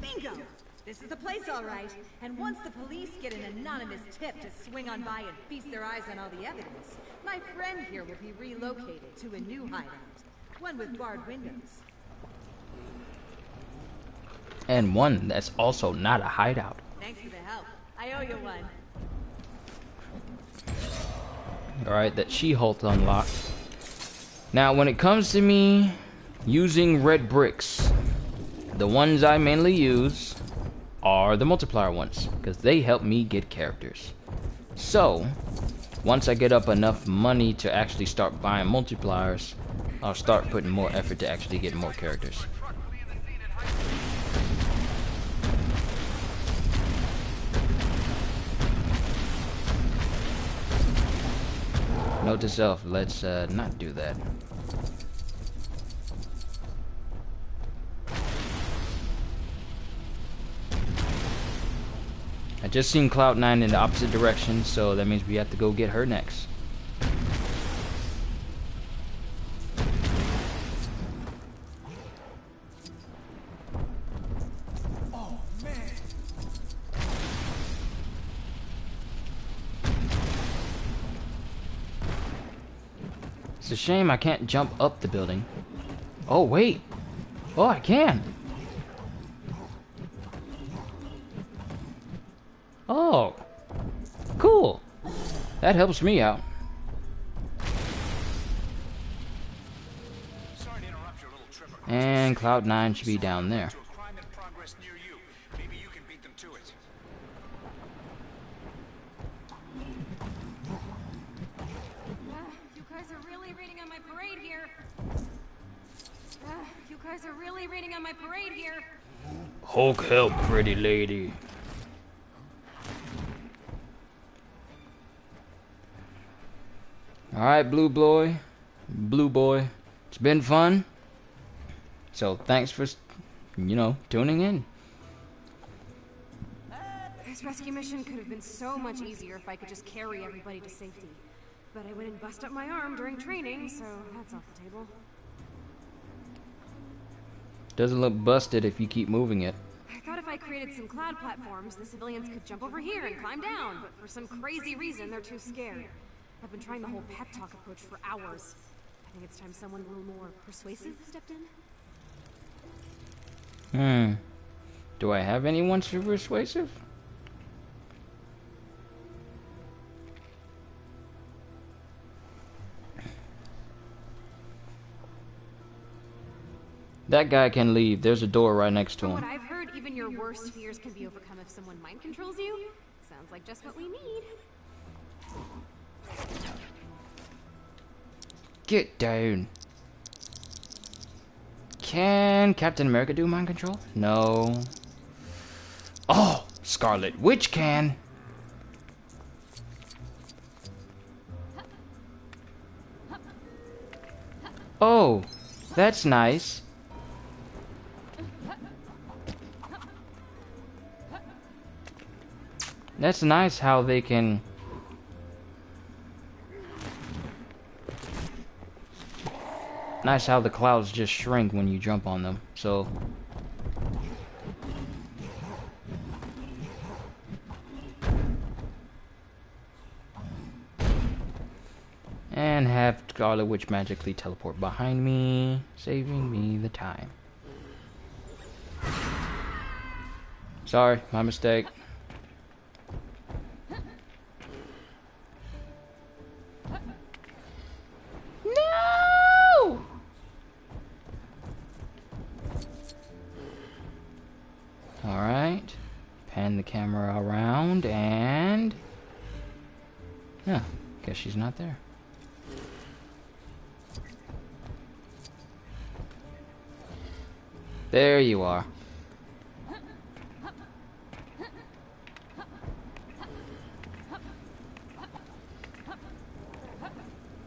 Bingo! This is the place, all right. And once the police get an anonymous tip to swing on by and feast their eyes on all the evidence, my friend here will be relocated to a new hideout. One with barred windows. And one that's also not a hideout. Thanks for the help. I owe you one. Alright, that She-Hulk unlocked. Now, when it comes to me using red bricks, the ones I mainly use are the multiplier ones, because they help me get characters. So, Once I get up enough money to actually start buying multipliers, I'll start putting more effort to actually get more characters. Note to self, let's not do that. I just seen Cloud9 in the opposite direction, so that means we have to go get her next. Oh, man. It's a shame I can't jump up the building. Oh, wait. Oh, I can. Oh, cool. That helps me out. And Cloud9 should be down there. You guys are really raining on my parade here. You guys are really raining on my parade here. Hulk help, pretty lady. Alright, Blue Boy, it's been fun. So thanks for, tuning in. This rescue mission could have been so much easier if I could just carry everybody to safety. But I went and busted up my arm during training, so that's off the table. Doesn't look busted if you keep moving it. I thought if I created some cloud platforms, the civilians could jump over here and climb down, but for some crazy reason, they're too scared. I've been trying the whole pep talk approach for hours. I think it's time someone a little more persuasive stepped in. Do I have anyone so persuasive? That guy can leave. There's a door right next to From him. what I've heard, even your worst fears can be overcome if someone mind controls you. Sounds like just what we need. Get down. Can Captain America do mind control? No. Oh, Scarlet Witch can. Oh, that's nice. That's nice how they can... Nice how the clouds just shrink when you jump on them, so... And have Scarlet Witch magically teleport behind me, saving me the time. Sorry, my mistake. No! Alright. Pan the camera around and... Yeah, guess she's not there. There you are.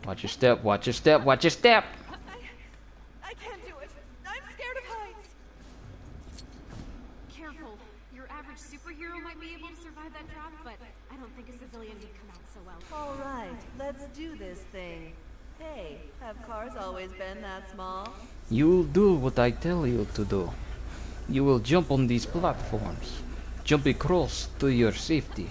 Watch your step, watch your step, watch your step! I can't do it. I'm scared of heights. Careful. Your average superhero might be able to survive that drop, but I don't think a civilian would come out so well. All right, let's do this thing. Hey, have cars always been that small? You will do what I tell you to do. You will jump on these platforms. Jump across to your safety.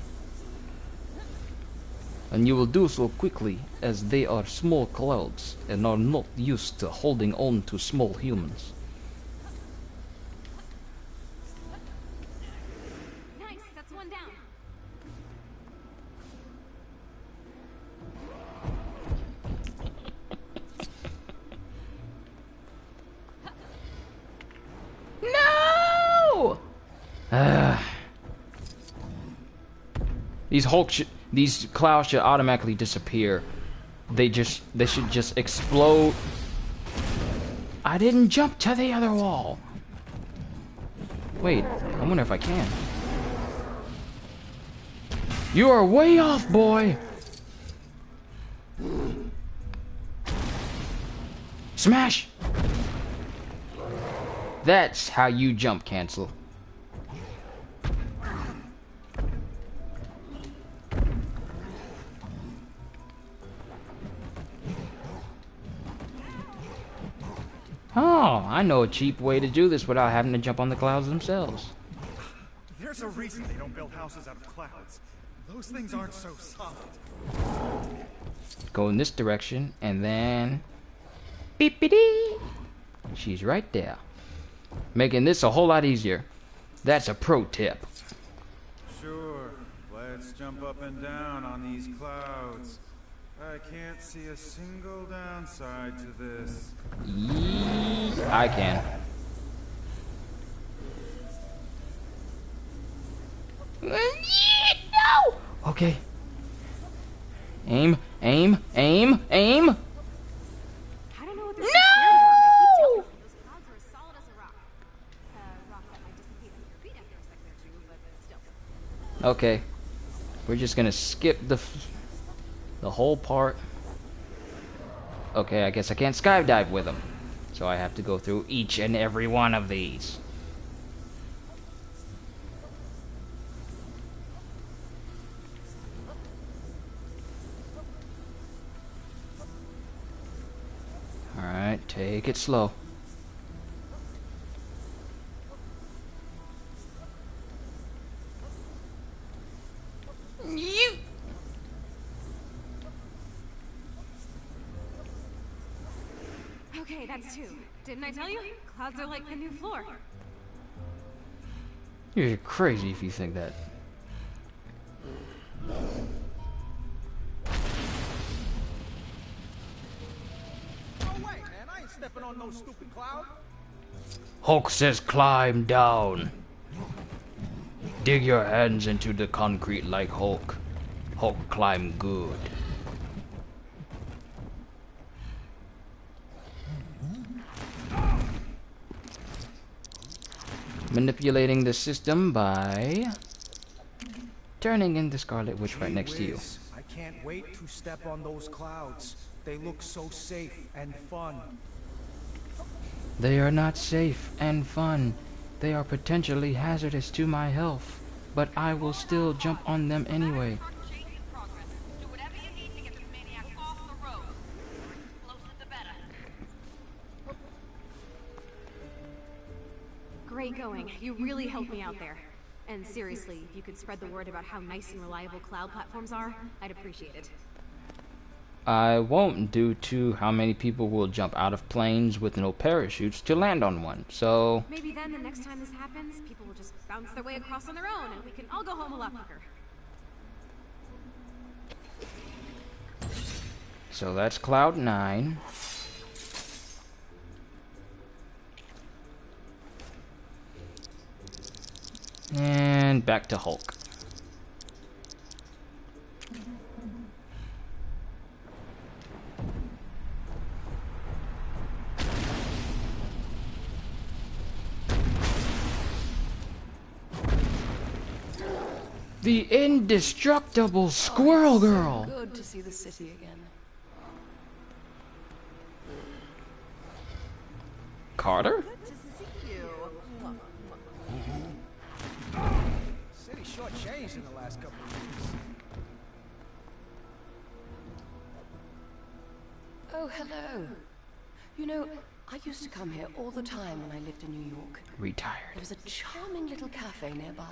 And you will do so quickly, as they are small clouds and are not used to holding on to small humans. Nice, that's one down. No! These clouds should automatically disappear. They should just explode. I didn't jump to the other wall. Wait, I wonder if I can. You are way off, boy. Smash! That's how you jump cancel. Oh, I know a cheap way to do this without having to jump on the clouds themselves. There's a reason they don't build houses out of clouds. Those things aren't so soft. Go in this direction, and then... beep-a-dee! She's right there. Making this a whole lot easier. That's a pro tip. Sure, let's jump up and down on these clouds. I can't see a single downside to this. I can. No! Okay. Aim, aim, aim, aim! I don't know what they're so scared about. I keep telling them those clouds are as solid as a rock. Rock that might dissipate under your feet after a second or two, but still. Okay. We're just gonna skip the whole part. Okay, I guess I can't skydive with them. So I have to go through each and every one of these. Alright, take it slow. You. Okay, that's two. Didn't I tell you? Clouds are like the new floor. You're crazy if you think that. No way, man. I ain't stepping on no stupid cloud. Hulk says climb down. Dig your hands into the concrete like Hulk. Hulk climb good. Manipulating the system by turning in the Scarlet Witch right next to you. I can't wait to step on those clouds. They look so safe and fun. They are not safe and fun. They are potentially hazardous to my health, but I will still jump on them anyway. Great going. You really helped me out there. And seriously, if you could spread the word about how nice and reliable cloud platforms are, I'd appreciate it. I won't, due to how many people will jump out of planes with no parachutes to land on one, so... Maybe then the next time this happens, people will just bounce their way across on their own, and we can all go home a lot quicker. So that's Cloud 9. And back to Hulk. The indestructible Squirrel Girl. Good to see the city again. Carter? Good to see you. City shortchanged in the last couple of years. Oh, hello. You know, I used to come here all the time when I lived in New York. Retired. There was a charming little cafe nearby.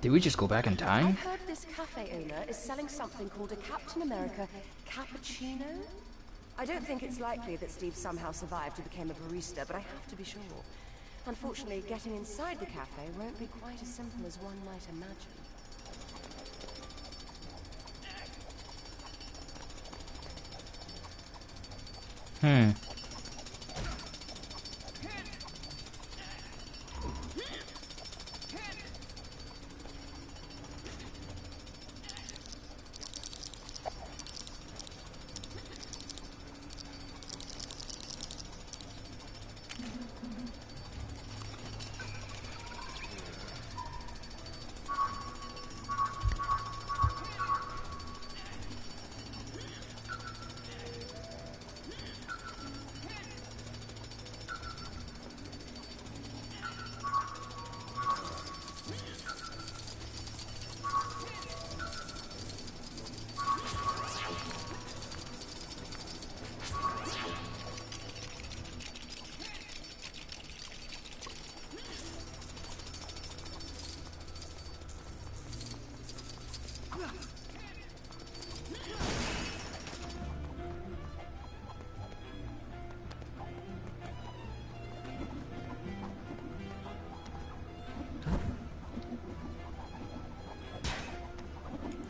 Did we just go back in time? I've heard this cafe owner is selling something called a Captain America cappuccino. I don't think it's likely that Steve somehow survived and became a barista, but I have to be sure. Unfortunately, getting inside the cafe won't be quite as simple as one might imagine.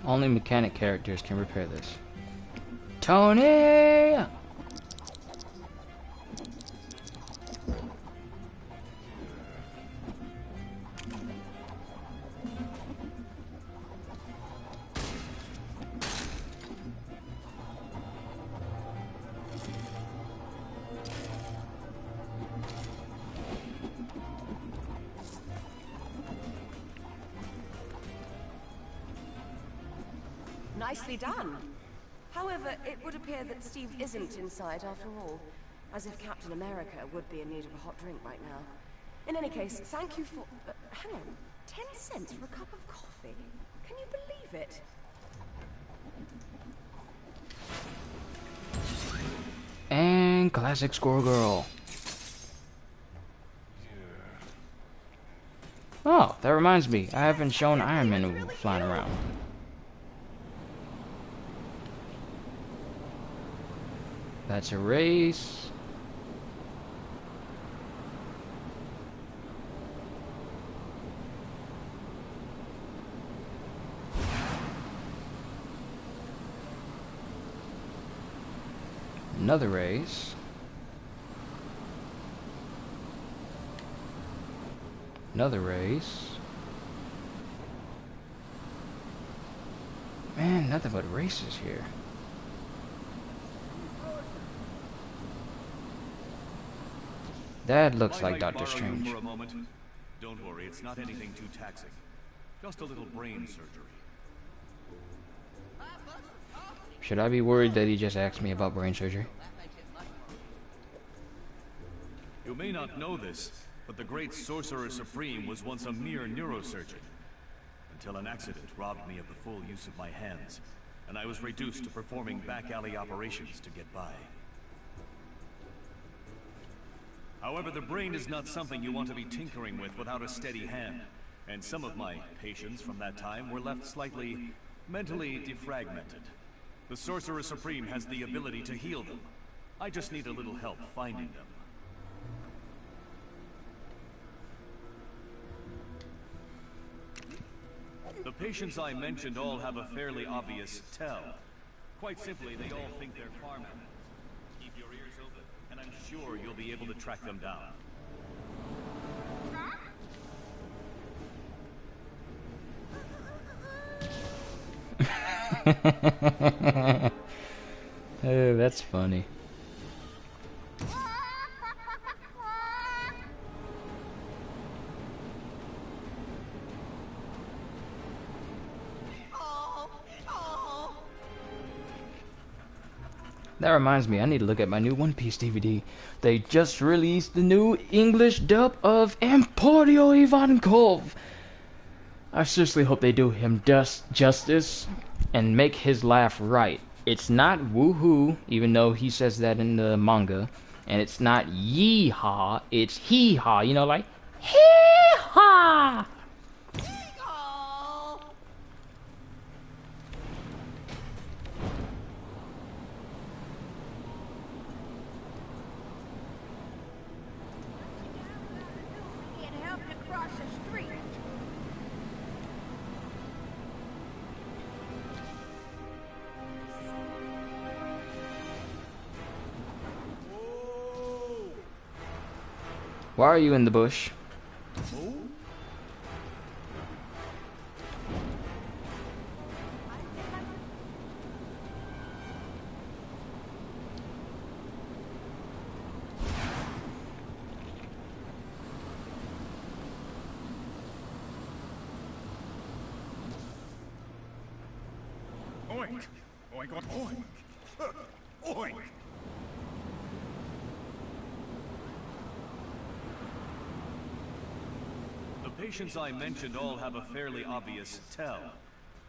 Only mechanic characters can repair this. Tony! Nicely done. However, it would appear that Steve isn't inside after all, as if Captain America would be in need of a hot drink right now. In any case, thank you for... hang on. 10 cents for a cup of coffee? Can you believe it? And classic Squirrel Girl. Oh, that reminds me. I haven't shown Iron Man flying around. That's a race. Another race. Another race. Man, nothing but races here. That looks like Doctor Strange. For a moment. Don't worry, it's not anything too taxing. Just a little brain surgery. Should I be worried that he just asked me about brain surgery? You may not know this, but the great Sorcerer Supreme was once a mere neurosurgeon. Until an accident robbed me of the full use of my hands, and I was reduced to performing back-alley operations to get by. However, the brain is not something you want to be tinkering with without a steady hand, and some of my patients from that time were left slightly mentally defragmented. The Sorcerer Supreme has the ability to heal them. I just need a little help finding them. The patients I mentioned all have a fairly obvious tell. Quite simply, they all think they're farm animals. Keep your ears open, and I'm sure you'll be able to track them down. Oh, that's funny. That reminds me, I need to look at my new One Piece DVD. They just released the new English dub of Emporio Ivankov. I seriously hope they do him justice and make his laugh right. It's not woohoo, even though he says that in the manga. And it's not yee-haw, it's hee-haw, you know, like, hee-haw! Why are you in the bush? Oink! Oink, oink, oink! Oink! The patients I mentioned all have a fairly obvious tell.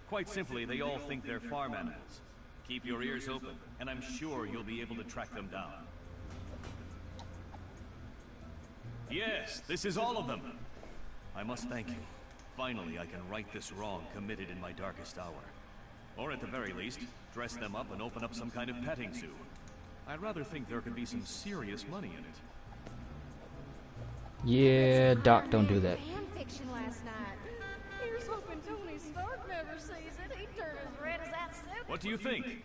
Quite simply, they all think they're farm animals. Keep your ears open, and I'm sure you'll be able to track them down. Yes, this is all of them. I must thank you. Finally, I can right this wrong committed in my darkest hour. Or at the very least, dress them up and open up some kind of petting zoo. I'd rather think there could be some serious money in it. Yeah, Doc, don't do that. Fan fiction last night. Here's hoping Tony Stark never sees it. He'd turn as red as that soup. What do you think?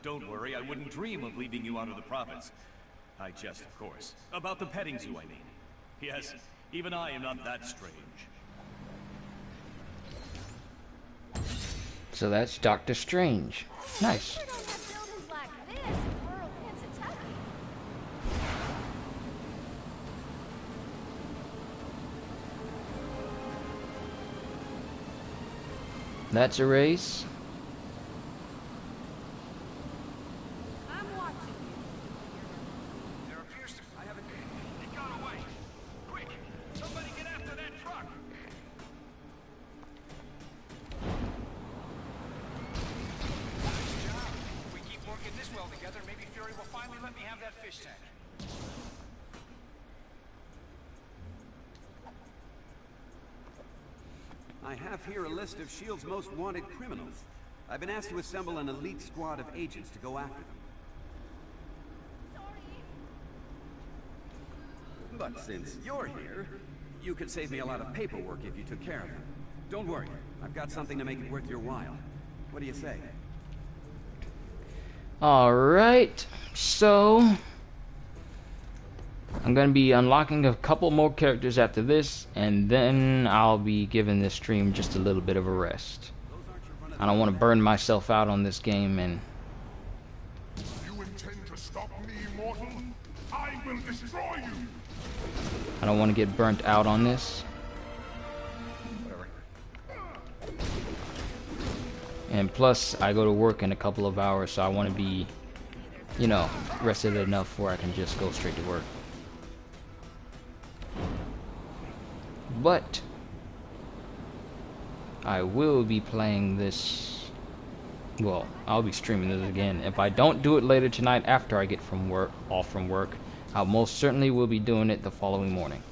Don't worry, I wouldn't dream of leaving you out of the province. I jest, of course. About the petting zoo, I mean. Yes, even I am not that strange. So that's Doctor Strange. Nice. We don't have buildings like this in rural Pennsylvania. That's a race. I'm watching you. There appears to... I haven't... It got away. Quick! Somebody get after that truck! Nice job. If we keep working this well together, maybe Fury will finally let me have that fish tank. I have here a list of S.H.I.E.L.D.'s most wanted criminals. I've been asked to assemble an elite squad of agents to go after them. But since you're here, you could save me a lot of paperwork if you took care of them. Don't worry, I've got something to make it worth your while. What do you say? Alright, so I'm going to be unlocking a couple more characters after this, and then I'll be giving this stream just a little bit of a rest. I don't want to burn myself out on this game, and You intend to stop me, mortal? I will destroy you! I don't want to get burnt out on this. And plus, I go to work in a couple of hours, so I want to be, you know, rested enough where I can just go straight to work. But I will be playing this. Well, I'll be streaming this again. If I don't do it later tonight after I get off from work, I most certainly will be doing it the following morning.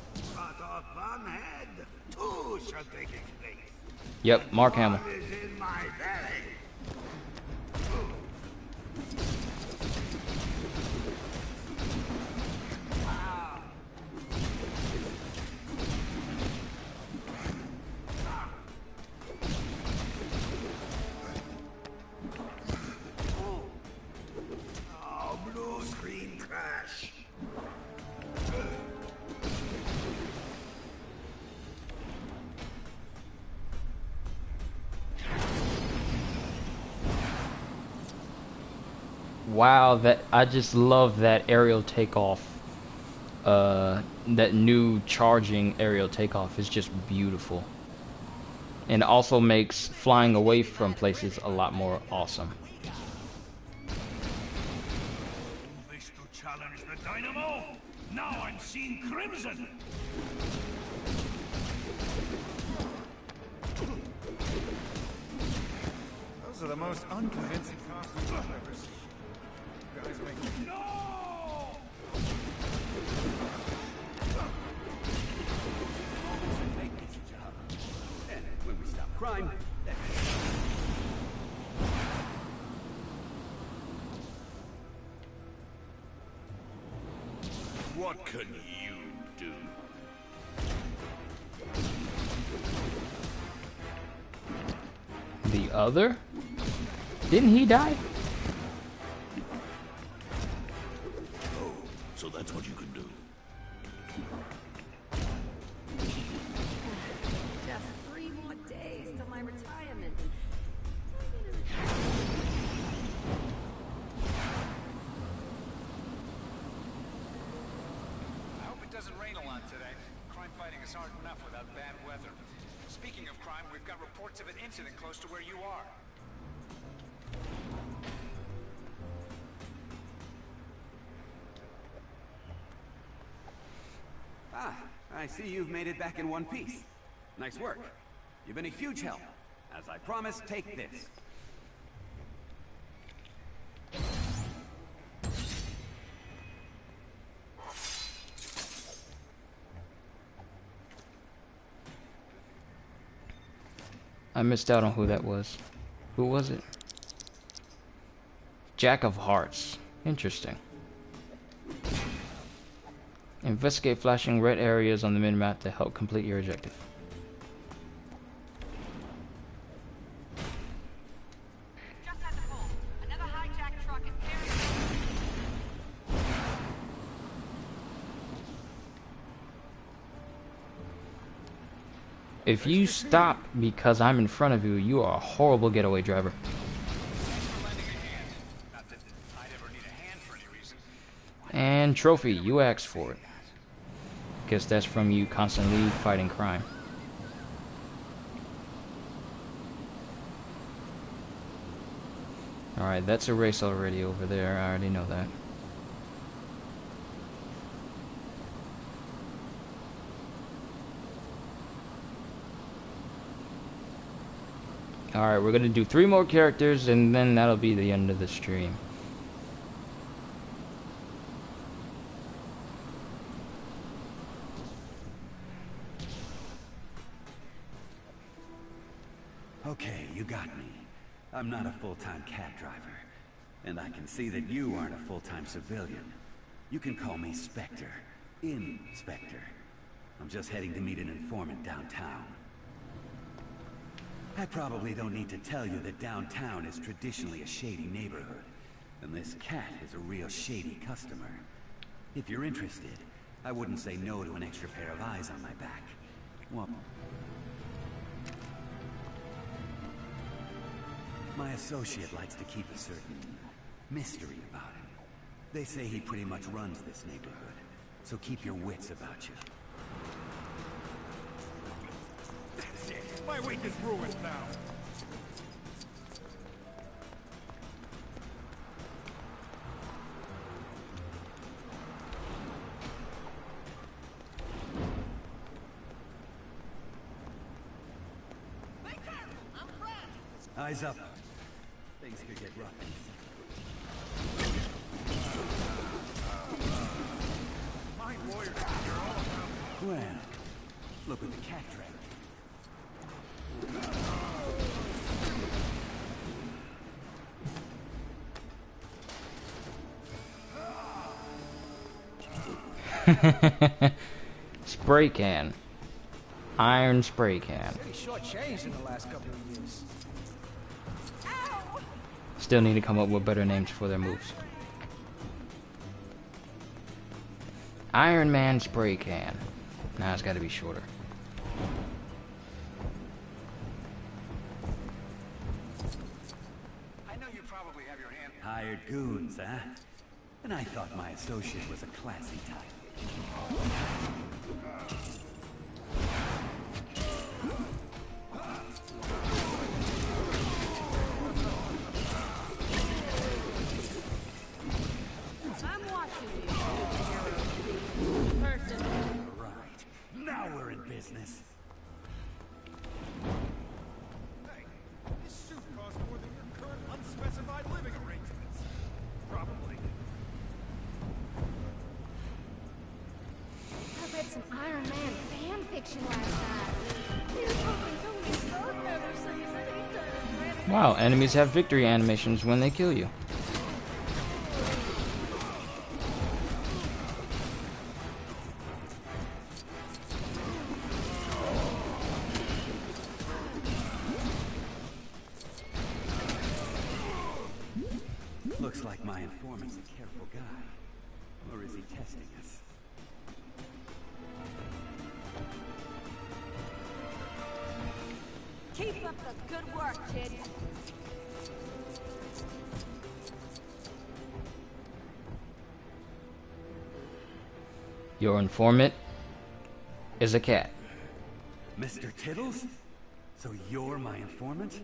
Yep, Mark Hamill. Blue screen crash. Wow, I just love that aerial takeoff. That new charging aerial takeoff is just beautiful. And it also makes flying away from places a lot more awesome. Wish to challenge the dynamo? Now I'm seeing crimson! Those are the most unconvincing costumes I've ever seen. You guys make... No! And when we stop crime, that... What can you do? The other? Didn't he die? Oh, so that's what you can do. is hard enough without bad weather. Speaking of crime, we've got reports of an incident close to where you are. Ah, I see you've made it back in one piece. Nice work. You've been a huge help. As I promised, take this. I missed out on who that was. Who was it? Jack of Hearts. Interesting. Investigate flashing red areas on the minimap to help complete your objective. Just at the pole. Another hijacked truck is carrying. If you stop because I'm in front of you, you are a horrible getaway driver. And trophy, you asked for it. Guess that's from you constantly fighting crime. Alright, that's a race already over there. I already know that. Alright, we're gonna do 3 more characters and then that'll be the end of the stream. Okay, you got me. I'm not a full-time cab driver. And I can see that you aren't a full-time civilian. You can call me Spectre. Inspector. I'm just heading to meet an informant downtown. I probably don't need to tell you that downtown is traditionally a shady neighborhood. And this cat is a real shady customer. If you're interested, I wouldn't say no to an extra pair of eyes on my back. Well... my associate likes to keep a certain mystery about him. They say he pretty much runs this neighborhood, so keep your wits about you. That's it. My week is ruined now. Eyes up. Things could get rough. My lawyers are all about it. Well, look at the cat trap. Spray can. Iron spray can. Pretty short-changed in the last couple of years. Still need to come up with better names for their moves. Iron Man spray can. Now it's got to be shorter. I know you probably have your hand... Hired goons, huh? And I thought my associate was a classy type. Business. Hey, this suit costs more than your current unspecified living arrangements. Probably. I read some Iron Man fan fiction last night. Wow, enemies have victory animations when they kill you. Looks like my informant's a careful guy. Or is he testing us? Keep up the good work, kids. Your informant is a cat. Mr. Tittles? So you're my informant?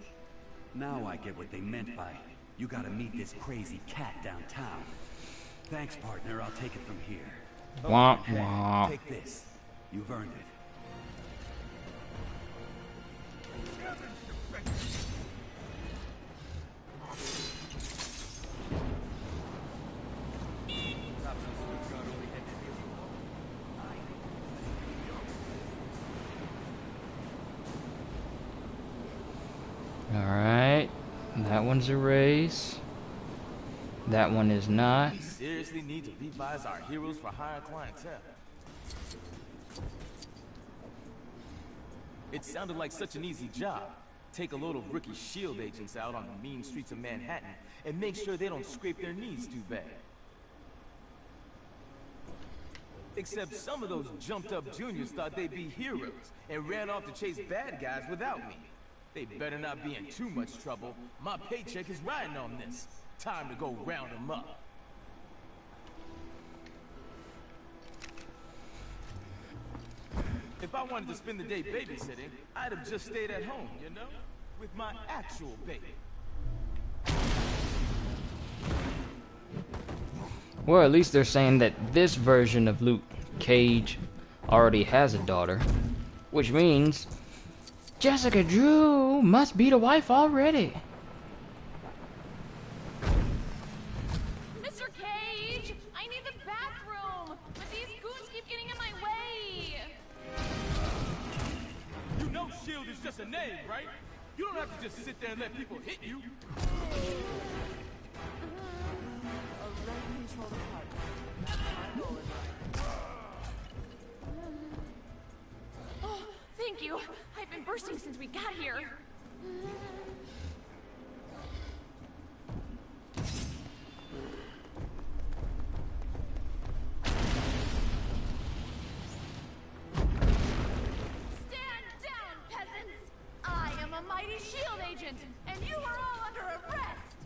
Now I get what they meant by, you gotta meet this crazy cat downtown. Thanks, partner, I'll take it from here. Wah, Hey, wah. take this. You've earned it. Alright. That one's a race. That one is not. We seriously need to revise our heroes for higher clientele. It sounded like such an easy job. Take a load of rookie SHIELD agents out on the mean streets of Manhattan and make sure they don't scrape their knees too bad. Except some of those jumped-up juniors thought they'd be heroes and ran off to chase bad guys without me. They better not be in too much trouble. My paycheck is riding on this. Time to go round them up. If I wanted to spend the day babysitting, I'd have just stayed at home, you know? With my actual baby. Well, at least they're saying that this version of Luke Cage already has a daughter, which means Jessica Drew must be the wife already. Mr. Cage, I need the bathroom, but these goons keep getting in my way. You know SHIELD is just a name, right? You don't have to just sit there and let people hit you. Oh, thank you. I've been bursting since we got here. Stand down, peasants! I am a mighty SHIELD agent, and you are all under arrest!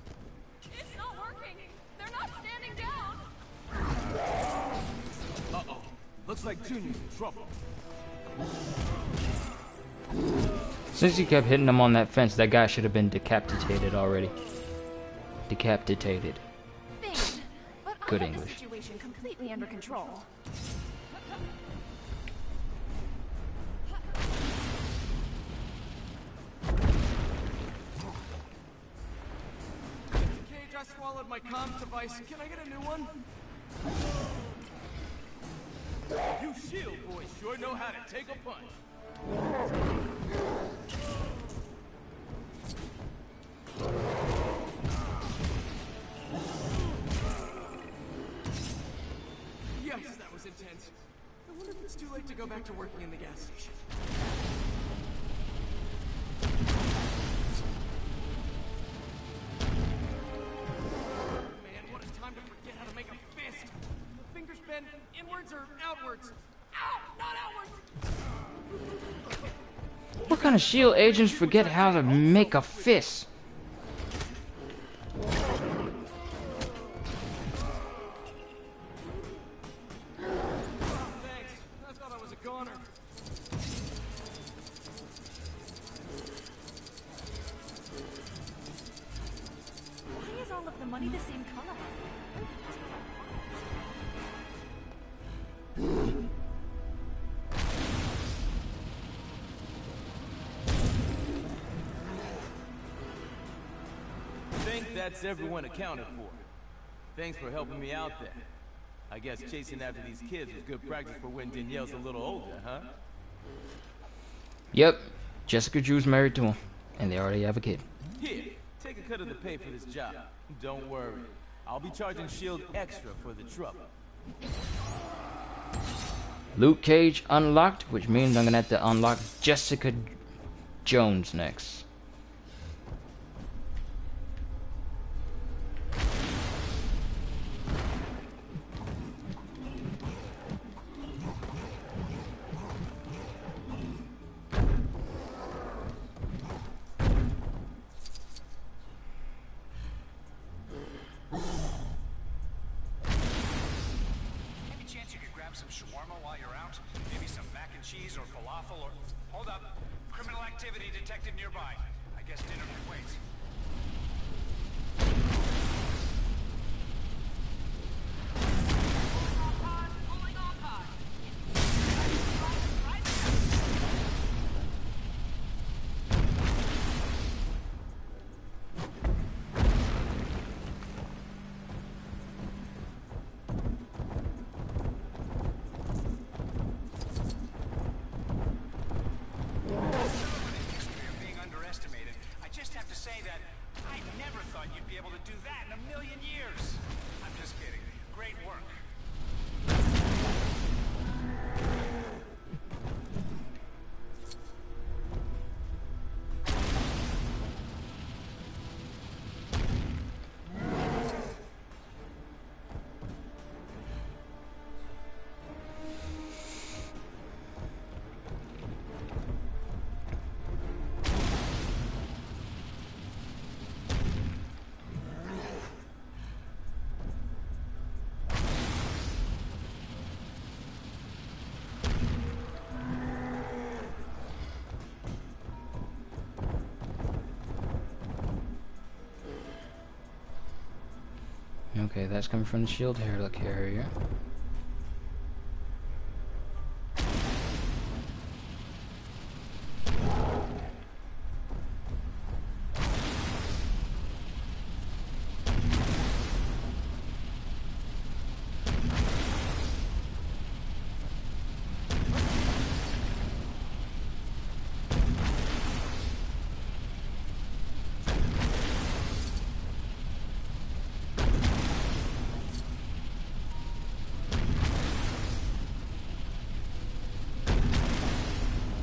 It's not working! They're not standing down! Uh-oh. Looks like Junior's in trouble. Since you kept hitting him on that fence, that guy should have been decapitated already. Decapitated. Thanks, but Good I have English. the situation completely under control. Cage, I swallowed my comms device. Can I get a new one? You SHIELD boys sure know how to take a punch. Yes, that was intense. I wonder if it's too late to go back to working in the gas station. Man, what a time to forget how to make a fist. The fingers bend inwards or outwards? Ow! Not outwards! What kind of SHIELD agents forget how to make a fist? Thanks. I thought I was a goner. Why is all of the money the same color? Think that's everyone accounted for. Thanks for helping me out there. I guess chasing after these kids was good practice for when Danielle's a little older, huh? Yep, Jessica Drew's married to him, and they already have a kid. Here, take a cut of the pay for this job. Don't worry. I'll be charging SHIELD extra for the trouble. Luke Cage unlocked, which means I'm gonna have to unlock Jessica Jones next. Any chance you could grab some shawarma while you're out? Maybe some mac and cheese or falafel or... Hold up. Criminal activity detected nearby. I guess dinner can wait. Okay, that's coming from the shield carrier.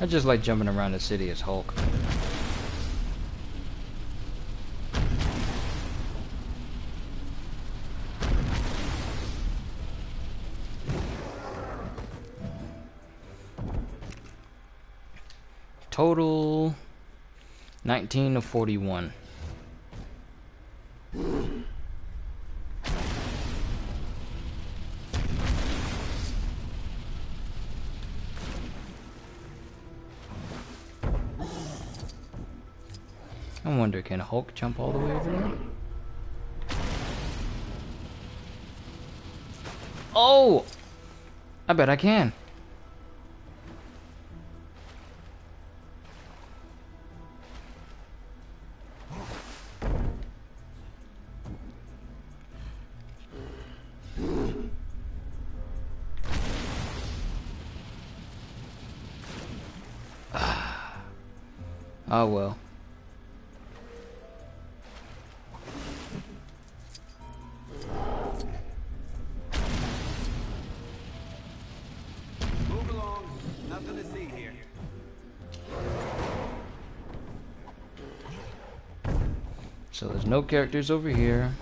I just like jumping around the city as Hulk. Total 19 to 41. I wonder, can Hulk jump all the way over there? Oh! I bet I can. Oh well. Move along. Nothing to see here. So there's no characters over here.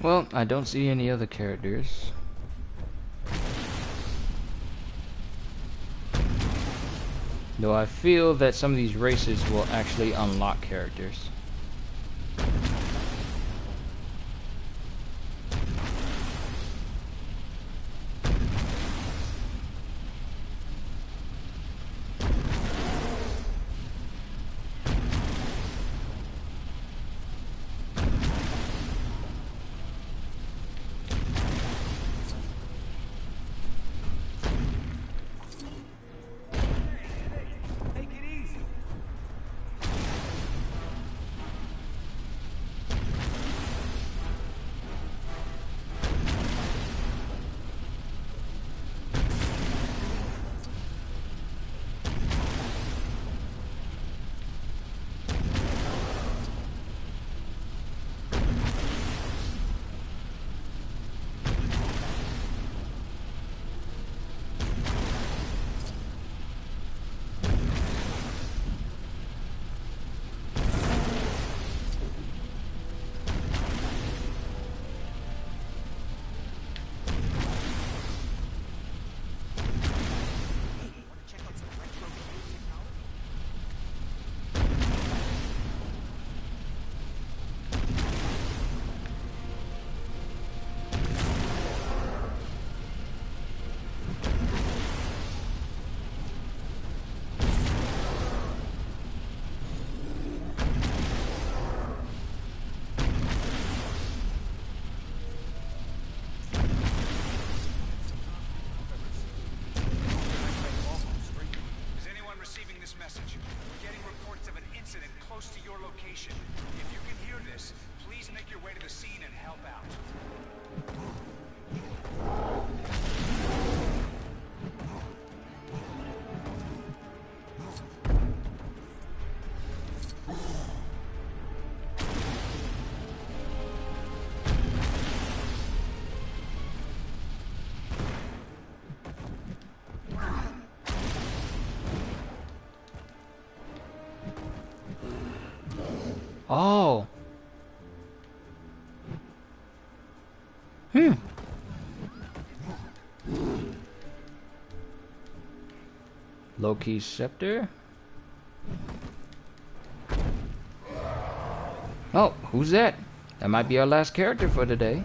Well, I don't see any other characters. Though I feel that some of these races will actually unlock characters. Oh. Loki's scepter. Oh, who's that? That might be our last character for today.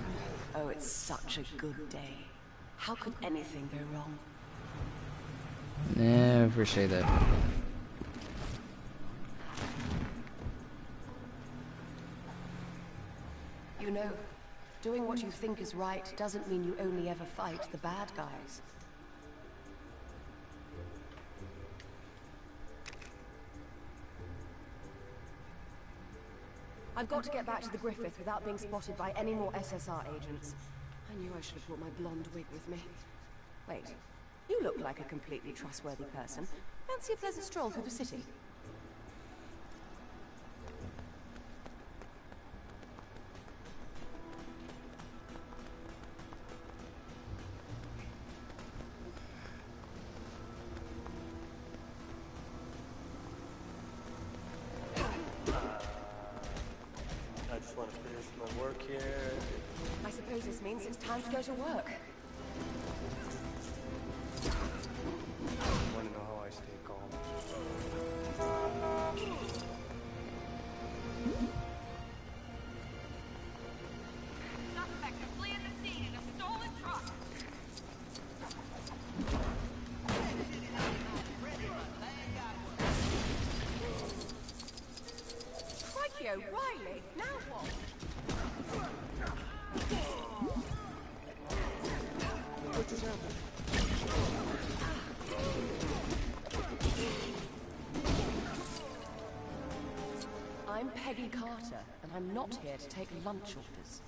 Oh, it's such a good day. How could anything go wrong? Never say that. You know, doing what you think is right doesn't mean you only ever fight the bad guys. I've got to get back to the Griffith without being spotted by any more SSR agents. I knew I should have brought my blonde wig with me. Wait, you look like a completely trustworthy person. Fancy a pleasant stroll through the city? I just want to finish my work here. I suppose this means it's time to go to work. Want to know how I stay calm? Suspect is fleeing the scene in a stolen truck. Crikey O'Reilly, now what? What just happened? I'm Peggy Carter, and I'm not here to take lunch orders.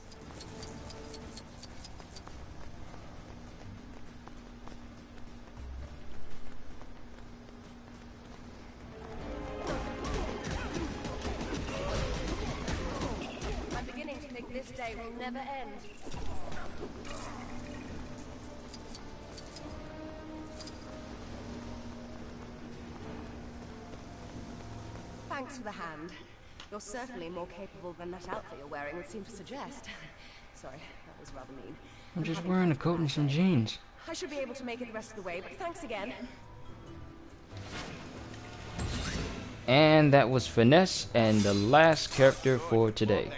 I'm beginning to think this day will never end. Thanks for the hand. You're certainly more capable than that outfit you're wearing would seem to suggest. Sorry. That was rather mean. I'm just wearing a coat and some jeans. I should be able to make it the rest of the way, but thanks again. And that was Finesse and the last character for today.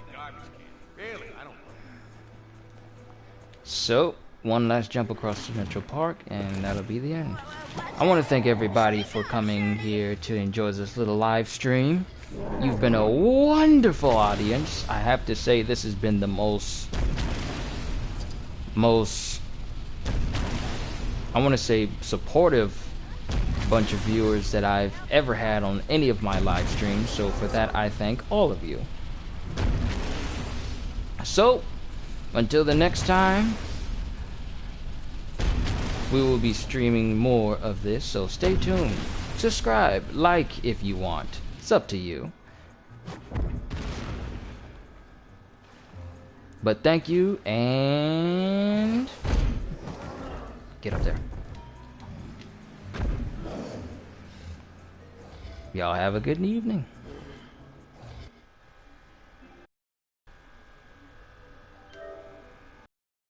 So, one last jump across Central Park, and that'll be the end. I want to thank everybody for coming here to enjoy this little live stream. You've been a wonderful audience. I have to say this has been the most I want to say supportive bunch of viewers that I've ever had on any of my live streams, so for that I thank all of you. So until the next time, we will be streaming more of this, so stay tuned. Subscribe, like if you want. It's up to you. But thank you, and get up there. Y'all have a good evening.